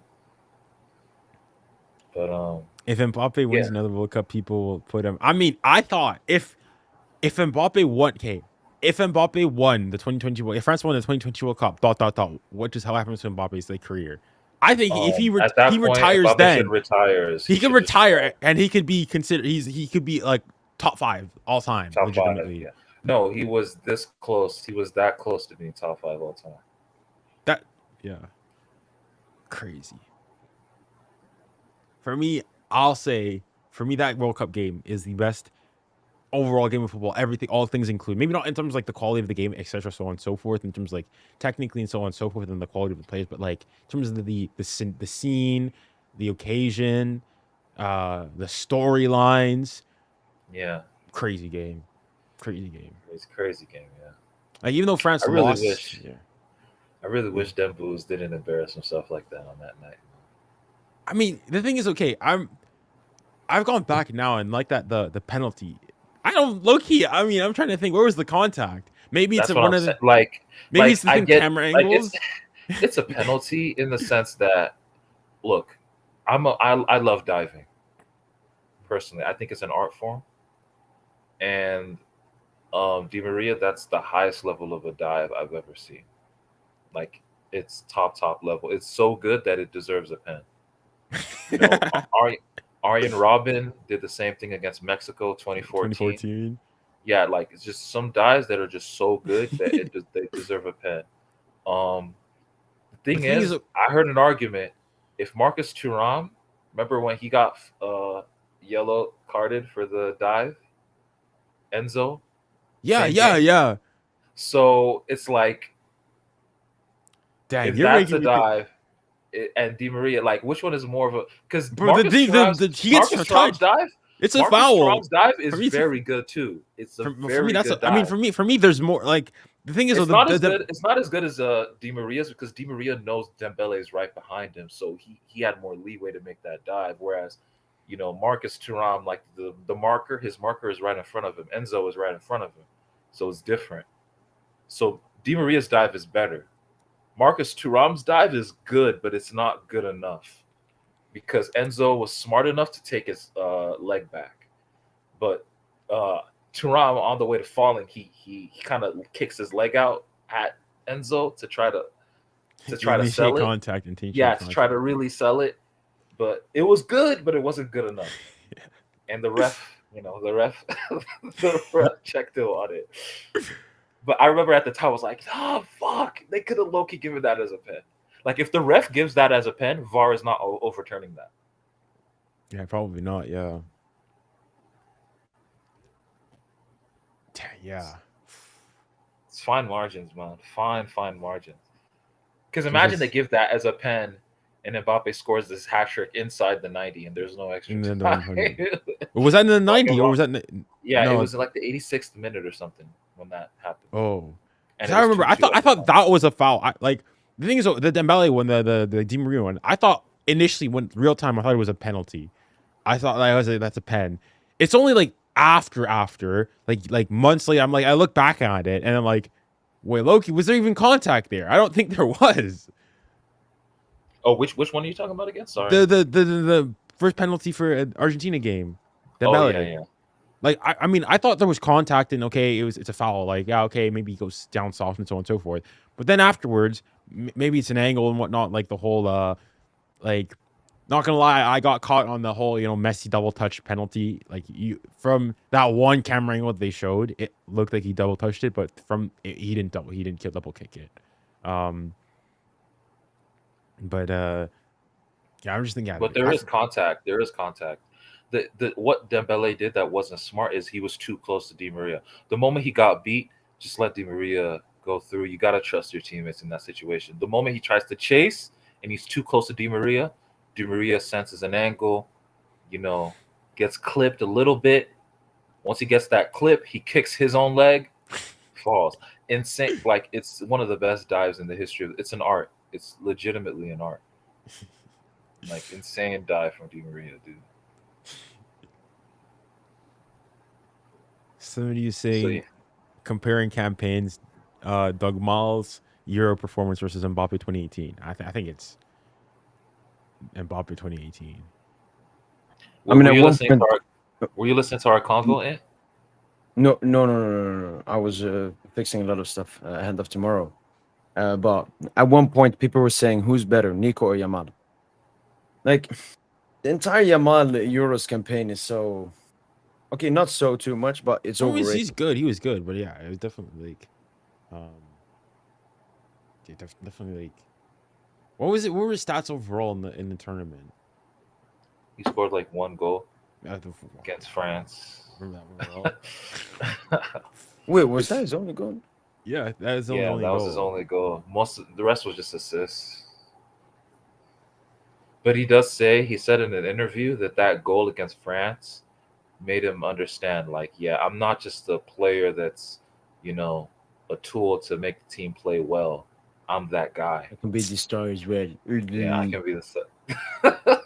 But if Mbappe wins another World Cup, people will put him. I mean, I thought if Mbappe won, if Mbappe won the 2020 World, if France won the 2020 World Cup, what just how happens to Mbappe's like career? I think if he retires, Mbappe then should retire. he could retire and he could be considered. He could be like top 5 all time. Top legitimately. 5. Yeah. No, he was this close. He was that close to being top 5 all time. Crazy. For me, I'll say that World Cup game is the best overall game of football. Everything, all things included. Maybe not in terms of like the quality of the game, etc., so on and so forth. In terms of like technically and so on and so forth, and the quality of the players, but like in terms of the scene, the occasion, the storylines. Yeah. Crazy game. It's a crazy game. Yeah. Like even though France lost, I really wish Dembouz didn't embarrass himself like that on that night. I mean, the thing is, okay, I've gone back now and like that the penalty. I don't low key. I mean, I'm trying to think where was the contact. Maybe it's one of the maybe it's the camera angles. It's a penalty in the sense that look, I love diving. Personally, I think it's an art form, and Di Maria, that's the highest level of a dive I've ever seen. Like it's top level. It's so good that it deserves a pen. You know, Arjen Robben did the same thing against Mexico 2014. Yeah, like it's just some dives that are just so good that they deserve a pen. thing thing is, is- I heard an argument. If Marcus Thuram, remember when he got yellow carded for the dive, Enzo? Yeah, Same yeah, game. yeah. So it's like, Dang, if you're that's making a me think. dive, and Di Maria, like, which one is more of a? Because Bro, Marcus Thuram's he gets Marcus touched. Thuram's dive, It's a Marcus foul. Thuram's dive is For me, it's a- very good too. It's a For me, very that's. good I mean, dive. for me, there's more. Like the thing is, It's though, not as good. It's not as good as Di Maria's, because Di Maria knows Dembele is right behind him, so he had more leeway to make that dive. Whereas, Marcus Thuram, like the marker, his marker is right in front of him. Enzo is right in front of him, so it's different. So Di Maria's dive is better. Marcus Thuram's dive is good, but it's not good enough because Enzo was smart enough to take his leg back, but Thuram, on the way to falling, he kind of kicks his leg out at Enzo to try to initiate sell it. contact and Yeah, to try to really sell it. But it was good, but it wasn't good enough. And the ref, the ref checked in on it. But I remember at the time I was like, oh fuck, they could have low-key given that as a pen. Like, if the ref gives that as a pen, VAR is not overturning that. Yeah, probably not. Yeah. Yeah. It's fine margins, man. Fine margins. Because imagine they give that as a pen and Mbappe scores this hat trick inside the 90 and there's no extra And then the time. 100. Was that in the 90 or was that? Yeah, no. it was like the 86th minute or something when that happened. Oh, And I remember. 2-2 I thought that was a foul. The thing is, the Dembele one, the Di Maria one. I thought initially, when real time, I thought it was a penalty. I thought that's a pen. It's only like after like months later, I look back at it and I'm like, wait, Loki, was there even contact there? I don't think there was. Oh, which one are you talking about again? Sorry. The first penalty for an Argentina game. Oh, Dembele. yeah. Like I mean, I thought there was contact and okay, it's a foul. Like, yeah, okay, maybe he goes down soft and so on and so forth. But then afterwards, maybe it's an angle and whatnot. Like the whole like, not gonna lie, I got caught on the whole Messi double touch penalty. Like, from that one camera angle they showed, it looked like he double touched it, but he didn't double kick it. But yeah, I'm just thinking. But there is contact. There is contact. The what Dembele did that wasn't smart is he was too close to Di Maria. The moment he got beat, just let Di Maria go through. You gotta trust your teammates in that situation. The moment he tries to chase and he's too close to Di Maria senses an angle, gets clipped a little bit. Once he gets that clip, he kicks his own leg, falls. Insane. Like, it's one of the best dives in the history of it's an art. It's legitimately an art. Like, insane dive from Di Maria, dude. Somebody is saying, So, yeah. comparing campaigns, Doug Miles' Euro performance versus Mbappe 2018. I think it's Mbappe 2018. I mean, were at you one listening point- to our convo? No. I was fixing a lot of stuff ahead of tomorrow. But at one point, people were saying, who's better, Nico or Yamal? Like, the entire Yamal Euros campaign is so... Okay, not so too much, but it's overrated. He's good. He was good, but yeah, it was definitely like, definitely like, what was it? What were his stats overall in the tournament? He scored like one goal Against against France. Remember that overall? Wait, was that his only goal? Yeah, that was the Yeah, only that was goal. his only goal. The rest was just assists. But he said in an interview that goal against France made him understand, like, yeah, I'm not just a player that's, a tool to make the team play well. I'm that guy. I can be the stars red. Yeah, I can be the.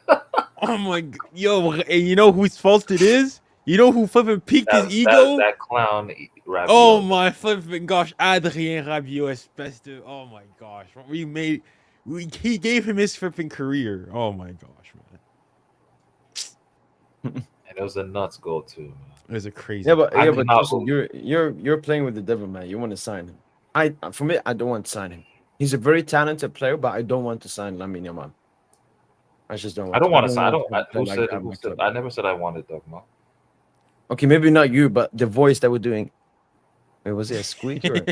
Oh my, yo, and you know whose fault it is? You know who flipping peaked his ego? That clown. Rabiot. Oh my flipping gosh, Adrien Rabiot, espèce de, oh my gosh, he gave him his flipping career. Oh my gosh, man. And it was a nuts goal too, man. It was a crazy. Yeah, but I do not Joseph, you're playing with the devil, man. You want to sign him. For me, I don't want to sign him. He's a very talented player, but I don't want to sign Lamine Yamal. I just don't want I don't want to I sign. play like that in my club. I never said I wanted Dogma. Okay, maybe not you, but the voice that we're doing. Wait, was it a squeak or?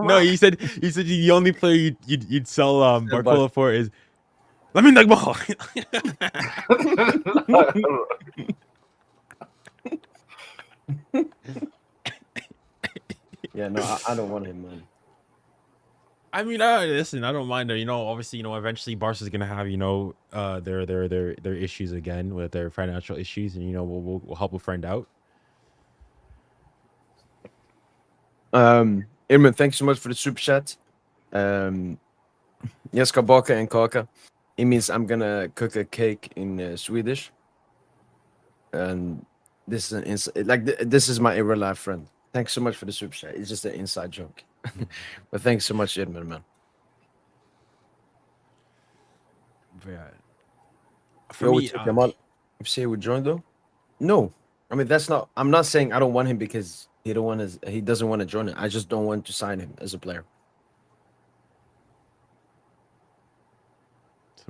No, he said the only player you'd sell Sell Barcola for is Lamin Dagball. Yeah, no, I don't want him, man. I mean, listen, I don't mind. Obviously, eventually Barca's gonna have their issues again with their financial issues, and we'll help a friend out. Irman, thanks so much for the super chat. Yes, kabaka and kaka. It means I'm gonna cook a cake in Swedish, and this is this is my in real life friend. Thanks so much for the super chat. It's just an inside joke, but thanks so much, Irman, man. But yeah, For me, Jamal, you say he would join though? No, I mean that's not. I'm not saying I don't want him because he doesn't want to join it. I just don't want to sign him as a player.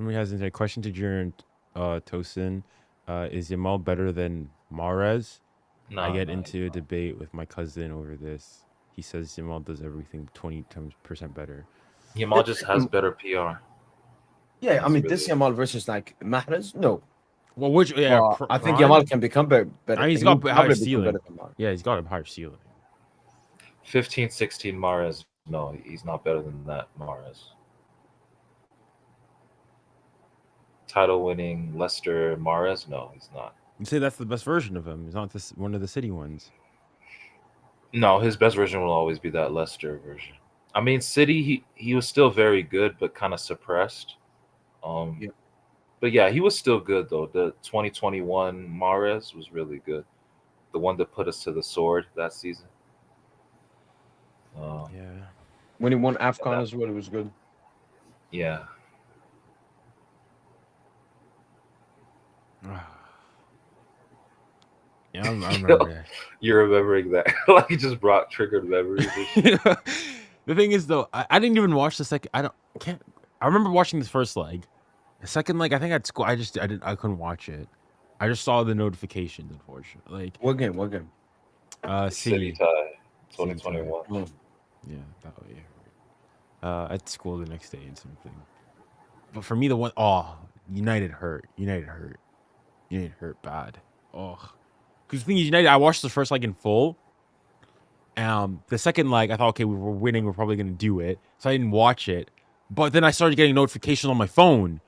somebody has a question to Jaren Tosin. Is Jamal better than Mahrez? No, I get no, into a debate with my cousin over this. He says Jamal does everything 20% better. Yamal just has better PR. Yeah, I That's mean really this it. Yamal versus like Mahrez. No, Well, which yeah, I think prime? Yamal can become better. I mean, he's He got will a higher probably become ceiling. better than Mahrez. Yeah, he's got a higher ceiling. 15-16 Mahrez. No, he's not better than that Mahrez. Title winning Leicester Mahrez. No, he's not. You say that's the best version of him. He's not one of the City ones. No, his best version will always be that Leicester version. I mean, City, he was still very good, but kind of suppressed. Yeah. But yeah, he was still good though. The 2021 Mahrez was really good. The one that put us to the sword that season. Yeah. When he won AFCON as well, it was good. Yeah. Yeah, I remember that. You're remembering that. Like he just brought triggered memories. The thing is, though, I didn't even watch the second. I remember watching this first leg. The second leg, I think at school, I couldn't watch it. I just saw the notifications, unfortunately. Like, What game? City City. tie, City tie. 2021. Oh. Yeah, that way. At school the next day and something. But for me, United hurt bad. Oh, because the thing is, United, I watched the first leg in full. The second leg, I thought, okay, we were winning, we're probably gonna do it, so I didn't watch it. But then I started getting notifications on my phone.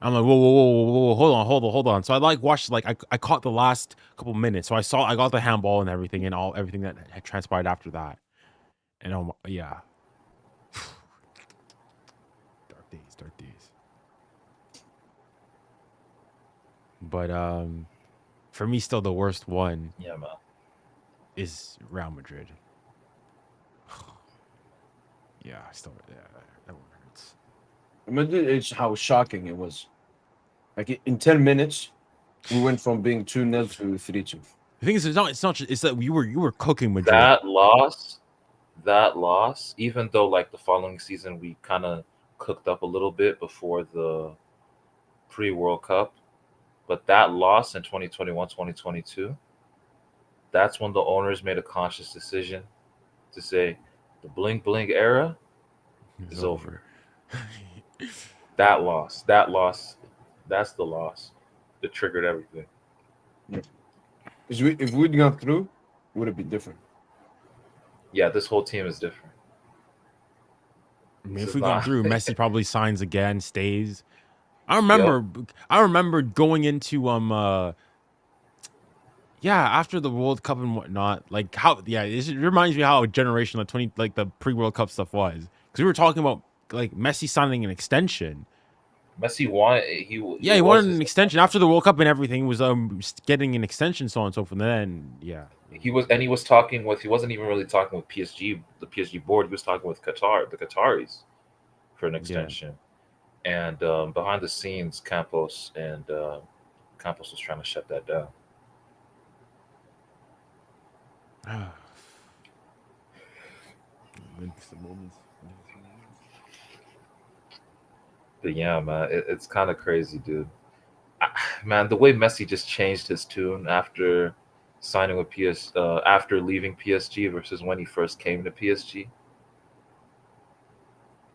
I'm like, whoa, hold on. So I watched I caught the last couple minutes. So I got the handball and everything that had transpired after that. And yeah. Dark days. But for me, still the worst one Yeah, man. is Real Madrid. Yeah, that one hurts. I mean, it's how shocking it was. Like in 10 minutes, we went from being 2-0 to 3-2. The thing is, it's not. It's that you were cooking Madrid. That loss, even though like the following season we kind of cooked up a little bit before the pre-World Cup, but that loss in 2021, 2022, that's when the owners made a conscious decision to say the bling bling era is over. That loss, that's the loss that triggered everything. If we'd gone through, it would have been different. Yeah, this whole team is different. I mean, This if is we gone not- through, Messi probably signs again, stays. I remember going into after the World Cup and whatnot, like it reminds me how a generation the pre-World Cup stuff was, because we were talking about like Messi signing an extension. Messi wanted He wanted an extension after the World Cup and everything. Was getting an extension, so on and so forth. And then he was talking with. He wasn't even really talking with PSG, the PSG board. He was talking with the Qataris, for an extension. And behind the scenes, Campos was trying to shut that down. But yeah, man, it's kind of crazy, dude. Man, the way Messi just changed his tune after signing with after leaving PSG versus when he first came to PSG.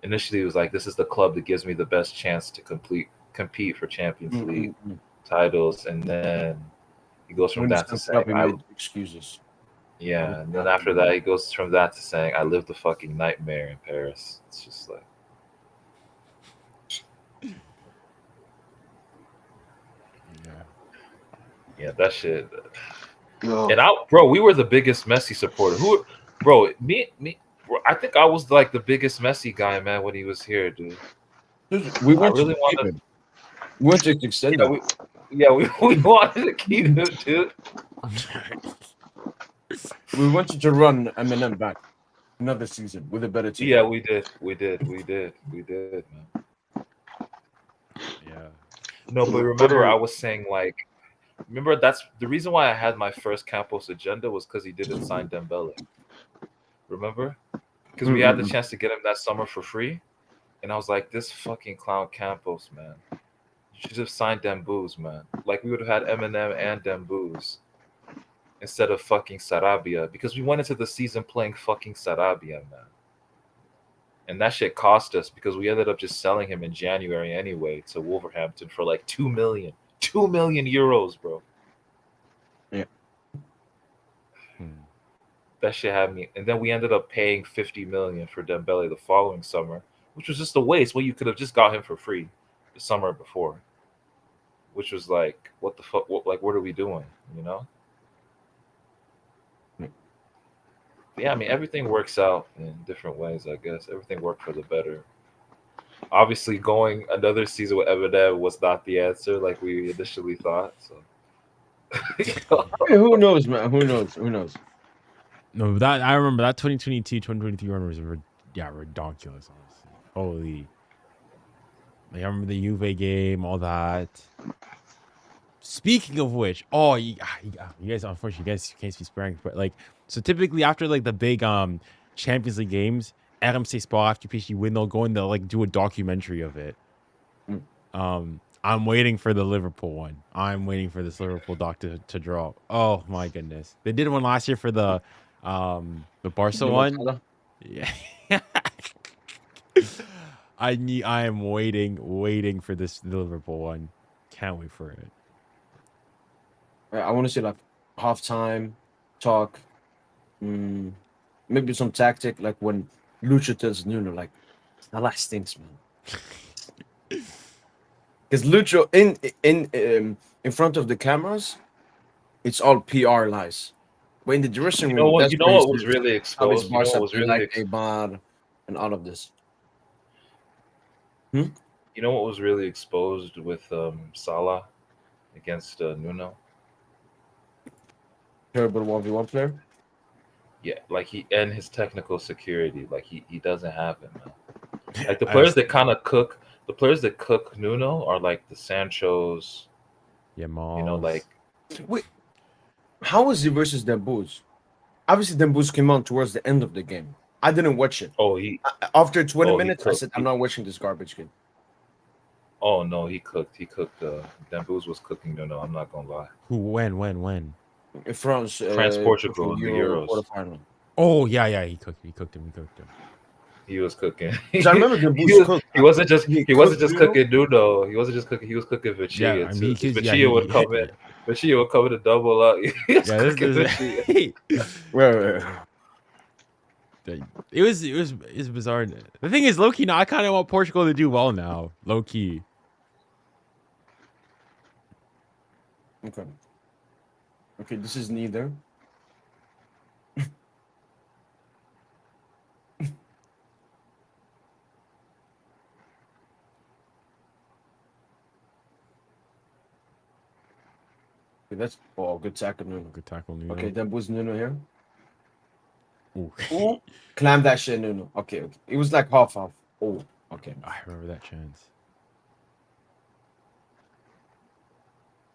Initially, it was like, this is the club that gives me the best chance to compete for Champions League titles, and then he goes from When he that to stepped up, saying, he made excuses. yeah, and then after that, he goes from that to saying, I lived a fucking nightmare in Paris. It's just like, yeah, that shit. Yo, And we were the biggest Messi supporter. Me, bro, I think I was like the biggest Messi guy, man, when he was here, dude. We I want really to keep wanted, him. We want to extend him. we wanted to keep him, dude. We wanted to run Eminem back another season with a better team. Yeah, we did, man. Yeah. No, but remember, I was saying like, remember that's the reason why I had my first Campos agenda was because he didn't sign Dembele. Remember? Because we had the chance to get him that summer for free, and I was like, this fucking clown Campos, man. You should have signed Dembouz, man. Like we would have had Eminem and Dembouz instead of fucking Sarabia, because we went into the season playing fucking Sarabia, man. And that shit cost us because we ended up just selling him in January anyway to Wolverhampton for like 2 million. 2 million euros, bro. Yeah. That shit had me. And then we ended up paying 50 million for Dembele the following summer, which was just a waste. Well, you could have just got him for free the summer before. Which was like, what the fuck? What are we doing? You know? Yeah, I mean, everything works out in different ways, I guess. Everything worked for the better. Obviously, going another season with Eminem was not the answer like we initially thought. So, Hey, who knows, man? Who knows? No, that I remember that 2022, 2023 run was ridiculous, honestly. Holy. Like, I remember the Juve game, all that. Speaking of which, you guys, unfortunately, you guys can't speak Spanish, but like, so typically after like the big Champions League games, RMC Sport after PSG Win, they'll go and they'll like do a documentary of it. I'm waiting for the Liverpool one. I'm waiting for this Liverpool doc to drop. Oh my goodness, they did one last year for the Barca one. Yeah. I am waiting for this Liverpool one. Can't wait for it. I want to see like halftime talk, maybe some tactic, like when Lucho tells Nuno, like, the last things, man. Because Lucho in front of the cameras, it's all PR lies. But in the dressing room, you know what was really exposed? You know what was really Eibar and all of this. You know what was really exposed with Salah against Nuno? Terrible 1v1 player. Yeah, like his technical security, like he doesn't have it, man. Like the players that kind of cook, the players that cook Nuno are like the Sanchos. Yeah, you know, like. Wait, how was he versus Dembouz? Obviously, Dembouz came on towards the end of the game. I didn't watch it. Oh, after 20 minutes, I said, I'm not watching this garbage game. Oh no, he cooked. Dembouz was cooking Nuno. I'm not gonna lie. Who? When? France, Portugal, the Euros. Quarterfinal. Oh yeah, he cooked him. He was cooking. I remember Dembouz he wasn't just cooking Nuno. He wasn't just cooking. He was cooking Vecchia. Yeah, I mean, Vecchia would come in. Vecchia would come in to double up. It was bizarre. The thing is, low key, now I kind of want Portugal to do well now. Low key. Okay, this is neither. That's good tackle, Nuno. Good tackle, Nuno. Okay, then was Nuno here. Ooh. Clam that shit, Nuno. Okay. It was like half. Oh, okay. I remember that chance.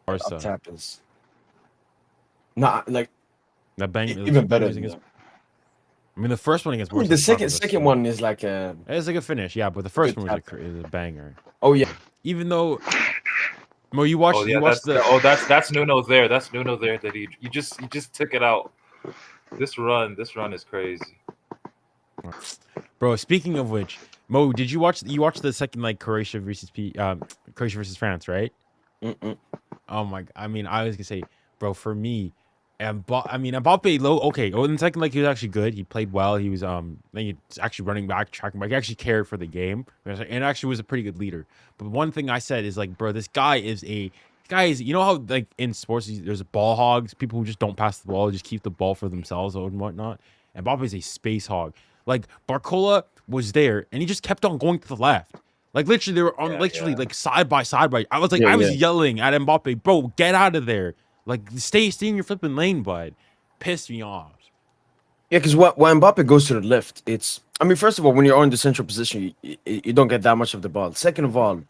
Barca. Tackles. Nah, like that bang even better. Against, I mean, the first one against Barca. The second one is like it's like a finish, yeah. But the first one was a banger. Oh yeah. Even though Mo, you watched Oh yeah, you watched the that's Nuno there. That's Nuno there. That you just took it out. This run is crazy. bro. Speaking of which, Mo, did you watch the second like Croatia versus France, right? Mm-mm. Oh my! I mean, I was gonna say, bro, for me, Mbappe, low. Okay, in the second leg, he was actually good. He played well. He was I think he's actually running back, tracking back. He actually cared for the game, and actually was a pretty good leader. But one thing I said is like, bro, this guy is you know how like in sports there's ball hogs, people who just don't pass the ball, just keep the ball for themselves and whatnot. And Mbappe is a space hog. Like Barcola was there, and he just kept on going to the left. Like literally, they were on like side by side. I was like, Yeah, I was yeah. yelling at Mbappe, bro, get out of there. Like stay in your flipping lane, bud. Pissed me off. Yeah, because when Mbappe goes to the left, I mean, first of all, when you're on the central position, you don't get that much of the ball. Second of all,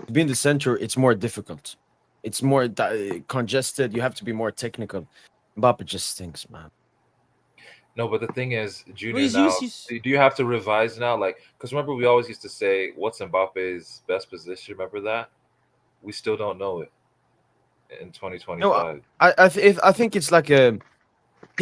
to be in the center, it's more difficult. It's more congested. You have to be more technical. Mbappe just stinks, man. No, but the thing is, Junior, he's now, used- do you have to revise now? Like, because remember, we always used to say, what's Mbappe's best position? Remember that? We still don't know it in No, 2025. I think it's like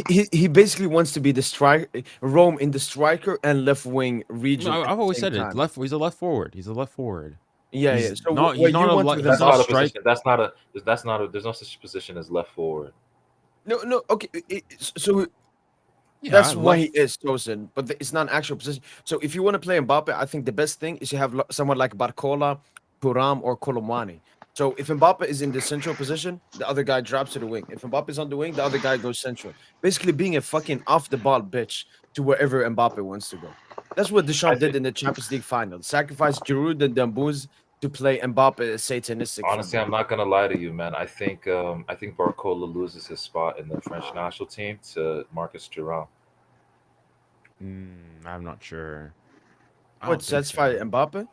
he basically wants to be the striker, roam in the striker and left wing region No, at I've the always same said it. time. He's a left forward. He's a left forward. Yeah, He's yeah. So not. what He's not you a. want with He's That's not not a a strike. position. There's no such position as left forward. no, okay. So Yeah, that's why he left- is chosen, but it's not an actual position. So if you want to play Mbappe, I think the best thing is you have someone like Barcola, Thuram, or Colomani. So if Mbappe is in the central position, the other guy drops to the wing. If Mbappe is on the wing, the other guy goes central. Basically, being a fucking off the ball bitch to wherever Mbappe wants to go. That's what I Deschamps did think, in the Champions League final. Sacrificed Giroud and Dambouz to play Mbappe satanistic honestly, football. I'm not gonna lie to you, man. I think Barcola loses his spot in the French national team to Marcus Thuram. I'm not sure. I What don't think satisfy so. Mbappe?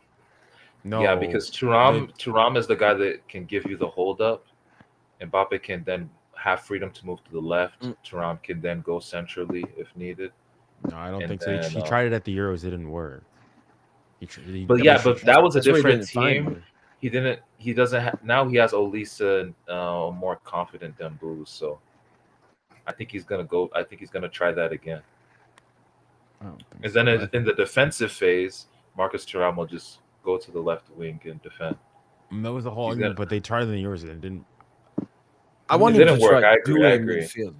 No. Yeah, because Thuram is the guy that can give you the hold up. Mbappe can then have freedom to move to the left. Mm. Thuram can then go centrally if needed. No, I don't And think so. then, He tried it at the Euros. It didn't work. But Yeah, yeah, but but that was a that's where he different didn't find team. it. He didn't. He doesn't. Now he has Olisa, more confident than Booz. So I think he's gonna go. I think he's gonna try that again. I don't think And so. then in the defensive phase, Marcus Thuram will just go to the left wing and defend. That was the whole He's argument, gonna- but they tried it in the Euros and it didn't. I want It him to didn't work. try I agree, Doue I in agree. midfield.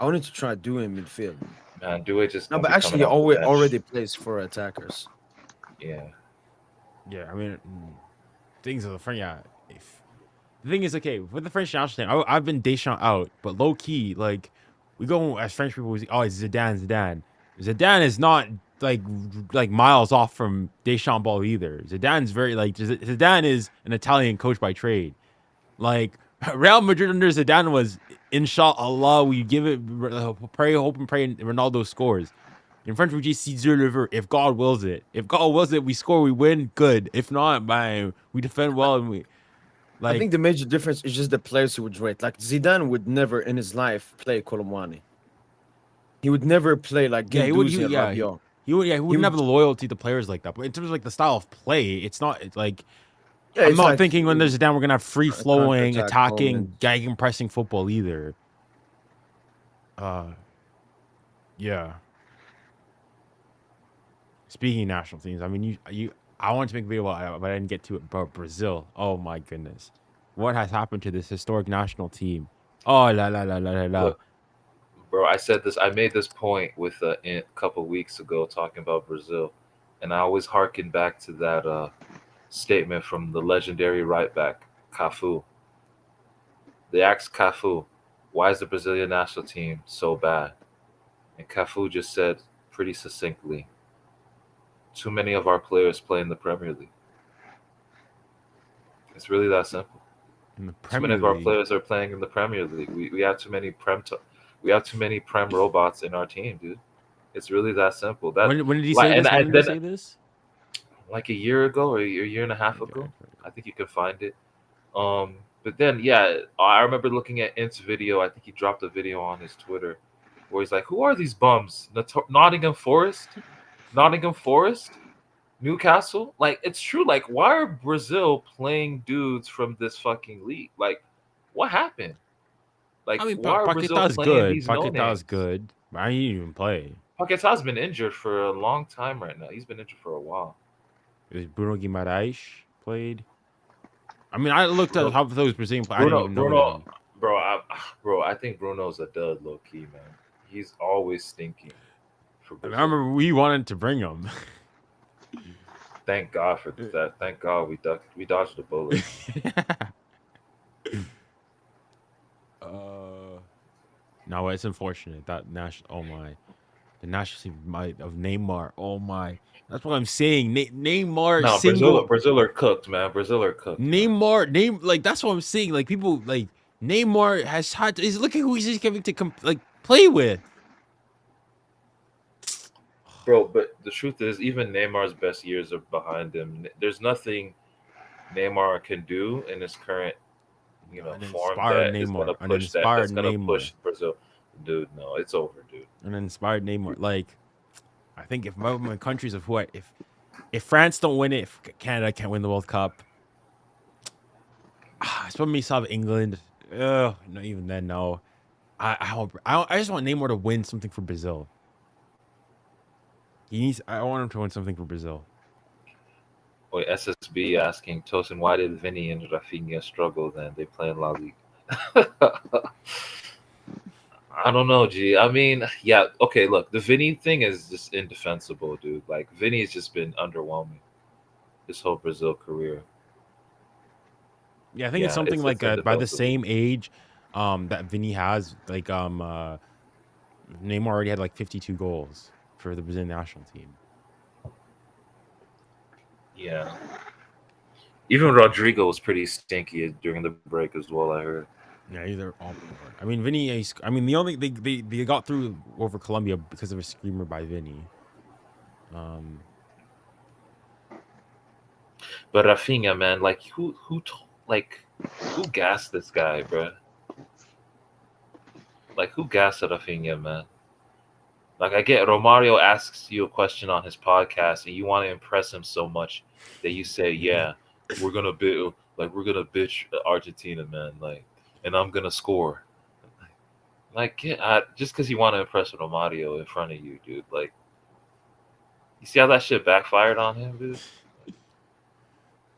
I wanted to try Doue in midfield. Man, Due just No, gonna but be actually, coming off the bench. already plays for attackers. Yeah. Yeah, I mean, things are the French. Yeah, the thing is, okay, with the French national team, I've been Deschamps out, but low key, like we go as French people, it's Zidane. Zidane is not like miles off from Deschamps ball either. Zidane's very like Zidane is an Italian coach by trade. Like Real Madrid under Zidane was inshallah, we give it pray, hope and pray, and Ronaldo scores. In French, we just see Dieu le veut. If God wills it, we score, we win. Good. If not, man, we defend well and we I think the major difference is just the players he would rate. Like Zidane would never in his life play Colomwani. He would never play like Yeah, he would. Guendouzi and Yeah, Rabiot. he wouldn't would- have the loyalty to players like that. But in terms of like the style of play, it's like Yeah, I'm it's not like, thinking when there's a down, we're gonna have free flowing, counter-attack attacking, moments. gagging, pressing football either. Yeah. Speaking of national teams, I mean, I wanted to make a video about, but I didn't get to it. About Brazil, oh my goodness, what has happened to this historic national team? Oh la la la la la la. Look, bro, I made this point with a couple weeks ago talking about Brazil, and I always harken back to that statement from the legendary right back Cafu. They asked Cafu, "Why is the Brazilian national team so bad?" And Cafu just said pretty succinctly, "Too many of our players play in the Premier League." It's really that simple. In the Too many Premier of our League. players are playing in the Premier League. We have too many we have too many prem robots in our team, dude. It's really that simple. That When did he like, say and this? When I- did he then- say this? like a year ago or a year and a half Okay, ago. okay. I think you can find it. But then yeah, I remember looking at Int's video. I think he dropped a video on his Twitter where he's like, "Who are these bums? Nottingham Forest? Nottingham Forest? Newcastle, like it's true. Like, why are Brazil playing dudes from this fucking league? Like, what happened? Like, I mean, why are Brazil Paqueta's playing good. these no Paqueta's names? good. But I didn't even play. Paqueta's been injured for a long time right now. He's been injured for a while. It was Bruno Guimaraes played. I mean, I looked at Bruno, half of those Brazilian players. I didn't even know them. bro, I think Bruno's a dud, low key, man. He's always stinking for I Brazil. remember we wanted to bring him. Thank God for that. Thank God we dodged the bullet. No, it's unfortunate that the national team of Neymar. Oh my, that's what I'm saying. Neymar No, single. Brazil are cooked, man. Brazil are cooked. Man. Neymar, like that's what I'm saying. Like people, like Neymar has had. He's looking who he's just having to play with. Bro, but the truth is, even Neymar's best years are behind him. There's nothing Neymar can do in his current, An form inspired that is Neymar, gonna an push that. That's inspired gonna Neymar, push Brazil. Dude, no, it's over, dude. an inspired Neymar. Like I think if my countries of what if France don't win it, if Canada can't win the World Cup, it's probably south of England. Not even then. No, I just want Neymar to win something for Brazil. I want him to win something for Brazil. Wait, SSB asking Tosin, why did Vinny and Rafinha struggle then? They play in La Ligue. I don't know, G. I mean, yeah, okay, look, the Vinny thing is just indefensible, dude. Like, Vinny's just been underwhelming this whole Brazil career. Yeah, I think it's something like by the indefensible. same age that Vinny has. Like Neymar already had like 52 goals for the Brazilian national team. Yeah. Even Rodrigo was pretty stinky during the break as well, I heard. Yeah, either all poor. I mean, Vinny. The only they got through over Colombia because of a screamer by Vinny. But Rafinha, man, like who gassed this guy, bro? Like who gassed Rafinha, man? Like I get Romario asks you a question on his podcast, and you want to impress him so much that you say, "Yeah, we're gonna bitch Argentina, man." Like, and I'm gonna score. Like, get out, just because you want to impress Romario in front of you, dude. Like, you see how that shit backfired on him, dude?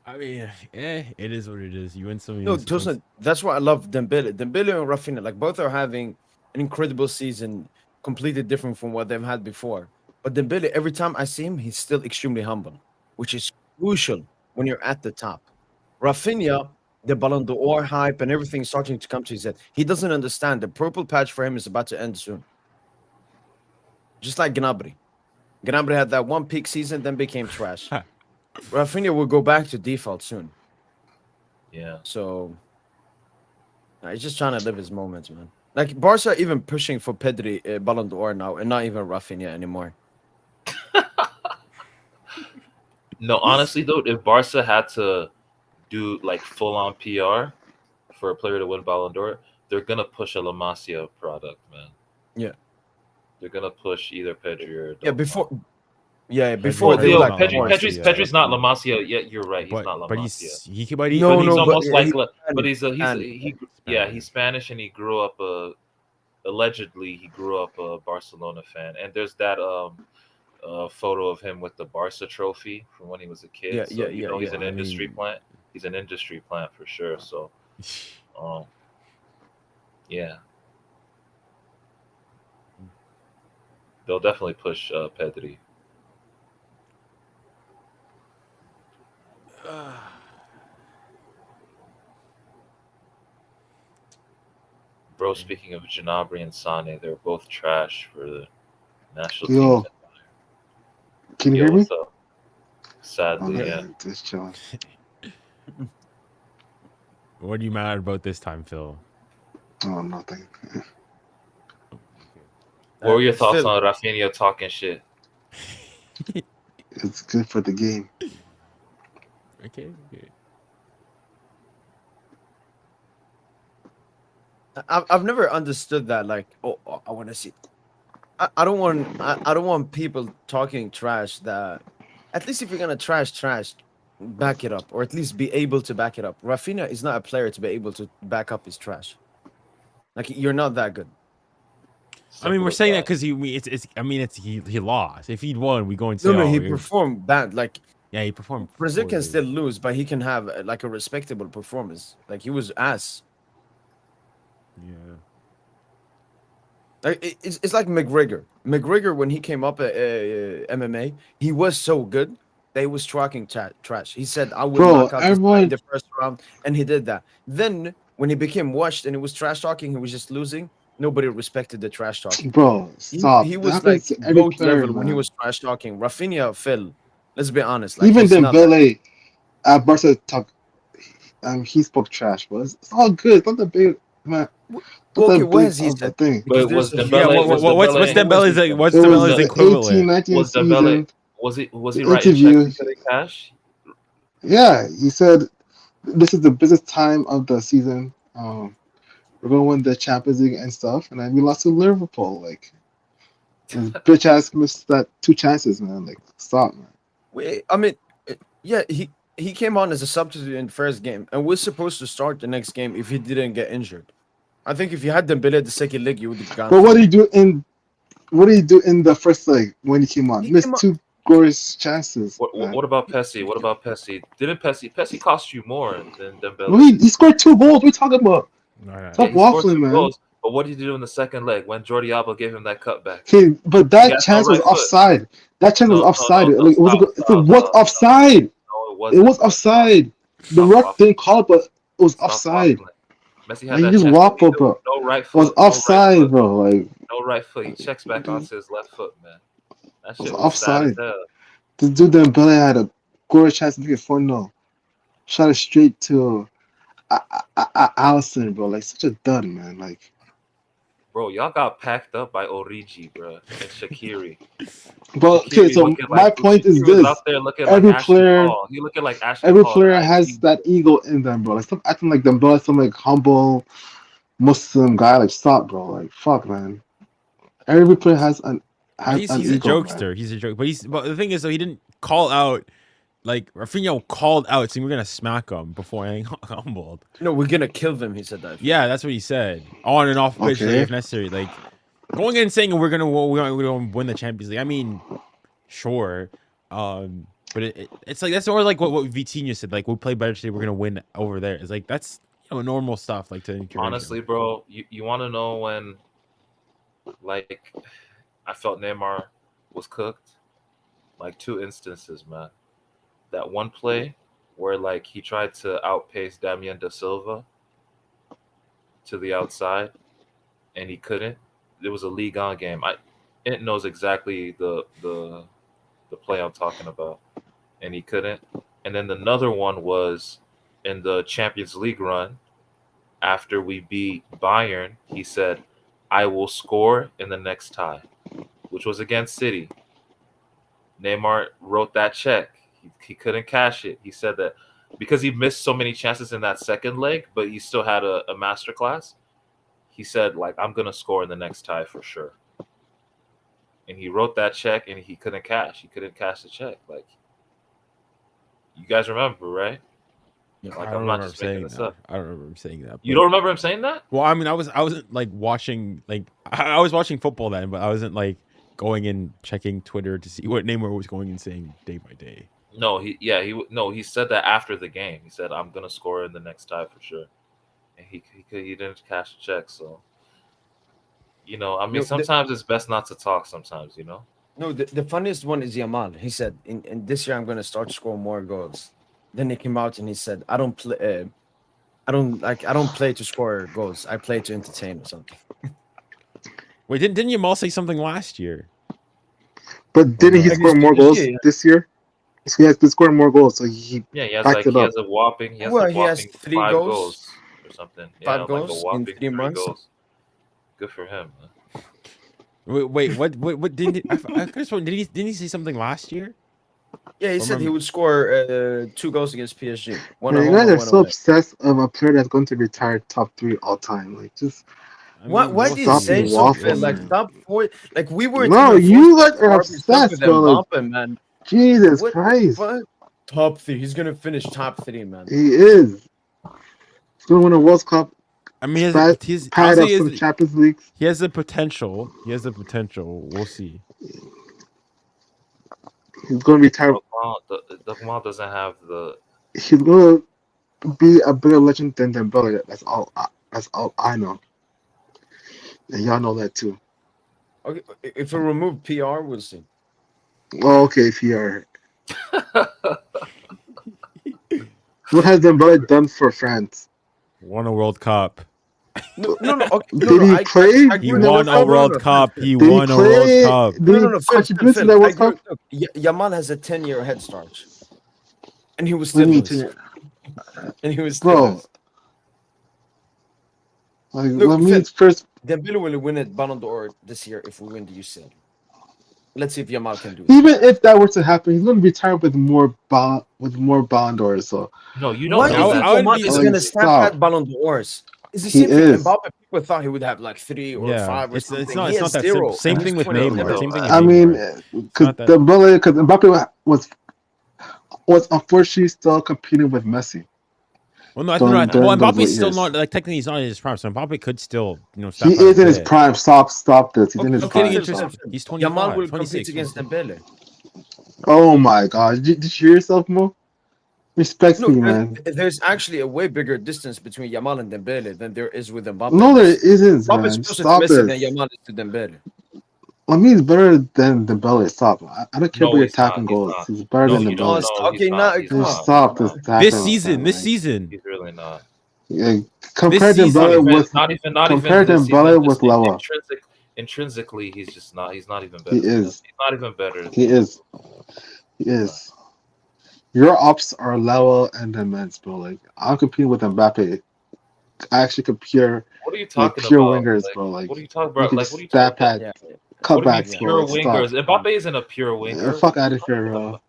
I mean, it is what it is. You win some. No, Tosin, that's why I love Dembele. Dembele and Rafinha, like both are having an incredible season, completely different from what they've had before. But Dembele, every time I see him, he's still extremely humble, which is crucial when you're at the top. Rafinha, the Ballon d'Or hype and everything is starting to come to his head. He doesn't understand the purple patch for him is about to end soon. Just like Gnabry. Gnabry had that one peak season, then became trash. Rafinha will go back to default soon. Yeah. So he's just trying to live his moments, man. Like Barca even pushing for Pedri Ballon d'Or now, and not even Rafinha anymore. No, honestly though, if Barca had to do like full on PR for a player to win Ballon d'Or, they're gonna push a La Masia product, man. Yeah. They're gonna push either Pedri or Yeah, Donnarumma. before they were like Pedri's not La Masia yet. You're right. He's not La but Masia. he's Almost like he's Spanish. he's Spanish and he grew up allegedly he grew up a Barcelona fan. And there's that photo of him with the Barca trophy from when he was a kid. He's an industry plant. He's an industry plant for sure. So yeah. They'll definitely push Pedri. Bro, speaking of Gnabry and Sane, they're both trash for the national team. Can you hear me? What's up? Sadly, yeah. Just chilling. What are you mad about this time, Phil? Oh, nothing. What were your thoughts on Rafinha talking shit? It's good for the game. Okay. I've never understood that. Like, I want to see. I don't want people talking trash that at least if you're gonna trash, back it up, or at least be able to back it up. Rafinha is not a player to be able to back up his trash. Like you're not that good. I mean, Simple we're as saying that because he lost. If he'd won, we go and say, No, oh, he he- performed bad. Like yeah, he performed. Brazil can poorly. still lose, but he can have like a respectable performance. Like he was ass. Yeah. Like it's like McGregor. McGregor when he came up at MMA, he was so good. They was talking trash. He said, "I would Bro, knock out this guy in everyone, the first round," and he did that. Then when he became washed and he was trash talking, he was just losing. Nobody respected the trash talking. bro, He, stop. he That was happens like to every GOAT player, level when he man. was trash talking. Rafinha fell. Let's be honest. Like Even he's not that. Dembele at Barca talk, he spoke trash, but it's all good. It's not the big man. Well, Not okay, that what big has he of a said? thing. Because But was there's a Yeah. Dembele- was What's Dembele- Dembele's like? What's It was Dembele's the equivalent? 18-19 Was season. Dembele was he The right in interview. checks because cash? Yeah, he said this is the busiest time of the season. We're gonna win the Champions League and stuff, and then we lost to Liverpool. Like, and bitch ass missed that 2 chances, man. Like, stop, man. I mean, yeah, he came on as a substitute in the first game, and we're supposed to start the next game if he didn't get injured. I think if you had Dembele at the second leg, you would have gone. But for what it. did he do in the first leg when he came on? He Missed came on- 2 glorious chances. man. What about Pessi? What about Pessi? Didn't Pessi cost you more than Dembele? Well, he scored 2 goals. What are you talking about? All right. Stop he scored waffling, 2 man. goals, but what did he do in the second leg when Jordi Alba gave him that cutback? Okay, but He that had chance no was right foot. offside. That chance was offside. No, Like, it was offside. No, it It wasn't. was offside. The Stop ref waffling. didn't call it, but it was Stop offside. waffling. Messi Like, had you that just chance. waffle, bro. No right It was foot. No right offside, foot. bro. Like, No right foot. He checks back onto his left foot, man. That shit was was sad as offside. hell. this dude Dembele had a glorious chance to make it 4-0. Shot it straight to Allison, bro. Like, such a dud, man. Like, Bro, y'all got packed up by Origi, bro, and Shaqiri. but okay, Shaqiri so looking my point is Shaqiri was this: out there looking every like Ashley player- Paul. He looking like Ashley every Paul. player in has IG. that ego in them, bro. Like, stop acting like Dembele, some like humble Muslim guy. Like, stop, bro. Like, fuck, man. Every player has an He's a ego, man. jokester. He's a joke. But the thing is, though, he didn't call out. Like Rafinha called out, saying we're gonna smack him before getting humbled. No, we're gonna kill them. He said that. Yeah, that's what he said. On and off pitch, like, Okay. if necessary. Like going in and saying we're gonna win the Champions League. I mean, sure, but it's like that's more like what Vitinha said. Like we'll play better today. We're gonna win over there. It's like that's normal stuff. Like to encourage Honestly, him. bro, you want to know when, like, I felt Neymar was cooked? Like 2 instances, man. That one play where like he tried to outpace Damian Da Silva to the outside, and he couldn't. It was a Ligue 1 game. It knows exactly the play I'm talking about, and he couldn't. And then another one was in the Champions League run. After we beat Bayern, he said, "I will score in the next tie," which was against City. Neymar wrote that check. He couldn't cash it. He said that because he missed so many chances in that second leg, but he still had a masterclass. He said, like, I'm going to score in the next tie for sure. And he wrote that check, and he couldn't cash. He couldn't cash the check. Like, you guys remember, right? Yeah, Like, I don't I'm not remember just making saying this that. up. I don't remember him saying that. You but- don't remember him saying that? Well, I mean, I wasn't like watching. Like I was watching football then, but I wasn't like going and checking Twitter to see what Neymar was going and saying day by day. No, he said that after the game. He said, "I'm gonna score in the next tie for sure," and he didn't cash the check. So, I mean, No, sometimes it's best not to talk. Sometimes, No, the funniest one is Yamal. He said, "In this year, I'm gonna start scoring more goals." Then he came out and he said, "I don't play. I don't play to score goals. I play to entertain or something." Wait, didn't Yamal say something last year? But didn't he Like, score it's more this goals year. this year? So he has been scoring more goals. So he Yeah, he has backed like it he up. has a whopping. He has Well, like he has whopping 3 5 goals. goals or something. 5 Yeah, goals like a in whopping 3 3 months. goals. Good for him. Man. Wait, what didn't I could have sworn, didn't he say something last year? Yeah, he said he would score 2 goals against PSG. One Yeah, at you home guys and are one so away. obsessed of a player that's going to retire top 3 all time. Like, just I Why mean, do you stop say being so, waffle, Phil? Like man. stop for like we were No, you guys are obsessed, bro. Like, Mbappe, man. Jesus What? Christ. What? Top 3. He's gonna finish top 3, man. He is. He's going to win a World Cup. I mean, Tired of some Champions League. he has the potential. He has the potential. We'll see. He's going to be tired. Dogmal doesn't have the. He's going to be a bigger legend than Dembele. That's all I know. And y'all know that too. Okay, if we remove PR, we'll see. Oh, okay, if you are. What has Dembele done for France? Won a World Cup. No. Okay, Did he play? He No, won no, a World Cup. He Did he won a play? World Cup. Did No. he contribute to that I World agree. Cup? Look, Yamal has a 10-year head start, and he was What do still you lose. mean? And he was still Bro. lose. Like, Look, let me Phil- first. Dembele will win it Ballon d'Or this year if we win the UCL. Let's see if Yamal can do it. Even if that were to happen, he's going to retire with more Ballon d'Ors. So No, you Why don't do know you think I would Yamal be- is Like, going to snap stop. that Ballon d'Ors? It's the He same thing. is. Mbappe, people thought he would have like 3 or 5 or It's something. not. He It's not has that 0. simple. Same and thing he's with 20. Neymar. Same thing with I mean, Neymar. because not that- Mbappe was unfortunately still competing with Messi. Well, no, I During- think during well, those Mbappe's still years. not like technically he's not in his prime, so Mbappe could still He is in his prime. Stop this. He's in his Okay, prime. interesting. Stop. He's 25, Yamal will 26. compete against Dembele. Oh my God! Did you hear yourself, Mo? Respect No, me, man. there's actually a way bigger distance between Yamal and Dembele than there is with Mbappe. No, there isn't, Mbappe is man. closer Stop to Messi than this. Yamal is to Dembele. I mean, he's better than Dembele. Stop. I don't care No, about your he's not, tapping he's goals. not. He's better No, than you don't Dembele. know. Okay, He's now not. He's come on. Just stop this tapping. This season, man. this season. He's really not. Yeah, compare season- Dembele with not even compare this Dembele season, with just Lewa. intrinsically, he's just not. He's not even better. He than is. him. He's not even better. He is. He is. Your ops are Lewa and immense, bro. Like I'm competing with Mbappe. I actually compare What are you like talking pure about? wingers, Like, bro. Like what are you talking you about? can Like, what are you stat talking about? pad Yeah. What do you cutbacks, mean bro. pure Like, stop. wingers? Mbappe isn't a pure winger. Fuck out of here, bro.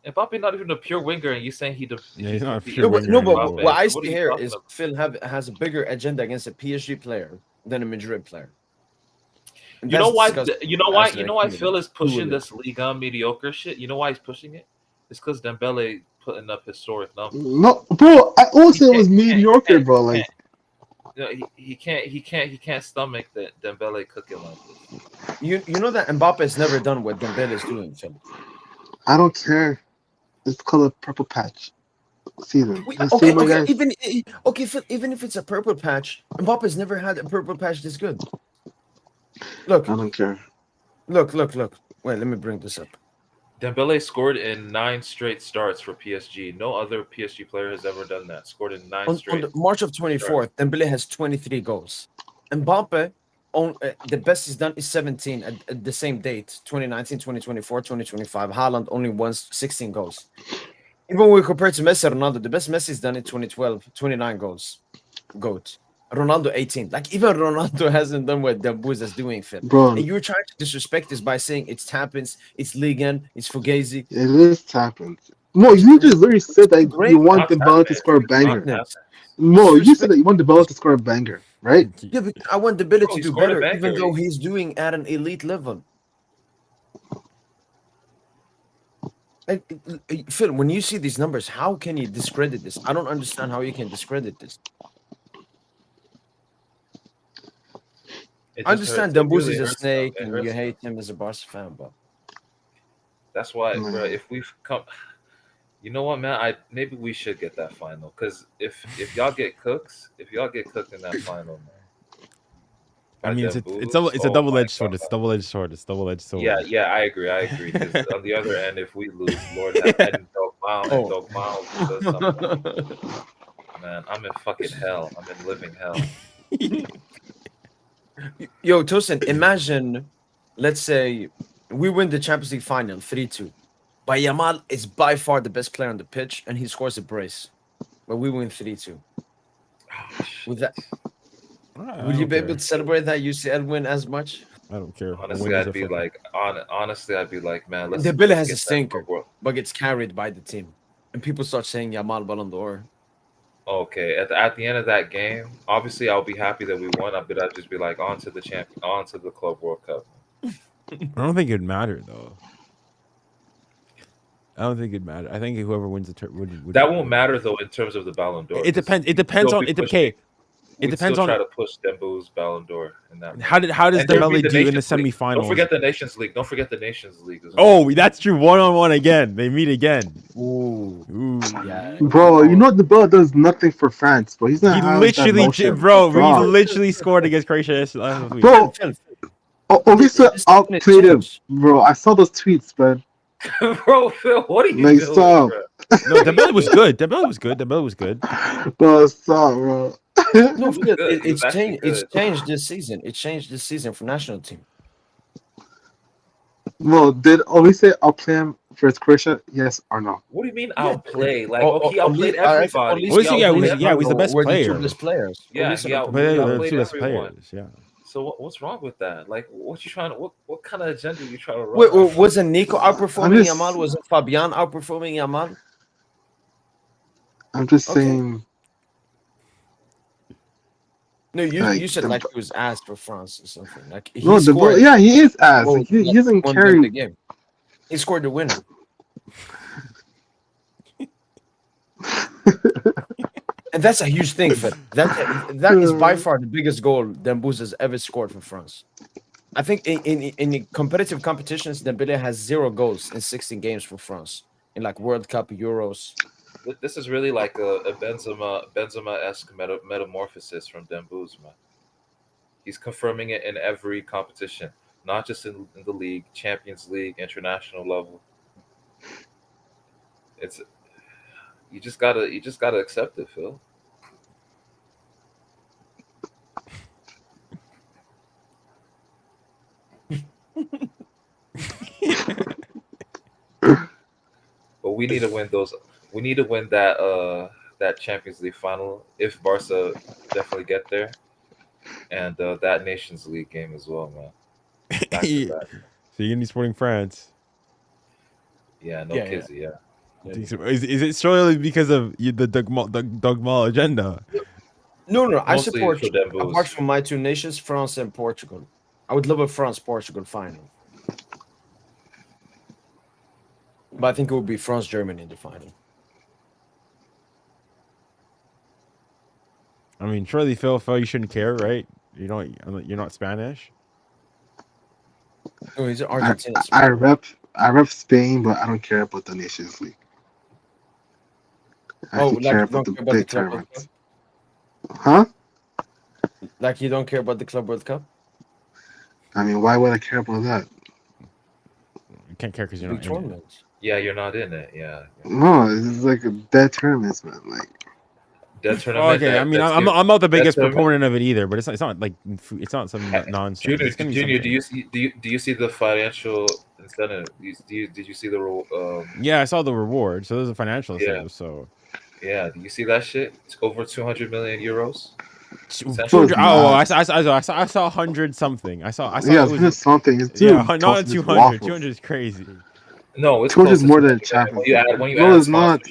Mbappe not even a pure winger, and you saying Yeah, he's not a he- pure No, but, winger no, but anymore. what I What are see you here talking is about? Phil has a bigger agenda against a PSG player than a Madrid player. And You know that's why? disgusting. You know why? Actually, You know I why agree Phil with is pushing that. this Liga mediocre shit? You know why he's pushing it? It's because Dembele putting up historic numbers. No, bro. I always He said it was can't- he can't- mediocre, he bro. can't- Like You know, he can't stomach that Dembele cooking like this. You know that Mbappe has never done what Dembele is doing, Phil. I don't care. It's called a purple patch season. Let's Okay, see, my guys. Phil, even if it's a purple patch, Mbappe's never had a purple patch this good. Look, I don't care. look. Wait, let me bring this up. Dembele scored in 9 straight starts for PSG. No other PSG player has ever done that. Scored in 9 On straight. the March of 24th, Dembele has 23 goals. Mbappe, the best he's done is 17 at the same date, 2019, 2024, 2025. Haaland only won 16 goals. Even when we compare to Messi, Ronaldo, the best Messi's done in 2012, 29 goals. GOAT. Ronaldo 18. Like even Ronaldo hasn't done what Dembele is doing, Phil. Bro, And you're trying to disrespect this by saying it's Tappins, it's Ligue 1, it's Fugazi. it is happened. Mo, you just literally said that Great. you want Not Dembele to happening. score a Not banger. happening. Mo, you said that you want Dembele to score a banger, right? Yeah, but I want Dembele Bro, to he do scored a better, banger. even though he's doing at an elite level. Like, Phil, when you see these numbers, how can you discredit this? I don't understand how you can discredit this. It I just understand hurts. It Dembele really is a hurts them. snake It and hurts you them. hate him as a Barca fan, but That's why, Man. bro. If we've come, you know what, man? Maybe we should get that final because if y'all get cooks, if y'all get cooked in that final, man. I by mean, them it's Bulls, a oh double my edged sword. God. It's double edged sword. It's double edged sword. Yeah, I agree. Because on the other end, if we lose, Lord have and Dog Mile does something, man, I'm in fucking hell. I'm in living hell. yo, Tosin, imagine, let's say we win the Champions League final 3-2. But Yamal is by far the best player on the pitch and he scores a brace. But we win 3-2. With that, would you be able to celebrate that UCL win as much? I don't care. Honestly, I'd be like, man, let's. Dembele let's has get a that stinker, World- but gets carried by the team. And people start saying Yamal Ballon d'Or. Okay, at the end of that game, obviously I'll be happy that we won. But I'd just be like, on to the Club World Cup. I don't think it'd matter though. I don't think it matters. I think whoever wins the would. That won't matter though in terms of the Ballon d'Or. It depends. It depends on it. Okay. It We'd depends still on try to push Dembo's Ballon d'Or in that. how does And there'd be Dembele do in the Nations League. semifinals. Don't forget the Nations League. Don't forget the Nations League as well. Oh, that's true. 1-on-1 again. They meet again. Ooh. Ooh. Yeah. Bro, you know Dembele does nothing for France, bro. He's not. He having that literally, motion. bro. He Dog. literally scored against Croatia last week. Bro, Olisa This outplayed him, change. bro. I saw those tweets, man. Bro, Phil, what are you Like, doing? stop. bro? No, Dembele was good. Dembele was good. Dembele was good. Bro, stop, bro. No, Good. it's It's actually changed. It's good. changed this season. It changed this season for national team. Well, did Olise outplay him versus Croatia? Yes or no? What do you mean Yeah. outplay? Like, Oh, he outplayed everybody. Olise, He yeah, outplayed Olise- yeah, he's the best We're the player. two best players. Yeah, Olise he out- and But they're the outplayed two best everyone. players. Yeah. So what's wrong with that? Like, what you trying to? What kind of agenda you trying to run? Wait, wasn't Nico outperforming just- Yamal? Wasn't Fabian outperforming Yamal? I'm just Okay. saying. No, you Like, said the- like he was asked for France or something. Like he No, scored. yeah, he is ass. goal Like, he that doesn't won them carry. the game. He scored the winner. And that's a huge thing, Fed. That is by far the biggest goal Dembouz has ever scored for France. I think in competitive competitions, Dembele has 0 goals in 16 games for France in like World Cup, Euros. This is really like a Benzema-esque metamorphosis from Dembouz, man. He's confirming it in every competition, not just in the league, Champions League, international level. It's you just gotta accept it, Phil. But we need to win those. We need to win that Champions League final if Barca definitely get there, and that Nations League game as well, man. Back to back. So you're gonna be supporting France. Yeah, no Yeah, Kizzy, yeah. Is it solely because of the dogma agenda? No, I Mostly support. for Dembouz. Apart from my two nations, France and Portugal. I would love a France-Portugal final. But I think it would be France-Germany in the final. I mean, surely Phil, you shouldn't care, right? You're not Spanish. Oh, he's Argentina. I rep Spain, but I don't care about the Nations League. I Oh, don't like care you about don't the care about the big Club World tournaments. Huh? Like you don't care about the Club World Cup? I mean, why would I care about that? You can't care because you're Big not in it. tournaments. Yeah, you're not in it. Yeah, No, it's like a dead tournaments, man. Like, that tournament. Okay, I mean, that's I'm not the biggest tournament- proponent of it either, but it's not like it's not some nonsense. Junior, It's gonna be Junior, something. do you see the financial incentive? Did you see the Yeah, I saw the reward, so there's a financial Yeah. incentive. So yeah? Do you see that shit? It's over 200 million euros. 200. Oh, nuts. I saw 100 something. I saw yeah, it was it's something. It's yeah, dude, not toasting 200. waffles. 200 is crazy. No, it's 200 is close to more than 200 Champions when you League. No, add it's not.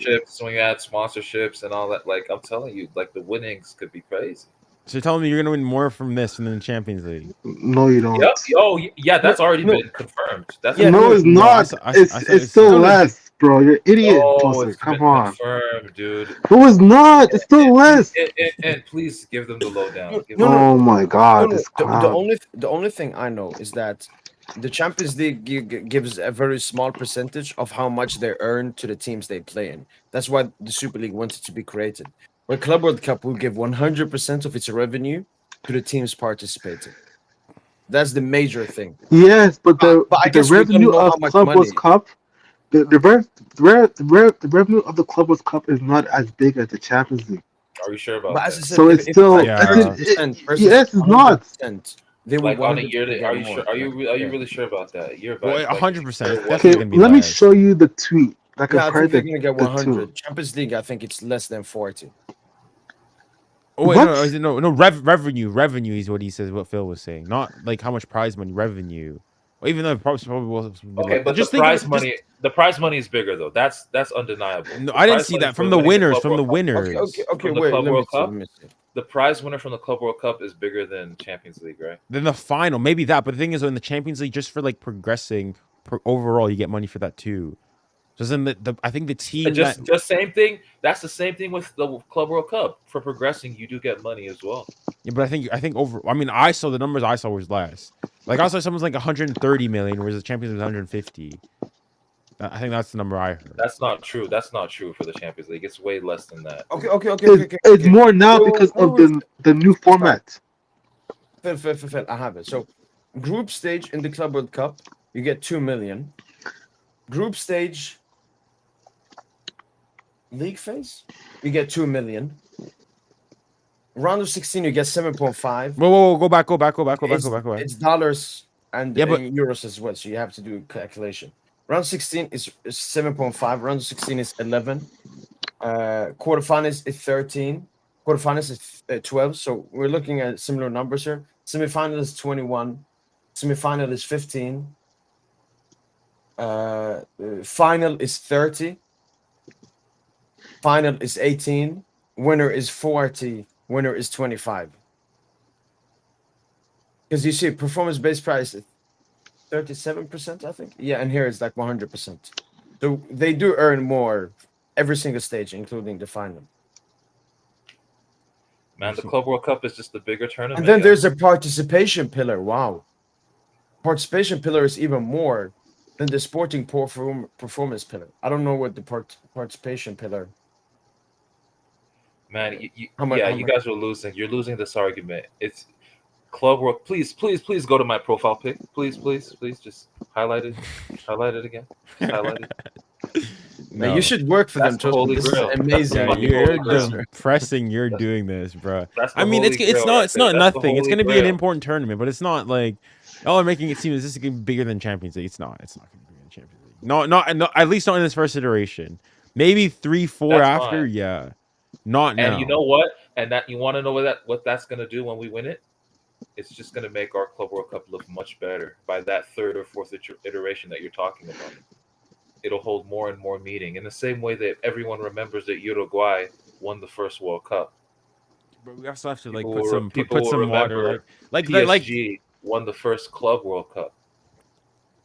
sponsorships and all that. Like I'm telling you, like the winnings could be crazy. So you're telling me you're gonna win more from this than the Champions League? No, you don't. Yep. Oh, yeah, that's already No. been confirmed. That's Yeah, no, it's no, I not. saw- I it's saw it's it's- still no, no. less, bro. You're an idiot. Oh, Toaster. it's Come been on. confirmed, dude. No, it's not. It's still less. And please give them the lowdown. Give No, them- Oh my No, god, no, this the clown. only thing I know is that the Champions League gives a very small percentage of how much they earn to the teams they play in. That's why the Super League wanted to be created. But Club World Cup will give 100% of its revenue to the teams participating. That's the major thing. Yes, but the I guess we don't revenue know how of much Club money. World Cup, the revenue of the Club World Cup is not as big as the Champions League. Are you sure about But that? as I said, So it's still Yeah. I think 30% versus yes, it's not. 100%, they will Like on a 100% yearly? get Are you more. sure? Are you Yeah. really sure about that? You're Well, about 100%. Like, Definitely Okay, gonna be let me less. show you the tweet. I Yeah, I compared think they're the, gonna get the 100. two. Champions League, I think it's less than 40. Oh wait, What? no, revenue is what he says. What Phil was saying, not like how much prize money revenue. Well, even though it probably will. Okay, but just the think prize just- money, the prize money is bigger though. That's undeniable. No, The I didn't prize see money that for from the winning winners. Club From the World Cup- winners. Okay, From the wait, Club let me World see, Cup? let me see. The prize winner from the Club World Cup is bigger than Champions League, right? Then the final, maybe that. But the thing is, in the Champions League, just for like progressing overall, you get money for that too. So then I think the team Just same thing. That's the same thing with the Club World Cup. For progressing, you do get money as well. yeah, but I think over. I mean, I saw the numbers I saw was less. Like I saw someone's like 130 million, whereas the Champions was 150. I think that's the number I heard. That's not true. That's not true for the Champions League. It's way less than that. It's more now because of the new format. Phil, I have it. So, group stage in the Club World Cup, you get 2 million. Group stage, league phase, you get 2 million. Round of 16, you get 7.5. Whoa, go back. It's dollars and, Yeah, but- and euros as well, so you have to do a calculation. Round 16 is 7.5. Round 16 is 11. Quarterfinals is 13. Quarterfinals is 12. So we're looking at similar numbers here. Semifinal is 21. Semifinal is 15. Final is 30. Final is 18. Winner is 40. Winner is 25. Because you see, performance-based price is 37%, I think. Yeah, and here it's like 100%. So they do earn more every single stage, including the final. Man, the Club World Cup is just the bigger tournament. And then there's a participation pillar. Wow. Participation pillar is even more than the sporting performance pillar. I don't know what the participation pillar. Man, you How much- guys are losing. You're losing this argument. It's Club World. Please go to my profile pic. Please, just highlight it. Highlight it again. Just highlight it. Man, you should work for That's them. the holy This is grail. amazing. Yeah, Fucking you're holy grail. depressing. You're doing this, bro. That's the I mean, holy it's grail not right it's there. not That's the nothing. It's holy going to be an grail. important tournament, but it's not like y'all are making it seem as this is going to be bigger than Champions League. It's not. It's not going to be bigger than Champions League. No, at least not in this first iteration. Maybe 3-4 That's after. fine. Yeah, not now. And you know what? And that you want to know what that's going to do when we win it? It's just going to make our Club World Cup look much better by that third or fourth iteration that you're talking about. It'll hold more and more meaning in the same way that everyone remembers that Uruguay won the first World Cup. But we also have to like People put will- some people will water, remember like PSG won the first Club World Cup.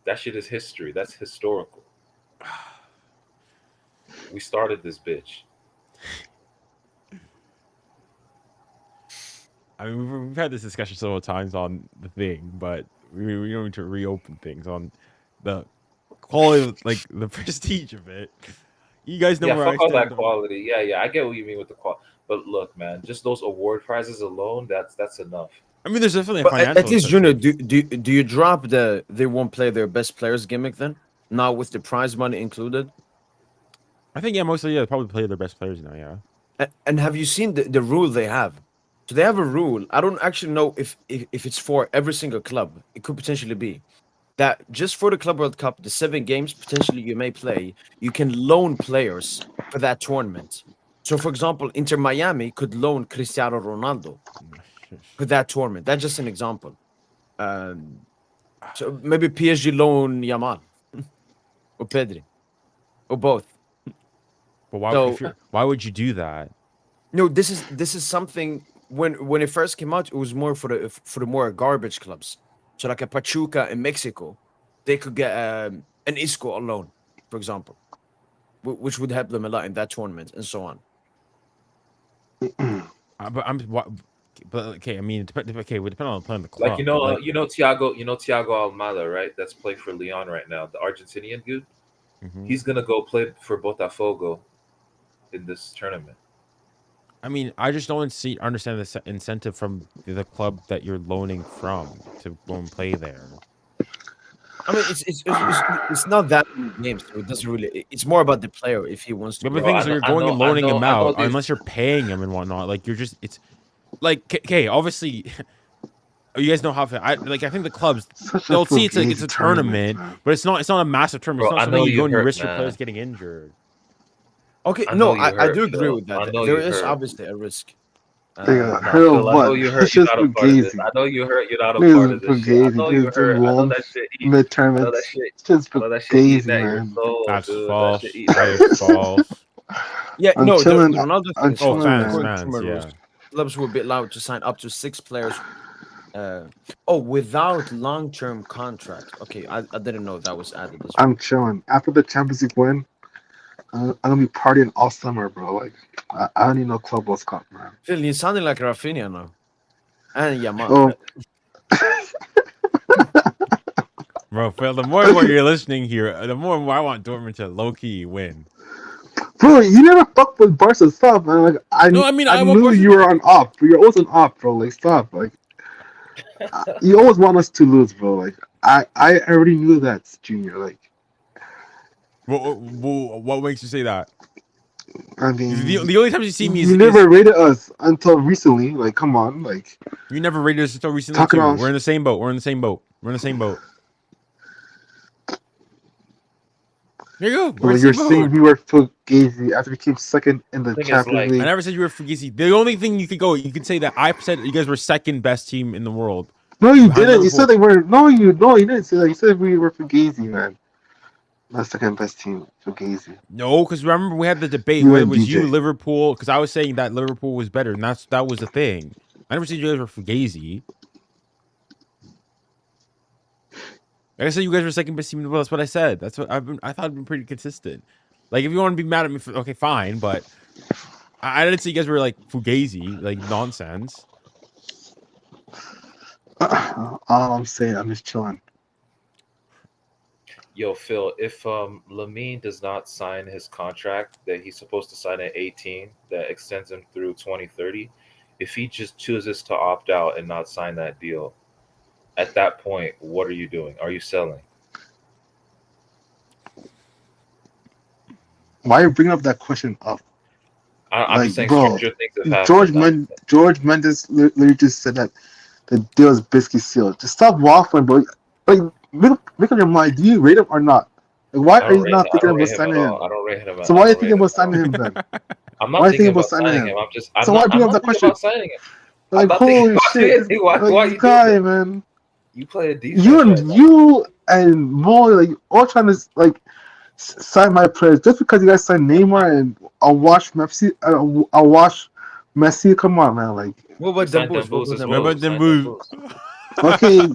That shit is history. That's historical. We started this bitch. I mean, we've had this discussion several times on the thing, but we don't need to reopen things on the quality, of, like the prestige of it. You guys know Yeah, where I fuck all stand. that quality. Yeah, I get what you mean with the quality. But look, man, just those award prizes alone, that's enough. I mean, there's definitely a But financial. at least, incentive. Junior, do you drop the they won't play their best players gimmick then? Now with the prize money included? I think mostly they probably play their best players now. Yeah. And have you seen the rule they have? So they have a rule. I don't actually know if it's for every single club. It could potentially be that just for the Club World Cup, the 7 games potentially you may play, you can loan players for that tournament. So, for example, Inter Miami could loan Cristiano Ronaldo for that tournament. That's just an example. So maybe PSG loan Yamal or Pedri or both. But why? So- Why would you do that? No, this is something when it first came out, it was more for the more garbage clubs. So like a Pachuca in Mexico, they could get an Isco alone, for example, which would help them a lot in that tournament and so on. But okay, I mean, okay, we depend on playing the club. Like Thiago Almada, right? That's playing for Lyon right now. The Argentinian dude. Mhm. He's gonna go play for Botafogo in this tournament. I mean, I just don't understand the incentive from the club that you're loaning from to go and play there. I mean, it's not that many games, so it doesn't really. It's more about the player if he wants to. But the grow. thing I is, when know- you're I going know- and loaning I know- him I know out, these- unless you're paying him and whatnot, like you're just, it's like, okay, obviously, you guys know how. I think the clubs Such they'll see it's like fugazi it's a tournament, man. but it's not a massive tournament. Bro, It's I not know something you you go and you hurt, risk your man. players getting injured. Okay, I no, know you I hurt, do agree Phil. with that. I know There you is hurt. obviously a risk. Nigga, Nah, hurt Phil, of I know what? you hurt. It's You're just not a part of this. fugazi. I know you hurt. You're not a Niggas part of this shit. I fugazi. know you Niggas hurt. I know won that shit. I midterm. know that It's shit. just I know that shit eating fugazi, at your man. soul, That's dude. false. That shit eating at That your is false. Yeah, I'm no, chilling. the Ronaldo I'm thing. chilling, fans, man. fans, yeah. Clubs will be allowed to sign up to 6 players. Without long-term contract. Okay, I didn't know that was added as well. I'm chilling. After the Champions League win, I'm gonna be partying all summer, bro. Like I don't need no Club World Cup, man. Phil, you're sounding like Rafinha now. And Yamal. Oh, Bro, Phil, the more and more you're listening here, the more and more I want Dortmund to low key win. bro, you never fuck with Barca stuff, man. Like I want knew Barca you were on off, but you're always on off, bro. Like stop, like you always want us to lose, bro. Like I already knew that, Junior. Like What makes you say that? I mean, The only time you see me is you never rated us until recently. Like come on, like you never rated us until recently Talking too. off. We're in the same boat. We're in the same boat. We're in the same boat. There you go. We're well, in the you're same saying boat. we were fugazi after we came second in the Thing is, Champions like, I League. never said you were Fugazi. The only thing you could say that I said you guys were second best team in the world. No, you behind didn't. You said they Liverpool. were. No, you didn't say that. You said we were fugazi, man. Not second best team, fugazi. No, because remember we had the debate You whether it and was you, DJ. Liverpool, because I was saying that Liverpool was better, and that was the thing. I never said you guys were Fugazi. Like I said, you guys were second best team in the world. That's what I said. That's what I thought I'd been pretty consistent. Like if you want to be mad at me, okay, fine, but I didn't say you guys were like Fugazi, like nonsense. All I'm saying, I'm just chilling. Yo, Phil, if Lamine does not sign his contract that he's supposed to sign at 18, that extends him through 2030, if he just chooses to opt out and not sign that deal, at that point, what are you doing? Are you selling? Why are you bringing up that question up? I'm Like, just saying bro, stranger things have happened. George Mendes literally just said that the deal is basically sealed. Just stop waffling, bro. Like, make up your mind. Do you rate him or not? Like, why I are don't you rate not him. I thinking don't about rate him signing at him? all. I don't rate him. So why are you thinking about signing him then? I'm Why not are you thinking about signing signing him? him. So why I'm bring up not that thinking question? about signing him. Like, not thinking holy about shit! anything. Why Like, you this do guy, that? man. You play a defense right now. You and Mo, like, all trying to like sign my players just because you guys signed Neymar and I'll watch Messi. I'll watch Messi. Come on, man. Like, What about signed Dembooz? What Dembooz about as What well. Dembooz? about them Signed boos? Dembooz. okay,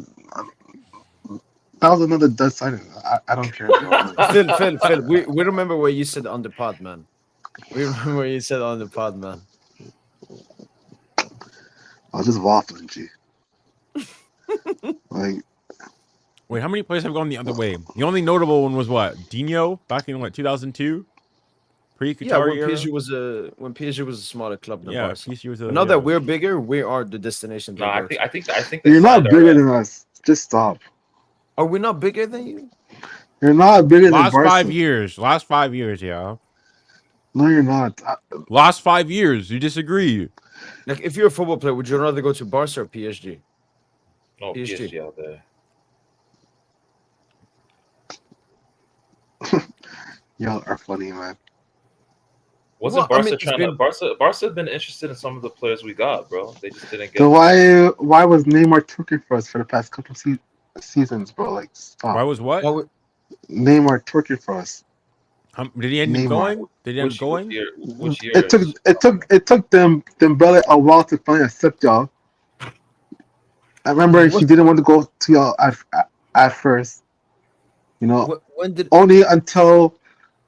that was another dead signing. I don't care, bro. Like, Phil, we remember what you said on the pod, man. We remember what you said on the pod, man. I was just waffling, G. Like, Wait, how many players have gone the other way? The only notable one was what? Dino back in what 2002, pre-Qatari Yeah, when era. PSG was a smaller club than Yeah, Barca. PSG was But a now that yeah. we're bigger, we are the destination. No, they I go think to. I think they you're signed not bigger already. than us. Just stop. Are we not bigger than you? You're not bigger than Last Barca. 5 years. Last 5 years, yeah. No, you're not. Last 5 years. You disagree? Like, if you're a football player, would you rather go to Barca or PSG? No, PSG. PSG out there. Y'all are funny, man. Wasn't Well, I Barca mean, it's trying been- to Barca have been interested in some of the players we got, bro. They just didn't get So why was Neymar twerking for us for the past couple seasons, bro? Like, stop. Why was what? Well, Neymar twerking for us. Did he end up Neymar. going? Did he end up which going? year? Which year? It took them Dembele a while to finally accept y'all. I remember he didn't want to go to y'all at first. You know, when did only until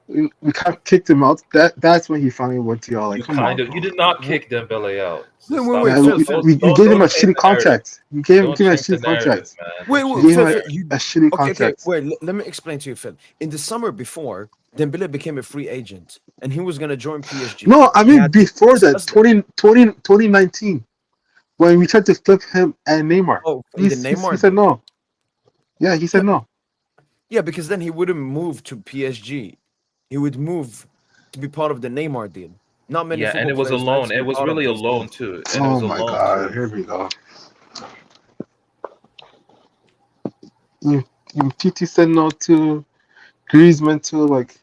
we kind of kicked him out. That's when he finally went to y'all. Like, You come on, kind of bro. you did not kick Dembele out. Wait, Stop. wait, Man, Phil, we gave him a shitty contract. You gave him Don't a change the shitty contract. narrative, man. Wait, You wait, gave Phil, him Phil, you a shitty okay? contract. Wait, let me explain to you, Phil. In the summer before, Dembele became a free agent, and he was gonna join PSG. No, I mean had before that, discussed that. 2019, when we tried to flip him and Neymar. Oh, He the Neymar said deal. no. Yeah, he said no. Yeah, because then he wouldn't move to PSG. He would move to be part of the Neymar deal. Not many. Yeah, and it football was a players like loan. to It be was part of really a those loan deals. too. And it Oh was a my loan god, too. here we go. TT said no to Griezmann too. Like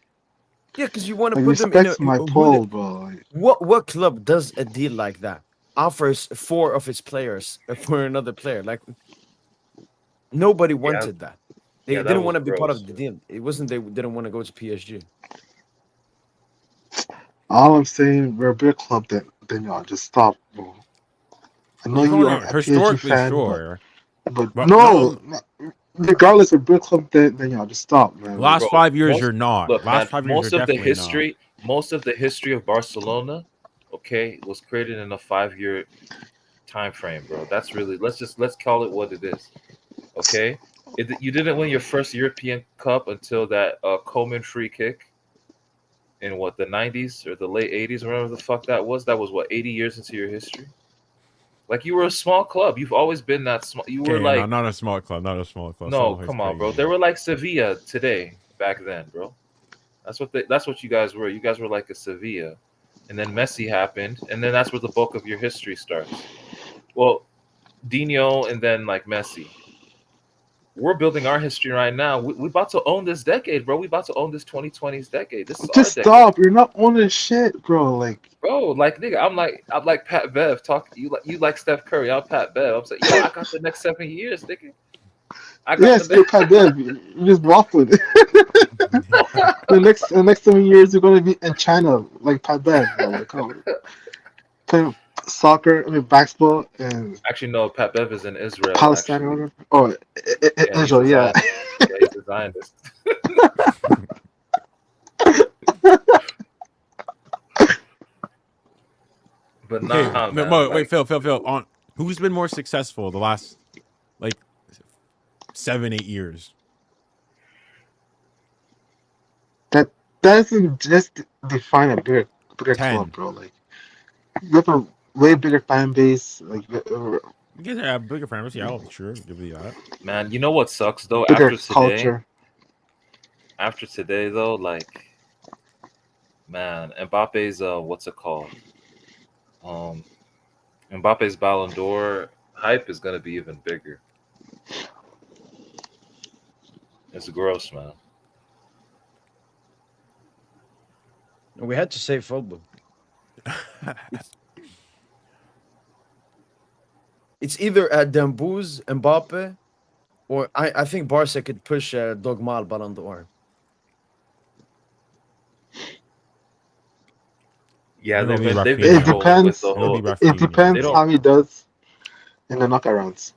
Yeah, because you want to put them respect in my who poll, bro. Like, what club does a deal like that? Offers 4 of its players for another player. Like nobody wanted that. They Yeah, that didn't was want to be part gross. of the deal. It wasn't they didn't want to go to PSG. all I'm saying, we're a bigger club than y'all. Just stop, bro. I know You're you going are out a PSG historically, fan, sure. but But no, regardless of big club, then y'all just stop, man. Last Bro, 5 years, most- you're not. Look, Last man, 5 years, you're definitely not. most of the history of Barcelona, okay, was created in a 5-year time frame, bro. That's really let's call it what it is. Okay? You didn't win your first European Cup until that Coleman free kick in what, the 90s or the late 80s, whatever the fuck that was. That was what, 80 years into your history? Like, you were a small club. You've always been that small. You were Okay, like, no, not a small club. Not a small club. no, Someone come who's on, bro. crazy. They were like Sevilla today back then, bro. That's what you guys were. You guys were like a Sevilla. And then Messi happened, and then that's where the bulk of your history starts. Well, Dino and then like Messi. We're building our history right now. We about to own this decade, bro. We about to own this 2020s decade. This is Just our stop. You're not owning shit, bro. Like, decade, bro. Like, nigga, I'm like Pat Bev. You like Steph Curry. I'm Pat Bev. I'm saying, yo, I got the next 7 years, nigga. I got yes, the you're next. Pat Bev. You're just waffling. the next 7 years, you're gonna be in China, like Pat Bev. Bro. Like, come on. Playing basketball and Actually, no. Pat Bev is in Israel. Palestine or Actually, whatever. Oh, yeah, Israel, he's a yeah. Zionist. Yeah, he's a Zionist. But Okay, nah, man. wait, Phil. On who's been more successful the last like 7-8 years? That doesn't just define a bigger 10. club, bro. Like, you have a way bigger fan base, like You guys have bigger fans, yeah, I'll sure give you that. Man, you know what sucks though? bigger culture. After today though, like, man, Mbappe's what's it called? Mbappe's Ballon d'Or hype is gonna be even bigger. It's gross, man. We had to save football. It's either Dembouz, Mbappe, or I think Barca could push Dogmal Ballon d'Or. Yeah, It'll they've be been they've Rafinha. been It trolling with depends. the It'll be whole. It Rafinha. They depends don't- how he does in the knockouts.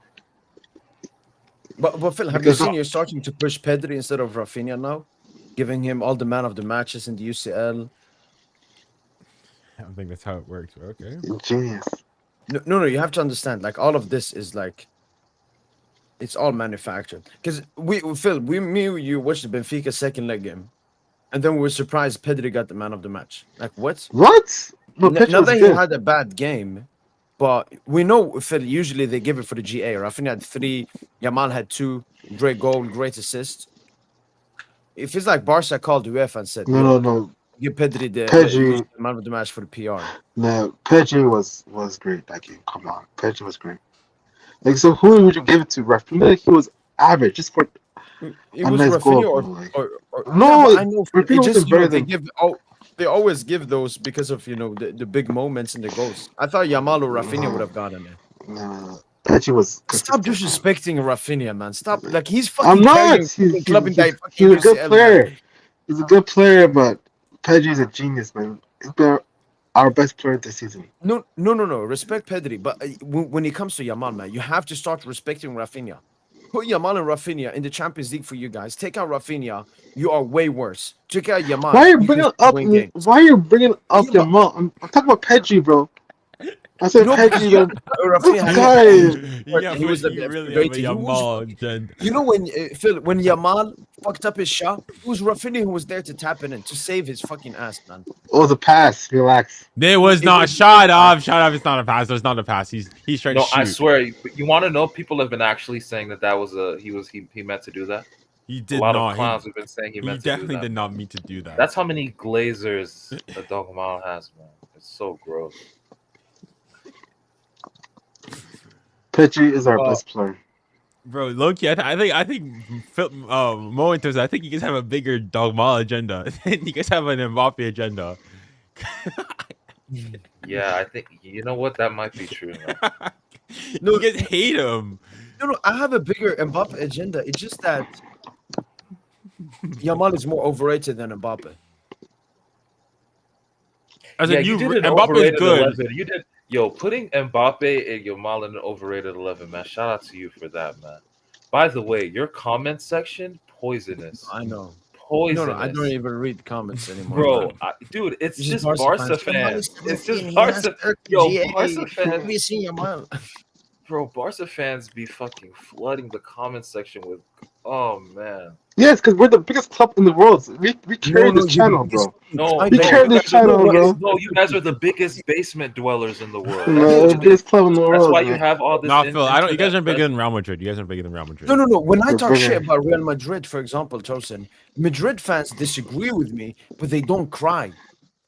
But Phil, have Because- you seen you're starting to push Pedri instead of Rafinha now, giving him all the man of the matches in the UCL? I don't think that's how it works. But okay. Genius. No, you have to understand. Like, all of this is like, it's all manufactured. Because Phil, me and you watched the Benfica second leg game, and then we were surprised Pedri got the man of the match. Like, what? What? No, Not Petro was that he good. had a bad game, but we know, Phil, usually they give it for the GA. Rafinha had 3, Yamal had 2, great goal, great assist. It feels like Barca called UEFA and said, No. give Pedri the Pedri- man of the match for the PR. No, Pedri was great that game. Come on, Pedri was great. Like, so who would you give it to? Rafinha, he was average. Just for It a was nice Rafinha goal, or, bro, like- or No, yeah, but I know Rafinha it just wasn't better they than- give they always give those because of the big moments in the goals. I thought Yamal or Rafinha would have gotten it. no, Pedri was. Stop consistent. disrespecting Rafinha, man. Stop. Like, he's fucking I'm not. carrying He's, fucking club in that fucking he's a good UCL, player. man. He's a good player, but Pedri's a genius, man. He's been our best player this season. No. Respect Pedri, but when it comes to Yamal, man, you have to start respecting Rafinha. Put Yamal and Rafinha in the Champions League for you guys. Take out Rafinha, you are way worse. Take out Yamal. Why are you can bringing still up? win games. Why are you bringing up Yeah, but- Yamal? I'm talking about Pedri, bro. I said No, because Pedri. Rafinha This had- guy. he was the you really great. have a He was Yamal agenda. You know when Phil, when Yamal fucked up his shot, it was Rafinha who was there to tap it in to save his fucking ass, man. It was a pass. Relax. It was It not. was- Shut up. It's not a pass. It's not a pass. He's trying No, to shoot. I swear. You want to know? People have been actually saying that was he meant to do that. He A did lot not. of clowns have been saying he He meant to do definitely that. did not mean to do that. That's how many glazers a Dogmal has, man. It's so gross. Pedri is our Well, best player. Bro, Loki, I think Mo and Toza, I think you guys have a bigger Dogmal agenda. You guys have an Mbappe agenda. Yeah, I think you know what, that might be true. Man. You guys hate him. No, I have a bigger Mbappe agenda. It's just that Yamal is more overrated than Mbappe. As Yeah, in, you did an Mbappe is overrated good. 11. You did, yo, putting Mbappe and Yamal in an overrated 11, man. Shout out to you for that, man. By the way, your comment section poisonous. I know. Poisonous. No, I don't even read comments anymore, Bro, man. dude, it's It's just Barca Barca fans. fans. It's just Barca. Yo, Barca fans. Bro, Barca fans be fucking flooding the comment section with, oh man. Yes, because we're the biggest club in the world. We carry this channel, bro. No, We carry this channel, bro. No, you guys are the biggest basement dwellers in the world. No, the biggest club in the world. That's why you man. have all this. No, Phil, I don't. You guys internet aren't bigger than Real Madrid. You guys aren't bigger than Real Madrid. No. When I We're talk shit bigger. about Real Madrid, for example, Tosin, Madrid fans disagree with me, but they don't cry.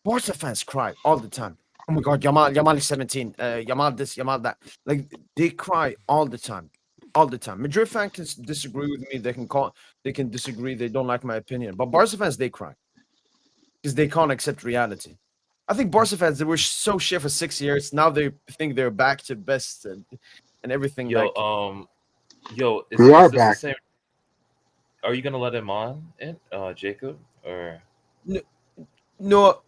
Barca fans cry all the time. Oh my God, Yamal is 17. Yamal this, Yamal that. Like they cry all the time. All the time. Madrid fans can disagree with me. They can disagree. They don't like my opinion. But Barca fans, they cry because they can't accept reality. I think Barca fans, they were so shit for 6 years. Now they think they're back to best and everything. Yo, is We are this back. the same? Are you gonna let him on, Jacob, or? No,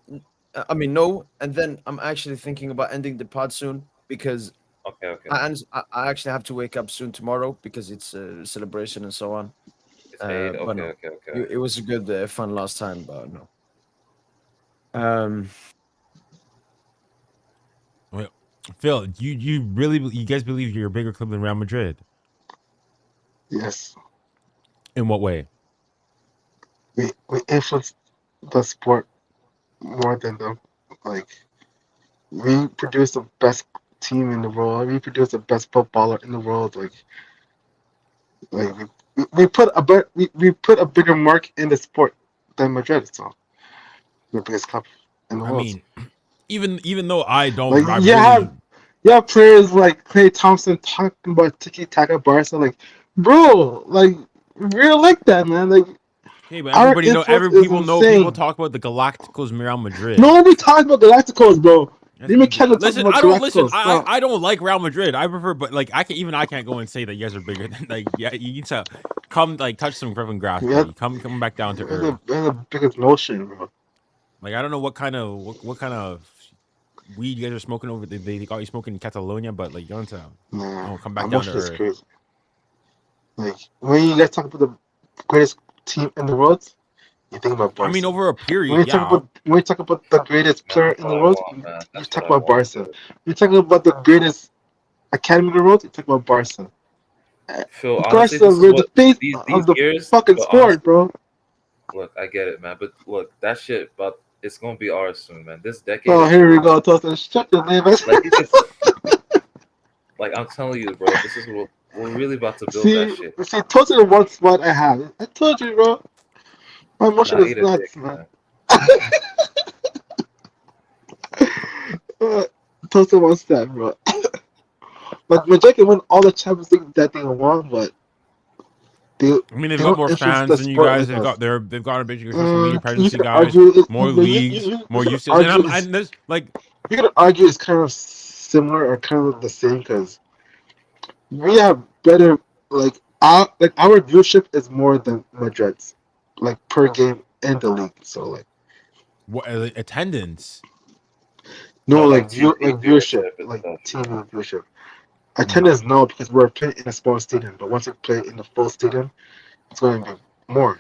I mean no. And then I'm actually thinking about ending the pod soon because Okay. I actually have to wake up soon tomorrow because it's a celebration and so on. It's paid. but no. Okay. It was a good fun last time, but no. Phil, you guys believe you're a bigger club than Real Madrid? Yes. In what way? We influence the sport more than them. Like, we produce the best team in the world. We produce the best footballer in the world. We put a bigger mark in the sport than Madrid. So we're the biggest club in the I world. mean, even though I don't, Like, I you have players like Klay Thompson talking about tiki taka Barca. Like, bro, like we're like that, man. Like, hey, but everybody know. influence is People know. insane. People talk about the Galacticos, Real Madrid. Nobody talks about Galacticos, bro. Leave me talk Listen, about I don't listen. Galacticos. Stop. I don't like Real Madrid. I prefer, but like I can't go and say that you guys are bigger than like. Yeah, you need to come like touch some griffin grass. Yeah. Buddy. Come back down to We're earth. the biggest notion, bro. Like I don't know what kind of weed you guys are smoking over. They got you smoking in Catalonia, but like you don't know. Nah, Come back down to emotion is earth. crazy. Like, when you guys talk about the greatest team in the world, you think about Barca. I mean, over a when period, you talk about the greatest player in the world, you talk about Barca. When you talk about the greatest academy in the world, you talk about Barca. Phil, Barca, honestly, this is we're what the face these of the years. fucking but sport, honestly, bro. look, I get it, man. But look, that shit, but it's gonna be ours soon, man. This decade. Oh, here we go, Tosin. Shut your name. Like I'm telling you, bro, this is what we're really about to build that shit. See, Tosin wants what I have. I told you, bro. My emotion is Eat a nuts, dick, man. Tosin wants that, bro. But Madrid can win all the Champions League that they want, but I mean, they've got more fans than you guys. They've got a bigger social media presence, you guys. More leagues, more usage. And this, like, you could argue it's kind of similar or kind of the same because we have better our viewership is more than Madrid's, like per game in the league. So like, what attendance? No, No, like TV viewership, and like stuff. TV viewership. Attendance no, because we're playing in a small stadium, but once we play in the full stadium, it's going to be more.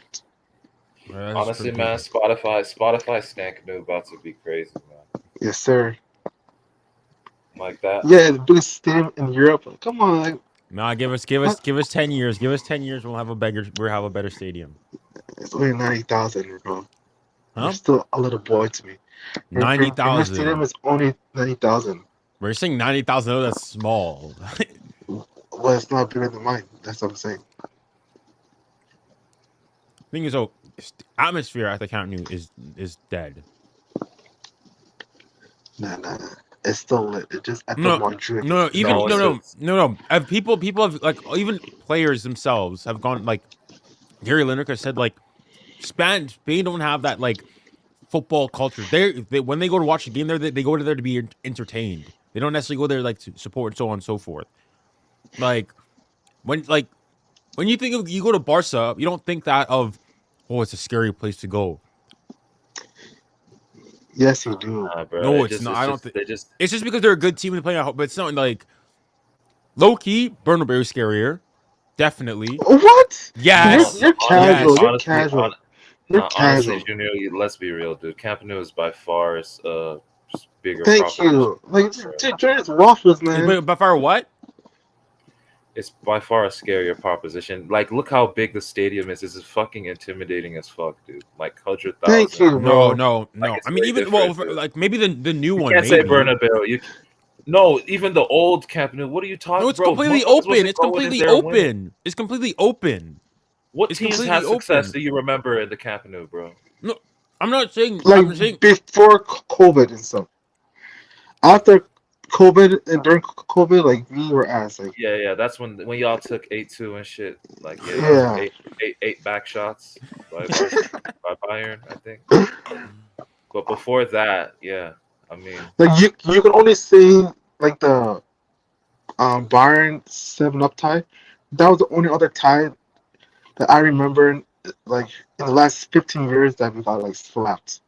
Honestly, man, Spotify stank new about to be crazy, man. Yes, sir. Like that. Yeah, the biggest stadium in Europe. Come on, like, Nah, give us 10 years. Give us 10 years. We'll have a better stadium. it's only 90,000, bro. Huh? You're still a little boy to me. 90,000. Stadium is only 90,000. We're saying 90,000. No, that's small. Well, it's not bigger than mine. That's what I'm saying. Thing is, though, atmosphere at the Camp Nou is dead. Nah. It's still lit. It's just at the Madrid. No. People have like even players themselves have gone like Gary Lineker said like Spain don't have that like football culture. They when they go to watch a game there, they go to there to be entertained. They don't necessarily go there like to support and so on and so forth. Like when you think of you go to Barca, you don't think that of it's a scary place to go. Yes, you do. Bro, No, it's not. I don't think it's just because they're a good team and they play at home. But it's not like low key. Bernabeu scarier. Definitely. What? Yes. You're casual. Yes. You're casual. You're Honestly, casual. Junior, let's be real, dude. Camp Nou is by far just bigger. Thank you. Like, Jordan's waffles, man. But by far what? It's by far a scarier proposition. Like, look how big the stadium is. This is fucking intimidating as fuck, dude. Like 100,000. Thank you, bro. No. Like, it's I mean, very even different, well, dude. like maybe the new You one. can't say maybe. Bernabeu. No, even the old Camp Nou. What are you talking? No, it's bro? completely Motherfuckers open. wasn't It's going in completely there and winning. open. It's completely open. What It's teams completely had success open. do you remember in the Camp Nou, bro? No, I'm not saying. Like I'm saying. before COVID and stuff. After COVID and during COVID, like we were ass. Like Yeah. That's when y'all took 8-2 and shit. Like Yeah. eight back shots by Bayern, I think. But before that, yeah, I mean, like you can only say like the Bayern 7-up tie. That was the only other tie that I remember. Like in the last 15 years that we got like slapped.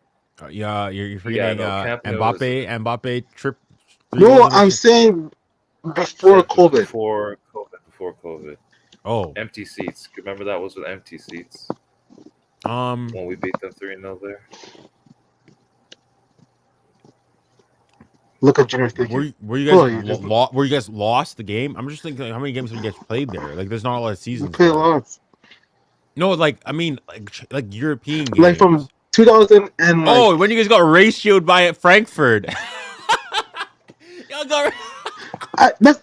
Yeah, you're forgetting Camp Nou Mbappe trip. No, I'm saying before COVID. Before COVID. Oh, Empty seats. Remember that was with empty seats when we beat them 3-0 there. Look at Junior thinking. were you Oh, guys you just- were you guys lost the game? I'm just thinking, how many games have you guys played there? Like, there's not a lot of We seasons. play there. lots. No, like I mean, like European games. Like from 2000 and like, Oh, when you guys got ratioed by Frankfurt. Y'all got that's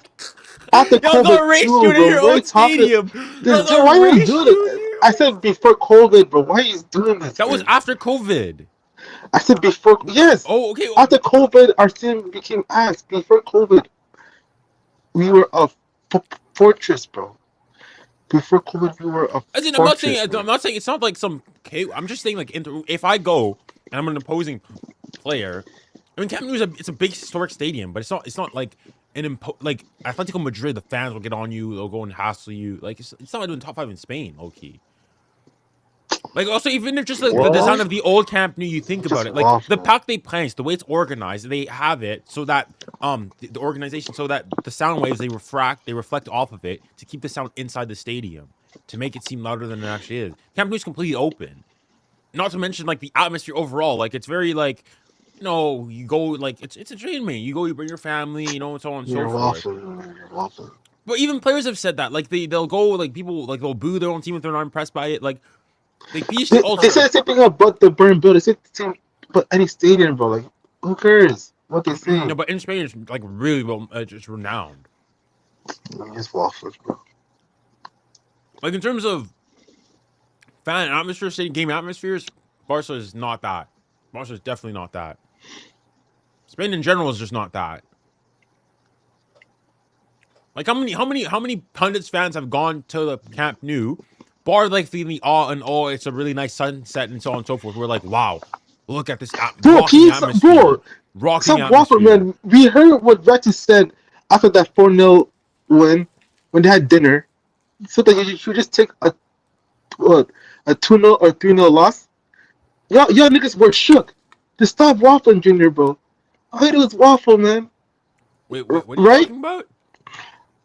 after y'all COVID got too, ratioed bro. in your What are own you talking- stadium. Y'all Dude, got why are you doing ratioed? this? I said before COVID, bro. Why are you doing this? That was man? after COVID. I said before. Yes. Oh, okay. After COVID, our team became ass. Before COVID, we were a fortress, bro. Before COVID, we were a As in, fortress. I'm not saying it's not like some. Okay, I'm just saying like if I go and I'm an opposing player, I mean Camp Nou it's a big historic stadium, but it's not like like Atletico Madrid. The fans will get on you. They'll go and hassle you. Like it's not like doing top 5 in Spain, low key. Like also even if just like the design of the old Camp Nou, you think about it, like the Parc des Princes, the way it's organized, they have it so that the organization, so that the sound waves they reflect off of it to keep the sound inside the stadium to make it seem louder than it actually is. Camp Nou is completely open. Not to mention like the atmosphere overall, like it's very like, you know, you go like it's entertainment. You go, you bring your family, you know, and so on and so forth. You're waffling. But even players have said that, like they'll go, like people like they'll boo their own team if they're not impressed by it. Like they They said the same thing about the Bernabeu. They said the same about any stadium, bro. Like, who cares what they say? No, but in Spain it's like really well, it's renowned. It's waffles, bro. Like in terms of fan atmosphere, stadium game atmospheres, Barca is not that. Barca is definitely not that. Spain in general is just not that. Like how many pundits fans have gone to the Camp Nou, bar like the awe and it's a really nice sunset and so on and so forth. We're like, wow, look at this Bro, rocking atmosphere. bro, Rocking some atmosphere. waffle, man. We heard what Verratti said after that 4-0 win when they had dinner. So that you should just take a 2-0 or 3-0 loss. Y'all niggas were shook. Just stop waffling, Junior, bro. All you do is waffle, man. Wait, what are you Right? talking about?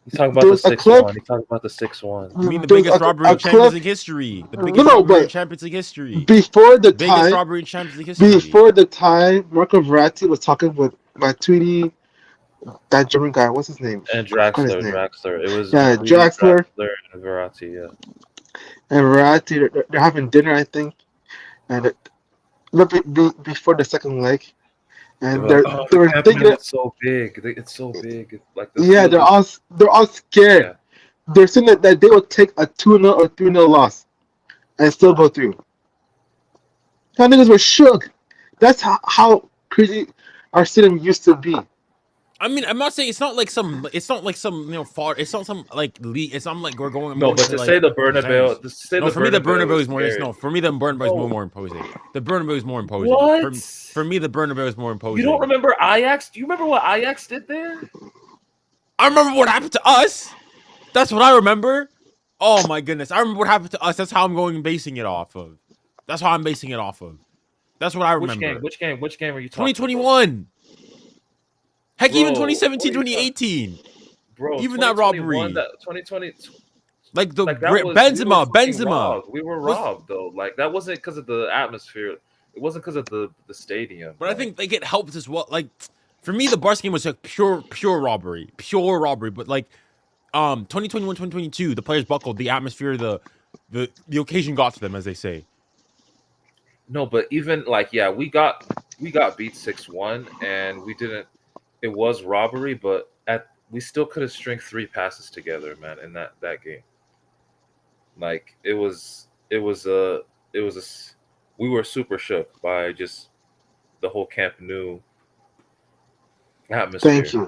He's talking about There the was a 6-1. clip- He's talking about the 6-1. I mean the There was biggest robbery in clip- Champions League history. The biggest No, robbery in but Champions League history. Before the Biggest tie, robbery in Champions League history. before the tie, Marco Verratti was talking with my Tweety, that German guy. What's his name? And Forgot his name. Draxler. It was Yeah, Reed, Draxler. and Verratti, yeah. And Verratti, they're having dinner, I think, and before the second leg, and they're Camp thinking, Nou is so big. It's so big. It's like the yeah, field they're all scared. Yeah. They're saying that they will take a 2-0 or 3-0 loss and still go through. Y'all niggas were shook. That's how crazy our stadium used to be. I mean, I'm not saying it's not like some you know far. It's not some like league. It's not like we're going. No, more but to, to like, say the Bernabeu, for me the Bernabeu is more. scary. No, for me the Bernabeu is No. more imposing. The Bernabeu is more imposing. What? For me, the Bernabeu is more imposing. You don't remember Ajax? Do you remember what Ajax did there? I remember what happened to us. That's what I remember. Oh my goodness, I remember what happened to us. That's how I'm going and basing it off of. That's how I'm basing it off of. That's what I remember. Which game are you talking 2021. Heck, even Bro, 2017, what are you 2018. Bro, Even that robbery. 2020, Like the Like that was Benzema, we were fucking Benzema. robbed. We were Was- robbed though. Like that wasn't because of the atmosphere. It wasn't because of the stadium. But I think like it helped as well. Like for me, the Barca game was like pure robbery. But like 2021, 2022, the players buckled, the atmosphere, the occasion got to them, as they say. no, but even like we got beat 6-1 and we didn't. It was robbery, but we still could have stringed 3 passes together, man, in that game. Like it was we were super shook by just the whole Camp Nou atmosphere. Thank you.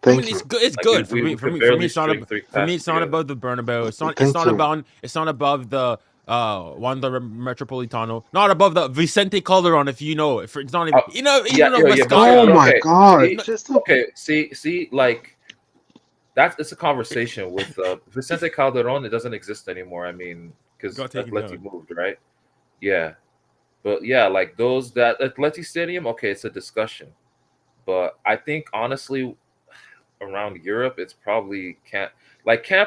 I mean, Thank you. it's good. It's Like, good we for me. could For me, it's not. barely string 3 For me, it's passes not together. about the Bernabeu. It's not. Thank It's not you. about. It's not above the Wanda Metropolitano. Not above the Vicente Calderon. If you know, if it's not even. You know. yeah, Even yeah, West yeah, but- Scotland. Oh my okay. god! See, Just Okay, see, like it's a conversation with Vicente Calderon. It doesn't exist anymore. I mean, because Got taken Atleti down. moved, right? Yeah, but yeah, like that Atleti Stadium. Okay, it's a discussion, but I think honestly, around Europe, it's probably Camp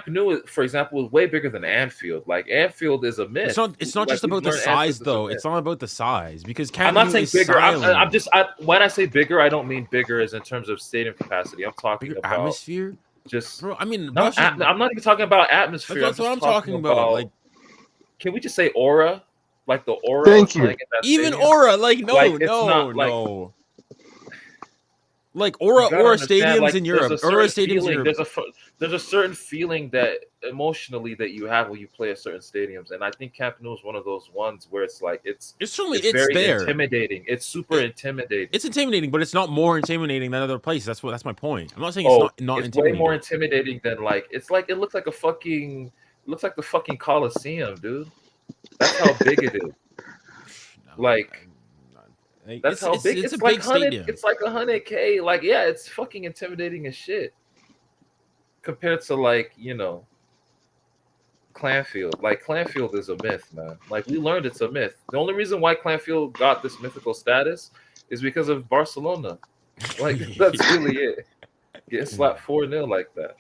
Nou, for example, is way bigger than Anfield. Like Anfield is a myth. It's not Like, just we've about the learned Anfield size is a though. myth. It's not about the size because I'm Camp not Nou saying is bigger. I'm silent. just when I say bigger, I don't mean bigger as in terms of stadium capacity. I'm talking Bigger about atmosphere, just. bro. I mean, No, Barca- I'm not even talking about atmosphere. That's I'm what just I'm talking about. Like can we just say aura? Like the aura. Thank of you. playing in that even stadium? Aura, like no, Like, it's no, not, like- no. Like You Aura gotta understand, stadiums like, in there's Europe. a certain Aura stadiums in feeling- Europe. There's a certain feeling that emotionally that you have when you play at certain stadiums, and I think Camp Nou is one of those ones where it's like it's It's very there. intimidating. It's super intimidating. It's intimidating, but it's not more intimidating than other places. That's my point. I'm not saying it's not It's intimidating. way more intimidating than it looks like the fucking Coliseum, dude. That's how big it is. Like, That's how big it's it's a like big 100. stadium. It's like 100K. Like, yeah, it's fucking intimidating as shit compared to Clanfield. Like Clanfield is a myth, man. Like we learned it's a myth. The only reason why Clanfield got this mythical status is because of Barcelona. Like that's really it. Get slapped 4-0 like that.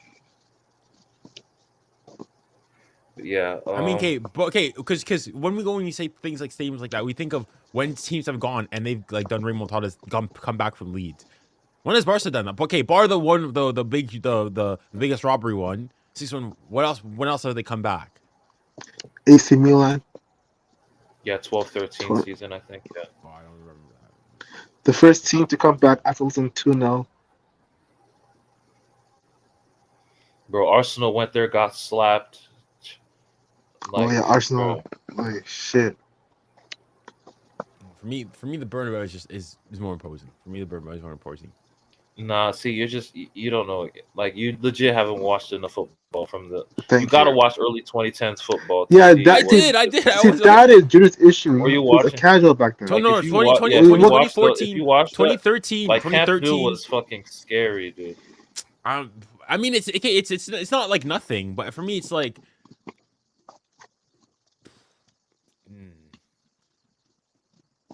But yeah. I mean, because when you say things like stadiums like that, we think of when teams have gone and they've like done remontadas, come back from leads. When has Barca done that? Okay, bar the one, the biggest robbery one, 6-1. What else? When else have they come back? AC Milan, Yeah, 12-13 season, I think. Yeah. Oh, I don't remember that. the first team to come back after losing 2-0. Bro, Arsenal went there, got slapped. Oh yeah, Arsenal. Like shit. For me, the Bernabeu is more imposing. For me, the Bernabeu is more imposing. Nah, see, you don't know. Like you legit haven't watched enough football from the. Thank You gotta watch early 2010s football. to Yeah, see that- what- I did. I See, was that is Judas' issue. Were you He was a watching? casual back then. So no, if you 20, wa- 20, yeah, if you 20, watched the- 2014, if you watched that, 2013, like Camp Nou 2013. was fucking scary, dude. I mean, it's not like nothing, but for me, it's like.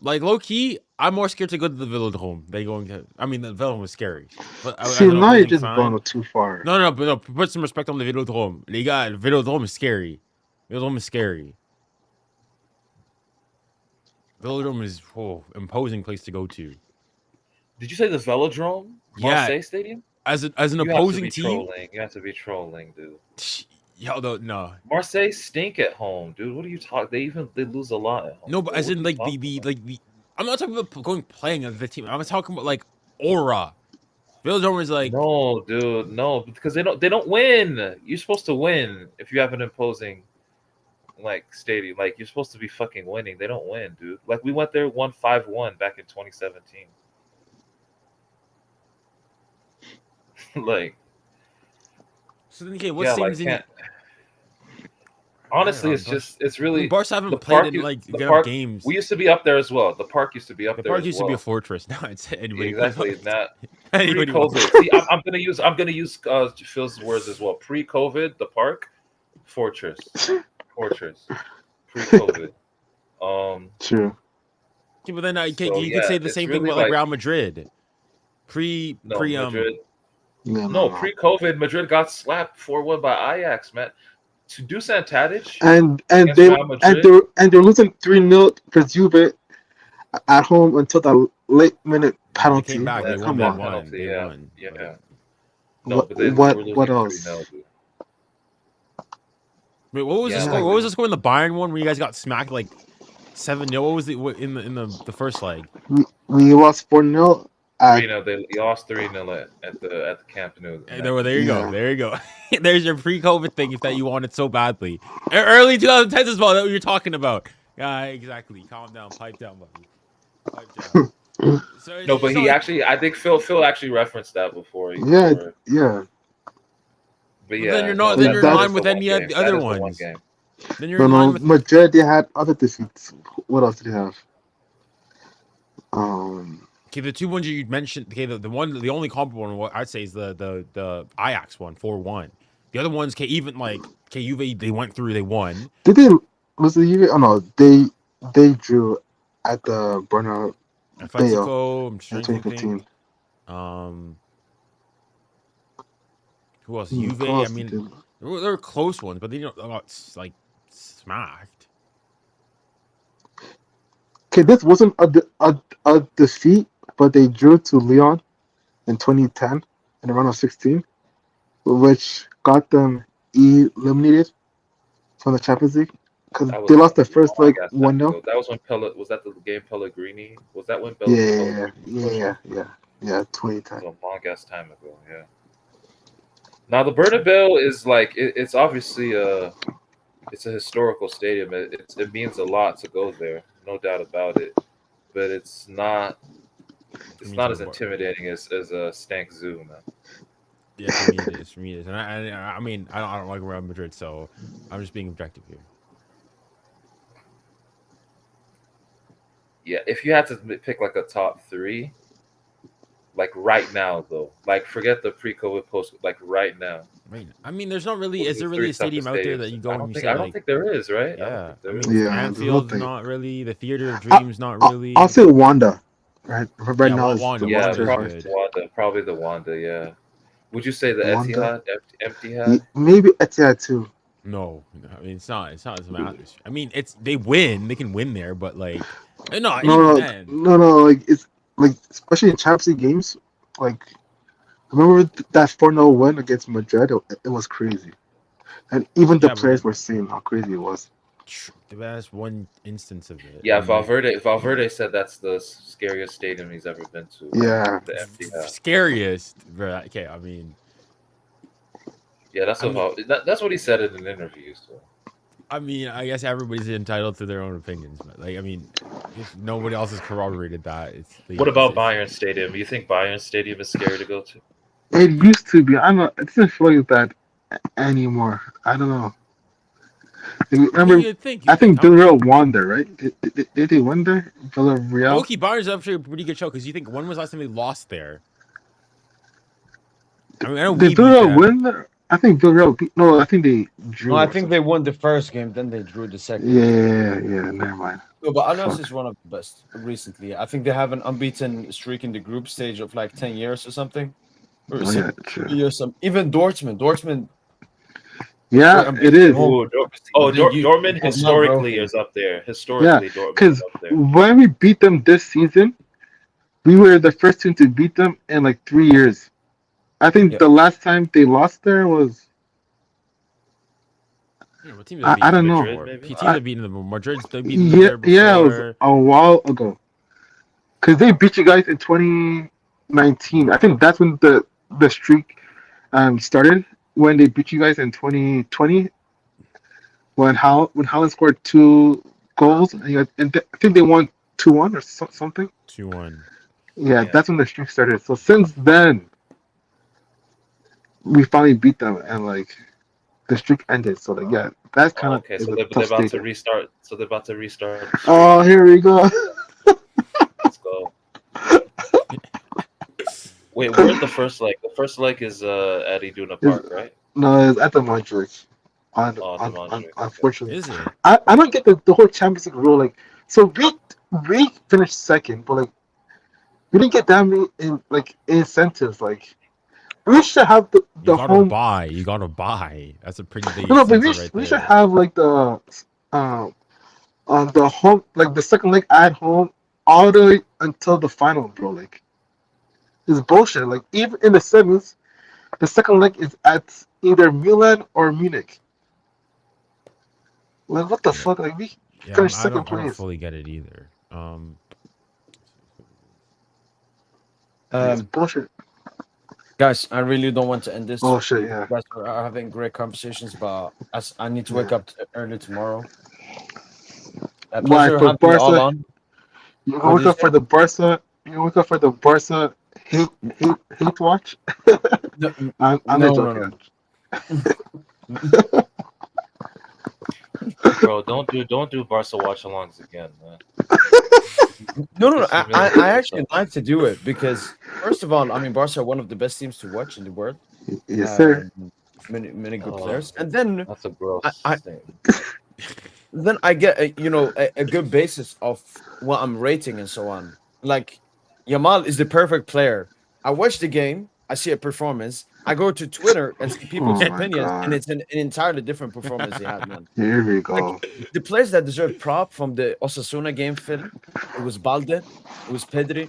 Like low key, I'm more scared to go to the Velodrome than going to. I mean, the Velodrome was scary. But See, as an now you're opposing just side- going too far. No, but no. Put some respect on the Velodrome. Les gars, le Velodrome is scary. Velodrome is scary. Velodrome is imposing place to go to. Did you say the Velodrome? Yeah. Marseille Stadium? As an You have to opposing be team. trolling. You have to be trolling, dude. Yo, no. Marseille stink at home, dude. What are you talking? They lose a lot at home. No, but What as in are you like talking the about? I'm not talking about playing as the team. I'm talking about like aura. Velodrome is like No, dude, no, because they don't win. You're supposed to win if you have an imposing stadium. Like you're supposed to be fucking winning. They don't win, dude. Like we went there, won 5-1 back in 2017. Like so. Then, okay, what yeah, teams like in? honestly, know, it's really Barca haven't the played park in like the enough park- games. We used to be up there as well. The park used to be up The there. park as used to be a well. fortress. Now it's anybody. Exactly. Not Anybody wants- pre-COVID. See, I'm gonna use Phil's words as well. Pre-COVID, the park, fortress. Pre-COVID. True. Okay, but then you So, could yeah, say the it's same thing really about like like- Real Madrid. Madrid. Yeah, No, pre-COVID, Madrid got slapped 4-1 by Ajax, man. to Dusan Tadic and against they Real Madrid. they're losing 3-0 for Juve at home until the late minute They penalty. came back. They That's won. Come They on. won. penalty, They yeah. won. Yeah. But- No, What but they were losing what 3-0, else? dude. Wait, what was the Yeah, score? like- What was the score in the Bayern one where you guys got smacked like 7-0? What was in the first leg? We lost 4-0 at 3-0. They lost 3-0 at the Camp Nou. There you go. Yeah. There you go. There's your pre-COVID thing if that you want it so badly. Early 2010s as well. That what you're talking about. Yeah, exactly. Calm down. Pipe down, buddy. Pipe down. So No, but so he actually, I think Phil actually referenced that before. yeah. But But yeah, then you're not- then you're in that line is with the any one of game. the other That is the one ones. game. Then you're No, in line no, with Madrid, they had other defeats. What else did they have? okay, the two ones you mentioned. Okay, the only comparable one what I'd say is the Ajax one 4-1. The other ones, okay, even like okay, Juve they went through, they won. Did they? Was it Juve? Oh no, they drew at the Bernard Atletico, I'm in trying to think. 2015. Who else? Who Juve. else I mean, did- there were close ones, but they got like smacked. Okay, this wasn't a defeat, but they drew to Lyon in 2010 in the round of 16, which got them eliminated from the Champions League because That was they lost the a first long leg ass time 1-0. ago. That was when was that the game Pellegrini? Was that when Yeah, Pellegrini? yeah, It 2010. was a long ass time ago. Yeah. Now the Bernabeu is like it's obviously it's a historical stadium. It means a lot to go there, no doubt about it. But it's not means as a lot. intimidating as a Stank Zoo, man. Yeah, for me it is. For me it is. And I mean, I don't like Real Madrid, so I'm just being objective here. Yeah, if you had to pick like a top three, like right now though, like forget the pre-COVID, post, like right now. Right. I mean, there's not really. What Is the there really three a stadium out toughest there stadiums? that you go I and don't you think say I don't like, think there is, right? I don't yeah. think I there mean, is. Yeah, Anfield's there's not really. The Theater of Dreams not really. I'll say Wanda. Right Yeah, now is Wanda, the Yeah, Wanda's Wanda. good. probably the Wanda. Yeah. Would you say the Wanda. Etihad? Etihad? Maybe Etihad too. No, I mean it's not. It's not as atmosphere. I mean, they win. They can win there, but like, no, No, even then. no, like it's like especially in Champions League games, like remember that 4-0 win against Madrid? It was crazy, and even the Yeah, but players then- were saying how crazy it was. That's one instance of it. Yeah, I mean, Valverde said that's the scariest stadium he's ever been to. Yeah. The Etihad. scariest. Okay, I mean, Yeah, that's I what that's what he said in an interview. So. I guess everybody's entitled to their own opinions, but like, I mean, if nobody else has corroborated that, it's. What about Bayern Stadium? You think Bayern Stadium is scary to go to? It used to be. It doesn't feel like that anymore. I don't know. Remember, You'd think. I think Villarreal won there, right? Did they win there? Villarreal. Okay, Bayern's actually a pretty good show because you think when was the last time they lost there? I mean, I know we Did beat Villarreal them. win there? I think Villarreal. No, I think they drew. No, I or think they won the first game, then they drew the second. Yeah. Never mind. No, but Anas is one of the best recently. I think they have an unbeaten streak in the group stage of like 10 years or something. Or Oh, yeah, true. years, even Dortmund. Yeah, it is. Ooh, Dortmund has not historically broken. is up there. Historically, Dortmund Because is up there. when we beat them this season, we were the first team to beat them in like 3 years. I think Yeah. the last time they lost there was Yeah, what team I don't know. Madrid, maybe? Teams have beaten them. Madrid's they beat them there yeah, it was before. a while ago. Because they beat you guys in 2019. I think that's when the streak started. When they beat you guys in 2020, when Haaland scored 2 goals, and I think they won 2-1 or something. 2-1. Yeah, Yeah. that's when the streak started. So since then, we finally beat them, and like the streak ended. So like, yeah, that's kind of Okay, so they're about to restart. So they're about to restart. the streak. Oh, here we go. Let's go. Wait, where's the first leg? The first leg is at Iduna Park, right? No, it's at the Madrid. Montjuic, okay. Unfortunately, Is it? I don't get the whole Champions League rule. Like, so we finished second, but like we didn't get that many incentives. Like we should have the You gotta home. buy. You gotta buy. That's a pretty big No, but incentive right we there. should have like the home, like the second leg at home all the way until the final, bro. Like it's bullshit. Like even in the semis, the second leg is at either Milan or Munich. Like what the Yeah. fuck? Like we Yeah, finished I second don't place. fully get it either. It's Um, bullshit. guys, I really don't want to end this. Bullshit. You Yeah. guys are having great conversations, but as I need to Yeah. wake up early tomorrow. Why Pleasure for having you all Barca? on. You What wake did you up for say? the Barca. You wake up for the Barca hate watch. No, I'm no, not no, joking. no. Bro, don't do Barca watch-alongs again, man. No, no, no. Just I humiliate actually yourself. like to do it because, first of all, I mean, Barca are one of the best teams to watch in the world. Yes, sir. Many good Oh, players, and then that's a gross I statement. then I get a good basis of what I'm rating and so on. Like Yamal is the perfect player. I watch the game, I see a performance. I go to Twitter and see people's Oh my opinions, and god. it's an entirely different performance he had, man. Here we Like go. the players that deserve prop from the Osasuna game, Phil, it was Balde, it was Pedri,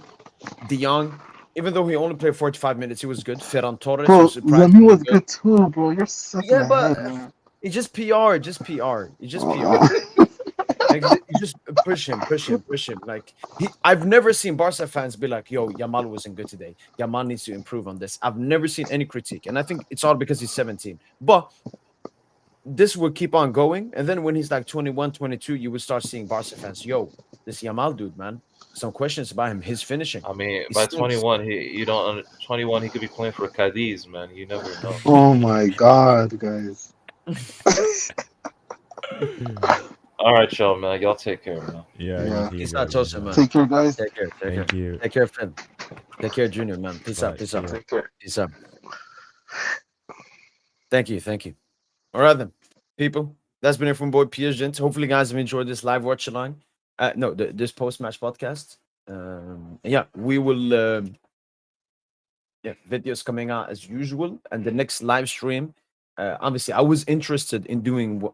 De Jong. Even though he only played 45 minutes, he was good. Ferran Torres Bro, was Lemmy surprisingly was good. good too, bro. You're such in Yeah, the but head, man. it's just PR, just PR. It's just PR. Oh, Like you just push him. Like I've never seen Barca fans be like, "Yo, Yamal wasn't good today. Yamal needs to improve on this." I've never seen any critique, and I think it's all because he's 17. But this will keep on going, and then when he's like 21, 22, you will start seeing Barca fans, "Yo, this Yamal dude, man. Some questions about him. His finishing. I mean, He by stinks." 21, 21 he could be playing for Cadiz, man. You never know. oh my god, guys. All right, y'all, man. Y'all take care, man. Yeah, Yeah. you He's too, not guys. toasting, man. Take care, guys. Take care. Take care. Thank you. Take care, Finn. Take care, Junior, man. Peace Bye. out. Peace See out. ya. Take care. Peace out. Thank you. Thank you. All right, then, people. That's been it from Boy PSG. Hopefully, guys have enjoyed this live watch along. No, this post match podcast. Yeah, we will. Yeah, videos coming out as usual, and the next live stream. Obviously, I was interested in doing what.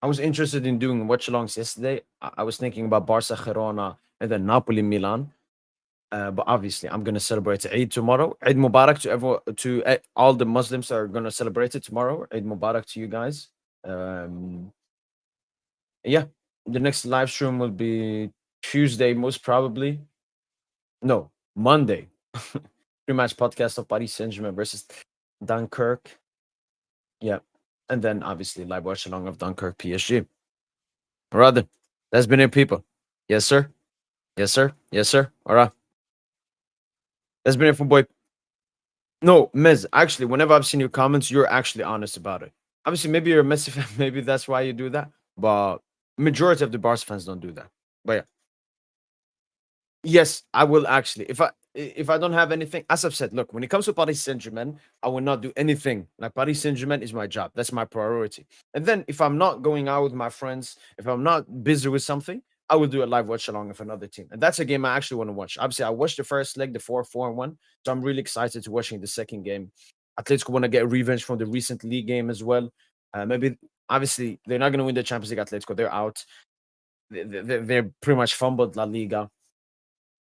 I was interested in doing watch alongs yesterday. I was thinking about Barca, Girona, and then Napoli, Milan. But obviously, I'm gonna celebrate Eid tomorrow. Eid Mubarak to everyone, to all the Muslims that are gonna celebrate it tomorrow. Eid Mubarak to you guys. Yeah, the next live stream will be Tuesday, most probably. No, Monday. Pre-match podcast of Paris Saint-Germain versus Dunkirk. Yeah, and then obviously live watch along of Dunkirk PSG. Rather, that's been it, people. Yes, sir. Yes, sir. Yes, sir. All right. That's been it from Boy. No, Mez, actually, whenever I've seen your comments, you're actually honest about it. Obviously, maybe you're a Messi fan, maybe that's why you do that. But majority of the Barca fans don't do that. But yeah. Yes, I will actually. If I don't have anything, as I've said, look, when it comes to Paris Saint-Germain, I will not do anything. Like Paris Saint-Germain is my job. That's my priority. And then if I'm not going out with my friends, if I'm not busy with something, I will do a live watch along with another team. And that's a game I actually want to watch. Obviously, I watched the first leg, the 4-4-1. So I'm really excited to watching the second game. Atletico want to get revenge from the recent league game as well. Maybe obviously they're not going to win the Champions League. Atletico, they're out. They're pretty much fumbled La Liga.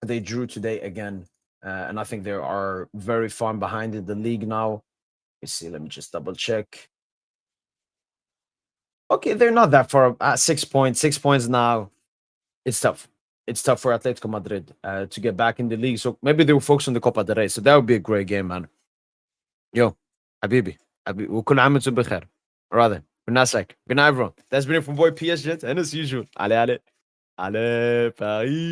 They drew today again, and I think they are very far behind in the league now. Let's see. Let me just double check. Okay, they're not that far. 6 points. 6 points now. It's tough. It's tough for Atletico Madrid to get back in the league. So maybe they will focus on the Copa del Rey. So that would be a great game, man. Yo, Habibi. وكل عام وانتم بخير. Rather, good night, everyone. That's been it from Boy PSG, and as usual, allez, Paris.